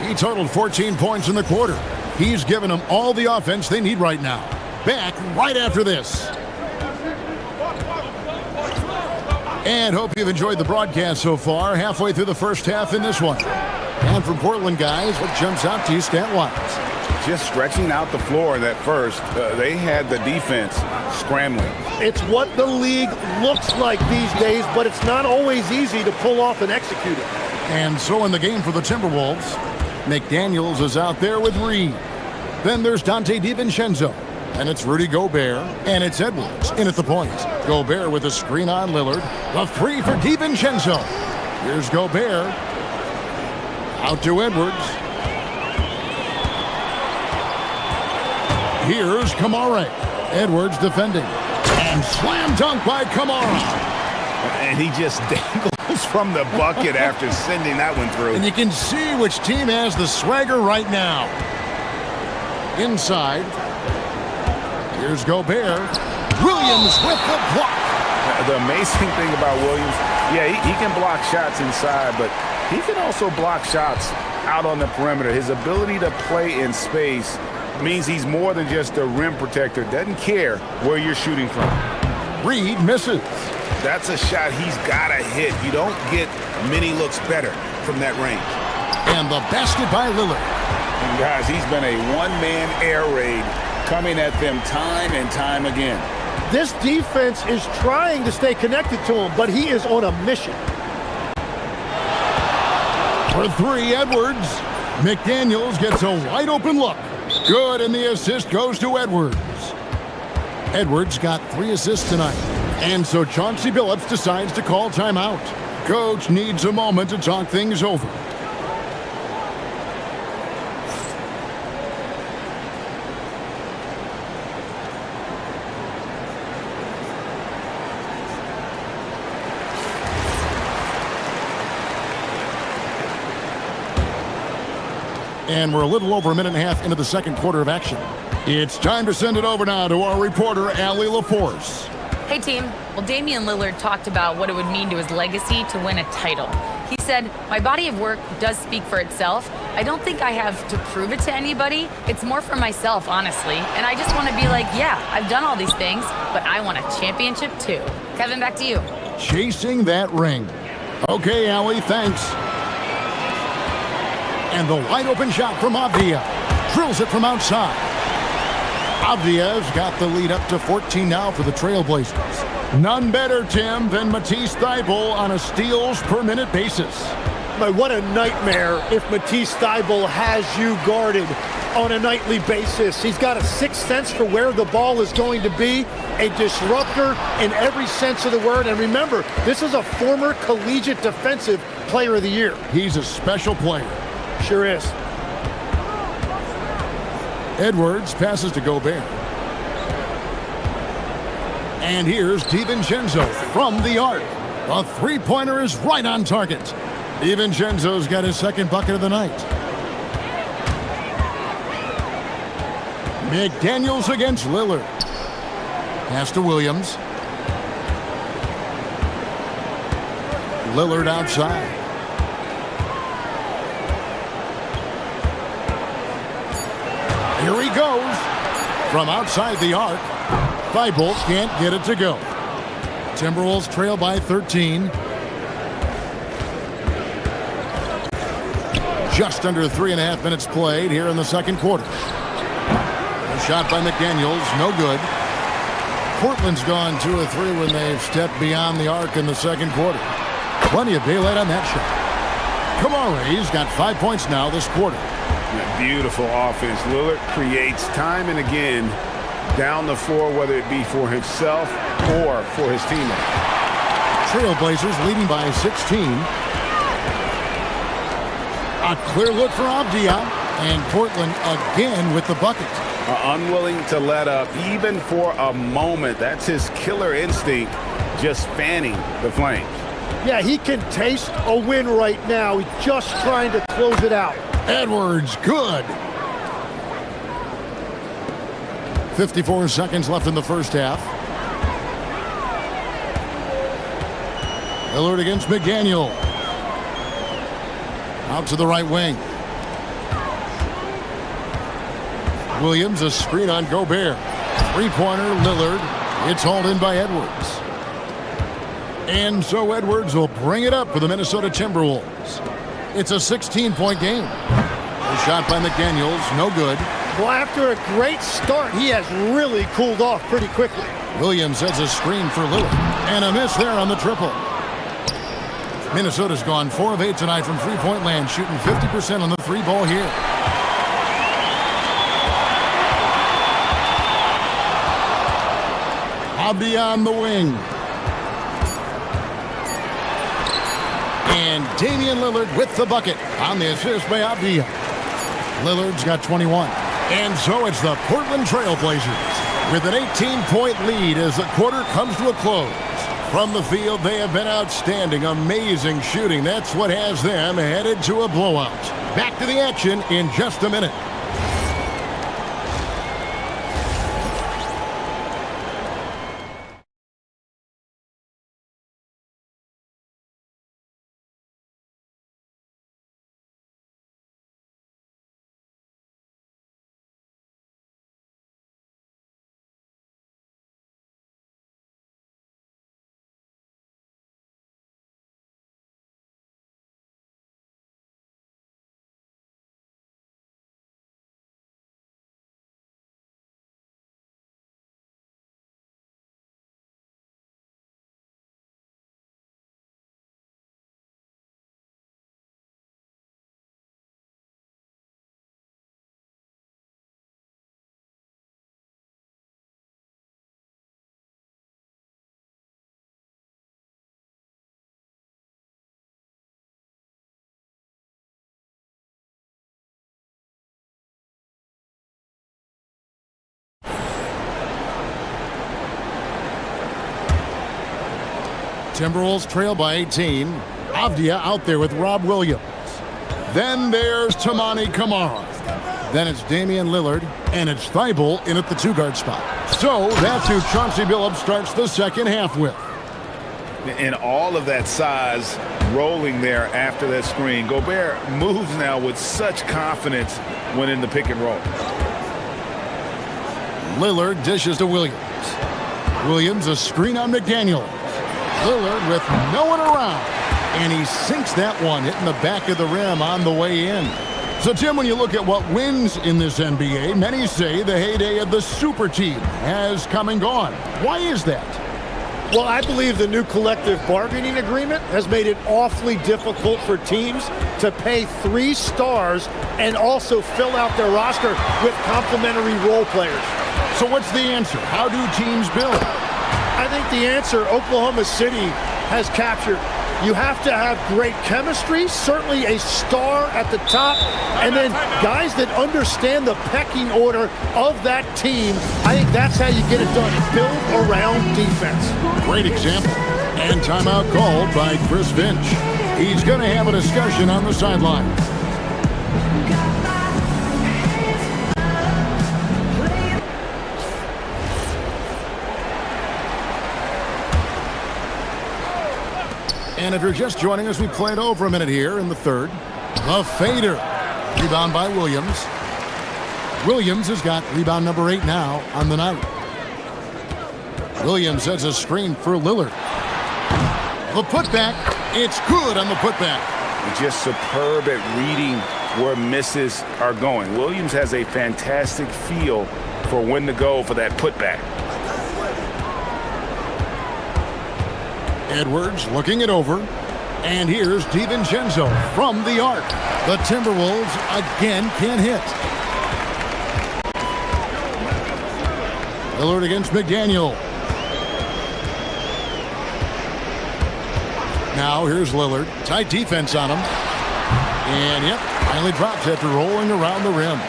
He totaled 14 points in the quarter. He's given them all the offense they need right now. Back right after this. And hope you've enjoyed the broadcast so far. Halfway through the first half in this one. And from Portland, guys, what jumps out to you stat-wise? Just stretching out the floor in that first. They had the defense scrambling. It's what the league looks like these days, but it's not always easy to pull off and execute it. And so in the game for the Timberwolves, McDaniels is out there with Reed. Then there's Dante DiVincenzo. And it's Rudy Gobert. And it's Edwards in at the point. Gobert with a screen on Lillard. The 3 for DiVincenzo. Here's Gobert. Out to Edwards. Here's Kamara. Edwards defending. And slam dunk by Kamara. And he just dangles from the bucket after sending that one through. And you can see which team has the swagger right now. Inside. Here's Gobert. Williams with the block. The amazing thing about Williams, yeah, he can block shots inside, but he can also block shots out on the perimeter. His ability to play in space means he's more than just a rim protector. Doesn't care where you're shooting from. Reed misses. That's a shot he's got to hit. You don't get many looks better from that range. And the basket by Lillard. And guys, he's been a one-man air raid coming at them time and time again. This defense is trying to stay connected to him, but he is on a mission. For 3, Edwards. McDaniels gets a wide open look. Good, and the assist goes to Edwards. Edwards got 3 assists tonight. And so Chauncey Billups decides to call timeout. Coach needs a moment to talk things over. And we're a little over a minute and a half into the second quarter of action. It's time to send it over now to our reporter, Allie LaForce. Hey, team. Well, Damian Lillard talked about what it would mean to his legacy to win a title. He said, "My body of work does speak for itself. I don't think I have to prove it to anybody. It's more for myself, honestly. And I just want to be like, yeah, I've done all these things, but I want a championship too." Kevin, back to you. Chasing that ring. Okay, Allie, thanks. And the wide open shot from Avdia. Drills it from outside. Avdia's got the lead up to 14 now for the Trailblazers. None better, Tim, than Matisse Thybulle on a steals per minute basis. But what a nightmare if Matisse Thybulle has you guarded on a nightly basis. He's got a sixth sense for where the ball is going to be, a disruptor in every sense of the word. And remember, this is a former collegiate defensive player of the year. He's a special player. Sure is. Edwards passes to Gobert. And here's DiVincenzo from the arc. A three-pointer is right on target. DiVincenzo's got his second bucket of the night. McDaniels against Lillard. Pass to Williams. Lillard outside. Here he goes. From outside the arc, Thibault can't get it to go. Timberwolves trail by 13. Just under 3.5 minutes played here in the second quarter. A shot by McDaniels, no good. Portland's gone 2 of 3 when they've stepped beyond the arc in the second quarter. Plenty of daylight on that shot. Kamari's got 5 points now this quarter. Beautiful offense. Lillard creates time and again down the floor, whether it be for himself or for his teammates. Trailblazers leading by 16. A clear look for Avdia, and Portland again with the bucket. Unwilling to let up even for a moment. That's his killer instinct, just fanning the flames. Yeah, he can taste a win right now. He's just trying to close it out. Edwards, good. 54 seconds left in the first half. Lillard against McDaniel. Out to the right wing. Williams, a screen on Gobert. Three-pointer, Lillard. It's hauled in by Edwards. And so Edwards will bring it up for the Minnesota Timberwolves. It's a 16-point game. A shot by McDaniels, no good. Well, after a great start, he has really cooled off pretty quickly. Williams sets a screen for Lillard. And a miss there on the triple. Minnesota's gone 4 of 8 tonight from three-point land, shooting 50% on the three ball here. Avdia on the wing. And Damian Lillard with the bucket on the assist by Avdia. Lillard's got 21. And so it's the Portland Trailblazers with an 18-point lead as the quarter comes to a close. From the field, they have been outstanding, amazing shooting. That's what has them headed to a blowout. Back to the action in just a minute. Timberwolves trail by 18. Avdia out there with Rob Williams. Then there's Toumani Camara. Then it's Damian Lillard, and it's Thibault in at the two-guard spot. So that's who Chauncey Billups starts the second half with. And all of that size rolling there after that screen. Gobert moves now with such confidence when in the pick and roll. Lillard dishes to Williams. Williams a screen on McDaniel. Lillard with no one around. And he sinks that one, hitting the back of the rim on the way in. So, Tim, when you look at what wins in this NBA, many say the heyday of the super team has come and gone. Why is that? Well, I believe the new collective bargaining agreement has made it awfully difficult for teams to pay 3 stars and also fill out their roster with complementary role players. So what's the answer? How do teams build? I think the answer Oklahoma City has captured. You have to have great chemistry, certainly a star at the top, and then guys that understand the pecking order of that team. I think that's how you get it done. Build around defense. Great example. And timeout called by Chris Finch. He's going to have a discussion on the sideline. And if you're just joining us, we played over a minute here in the third. The fader. Rebound by Williams. Williams has got rebound number 8 now on the night. Williams has a screen for Lillard. The putback, it's good on the putback. Just superb at reading where misses are going. Williams has a fantastic feel for when to go for that putback. Edwards looking it over. And here's DiVincenzo from the arc. The Timberwolves again can't hit. Lillard against McDaniel. Now here's Lillard. Tight defense on him. And yep, finally drops after rolling around the rim.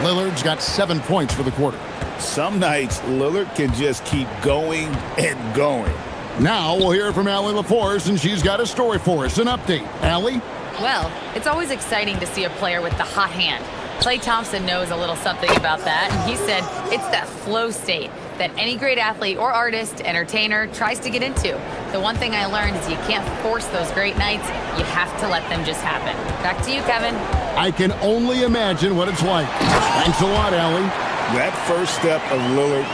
Lillard's got 7 points for the quarter. Some nights, Lillard can just keep going and going. Now we'll hear from Allie LaForce, and she's got a story for us. An update. Allie? Well, it's always exciting to see a player with the hot hand. Klay Thompson knows a little something about that, and he said it's that flow state that any great athlete or artist, entertainer, tries to get into. The one thing I learned is you can't force those great nights. You have to let them just happen. Back to you, Kevin. I can only imagine what it's like. Thanks a lot, Allie. That first step of Lillard,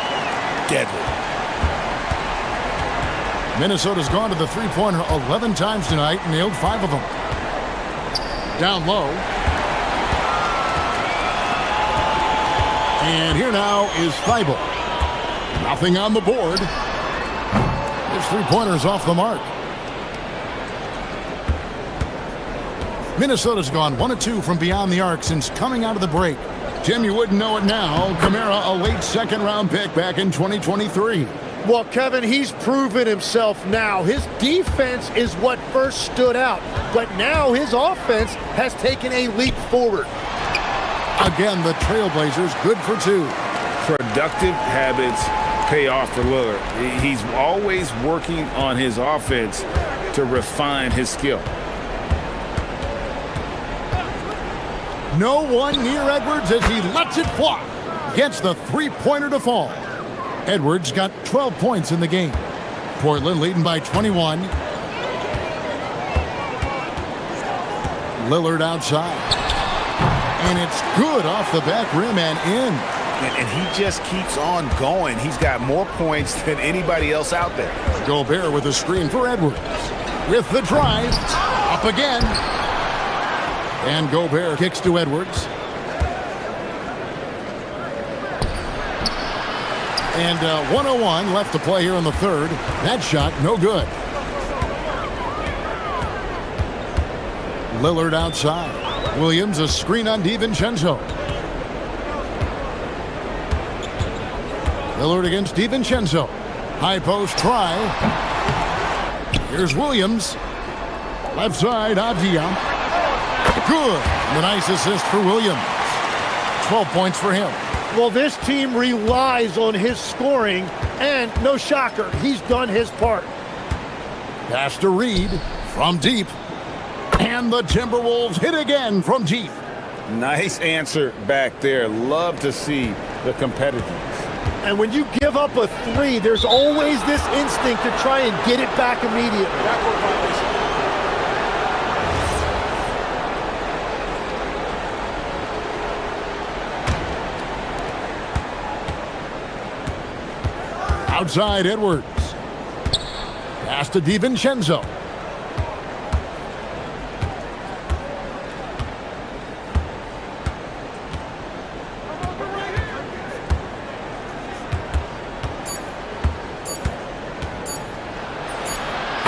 deadly. Minnesota's gone to the three-pointer 11 times tonight and nailed 5 of them. Down low. And here now is Thibault. Nothing on the board. His three-pointer's off the mark. Minnesota's gone 1 of 2 from beyond the arc since coming out of the break. Jim, you wouldn't know it now. Kamara, a late second-round pick back in 2023. Well, Kevin, he's proven himself now. His defense is what first stood out, but now his offense has taken a leap forward. Again, the Trailblazers good for 2. Productive habits pay off for Lillard. He's always working on his offense to refine his skill. No one near Edwards as he lets it fly. Gets the three-pointer to fall. Edwards got 12 points in the game. Portland leading by 21. Lillard outside. And it's good off the back rim and in. And he just keeps on going. He's got more points than anybody else out there. Gobert with a screen for Edwards. With the drive. Up again. And Gobert kicks to Edwards. And 1:01 left to play here in the third. That shot, no good. Lillard outside. Williams, a screen on DiVincenzo. Lillard against DiVincenzo. High post try. Here's Williams. Left side, Avdia. Good. The nice assist for Williams. 12 points for him. Well, this team relies on his scoring, and no shocker, he's done his part. Pass to Reed from deep. And the Timberwolves hit again from deep. Nice answer back there. Love to see the competitiveness. And when you give up a 3, there's always this instinct to try and get it back immediately. Outside Edwards. Pass to DiVincenzo.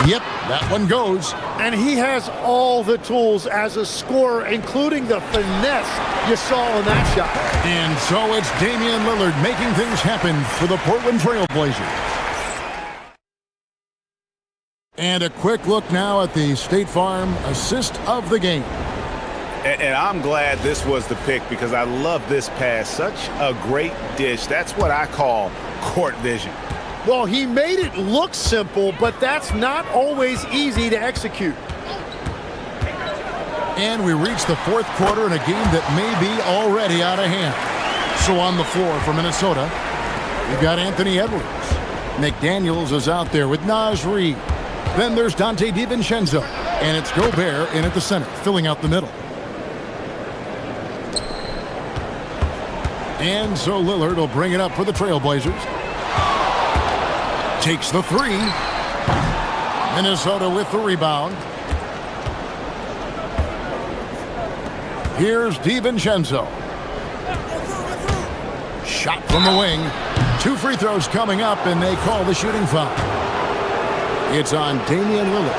Yep, that one goes. And he has all the tools as a scorer, including the finesse you saw in that shot. And so it's Damian Lillard making things happen for the Portland Trail Blazers. And a quick look now at the State Farm assist of the game. And I'm glad this was the pick because I love this pass. Such a great dish. That's what I call court vision. Well, he made it look simple, but that's not always easy to execute. And we reach the fourth quarter in a game that may be already out of hand. So on the floor for Minnesota, we've got Anthony Edwards. McDaniels is out there with Naz Reid. Then there's Dante DiVincenzo. And it's Gobert in at the center, filling out the middle. And so Lillard will bring it up for the Trailblazers. Takes the three. Minnesota with the rebound. Here's DiVincenzo. Shot from the wing. 2 free throws coming up, and they call the shooting foul. It's on Damian Lillard.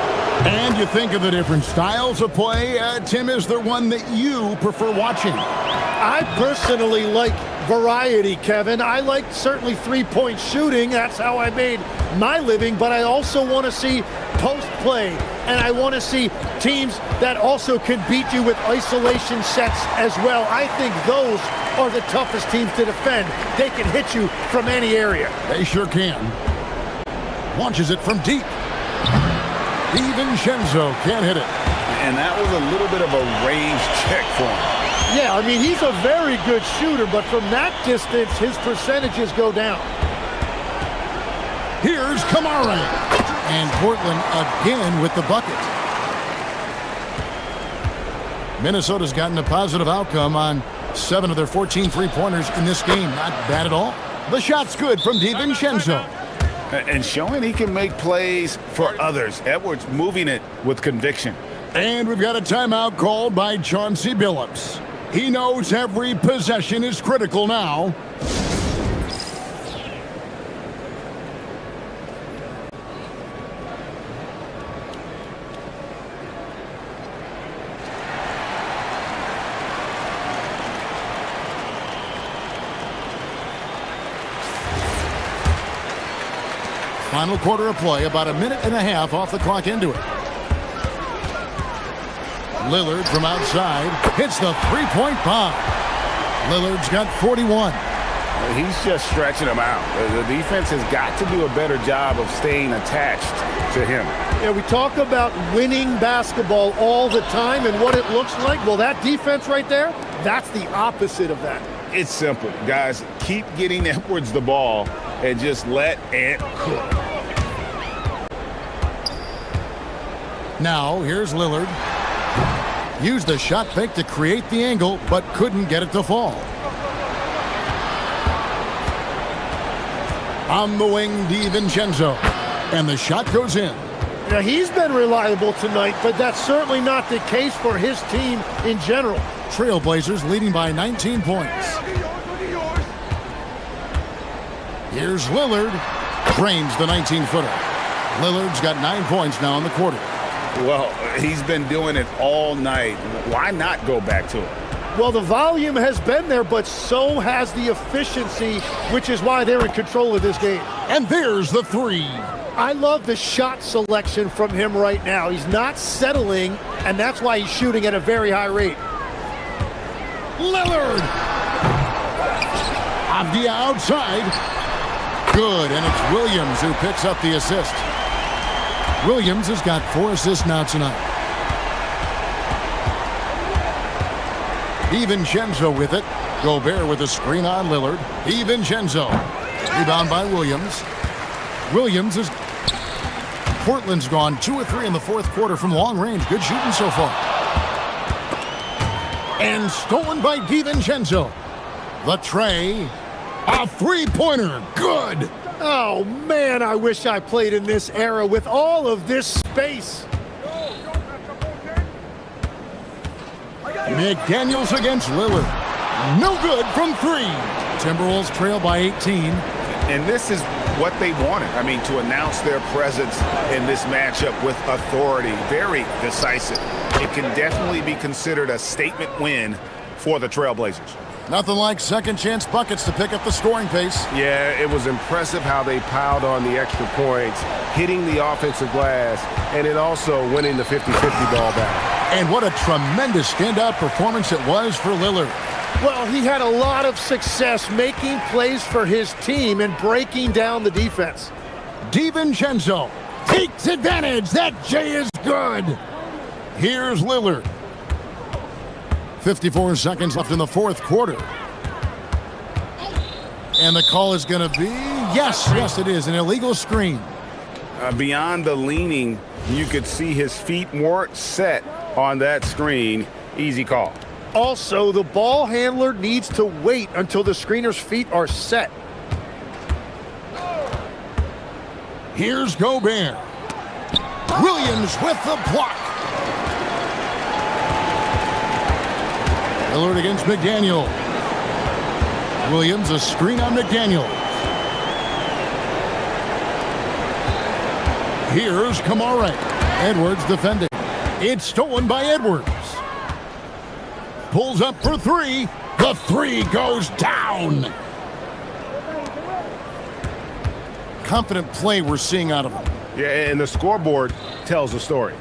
And you think of the different styles of play. Tim, is there one that you prefer watching? I personally like variety, Kevin. I like certainly three-point shooting. That's how I made my living. But I also want to see post play. And I want to see teams that also can beat you with isolation sets as well. I think those are the toughest teams to defend. They can hit you from any area. They sure can. Launches it from deep. DiVincenzo can't hit it. And that was a little bit of a range check for him. Yeah, I mean, he's a very good shooter, but from that distance, his percentages go down. Here's Kamara. And Portland again with the bucket. Minnesota's gotten a positive outcome on 7 of their 14 three-pointers in this game. Not bad at all. The shot's good from DiVincenzo. And showing he can make plays for others. Edwards moving it with conviction. And we've got a timeout called by Chauncey Billups. He knows every possession is critical now. Final quarter of play, about a minute and a half off the clock into it. Lillard from outside hits the three-point bomb. Lillard's got 41. He's just stretching him out. The defense has got to do a better job of staying attached to him. Yeah, we talk about winning basketball all the time and what it looks like. Well, that defense right there, that's the opposite of that. It's simple, guys. Keep getting Edwards the ball and just let it cook. Now, here's Lillard. Used the shot fake to create the angle, but couldn't get it to fall. On the wing, DiVincenzo. And the shot goes in. Now, he's been reliable tonight, but that's certainly not the case for his team in general. Trailblazers leading by 19 points. Here's Lillard. Drains the 19-footer. Lillard's got 9 points now in the quarter. Well, he's been doing it all night. Why not go back to it? Well, the volume has been there, but so has the efficiency, which is why they're in control of this game. And there's the three. I love the shot selection from him right now. He's not settling, and that's why he's shooting at a very high rate. Lillard! Off the outside. Good, and it's Williams who picks up the assist. Williams has got 4 assists now tonight. DiVincenzo with it. Gobert with a screen on Lillard. DiVincenzo. Rebound by Williams. Williams is... Portland's gone 2 or 3 in the fourth quarter from long range. Good shooting so far. And stolen by DiVincenzo. The tray. A three-pointer. Good. Oh, man, I wish I played in this era with all of this space. McDaniels against Lillard. No good from 3. Timberwolves trail by 18. And this is what they wanted. I mean, to announce their presence in this matchup with authority. Very decisive. It can definitely be considered a statement win for the Trailblazers. Nothing like second chance buckets to pick up the scoring pace. Yeah, it was impressive how they piled on the extra points, hitting the offensive glass, and it also winning the 50-50 ball back. And what a tremendous standout performance it was for Lillard. Well, he had a lot of success making plays for his team and breaking down the defense. DiVincenzo takes advantage. That J is good. Here's Lillard. 54 seconds left in the fourth quarter. And the call is going to be, yes, it is, an illegal screen. Beyond the leaning, you could see his feet weren't set on that screen. Easy call. Also, the ball handler needs to wait until the screener's feet are set. Here's Gobert. Williams with the block. Lillard against McDaniel. Williams, a screen on McDaniel. Here's Kamara. Edwards defending. It's stolen by Edwards. Pulls up for three. The three goes down. Confident play we're seeing out of him. Yeah, and the scoreboard tells the story.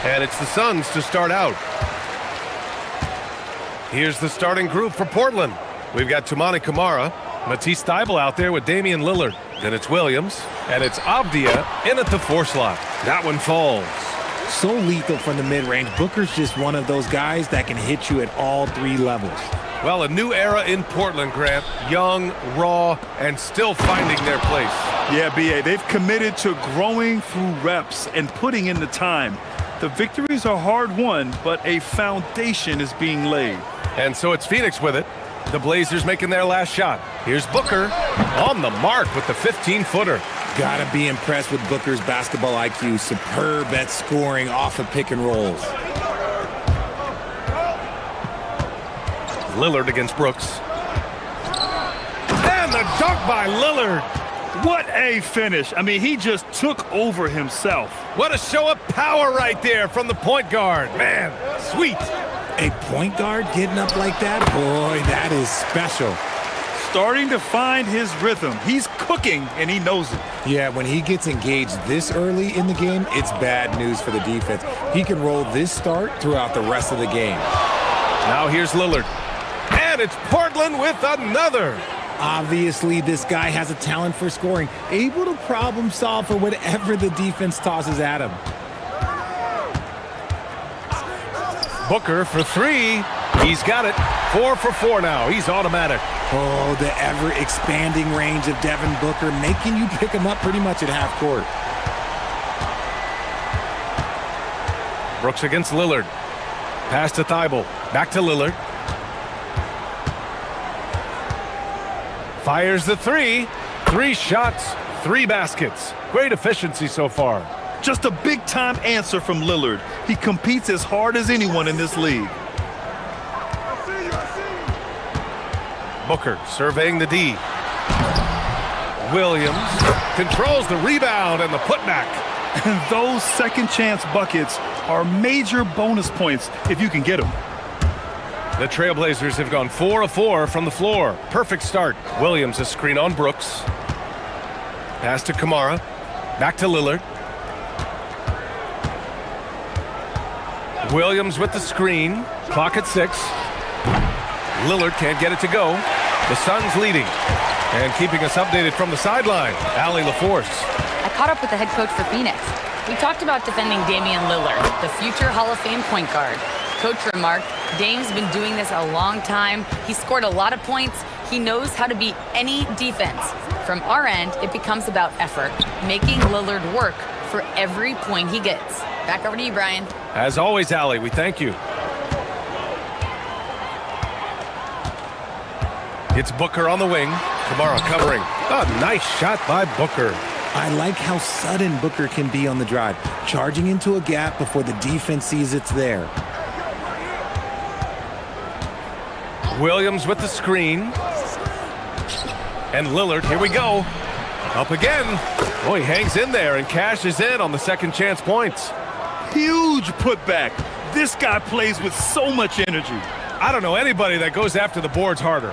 And it's the Suns to start out. Here's the starting group for Portland. We've got Toumani Camara, Matisse Thybulle out there with Damian Lillard. Then it's Williams, and it's Avdia in at the 4 slot. That one falls. So lethal from the mid-range. Booker's just one of those guys that can hit you at all 3 levels. Well, a new era in Portland, Grant. Young, raw, and still finding their place. Yeah, B.A., they've committed to growing through reps and putting in the time. The victories are hard-won, but a foundation is being laid. And so it's Phoenix with it. The Blazers making their last shot. Here's Booker on the mark with the 15-footer. Gotta be impressed with Booker's basketball IQ. Superb at scoring off of pick and rolls. Lillard against Brooks. And the dunk by Lillard. What a finish. I mean, he just took over himself. What a show of power right there from the point guard. Man, sweet. A point guard getting up like that? Boy, that is special. Starting to find his rhythm. He's cooking, and he knows it. Yeah, when he gets engaged this early in the game, it's bad news for the defense. He can roll this start throughout the rest of the game. Now here's Lillard. And it's Portland with another. Obviously, this guy has a talent for scoring, able to problem solve for whatever the defense tosses at him. Booker for 3. He's got it. 4 for 4 now. He's automatic. Oh, the ever-expanding range of Devin Booker, making you pick him up pretty much at half court. Brooks against Lillard. Pass to Thybulle. Back to Lillard. Fires the 3. 3 shots, 3 baskets. Great efficiency so far. Just a big-time answer from Lillard. He competes as hard as anyone in this league. Booker surveying the D. Williams controls the rebound and the putback. And those second-chance buckets are major bonus points if you can get them. The Trailblazers have gone 4 of 4 from the floor. Perfect start. Williams a screen on Brooks. Pass to Camara. Back to Lillard. Williams with the screen. Clock at 6. Lillard can't get it to go. The Suns leading. And keeping us updated from the sideline, Allie LaForce. I caught up with the head coach for Phoenix. We talked about defending Damian Lillard, the future Hall of Fame point guard. Coach remarked, Dame's been doing this a long time. He scored a lot of points. He knows how to beat any defense. From our end, it becomes about effort, making Lillard work for every point he gets. Back over to you, Brian. As always, Allie, we thank you. It's Booker on the wing. Camara covering. A nice shot by Booker. I like how sudden Booker can be on the drive, charging into a gap before the defense sees it's there. Williams with the screen. And Lillard, here we go. Up again. Oh, he hangs in there and cashes in on the second chance points. Huge putback. This guy plays with so much energy. I don't know anybody that goes after the boards harder.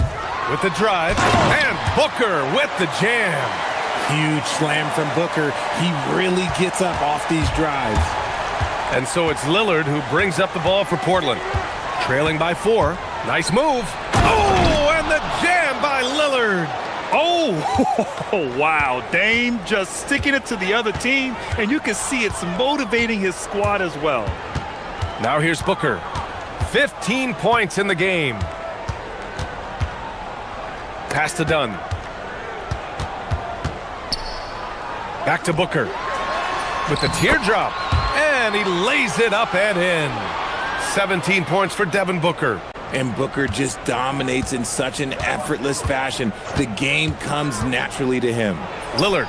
With the drive, and Booker with the jam. Huge slam from Booker. He really gets up off these drives. And so it's Lillard who brings up the ball for Portland. Trailing by 4. Nice move. Oh, and the jam by Lillard. Oh, wow. Dame just sticking it to the other team, and you can see it's motivating his squad as well. Now here's Booker. 15 points in the game. Pass to Dunn. Back to Booker. With the teardrop. And he lays it up and in. 17 points for Devin Booker. And Booker just dominates in such an effortless fashion. The game comes naturally to him. Lillard.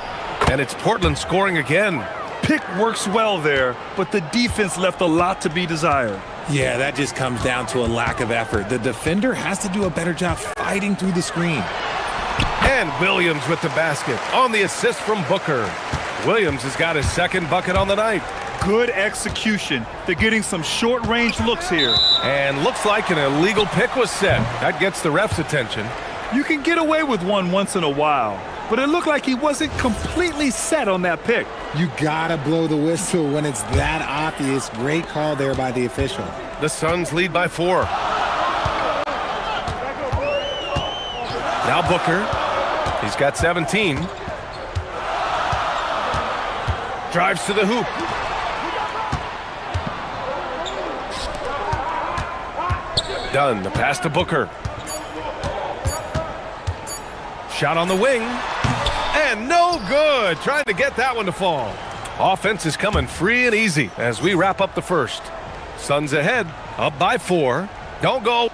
And it's Portland scoring again. Pick works well there, but the defense left a lot to be desired. Yeah, that just comes down to a lack of effort. The defender has to do a better job fighting through the screen. And Williams with the basket on the assist from Booker. Williams has got his second bucket on the night. Good execution. They're getting some short-range looks here. And looks like an illegal pick was set. That gets the ref's attention. You can get away with one once in a while. but it looked like he wasn't completely set on that pick. You gotta blow the whistle when it's that obvious. Great call there by the official. The Suns lead by 4. Now Booker. He's got 17. Drives to the hoop. Done. The pass to Booker. Shot on the wing. And no good. Trying to get that one to fall. Offense is coming free and easy as we wrap up the first. Suns ahead. Up by 4. Don't go.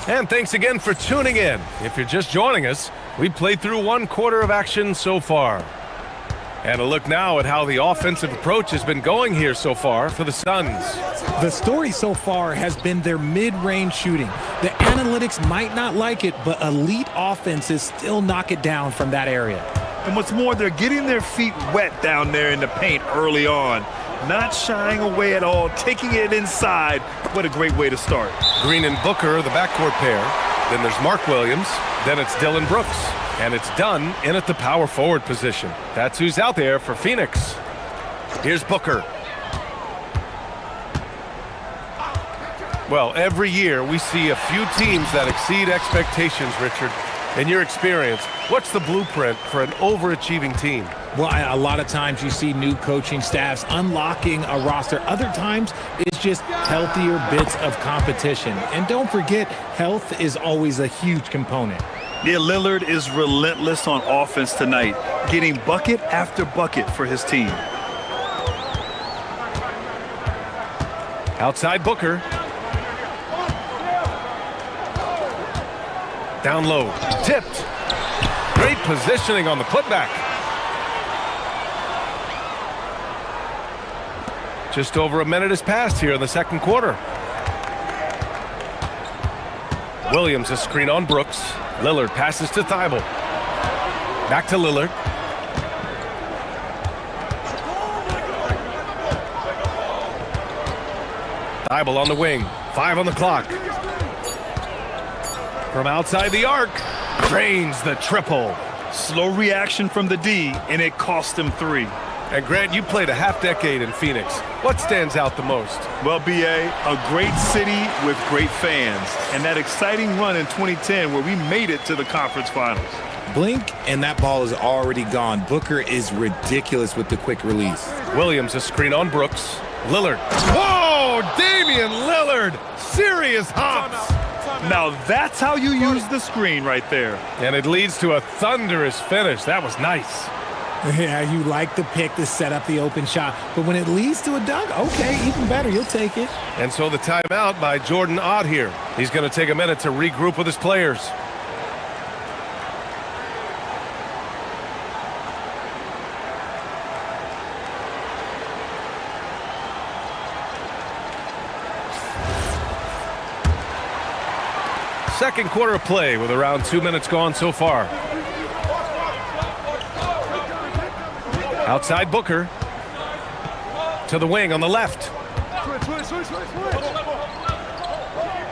And thanks again for tuning in. If you're just joining us, we played through 1 quarter of action so far. And a look now at how the offensive approach has been going here so far for the Suns. The story so far has been their mid-range shooting. The analytics might not like it, but elite offenses still knock it down from that area. And what's more, they're getting their feet wet down there in the paint early on. Not shying away at all, taking it inside. What a great way to start. Green and Booker, the backcourt pair. Then there's Mark Williams. Then it's Dylan Brooks. And it's done in at the power forward position. That's who's out there for Phoenix. Here's Booker. Well, every year we see a few teams that exceed expectations, Richard. In your experience, what's the blueprint for an overachieving team? Well, a lot of times you see new coaching staffs unlocking a roster. Other times it's just healthier bits of competition. And don't forget, health is always a huge component. Yeah, Lillard is relentless on offense tonight, getting bucket after bucket for his team. Outside Booker. Down low. Tipped. Great positioning on the putback. Just over a minute has passed here in the second quarter. Williams a screen on Brooks. Lillard passes to Thibault. Back to Lillard. Thibault on the wing. 5 on the clock. From outside the arc. Drains the triple. Slow reaction from the D, and it cost him 3. And Grant, you played a half-decade in Phoenix. What stands out the most? Well, B.A., a great city with great fans. And that exciting run in 2010 where we made it to the conference finals. Blink, and that ball is already gone. Booker is ridiculous with the quick release. Williams a screen on Brooks. Lillard. Whoa! Damian Lillard! Serious hops! Now that's how you use the screen right there. And it leads to a thunderous finish. That was nice. Yeah, you like the pick to set up the open shot, but when it leads to a dunk, okay, even better, you'll take it. And so the timeout by Jordan Ott here. He's going to take a minute to regroup with his players. Second quarter of play with around 2 minutes gone so far. Outside Booker. To the wing on the left.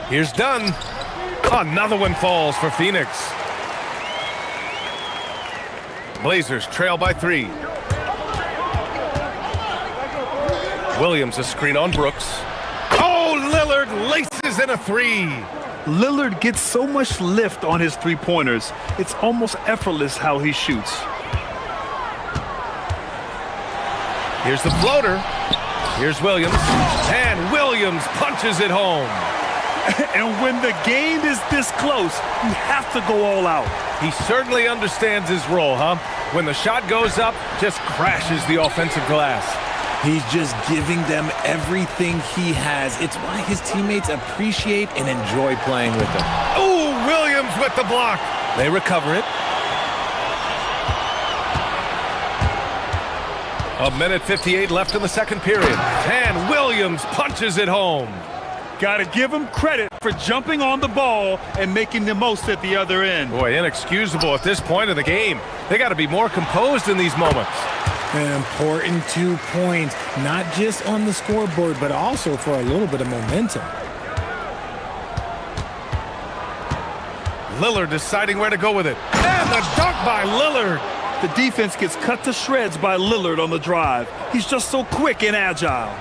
Here's Dunn. Another one falls for Phoenix. Blazers trail by 3. Williams a screen on Brooks. Oh, Lillard laces in a 3. Lillard gets so much lift on his three-pointers. It's almost effortless how he shoots. Here's the floater. Here's Williams. And Williams punches it home. And when the game is this close, you have to go all out. He certainly understands his role, huh? When the shot goes up, just crashes the offensive glass. He's just giving them everything he has. It's why his teammates appreciate and enjoy playing with him. Oh, Williams with the block. They recover it. A minute 58 left in the second period. And Williams punches it home. Got to give him credit for jumping on the ball and making the most at the other end. Boy, inexcusable at this point of the game. They got to be more composed in these moments. An important 2 points, not just on the scoreboard, but also for a little bit of momentum. Lillard deciding where to go with it. And the dunk by Lillard. The defense gets cut to shreds by Lillard on the drive. He's just so quick and agile.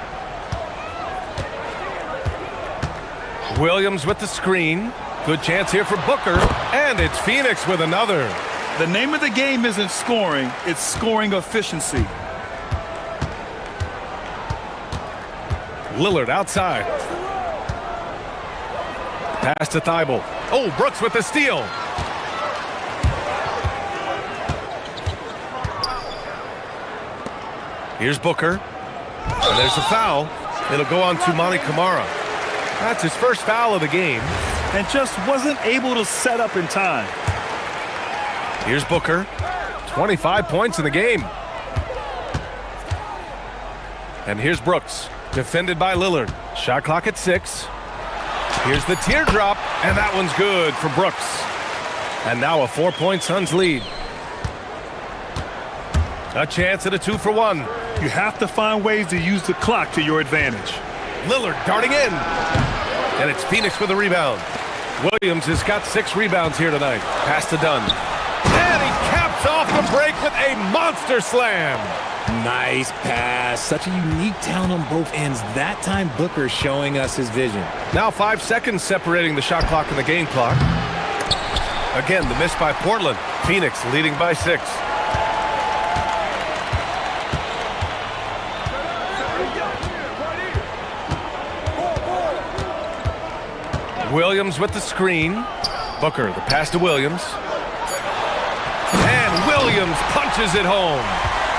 Williams with the screen. Good chance here for Booker. And it's Phoenix with another. The name of the game isn't scoring, it's scoring efficiency. Lillard outside. Pass to Thibault. Oh, Brooks with the steal. Here's Booker. And there's a foul. It'll go on to Monty Kamara. That's his first foul of the game. And just wasn't able to set up in time. Here's Booker. 25 points in the game. And here's Brooks. Defended by Lillard. Shot clock at 6. Here's the teardrop. And that one's good for Brooks. And now a 4-point Suns lead. A chance at a 2-for-1. You have to find ways to use the clock to your advantage. Lillard darting in. And it's Phoenix with a rebound. Williams has got 6 rebounds here tonight. Pass to Dunn. And he caps off the break with a monster slam. Nice pass. Such a unique talent on both ends. That time Booker showing us his vision. Now 5 seconds separating the shot clock and the game clock. Again, the miss by Portland. Phoenix leading by 6. Williams with the screen. Booker, the pass to Williams. And Williams punches it home.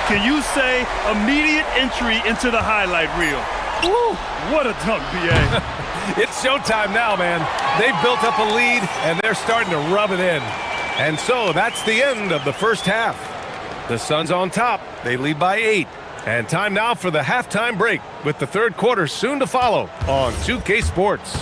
Can you say immediate entry into the highlight reel? Woo, what a dunk, B.A. It's showtime now, man. They've built up a lead, and they're starting to rub it in. And so that's the end of the first half. The Suns on top. They lead by 8. And time now for the halftime break, with the third quarter soon to follow on 2K Sports.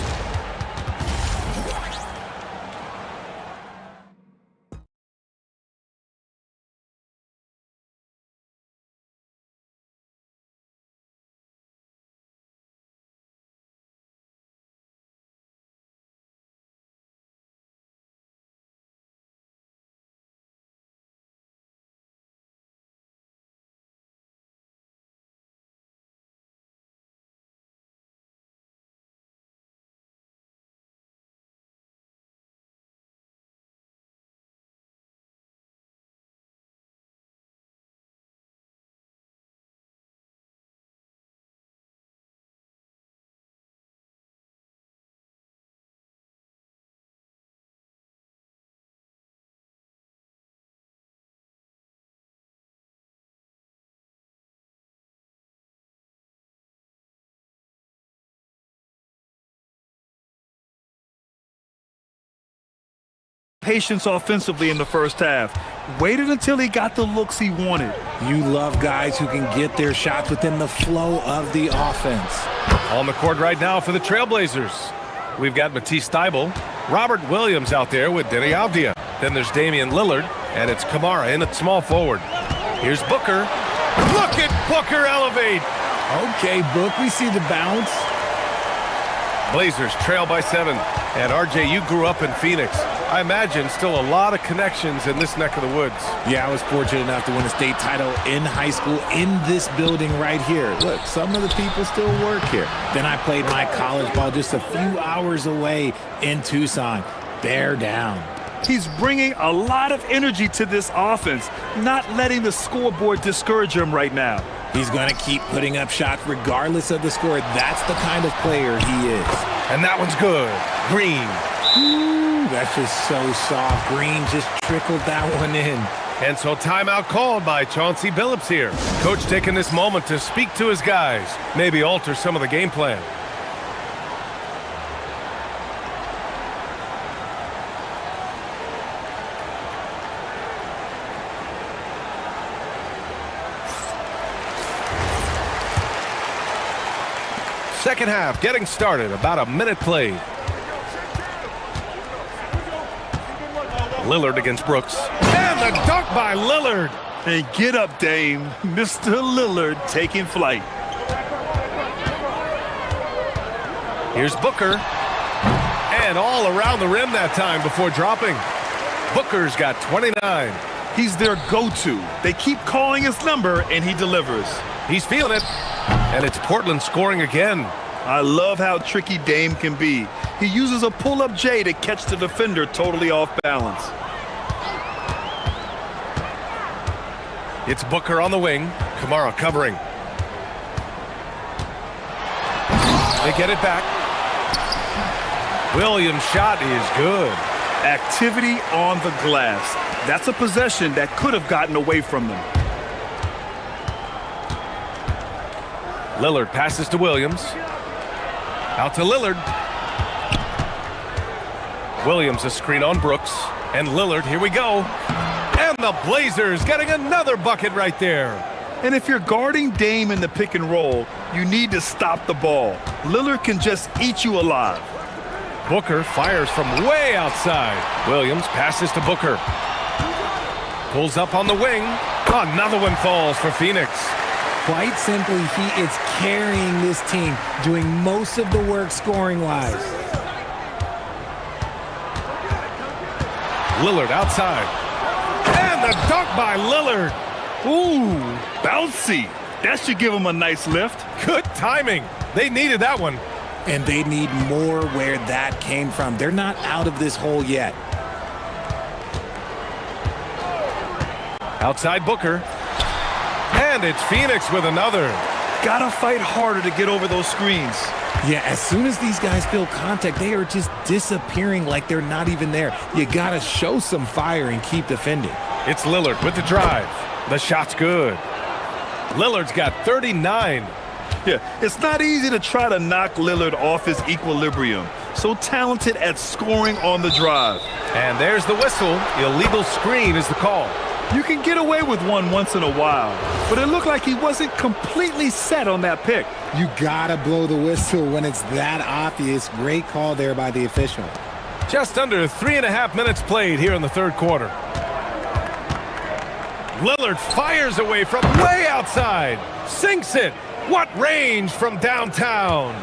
Patience offensively in the first half. Waited until he got the looks he wanted. You love guys who can get their shots within the flow of the offense. On the court right now for the Trailblazers. We've got Matisse Thybulle, Robert Williams out there with Denny Avdia. Then there's Damian Lillard, and it's Kamara in at small forward. Here's Booker. Look at Booker elevate. Okay, Book, we see the bounce. Blazers trail by 7. And RJ, you grew up in Phoenix. I imagine still a lot of connections in this neck of the woods. Yeah, I was fortunate enough to win a state title in high school in this building right here. Look, some of the people still work here. Then I played my college ball just a few hours away in Tucson. Bear down. He's bringing a lot of energy to this offense, not letting the scoreboard discourage him right now. He's going to keep putting up shots regardless of the score. That's the kind of player he is. And that one's good. Green. Ooh, that's just so soft. Green just trickled that one in. And so timeout called by Chauncey Billups here. Coach taking this moment to speak to his guys, maybe alter some of the game plan. Second half getting started, about a minute played. Lillard against Brooks. And the dunk by Lillard. And get up, Dame. Mr. Lillard taking flight. Here's Booker. And all around the rim that time before dropping. Booker's got 29. He's their go-to. They keep calling his number, and he delivers. He's feeling it. And it's Portland scoring again. I love how tricky Dame can be. He uses a pull-up J to catch the defender totally off balance. It's Booker on the wing. Kamara covering. They get it back. Williams' shot is good. Activity on the glass. That's a possession that could have gotten away from them. Lillard passes to Williams. Out to Lillard. Williams a screen on Brooks. And Lillard, here we go. And the Blazers getting another bucket right there. And if you're guarding Dame in the pick and roll, you need to stop the ball. Lillard can just eat you alive. Booker fires from way outside. Williams passes to Booker. Pulls up on the wing. Another one falls for Phoenix. Quite simply, he is carrying this team, doing most of the work scoring-wise. Lillard outside. And the dunk by Lillard. Ooh, bouncy. That should give him a nice lift. Good timing. They needed that one. And they need more where that came from. They're not out of this hole yet. Outside Booker. And it's Phoenix with another. Gotta fight harder to get over those screens. Yeah, as soon as these guys feel contact, they are just disappearing like they're not even there. You gotta show some fire and keep defending. It's Lillard with the drive. The shot's good. Lillard's got 39. Yeah, it's not easy to try to knock Lillard off his equilibrium. So talented at scoring on the drive. And there's the whistle. Illegal screen is the call. You can get away with one once in a while, but it looked like he wasn't completely set on that pick. You gotta blow the whistle when it's that obvious. Great call there by the official. Just under 3.5 minutes played here in the third quarter. Lillard fires away from way outside. Sinks it. What range from downtown.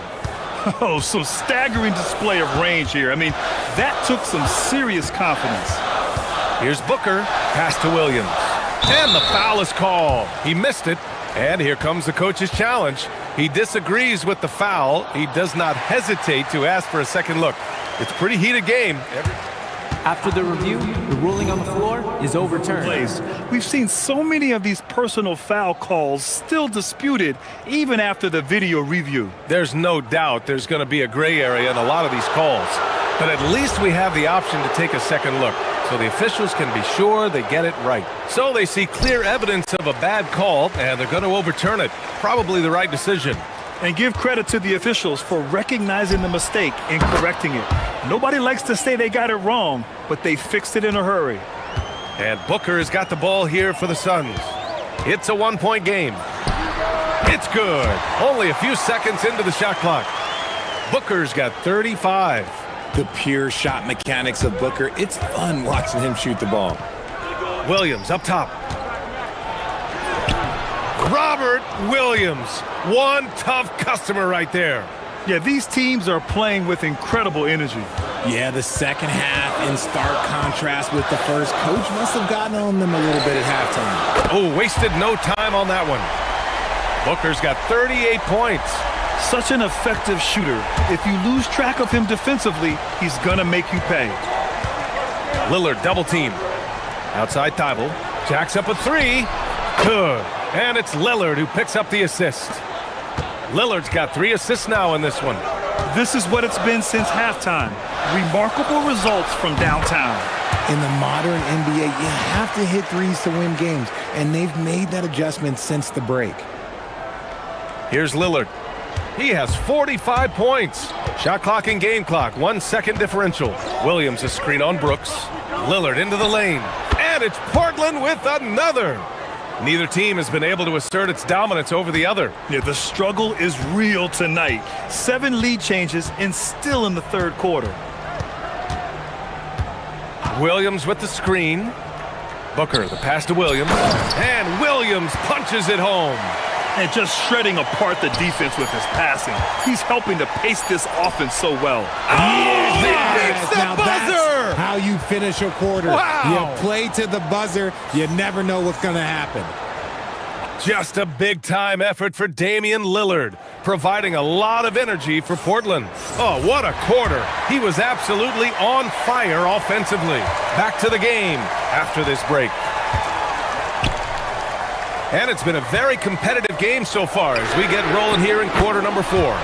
Oh, some staggering display of range here. I mean, that took some serious confidence. Here's Booker. Pass to Williams. And the foul is called. He missed it. And here comes the coach's challenge. He disagrees with the foul. He does not hesitate to ask for a second look. It's a pretty heated game. After the review, the ruling on the floor is overturned. We've seen so many of these personal foul calls still disputed even after the video review. There's no doubt there's going to be a gray area in a lot of these calls. But at least we have the option to take a second look, so the officials can be sure they get it right. So they see clear evidence of a bad call, and they're going to overturn it. Probably the right decision. And give credit to the officials for recognizing the mistake and correcting it. Nobody likes to say they got it wrong, but they fixed it in a hurry. And Booker has got the ball here for the Suns. It's a one-point game. It's good. Only a few seconds into the shot clock. Booker's got 35. The pure shot mechanics of Booker. It's fun watching him shoot the ball. Williams up top. Robert Williams. One tough customer right there. Yeah, these teams are playing with incredible energy. Yeah, the second half in stark contrast with the first. Coach must have gotten on them a little bit at halftime. Oh, wasted no time on that one. Booker's got 38 points. Such an effective shooter. If you lose track of him defensively, he's gonna make you pay. Lillard double team. Outside Thibault. Jacks up a three. Good. And it's Lillard who picks up the assist. Lillard's got 3 assists now in this one. This is what it's been since halftime. Remarkable results from downtown. In the modern NBA, you have to hit threes to win games, and they've made that adjustment since the break. Here's Lillard. He has 45 points. Shot clock and game clock, 1 second differential. Williams a screen on Brooks. Lillard into the lane. And it's Portland with another. Neither team has been able to assert its dominance over the other. Yeah, the struggle is real tonight. 7 lead changes and still in the third quarter. Williams with the screen. Booker, the pass to Williams. And Williams punches it home. And just shredding apart the defense with his passing. He's helping to pace this offense so well. Yeah, Yes, the now buzzer! that's how you finish a quarter. Wow. You play to the buzzer. You never know what's going to happen. Just a big-time effort for Damian Lillard, providing a lot of energy for Portland. Oh, what a quarter. He was absolutely on fire offensively. Back to the game after this break. And it's been a very competitive game so far as we get rolling here in quarter number 4.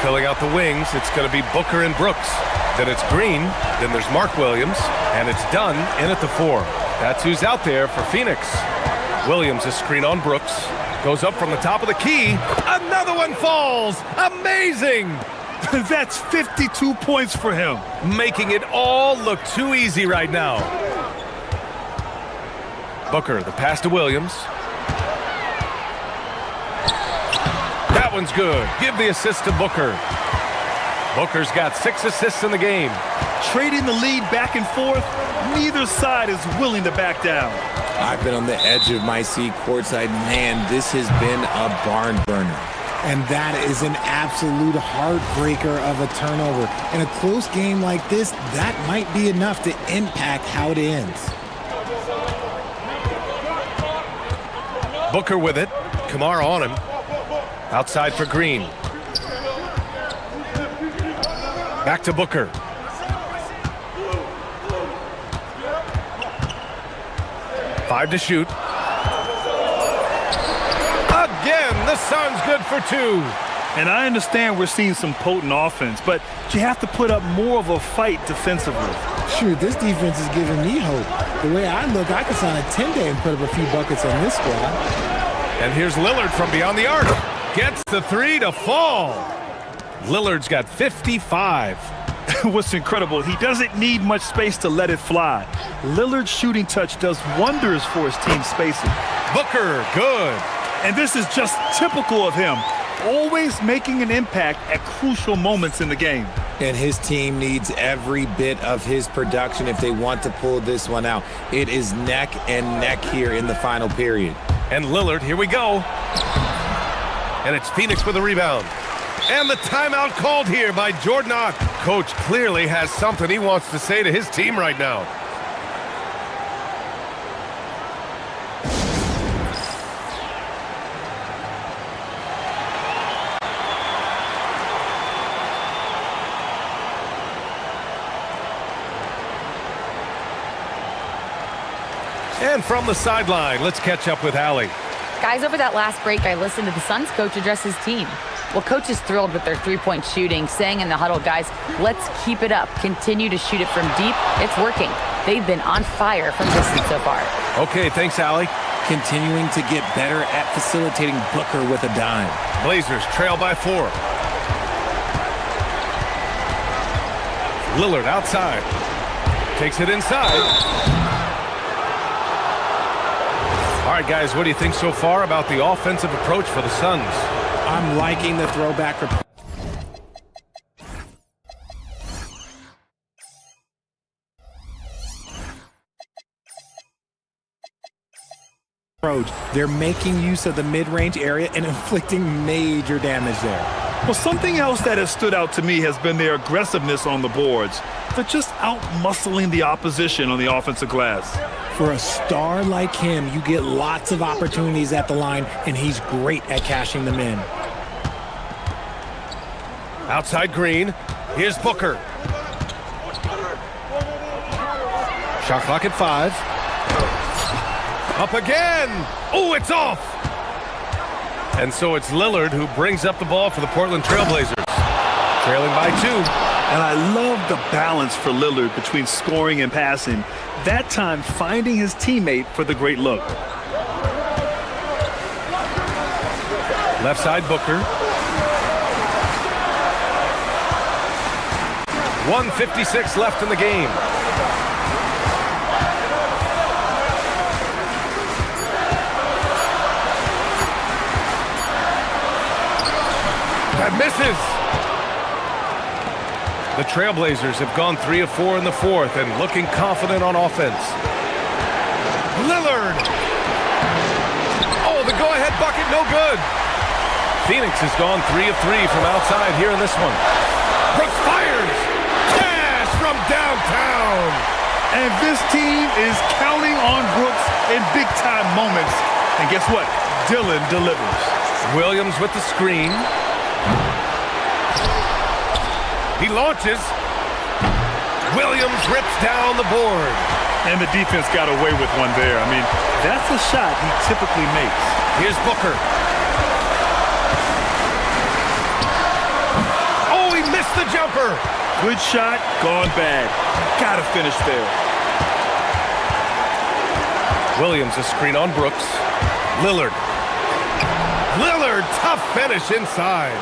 Filling out the wings, it's going to be Booker and Brooks. Then it's Green, then there's Mark Williams, and it's Dunn in at the 4. That's who's out there for Phoenix. Williams, a screen on Brooks, goes up from the top of the key. Another one falls. Amazing. That's 52 points for him. Making it all look too easy right now. Booker, the pass to Williams. That one's good. Give the assist to Booker. Booker's got 6 assists in the game. Trading the lead back and forth, neither side is willing to back down. I've been on the edge of my seat courtside. Man, this has been a barn burner. And that is an absolute heartbreaker of a turnover. In a close game like this, that might be enough to impact how it ends. Booker with it. Kamara on him. Outside for Green. Back to Booker. Five to shoot. Again, the Suns good for 2. And I understand we're seeing some potent offense, but you have to put up more of a fight defensively. Sure, this defense is giving me hope. The way I look, I could sign a 10-day and put up a few buckets on this squad. And here's Lillard from beyond the arc. Gets the 3 to fall. Lillard's got 55. What's incredible, he doesn't need much space to let it fly. Lillard's shooting touch does wonders for his team's spacing. Booker, good. And this is just typical of him, always making an impact at crucial moments in the game. And his team needs every bit of his production if they want to pull this one out. It is neck and neck here in the final period. And Lillard, here we go. And it's Phoenix with a rebound. And the timeout called here by Jordan Ott. Coach clearly has something he wants to say to his team right now. And from the sideline, let's catch up with Allie. Guys, over that last break, I listened to the Suns coach address his team. Well, coach is thrilled with their three-point shooting, saying in the huddle, guys, let's keep it up. Continue to shoot it from deep. It's working. They've been on fire from distance so far. Okay, thanks, Allie. Continuing to get better at facilitating Booker with a dime. Blazers trail by 4. Lillard outside. Takes it inside. All right, guys, what do you think so far about the offensive approach for the Suns? I'm liking the throwback approach. They're making use of the mid-range area and inflicting major damage there. Well, something else that has stood out to me has been their aggressiveness on the boards. They're just out-muscling the opposition on the offensive glass. For a star like him, you get lots of opportunities at the line, and he's great at cashing them in. Outside Green. Here's Booker. Shot clock at 5. Up again. Oh, it's off. And so it's Lillard who brings up the ball for the Portland Trailblazers. Trailing by 2. And I love the balance for Lillard between scoring and passing. That time finding his teammate for the great look. Left side Booker. 1:56 left in the game. That misses. The Trailblazers have gone 3 of 4 in the 4th and looking confident on offense. Lillard. Oh, the go-ahead bucket, no good. Phoenix has gone 3 of 3 from outside here in this one. Brooks fires. Yes! downtown. And this team is counting on Brooks in big-time moments. And guess what? Dillon delivers. Williams with the screen. He launches. Williams rips down the board. And the defense got away with one there. I mean, that's a shot he typically makes. Here's Booker. Oh, he missed the jumper. Good shot, gone bad. Gotta finish there. Williams a screen on Brooks. Lillard. Lillard, tough finish inside.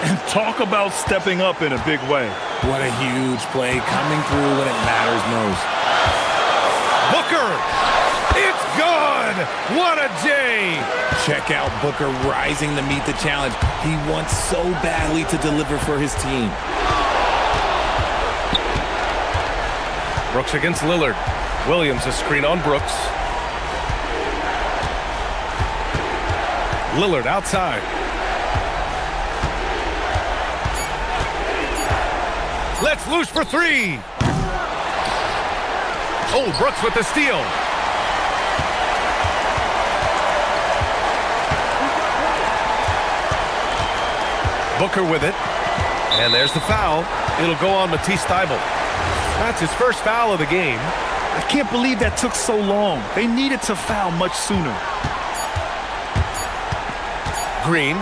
And talk about stepping up in a big way. What a huge play coming through when it matters most. Booker! It's good! What a J! Check out Booker rising to meet the challenge. He wants so badly to deliver for his team. Brooks against Lillard. Williams a screen on Brooks. Lillard outside. Let's loose for three. Oh, Brooks with the steal. Booker with it. And there's the foul. It'll go on Matisse Thybulle. That's his first foul of the game. I can't believe that took so long. They needed to foul much sooner. Green.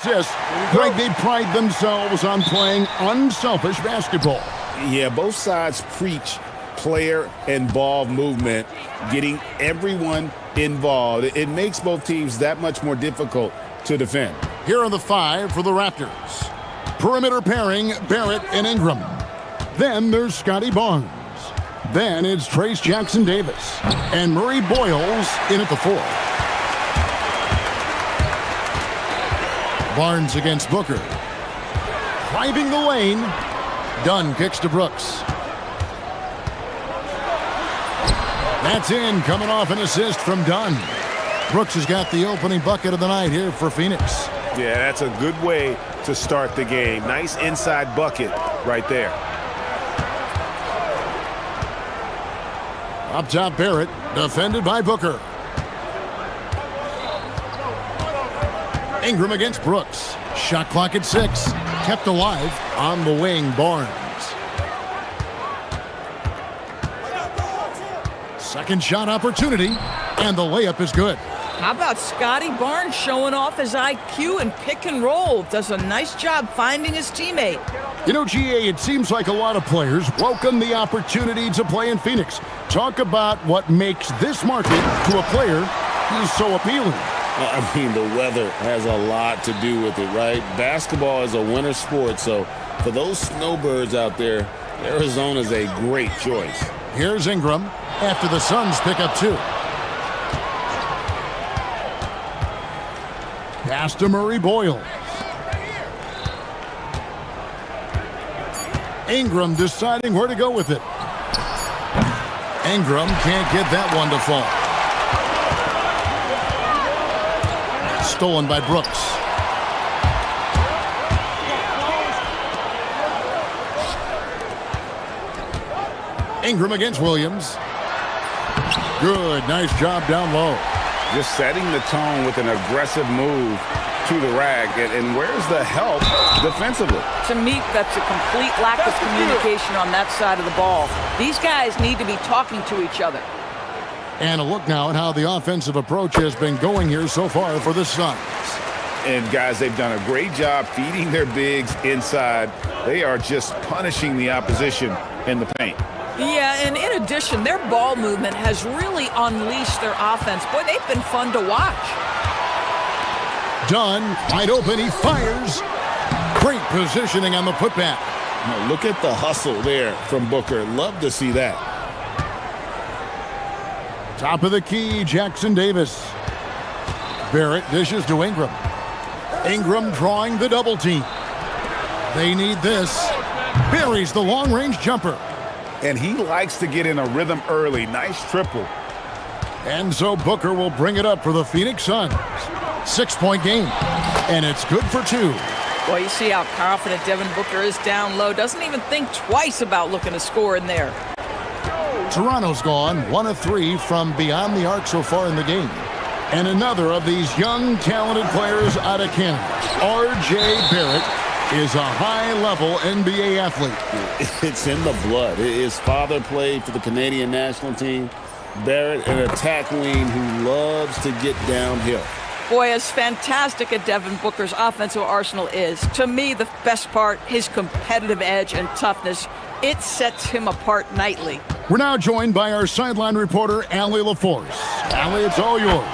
Assists. Greg, they pride themselves on playing unselfish basketball. Yeah, both sides preach player and ball movement, getting everyone involved. It makes both teams that much more difficult to defend. Here are the 5 for the Raptors. Perimeter pairing, Barrett and Ingram. Then there's Scotty Barnes. Then it's Trace Jackson-Davis. And Murray Boyles in at the 4. Barnes against Booker. Driving the lane. Dunn kicks to Brooks. That's in, coming off an assist from Dunn. Brooks has got the opening bucket of the night here for Phoenix. Yeah, that's a good way to start the game. Nice inside bucket right there. Up top, Barrett, defended by Booker. Ingram against Brooks. Shot clock at 6. Kept alive on the wing, Barnes. Second shot opportunity, and the layup is good. How about Scotty Barnes showing off his IQ and pick and roll? Does a nice job finding his teammate. You know, GA, it seems like a lot of players welcome the opportunity to play in Phoenix. Talk about what makes this market to a player who's so appealing. I mean, the weather has a lot to do with it, right? Basketball is a winter sport, so for those snowbirds out there, Arizona's a great choice. Here's Ingram after the Suns pick up 2. Pass to Murray Boyles. Ingram deciding where to go with it. Ingram can't get that one to fall. Stolen by Brooks. Ingram against Williams. Good, nice job down low. Just setting the tone with an aggressive move to the rack. And where's the help defensively? To me, that's a complete lack of communication on that side of the ball. These guys need to be talking to each other. And a look now at how the offensive approach has been going here so far for the Suns. And guys, they've done a great job feeding their bigs inside. They are just punishing the opposition in the paint. Yeah, and in addition, their ball movement has really unleashed their offense. Boy, they've been fun to watch. Dunn, wide open, he fires. Great positioning on the putback. Now look at the hustle there from Booker. Love to see that. Top of the key, Jackson-Davis. Barrett dishes to Ingram. Ingram drawing the double team. They need this. Buries the long-range jumper. And he likes to get in a rhythm early. Nice triple. And so Booker will bring it up for the Phoenix Suns. 6-point game. And it's good for 2. Well, you see how confident Devin Booker is down low. Doesn't even think twice about looking to score in there. Toronto's gone 1 of 3 from beyond the arc so far in the game. And another of these young, talented players out of Canada, R.J. Barrett, is a high-level NBA athlete. It's in the blood. His father played for the Canadian national team. Barrett, an attack wing who loves to get downhill. Boy, as fantastic as Devin Booker's offensive arsenal is, to me, the best part, his competitive edge and toughness, it sets him apart nightly. We're now joined by our sideline reporter, Allie LaForce. Allie, it's all yours.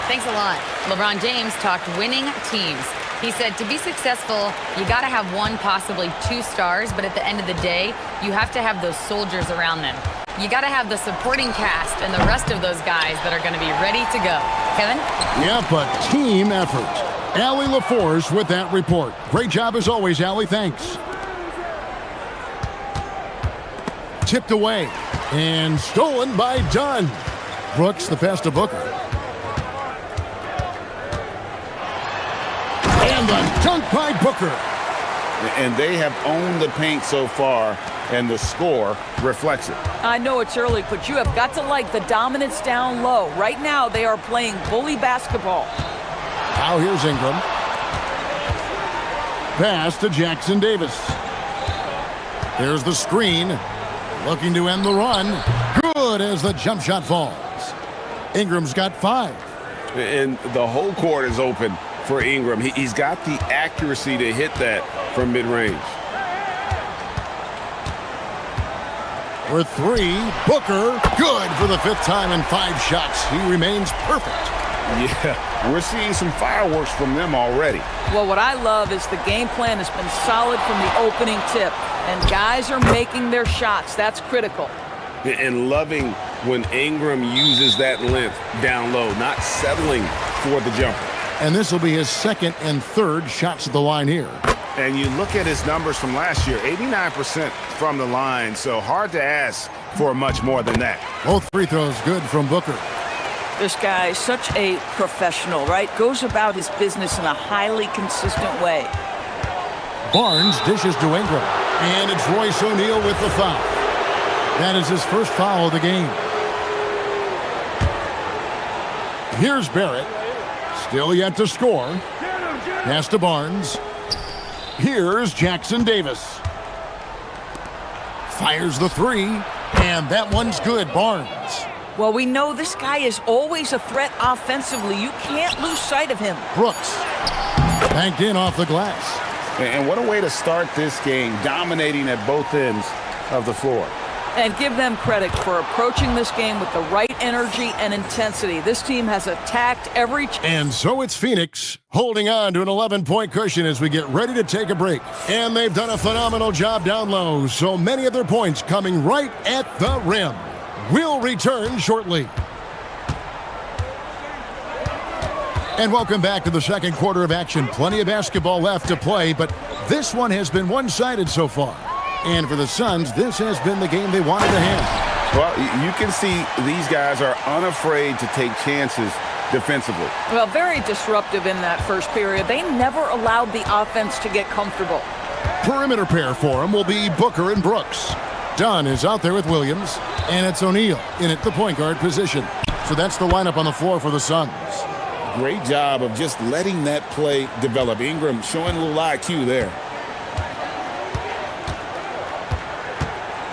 Thanks a lot. LeBron James talked winning teams. He said to be successful, you got to have 1, possibly 2 stars, but at the end of the day, you have to have those soldiers around them. You got to have the supporting cast and the rest of those guys that are going to be ready to go. Kevin? Yep, a team effort. Allie LaForce with that report. Great job as always, Allie. Thanks. Tipped away and stolen by Dunn. Brooks, the pass to Booker. And a dunk by Booker. And they have owned the paint so far, and the score reflects it. I know it's early, but you have got to like the dominance down low. Right now, they are playing bully basketball. Now here's Ingram. Pass to Jackson-Davis. There's the screen. Looking to end the run. Good as the jump shot falls. Ingram's got 5. And the whole court is open for Ingram. He's got the accuracy to hit that from mid-range. For three, Booker, good for the 5th time in 5 shots. He remains perfect. Yeah, we're seeing some fireworks from them already. Well, what I love is the game plan has been solid from the opening tip, and guys are making their shots. That's critical. And loving when Ingram uses that length down low, not settling for the jumper. And this will be his 2nd and 3rd shots at the line here. And you look at his numbers from last year, 89% from the line, so hard to ask for much more than that. Both free throws good from Booker. This guy is such a professional, right? Goes about his business in a highly consistent way. Barnes dishes to Ingram. And it's Royce O'Neal with the foul. That is his first foul of the game. Here's Barrett. Still yet to score. Pass to Barnes. Here's Jackson Davis. Fires the 3. And that one's good, Barnes. Well, we know this guy is always a threat offensively. You can't lose sight of him. Brooks. Banked in off the glass. And what a way to start this game, dominating at both ends of the floor. And give them credit for approaching this game with the right energy and intensity. This team has attacked every... And so it's Phoenix holding on to an 11-point cushion as we get ready to take a break. And they've done a phenomenal job down low, so many of their points coming right at the rim. We'll return shortly. And welcome back to the second quarter of action. Plenty of basketball left to play, but this one has been one-sided so far. And for the Suns, this has been the game they wanted to have. Well, you can see these guys are unafraid to take chances defensively. Well, very disruptive in that first period. They never allowed the offense to get comfortable. Perimeter pair for him will be Booker and Brooks. Dunn is out there with Williams, and it's O'Neal in at the point guard position. So that's the lineup on the floor for the Suns. Great job of just letting that play develop. Ingram showing a little IQ there.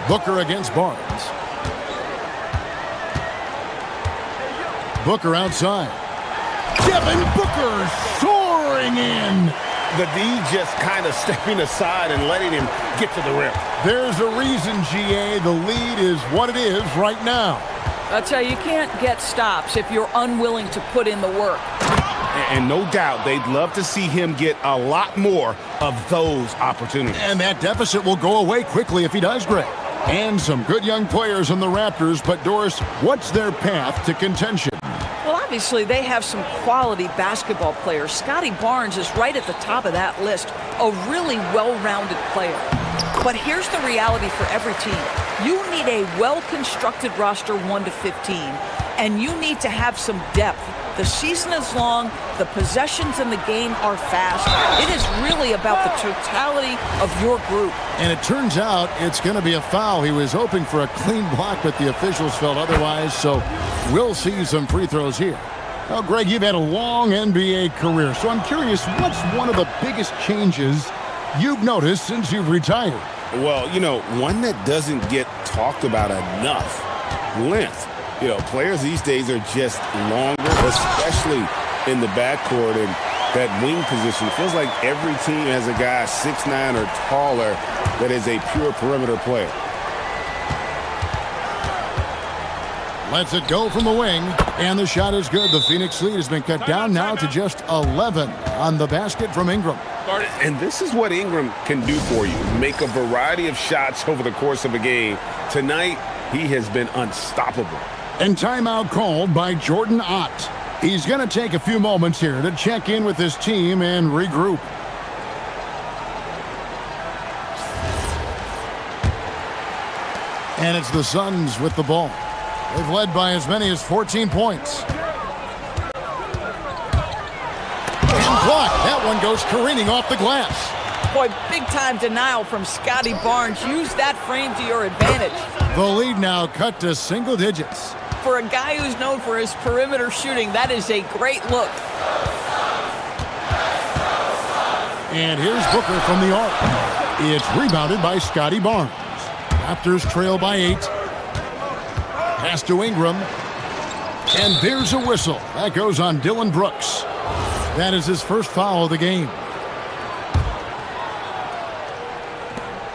Booker against Barnes. Booker outside. Devin Booker soaring in. The D just kind of stepping aside and letting him get to the rim. There's a reason, GA, the lead is what it is right now. I tell you, you can't get stops if you're unwilling to put in the work. And no doubt they'd love to see him get a lot more of those opportunities. And that deficit will go away quickly if he does, Greg. And some good young players in the Raptors, but Doris, what's their path to contention? Well, obviously, they have some quality basketball players. Scotty Barnes is right at the top of that list, a really well-rounded player. But here's the reality for every team. You need a well-constructed roster 1 to 15, and you need to have some depth. The season is long, the possessions in the game are fast. It is really about the totality of your group. And it turns out it's going to be a foul. He was hoping for a clean block, but the officials felt otherwise, so we'll see some free throws here. Now, Greg, you've had a long NBA career, so I'm curious, what's one of the biggest changes you've noticed since you've retired? Well, you know, one that doesn't get talked about enough, length. You know, players these days are just longer, especially in the backcourt and that wing position. It feels like every team has a guy 6'9" or taller that is a pure perimeter player. Lets it go from the wing, and the shot is good. The Phoenix lead has been cut down now to just 11 on the basket from Ingram. And this is what Ingram can do for you. Make a variety of shots over the course of a game. Tonight, he has been unstoppable. And timeout called by Jordan Ott. He's going to take a few moments here to check in with his team and regroup. And it's the Suns with the ball. They've led by as many as 14 points. And blocked. That one goes careening off the glass. Boy, big-time denial from Scotty Barnes. Use that frame to your advantage. The lead now cut to single digits. For a guy who's known for his perimeter shooting, that is a great look. And here's Booker from the arc. It's rebounded by Scotty Barnes. Raptors trail by 8. Pass to Ingram. And there's a whistle. That goes on Dylan Brooks. That is his first foul of the game.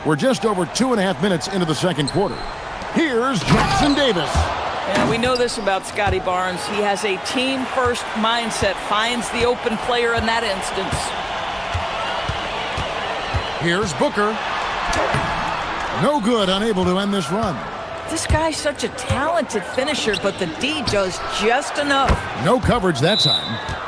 We're just over 2.5 minutes into the second quarter. Here's Jackson Davis. And we know this about Scotty Barnes. He has a team-first mindset, finds the open player in that instance. Here's Booker. No good, unable to end this run. This guy's such a talented finisher, but the D does just enough. No coverage that time.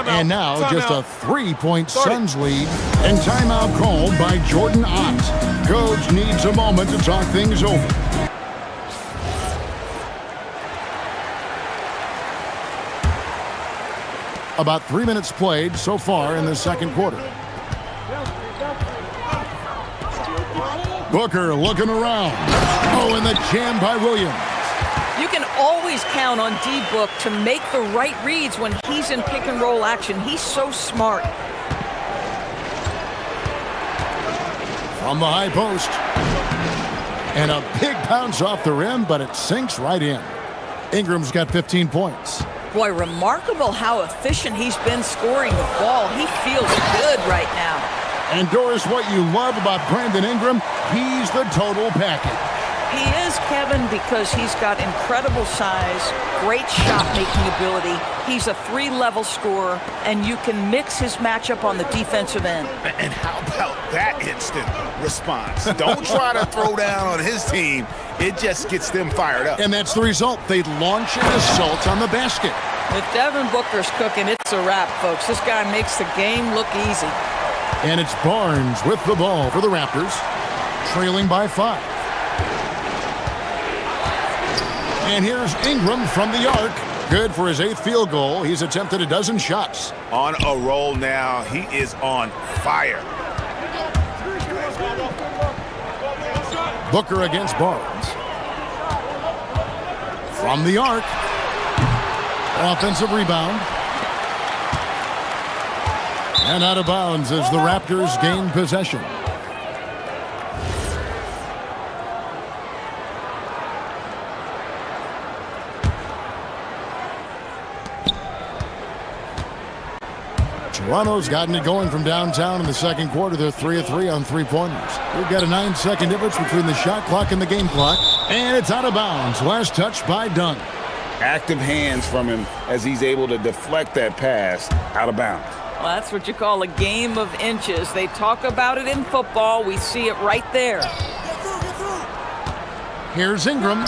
And now just a 3-point Suns lead, and timeout called by Jordan Ott. Coach needs a moment to talk things over. About 3 minutes played so far in the second quarter. Booker looking around. Oh, and the jam by Williams. You can always count on D-Book to make the right reads when he's in pick-and-roll action. He's so smart. From the high post. And a big bounce off the rim, but it sinks right in. Ingram's got 15 points. Boy, remarkable how efficient he's been scoring the ball. He feels good right now. And Doris, what you love about Brandon Ingram, he's the total package. He is, Kevin, because he's got incredible size, great shot-making ability. He's a 3-level scorer, and you can mix his matchup on the defensive end. And how about that instant response? Don't try to throw down on his team. It just gets them fired up. And that's the result. They launch an assault on the basket. If Devin Booker's cooking, it's a wrap, folks. This guy makes the game look easy. And it's Barnes with the ball for the Raptors, trailing by 5. And here's Ingram from the arc. Good for his 8th field goal. He's attempted a dozen shots. On a roll now. He is on fire. Booker against Barnes. From the arc. Offensive rebound. And out of bounds as the Raptors gain possession. Toronto's gotten it going from downtown in the second quarter. They're 3 of 3 on 3-pointers. We've got a 9-second difference between the shot clock and the game clock. And it's out of bounds. Last touch by Dunn. Active hands from him as he's able to deflect that pass out of bounds. Well, that's what you call a game of inches. They talk about it in football. We see it right there. Here's Ingram.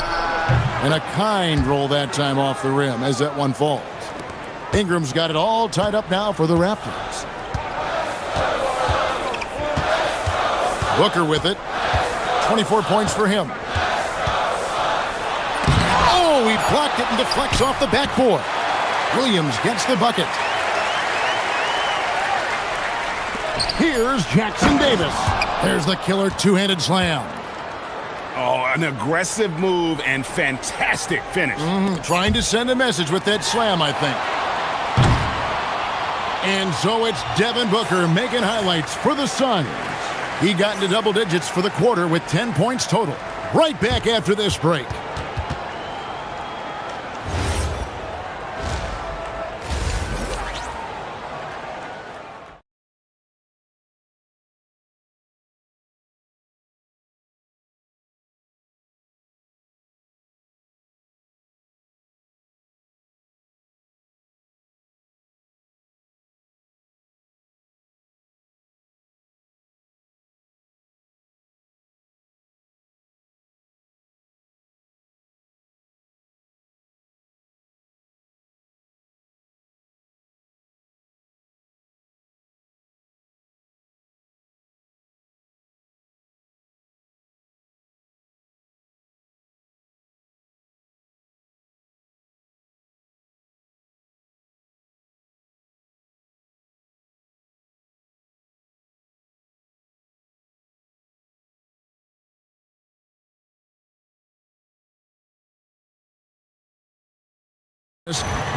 And a kind roll that time off the rim as that one falls. Ingram's got it all tied up now for the Raptors. Booker with it. 24 points for him. Oh, he blocked it and deflects off the backboard. Williams gets the bucket. Here's Jackson Davis. There's the killer two-handed slam. Oh, an aggressive move and fantastic finish. Trying to send a message with that slam, I think. And so it's Devin Booker making highlights for the Suns. He got into double digits for the quarter with 10 points total. Right back after this break.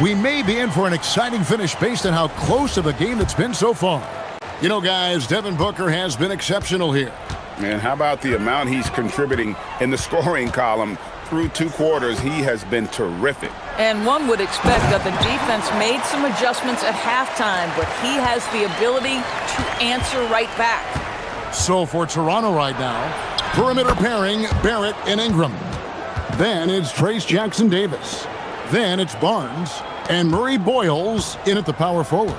We may be in for an exciting finish based on how close of a game it's been so far. You know, guys, Devin Booker has been exceptional here. And how about the amount he's contributing in the scoring column? through 2 quarters, he has been terrific. And one would expect that the defense made some adjustments at halftime, but he has the ability to answer right back. So for Toronto right now, perimeter pairing, Barrett and Ingram. Then it's Trace Jackson-Davis. Then it's Barnes and Murray Boyles in at the power forward.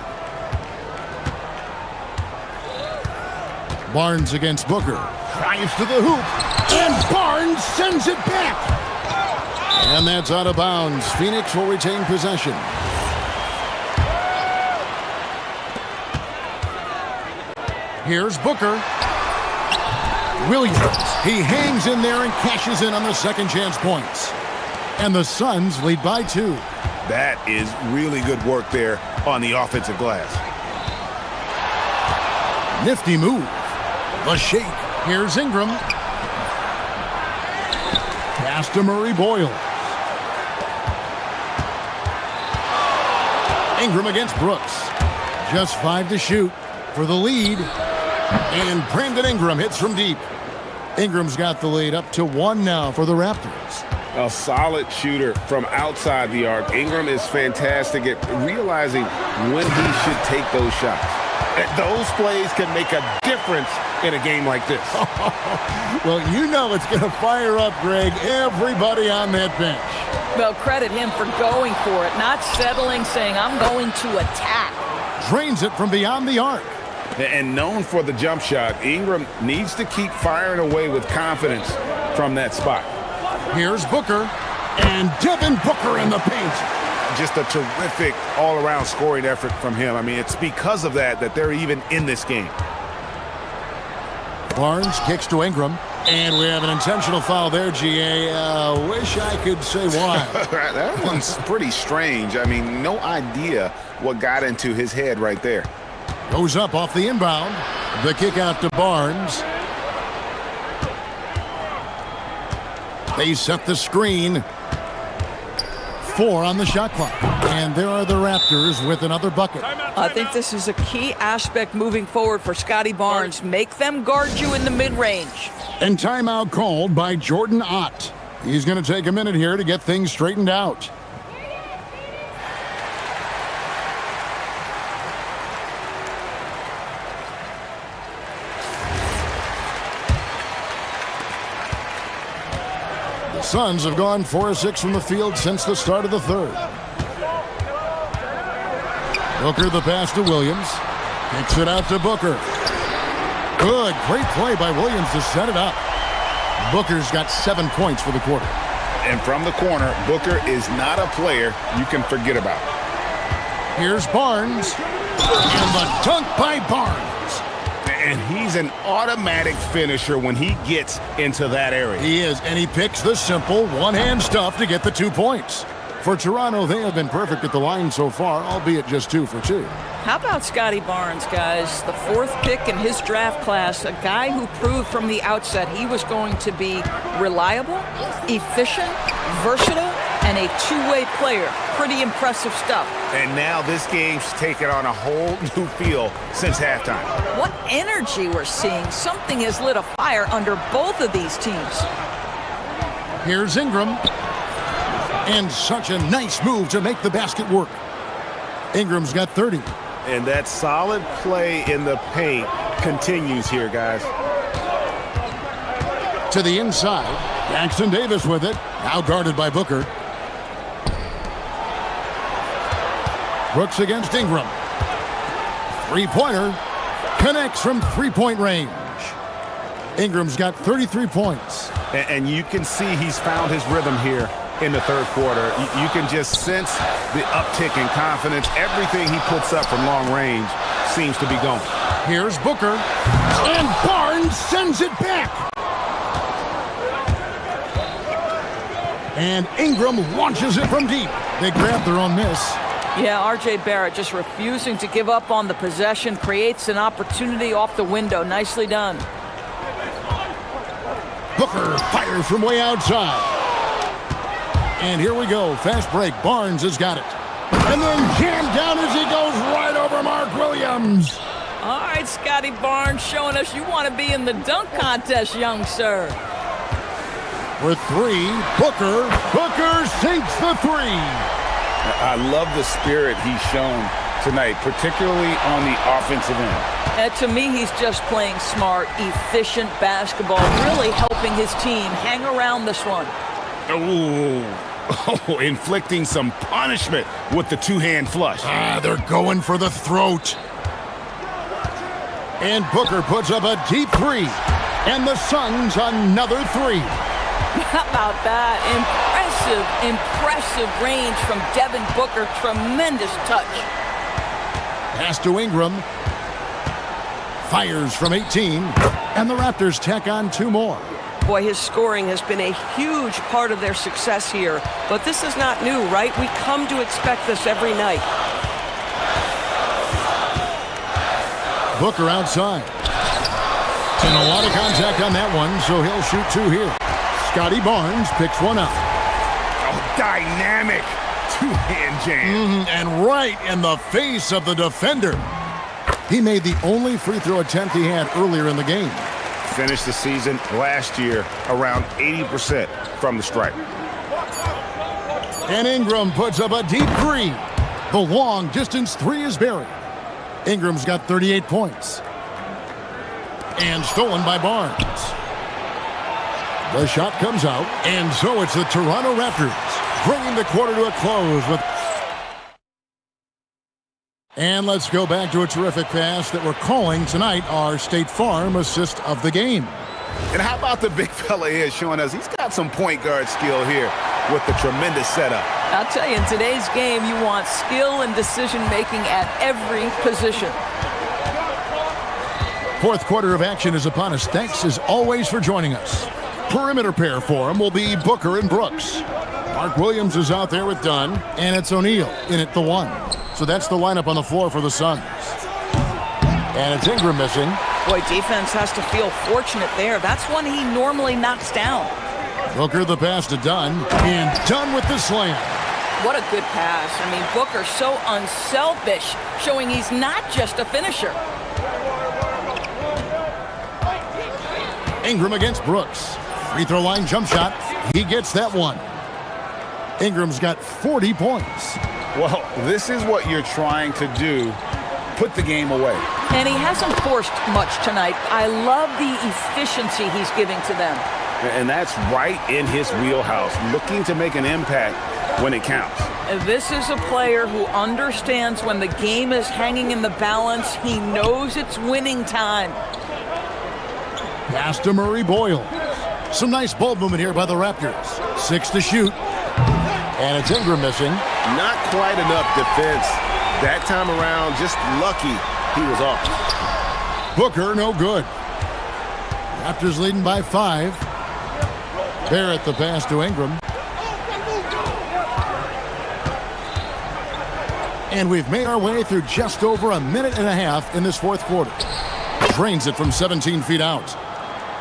Barnes against Booker. Drives to the hoop. And Barnes sends it back. And that's out of bounds. Phoenix will retain possession. Here's Booker. Williams. He hangs in there and cashes in on the second chance points. And the Suns lead by 2. That is really good work there on the offensive glass. Nifty move. The shake. Here's Ingram. Pass to Murray Boyles. Ingram against Brooks. Just 5 to shoot for the lead. And Brandon Ingram hits from deep. Ingram's got the lead up to 1 now for the Raptors. A solid shooter from outside the arc. Ingram is fantastic at realizing when he should take those shots. Those plays can make a difference in a game like this. Well, you know it's going to fire up, Greg, everybody on that bench. Well, credit him for going for it, not settling, saying, I'm going to attack. Drains it from beyond the arc. And known for the jump shot, Ingram needs to keep firing away with confidence from that spot. Here's Booker, and Devin Booker in the paint. Just a terrific all-around scoring effort from him. I mean, it's because of that they're even in this game. Barnes kicks to Ingram, and we have an intentional foul there, GA. Wish I could say why. That one's pretty strange. I mean, no idea what got into his head right there. Goes up off the inbound. The kick out to Barnes. They set the screen. 4 on the shot clock. And there are the Raptors with another bucket. I think this is a key aspect moving forward for Scotty Barnes. Make them guard you in the mid-range. And timeout called by Jordan Ott. He's going to take a minute here to get things straightened out. Suns have gone 4 of 6 from the field since the start of the third. Booker the pass to Williams. Kicks it out to Booker. Good, great play by Williams to set it up. Booker's got 7 points for the quarter. And from the corner, Booker is not a player you can forget about. Here's Barnes. And the dunk by Barnes. And he's an automatic finisher when he gets into that area. He is, and he picks the simple one-hand stuff to get the 2 points. For Toronto, they have been perfect at the line so far, albeit just 2 for 2. How about Scotty Barnes, guys? The 4th pick in his draft class, a guy who proved from the outset he was going to be reliable, efficient, versatile, and a two-way player. Pretty impressive stuff. And now this game's taken on a whole new feel since halftime. What energy we're seeing. Something has lit a fire under both of these teams. Here's Ingram. And such a nice move to make the basket work. Ingram's got 30. And that solid play in the paint continues here, guys. To the inside. Jackson-Davis with it. Now guarded by Booker. Brooks against Ingram. Three-pointer. Connects from three-point range. Ingram's got 33 points. And you can see he's found his rhythm here in the third quarter. You can just sense the uptick in confidence. Everything he puts up from long range seems to be going. Here's Booker. And Barnes sends it back. And Ingram launches it from deep. They grab their own miss. Yeah, R.J. Barrett just refusing to give up on the possession, creates an opportunity off the window. Nicely done. Booker fires from way outside. And here we go. Fast break. Barnes has got it. And then jammed down as he goes right over Mark Williams. All right, Scotty Barnes showing us you want to be in the dunk contest, young sir. For three, Booker. Booker sinks the three. I love the spirit he's shown tonight, particularly on the offensive end. To me, he's just playing smart, efficient basketball, really helping his team hang around this one. Oh, inflicting some punishment with the two-hand flush. They're going for the throat. And Booker puts up a deep three. And the Suns another three. How about that? Impressive range from Devin Booker. Tremendous touch. Pass to Ingram. Fires from 18. And the Raptors tack on two more. Boy, his scoring has been a huge part of their success here. But this is not new, right? We come to expect this every night. Booker outside. And a lot of contact on that one, so he'll shoot two here. Scotty Barnes picks one up. Oh, dynamic two-hand jam. And right in the face of the defender. He made the only free throw attempt he had earlier in the game. Finished the season last year around 80% from the stripe. And Ingram puts up a deep three. The long distance three is buried. Ingram's got 38 points. And stolen by Barnes. The shot comes out, and so it's the Toronto Raptors bringing the quarter to a close with. And let's go back to a terrific pass that we're calling tonight our State Farm assist of the game. And how about the big fella here showing us he's got some point guard skill here with the tremendous setup. I'll tell you, in today's game, you want skill and decision-making at every position. Fourth quarter of action is upon us. Thanks, as always, for joining us. Perimeter pair for him will be Booker and Brooks. Mark Williams is out there with Dunn, and it's O'Neal in at the one. So that's the lineup on the floor for the Suns. And it's Ingram missing. Boy, defense has to feel fortunate there. That's one he normally knocks down. Booker the pass to Dunn, and Dunn with the slam. What a good pass. I mean, Booker so unselfish, showing he's not just a finisher. Ingram against Brooks. Free throw line jump shot. He gets that one. Ingram's got 40 points. Well, this is what you're trying to do. Put the game away. And he hasn't forced much tonight. I love the efficiency he's giving to them. And that's right in his wheelhouse, looking to make an impact when it counts. This is a player who understands when the game is hanging in the balance. He knows it's winning time. Pass to Murray Boyle. Some nice ball movement here by the Raptors. 6 to shoot. And it's Ingram missing. Not quite enough defense. That time around, just lucky he was off. Booker, no good. Raptors leading by 5. Barrett the pass to Ingram. And we've made our way through just over a minute and a half in this fourth quarter. Drains it from 17 feet out.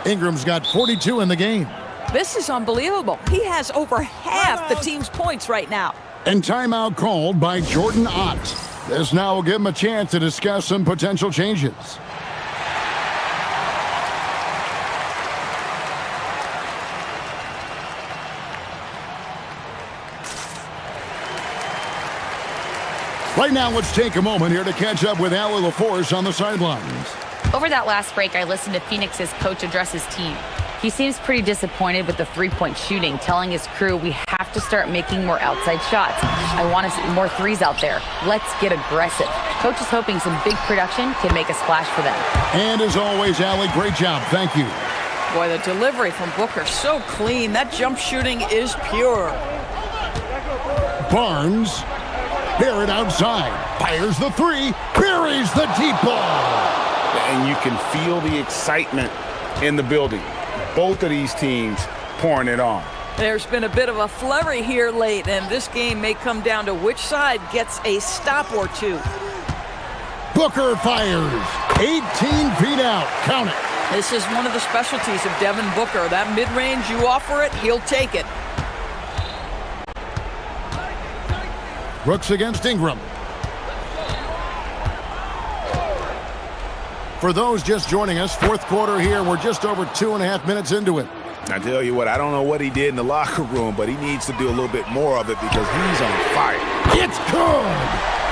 Ingram's got 42 in the game. This is unbelievable. He has over half the team's points right now. And timeout called by Jordan Ott. This now will give him a chance to discuss some potential changes. Right now, let's take a moment here to catch up with Allie LaForce on the sidelines. Over that last break, I listened to Phoenix's coach address his team. He seems pretty disappointed with the three-point shooting, telling his crew we have to start making more outside shots. I want to see more threes out there. Let's get aggressive. Coach is hoping some big production can make a splash for them. And as always, Allie, great job. Thank you. Boy, the delivery from Booker, so clean. That jump shooting is pure. Barnes. Barrett outside. Fires the three. Buries the deep ball. And you can feel the excitement in the building. Both of these teams pouring it on. There's been a bit of a flurry here late, and this game may come down to which side gets a stop or two. Booker fires. 18 feet out. Count it. This is one of the specialties of Devin Booker. That mid-range, you offer it, he'll take it. Brooks against Ingram. For those just joining us, fourth quarter here, we're just over 2.5 minutes into it. I tell you what, I don't know what he did in the locker room, but he needs to do a little bit more of it because he's on fire. It's good!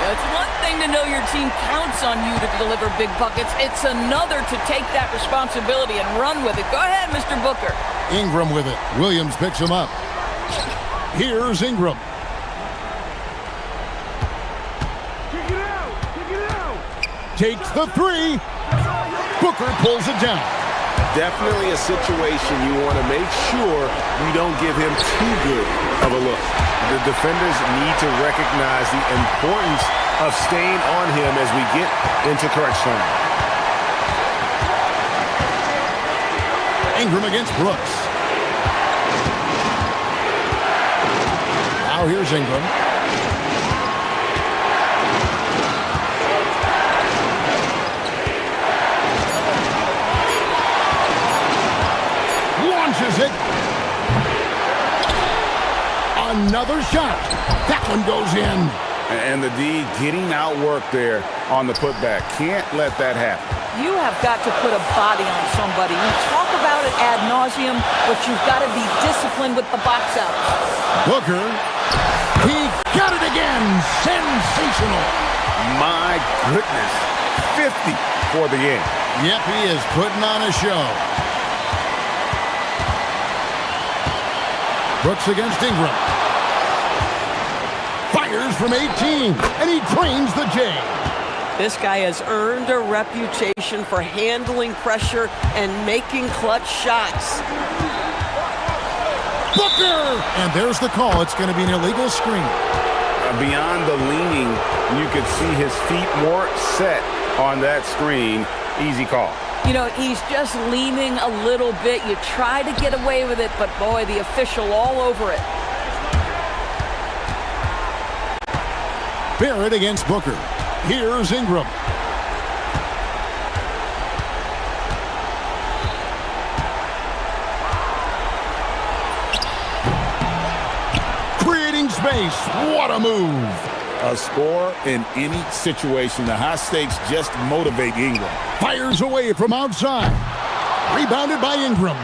It's one thing to know your team counts on you to deliver big buckets. It's another to take that responsibility and run with it. Go ahead, Mr. Booker. Ingram with it. Williams picks him up. Here's Ingram. Takes the three. Booker pulls it down. Definitely a situation you want to make sure we don't give him too good of a look. The defenders need to recognize the importance of staying on him as we get into crunch time. Ingram against Brooks. Now here's Ingram. Launches it. Another shot. That one goes in. And the D getting outworked there on the putback. Can't let that happen. You have got to put a body on somebody. We talk about it ad nauseum, but you've got to be disciplined with the box outs. Booker. He got it again. Sensational. My goodness. 50 for the game. Yep, he is putting on a show. Brooks against Ingram. Fires from 18, and he drains the J. This guy has earned a reputation for handling pressure and making clutch shots. Booker! And there's the call. It's going to be an illegal screen. Beyond the leaning, you could see his feet more set on that screen. Easy call. You know, he's just leaning a little bit. You try to get away with it, but boy, the official all over it. Barrett against Booker. Here's Ingram. Creating space. What a move. A score in any situation. The high stakes just motivate Ingram. Fires away from outside. Rebounded by Ingram.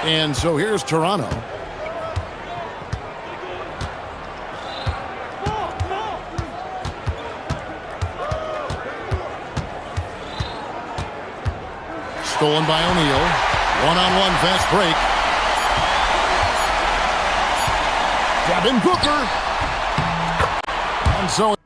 And so here's Toronto. Stolen by O'Neal. One-on-one fast break. Devin Booker. And so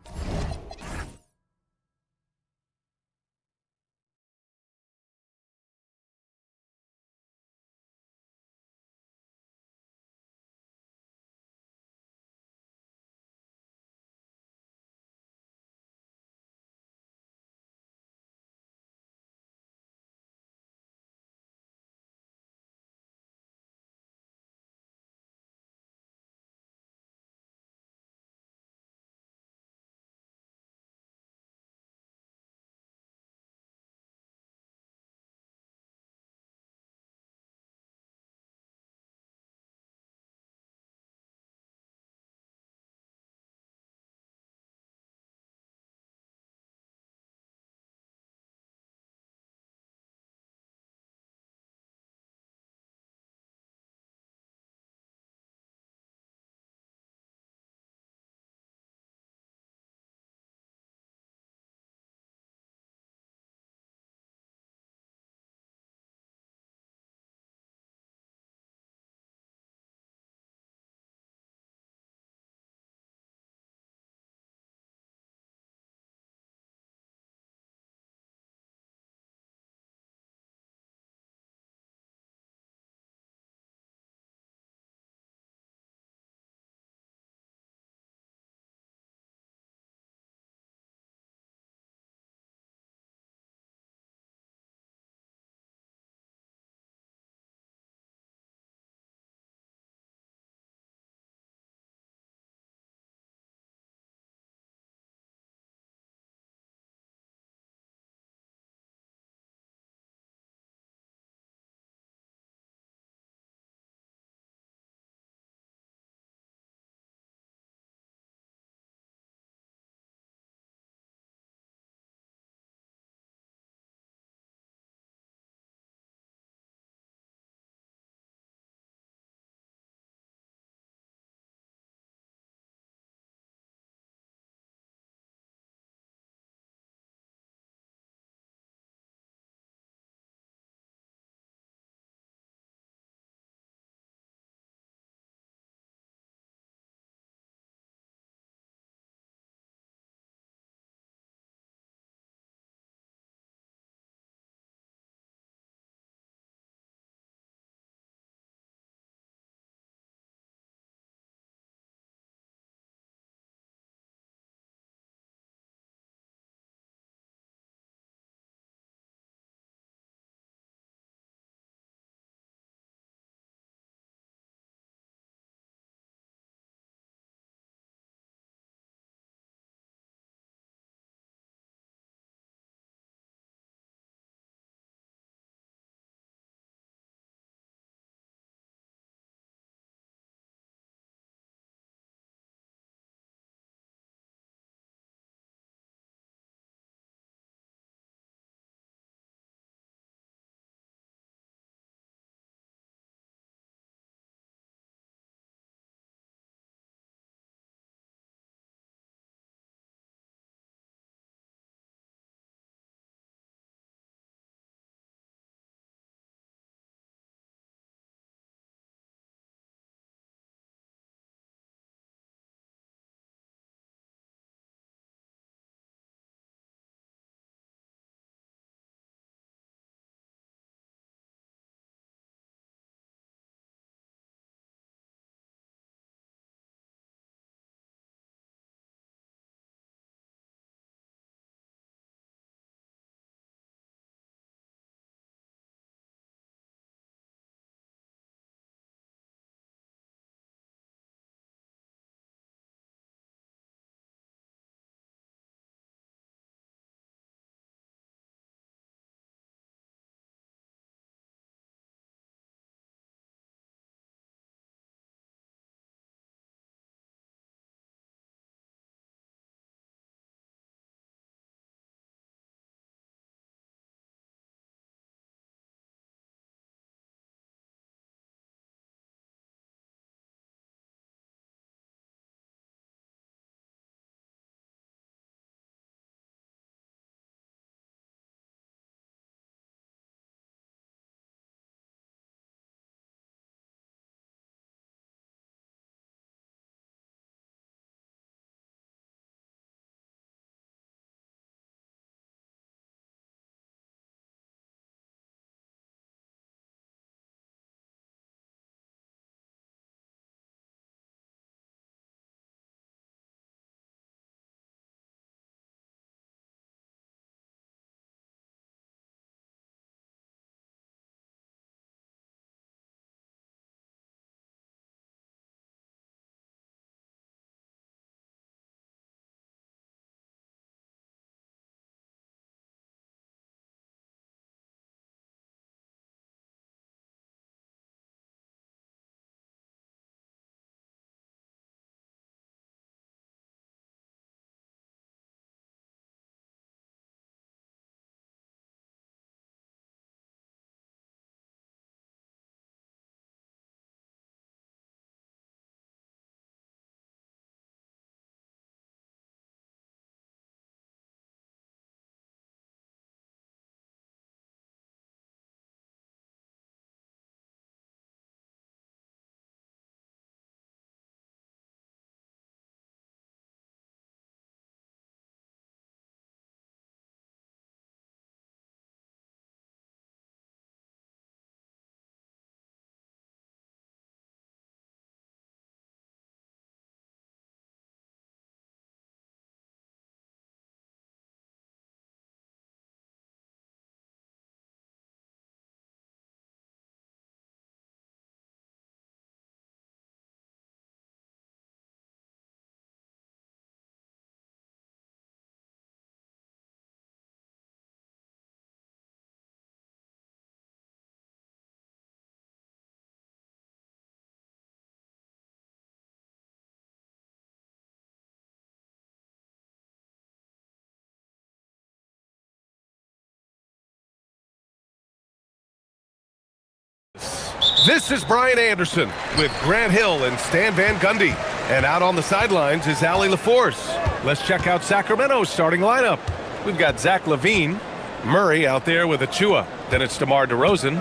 This is Brian Anderson with Grant Hill and Stan Van Gundy. And out on the sidelines is Allie LaForce. Let's check out Sacramento's starting lineup. We've got Zach LaVine, Murray out there with Achua. Then it's DeMar DeRozan.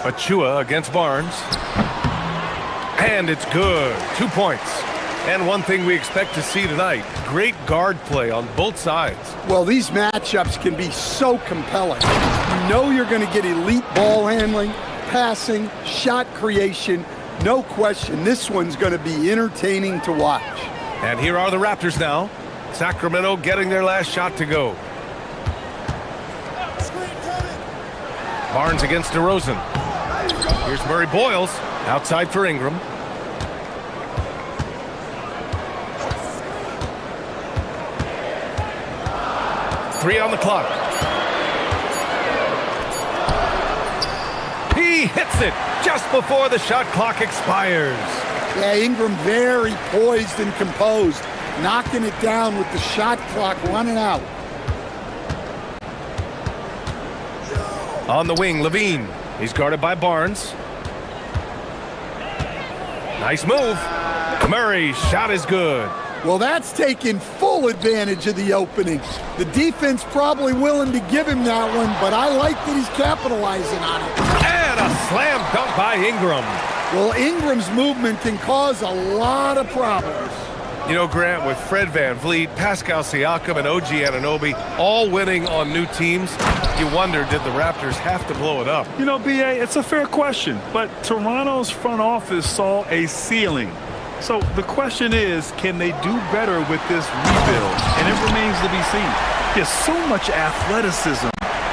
Achua against Barnes. And it's good. 2 points. And one thing we expect to see tonight, great guard play on both sides. Well, these matchups can be so compelling. You know you're going to get elite ball handling, passing, shot creation. No question, this one's going to be entertaining to watch. And here are the Raptors now. Sacramento getting their last shot to go. Barnes against DeRozan. Here's Murray Boyles, outside for Ingram. Three on the clock. He hits it just before the shot clock expires. Yeah, Ingram very poised and composed, knocking it down with the shot clock running out. On the wing, LaVine. He's guarded by Barnes. Nice move. Murray's shot is good. Well, that's taking full advantage of the opening. The defense probably willing to give him that one, but I like that he's capitalizing on it. And a slam dunk by Ingram. Well, Ingram's movement can cause a lot of problems. You know, Grant, with Fred VanVleet, Pascal Siakam, and OG Anunoby all winning on new teams, you wonder, did the Raptors have to blow it up? You know, B.A., it's a fair question, but Toronto's front office saw a ceiling. So the question is, can they do better with this rebuild? And it remains to be seen. There's so much athleticism.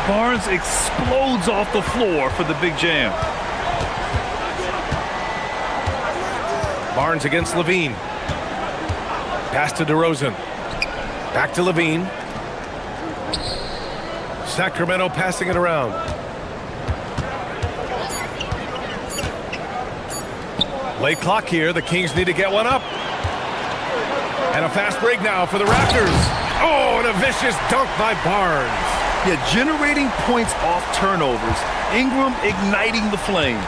Barnes explodes off the floor for the big jam. Barnes against LaVine. Pass to DeRozan. Back to LaVine. Sacramento passing it around. Late clock here. The Kings need to get one up. And a fast break now for the Raptors. Oh, and a vicious dunk by Barnes. Yeah, generating points off turnovers. Ingram igniting the flame.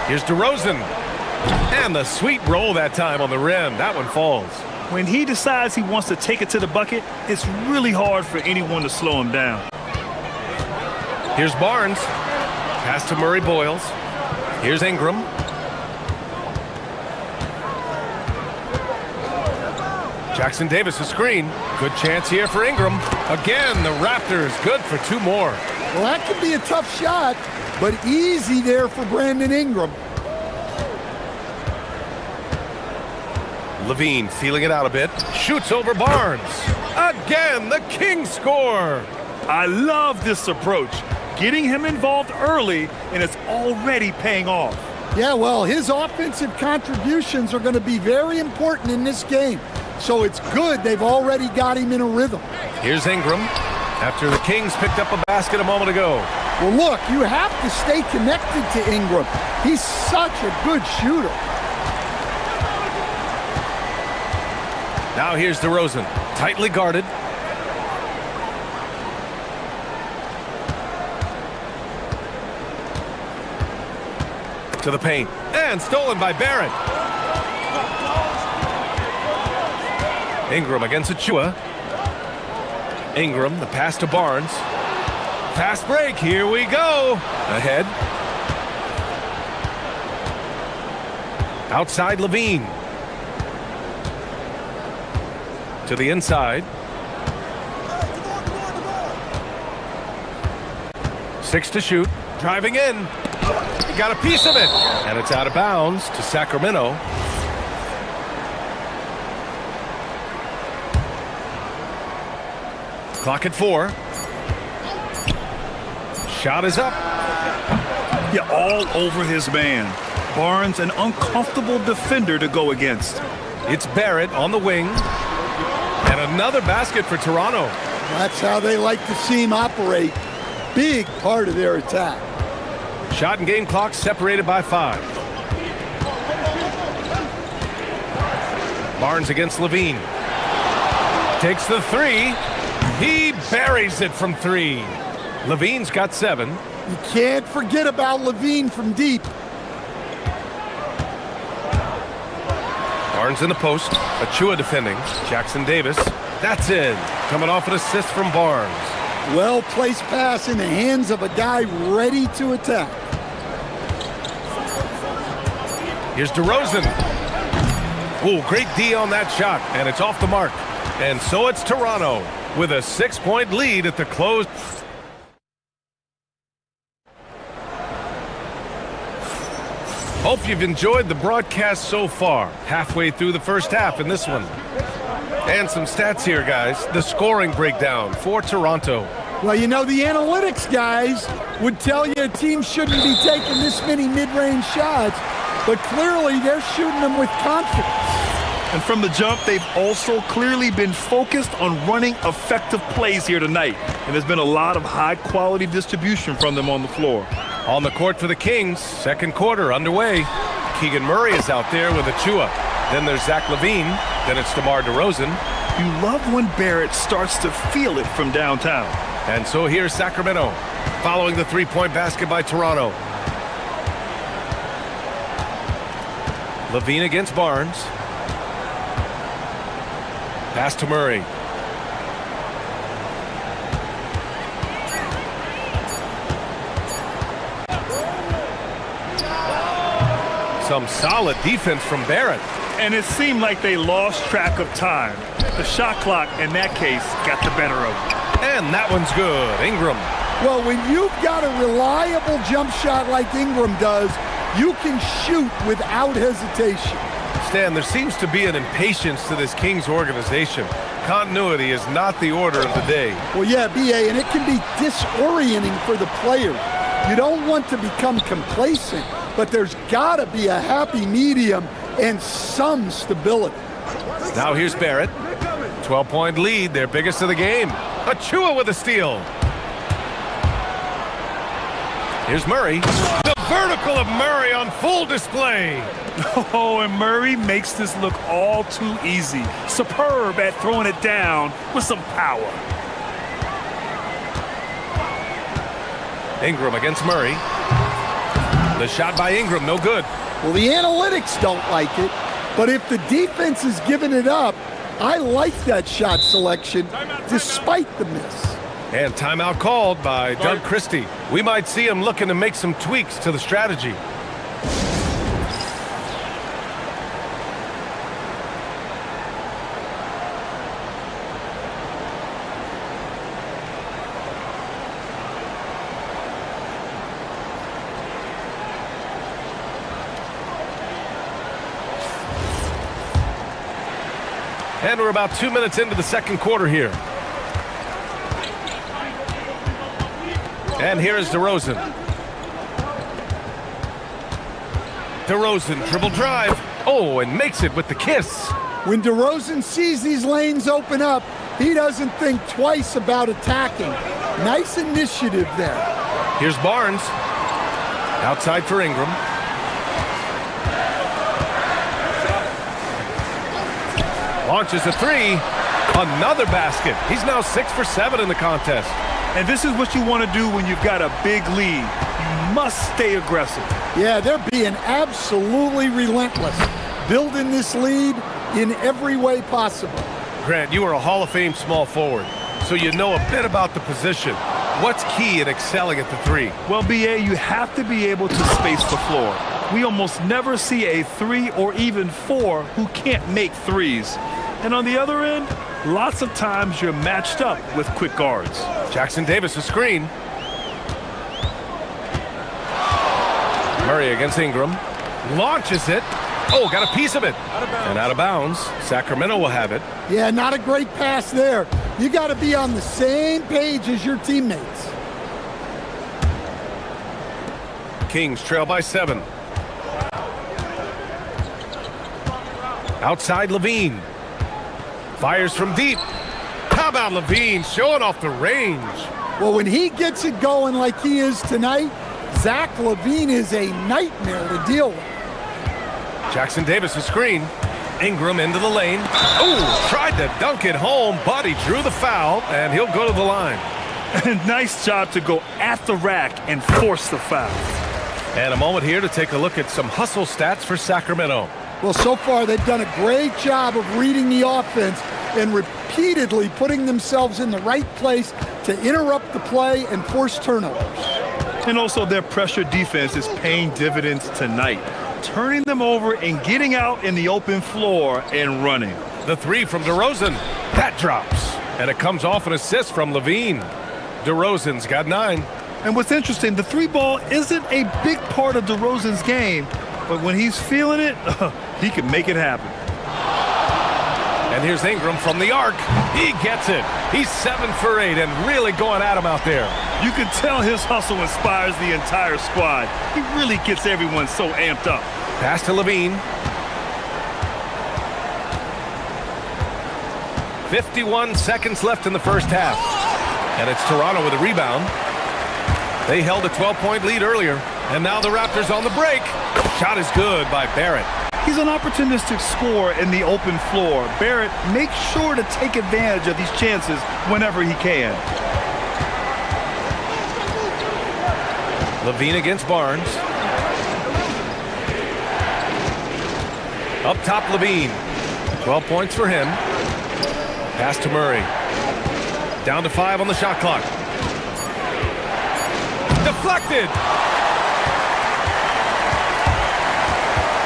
Here's DeRozan. And the sweet roll that time on the rim. That one falls. When he decides he wants to take it to the bucket, it's really hard for anyone to slow him down. Here's Barnes. Pass to Murray Boyles. Here's Ingram. Jackson Davis a screen. Good chance here for Ingram. Again, the Raptors good for two more. Well, that could be a tough shot, but easy there for Brandon Ingram. LaVine feeling it out a bit. Shoots over Barnes. Again, the Kings score. I love this approach. Getting him involved early, and it's already paying off. Yeah, well, his offensive contributions are going to be very important in this game. So it's good they've already got him in a rhythm. Here's Ingram after the Kings picked up a basket a moment ago. Well, look, you have to stay connected to Ingram. He's such a good shooter. Now here's DeRozan, tightly guarded. To the paint, and stolen by Barrett. Ingram against Achua. Ingram, the pass to Barnes. Fast break, here we go. Ahead. Outside LaVine. To the inside. 6 to shoot. Driving in. He got a piece of it. And it's out of bounds to Sacramento. Clock at 4. Shot is up. Yeah, all over his man. Barnes, an uncomfortable defender to go against. It's Barrett on the wing. And another basket for Toronto. That's how they like to see him operate. Big part of their attack. Shot and game clock separated by 5. Barnes against LaVine. Takes the 3. He buries it from 3. Levine's got 7. You can't forget about Levine from deep. Barnes in the post. Achua defending. Jackson Davis. That's in. Coming off an assist from Barnes. Well-placed pass in the hands of a guy ready to attack. Here's DeRozan. Ooh, great D on that shot, and it's off the mark. And so it's Toronto with a 6-point lead at the close. Hope you've enjoyed the broadcast so far. Halfway through the first half in this one. And some stats here, guys. The scoring breakdown for Toronto. Well, you know, the analytics guys would tell you a team shouldn't be taking this many mid-range shots, but clearly they're shooting them with confidence. And from the jump, they've also clearly been focused on running effective plays here tonight. And there's been a lot of high-quality distribution from them on the floor. On the court for the Kings, second quarter underway. Keegan Murray is out there with Achua. Then there's Zach LaVine. Then it's DeMar DeRozan. You love when Barrett starts to feel it from downtown. And so here's Sacramento, following the three-point basket by Toronto. LaVine against Barnes. Pass to Murray. Some solid defense from Barrett. And it seemed like they lost track of time. The shot clock, in that case, got the better of them. And that one's good. Ingram. Well, when you've got a reliable jump shot like Ingram does, you can shoot without hesitation. Stan, there seems to be an impatience to this Kings organization. Continuity is not the order of the day. Well, yeah, B.A., and it can be disorienting for the player. You don't want to become complacent, but there's got to be a happy medium and some stability. Now here's Barrett. 12-point lead, their biggest of the game. Achua with a steal. Here's Murray. The vertical of Murray on full display. Oh, and Murray makes this look all too easy. Superb at throwing it down with some power. Ingram against Murray. The shot by Ingram, no good. Well, the analytics don't like it, but if the defense is giving it up, I like that shot selection despite the miss. And timeout called by Doug Christie. We might see him looking to make some tweaks to the strategy. And we're about 2 minutes into the second quarter here. And here is DeRozan. DeRozan, dribble drive. Oh, and makes it with the kiss. When DeRozan sees these lanes open up, he doesn't think twice about attacking. Nice initiative there. Here's Barnes. Outside for Ingram. Launches a three. Another basket. He's now 6 for 7 in the contest. And this is what you want to do when you've got a big lead. You must stay aggressive. Yeah, they're being absolutely relentless, building this lead in every way possible. Grant, you are a Hall of Fame small forward, so you know a bit about the position. What's key in excelling at the three? Well, B.A., you have to be able to space the floor. We almost never see a 3 or even 4 who can't make threes. And on the other end, lots of times you're matched up with quick guards. Jackson Davis, a screen. Murray against Ingram. Launches it. Oh, got a piece of it. And out of bounds. Sacramento will have it. Yeah, not a great pass there. You got to be on the same page as your teammates. Kings trail by 7. Outside LaVine. Fires from deep. How about LaVine showing off the range? Well, when he gets it going like he is tonight, Zach LaVine is a nightmare to deal with. Jackson Davis a screen. Ingram into the lane. Oh, tried to dunk it home, but he drew the foul, and he'll go to the line. Nice job to go at the rack and force the foul. And a moment here to take a look at some hustle stats for Sacramento. Well, so far they've done a great job of reading the offense and repeatedly putting themselves in the right place to interrupt the play and force turnovers. And also their pressure defense is paying dividends tonight, turning them over and getting out in the open floor and running. The three from DeRozan, that drops. And it comes off an assist from Levine. DeRozan's got 9. And what's interesting, the three ball isn't a big part of DeRozan's game, but when he's feeling it, he can make it happen. And here's Ingram from the arc. He gets it. He's 7 for 8 and really going at him out there. You can tell his hustle inspires the entire squad. He really gets everyone so amped up. Pass to Levine. 51 seconds left in the first half. And it's Toronto with a rebound. They held a 12-point lead earlier. And now the Raptors on the break. Shot is good by Barrett. He's an opportunistic scorer in the open floor. Barrett makes sure to take advantage of these chances whenever he can. Levine against Barnes. Up top, Levine. 12 points for him. Pass to Murray. Down to 5 on the shot clock. Deflected.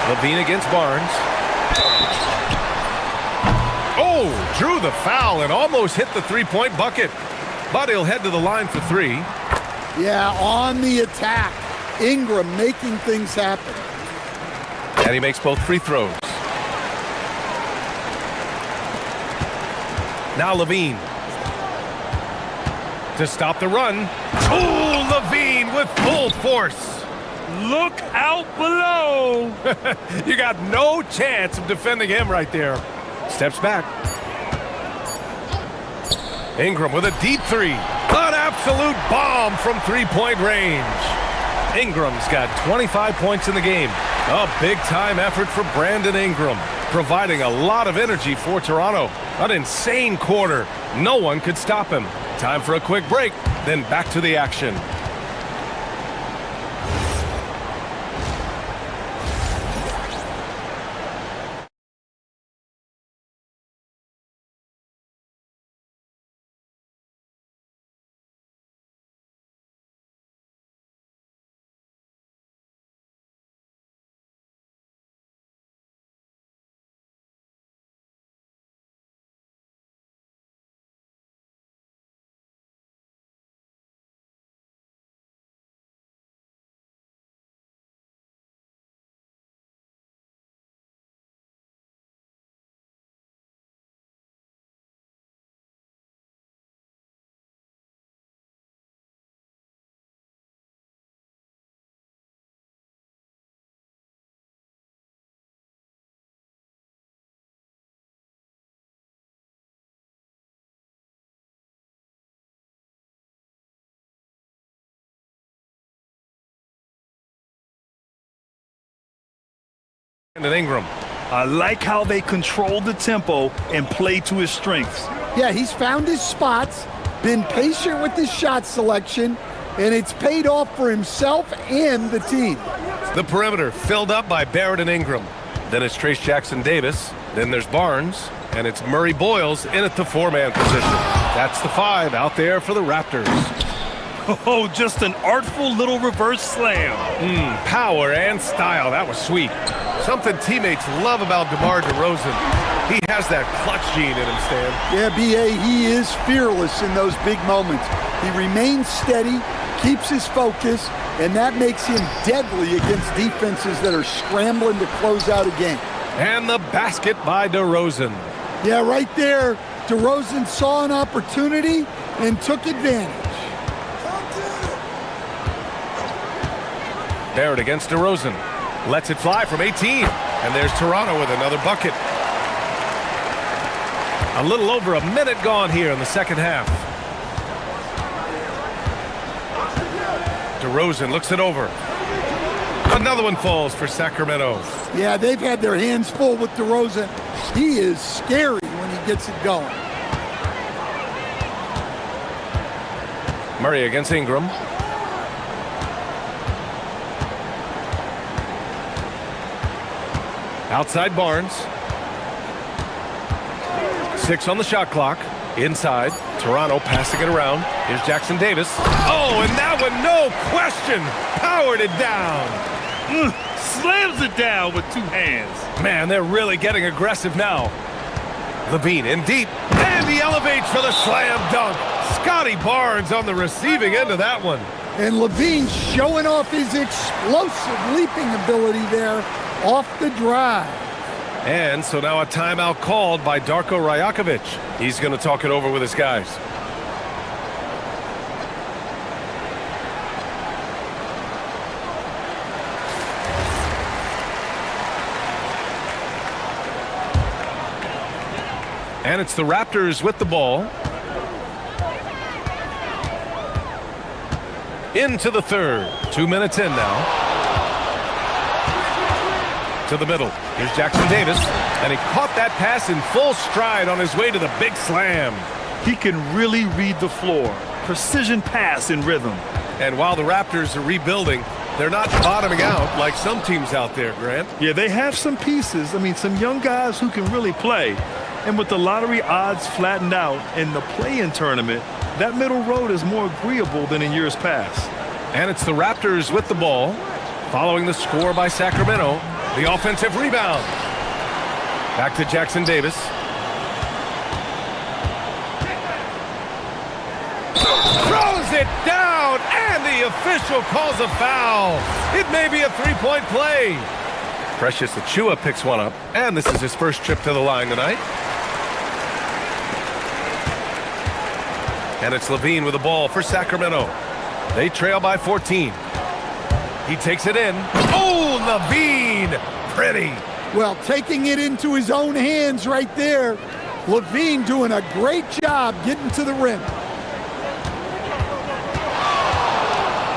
Levine against Barnes. Oh, drew the foul and almost hit the three-point bucket. But he'll head to the line for 3. Yeah, on the attack. Ingram making things happen. And he makes both free throws. Now Levine. To stop the run. Oh, Levine with full force. Look out below. You got no chance of defending him right there. Steps back. Ingram with a deep 3. An absolute bomb from three-point range. Ingram's got 25 points in the game. A big-time effort for Brandon Ingram, providing a lot of energy for Toronto. An insane quarter. No one could stop him. Time for a quick break, then back to the action. And Ingram. I like how they control the tempo and play to his strengths. Yeah, he's found his spots, been patient with his shot selection, and it's paid off for himself and the team. The perimeter filled up by Barrett and Ingram. Then it's Trace Jackson-Davis. Then there's Barnes. And it's Murray Boyles in at the 4-man position. That's the 5 out there for the Raptors. Oh, just an artful little reverse slam. Power and style. That was sweet. Something teammates love about DeMar DeRozan. He has that clutch gene in him, Stan. Yeah, B.A., he is fearless in those big moments. He remains steady, keeps his focus, and that makes him deadly against defenses that are scrambling to close out a game. And the basket by DeRozan. Yeah, right there, DeRozan saw an opportunity and took advantage. Barrett against DeRozan. Lets it fly from 18. And there's Toronto with another bucket. A little over a minute gone here in the second half. DeRozan looks it over. Another one falls for Sacramento. Yeah, they've had their hands full with DeRozan. He is scary when he gets it going. Murray against Ingram. Outside Barnes. 6 on the shot clock. Inside. Toronto passing it around. Here's Jackson Davis. Oh, and that one, no question, powered it down. Slams it down with 2 hands. Man, they're really getting aggressive now. Levine in deep, and he elevates for the slam dunk. Scotty Barnes on the receiving end of that one. And Levine showing off his explosive leaping ability there off the drive. And so now a timeout called by Darko Rajakovic. He's going to talk it over with his guys. And it's the Raptors with the ball. Into the third. 2 minutes in now. To the middle. Here's Jackson Davis. And he caught that pass in full stride on his way to the big slam. He can really read the floor. Precision pass in rhythm. And while the Raptors are rebuilding, they're not bottoming out like some teams out there, Grant. Yeah, they have some pieces. I mean, some young guys who can really play. And with the lottery odds flattened out in the play-in tournament, that middle road is more agreeable than in years past. And it's the Raptors with the ball. Following the score by Sacramento, the offensive rebound. Back to Jackson Davis. Throws it down, and the official calls a foul. It may be a three-point play. Precious Achiuwa picks one up, and this is his first trip to the line tonight. And it's Levine with the ball for Sacramento. They trail by 14. He takes it in. Oh, Levine! Pretty. Well, taking it into his own hands right there. Levine doing a great job getting to the rim.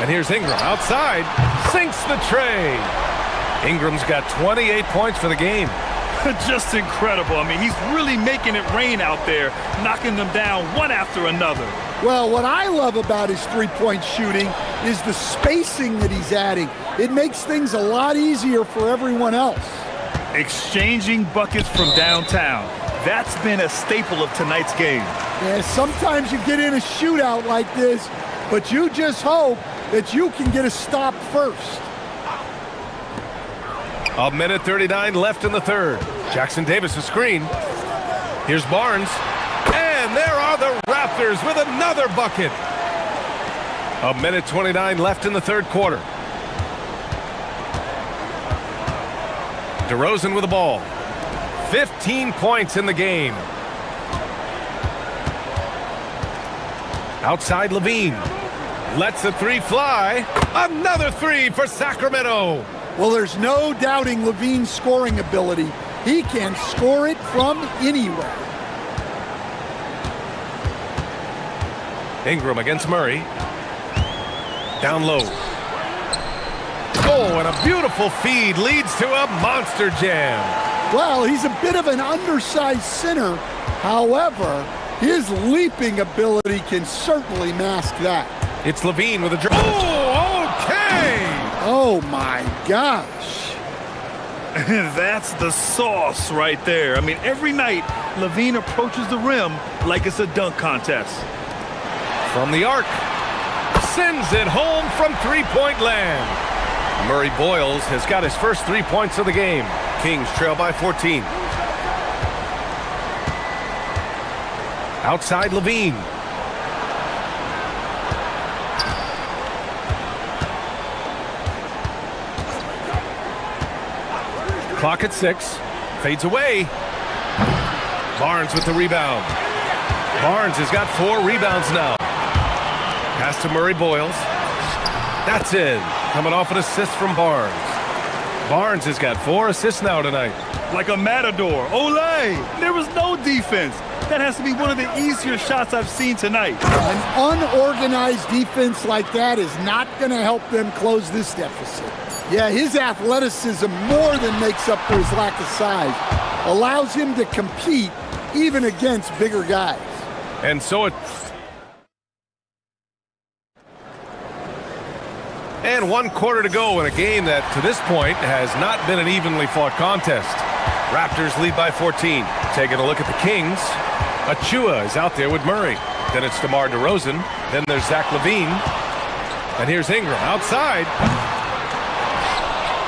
And here's Ingram outside. Sinks the tray. Ingram's got 28 points for the game. Just incredible. I mean, he's really making it rain out there, knocking them down one after another. Well, what I love about his three-point shooting is the spacing that he's adding. It makes things a lot easier for everyone else. Exchanging buckets from downtown. That's been a staple of tonight's game. Yeah, sometimes you get in a shootout like this, but you just hope that you can get a stop first. A minute 39 left in the third. Jackson Davis' screen. Here's Barnes. And there are the Raptors with another bucket. A minute 29 left in the third quarter. DeRozan with the ball. 15 points in the game. Outside Levine. Lets the three fly. Another three for Sacramento. Well, there's no doubting Levine's scoring ability. He can score it from anywhere. Ingram against Murray. Down low. Oh, and a beautiful feed leads to a monster jam. Well, he's a bit of an undersized center. However, his leaping ability can certainly mask that. It's Levine with a dribble. Oh, okay! Oh, my gosh. That's the sauce right there. I mean, every night, Levine approaches the rim like it's a dunk contest. From the arc. Sends it home from three-point land. Murray Boyles has got his first 3 points of the game. Kings trail by 14. Outside Levine. Clock at 6. Fades away. Barnes with the rebound. Barnes has got 4 rebounds now. Pass to Murray Boyles. That's in. Coming off an assist from Barnes. Barnes has got 4 assists now tonight. Like a matador. Olay! There was no defense. That has to be one of the easier shots I've seen tonight. An unorganized defense like that is not going to help them close this deficit. Yeah, his athleticism more than makes up for his lack of size. Allows him to compete even against bigger guys. And so it And 1 quarter to go in a game that, to this point, has not been an evenly fought contest. Raptors lead by 14. Taking a look at the Kings. Achua is out there with Murray. Then it's DeMar DeRozan. Then there's Zach LaVine. And here's Ingram outside.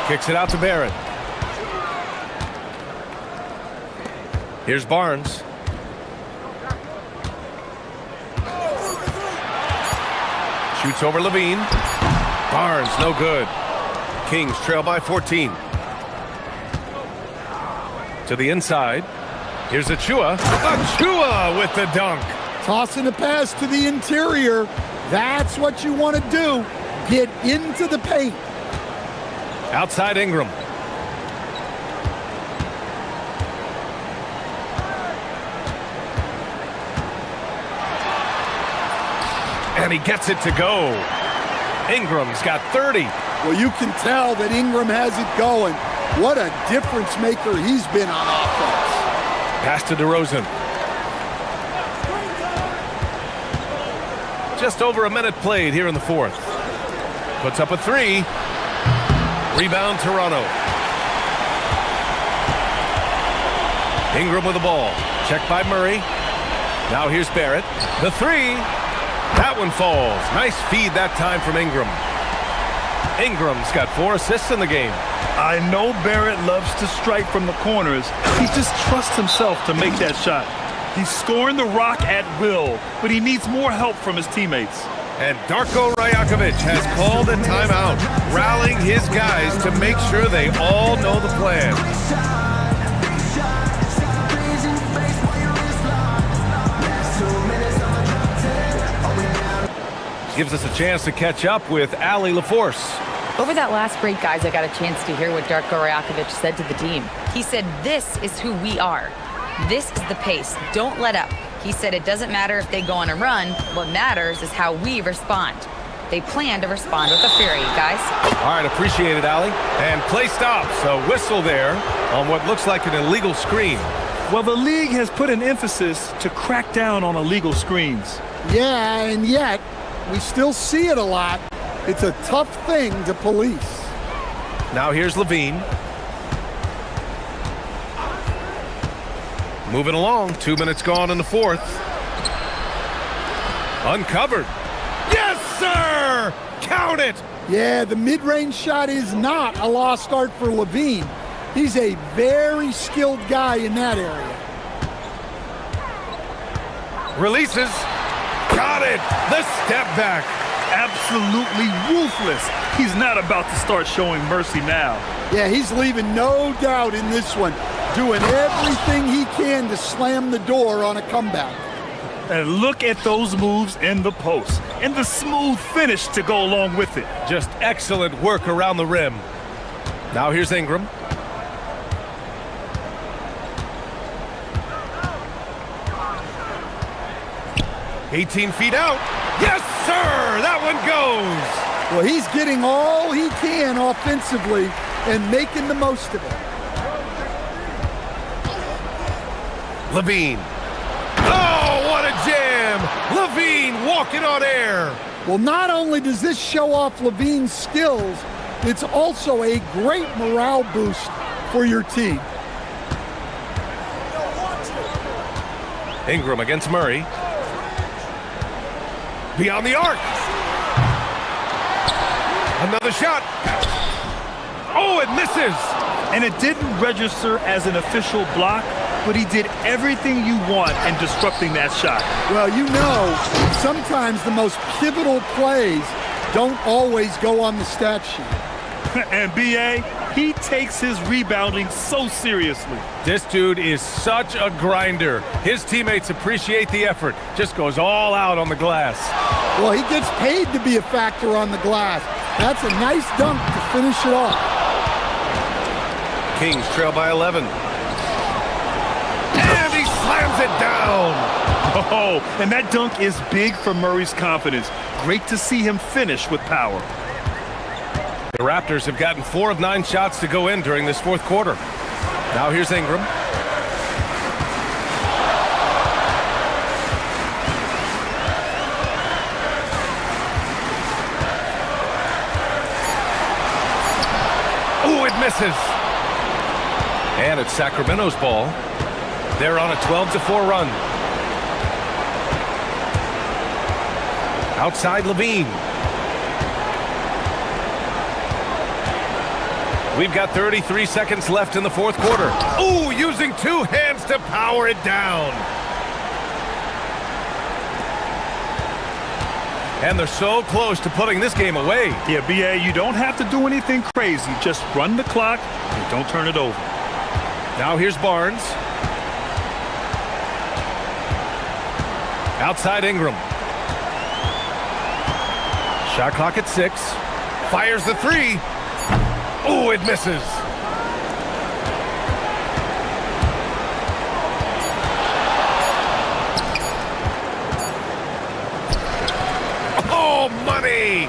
Kicks it out to Barrett. Here's Barnes. Shoots over LaVine. Barnes, no good. Kings trail by 14. To the inside. Here's Achua. Achua with the dunk. Tossing a pass to the interior. That's what you want to do. Get into the paint. Outside Ingram. And he gets it to go. Ingram's got 30. Well, you can tell that Ingram has it going. What a difference maker he's been on offense. Pass to DeRozan. Just over a minute played here in the fourth. Puts up a 3. Rebound Toronto. Ingram with the ball. Checked by Murray. Now here's Barrett. The 3. That one falls. Nice feed that time from Ingram. Ingram's got 4 assists in the game. I know Barrett loves to strike from the corners. He just trusts himself to make that shot. He's scoring the rock at will, but he needs more help from his teammates. And Darko Rajakovic has called a timeout, rallying his guys to make sure they all know the plan. Gives us a chance to catch up with Allie LaForce. Over that last break, guys, I got a chance to hear what Darko Rajakovic said to the team. He said, "This is who we are. This is the pace. Don't let up." He said it doesn't matter if they go on a run. What matters is how we respond. They plan to respond with a fury, guys. All right, appreciate it, Allie. And play stops. A whistle there on what looks like an illegal screen. Well, the league has put an emphasis to crack down on illegal screens. Yeah, and yet we still see it a lot. It's a tough thing to police. Now here's LaVine. Moving along, 2 minutes gone in the fourth. Uncovered. Yes, sir! Count it! Yeah, the mid-range shot is not a lost art for LaVine. He's a very skilled guy in that area. Releases. Got it! The step back. Absolutely ruthless. He's not about to start showing mercy now. Yeah, he's leaving no doubt in this one. Doing everything he can to slam the door on a comeback. And look at those moves in the post. And the smooth finish to go along with it. Just excellent work around the rim. Now here's Ingram. "18 feet out. Yes, sir! That one goes! Well, he's getting all he can offensively and making the most of it. LaVine. Oh, what a jam! LaVine walking on air. Well, not only does this show off LaVine's skills, it's also a great morale boost for your team. Ingram against Murray. Beyond the arc. Another shot. Oh, it misses. And it didn't register as an official block, but he did everything you want in disrupting that shot. Well, you know, sometimes the most pivotal plays don't always go on the stat sheet. And B.A., he takes his rebounding so seriously. This dude is such a grinder. His teammates appreciate the effort. Just goes all out on the glass. Well, he gets paid to be a factor on the glass. That's a nice dunk to finish it off. Kings trail by 11. And he slams it down. Oh, and that dunk is big for Murray's confidence. Great to see him finish with power. The Raptors have gotten 4 of 9 shots to go in during this fourth quarter. Now here's Ingram. Ooh, it misses. And it's Sacramento's ball. They're on a 12-4 run. Outside Levine. We've got 33 seconds left in the fourth quarter. Ooh, using two hands to power it down. And they're so close to putting this game away. Yeah, B.A., you don't have to do anything crazy. Just run the clock and don't turn it over. Now here's Barnes. Outside Ingram. Shot clock at 6. Fires the three. Ooh, it misses. Oh, money!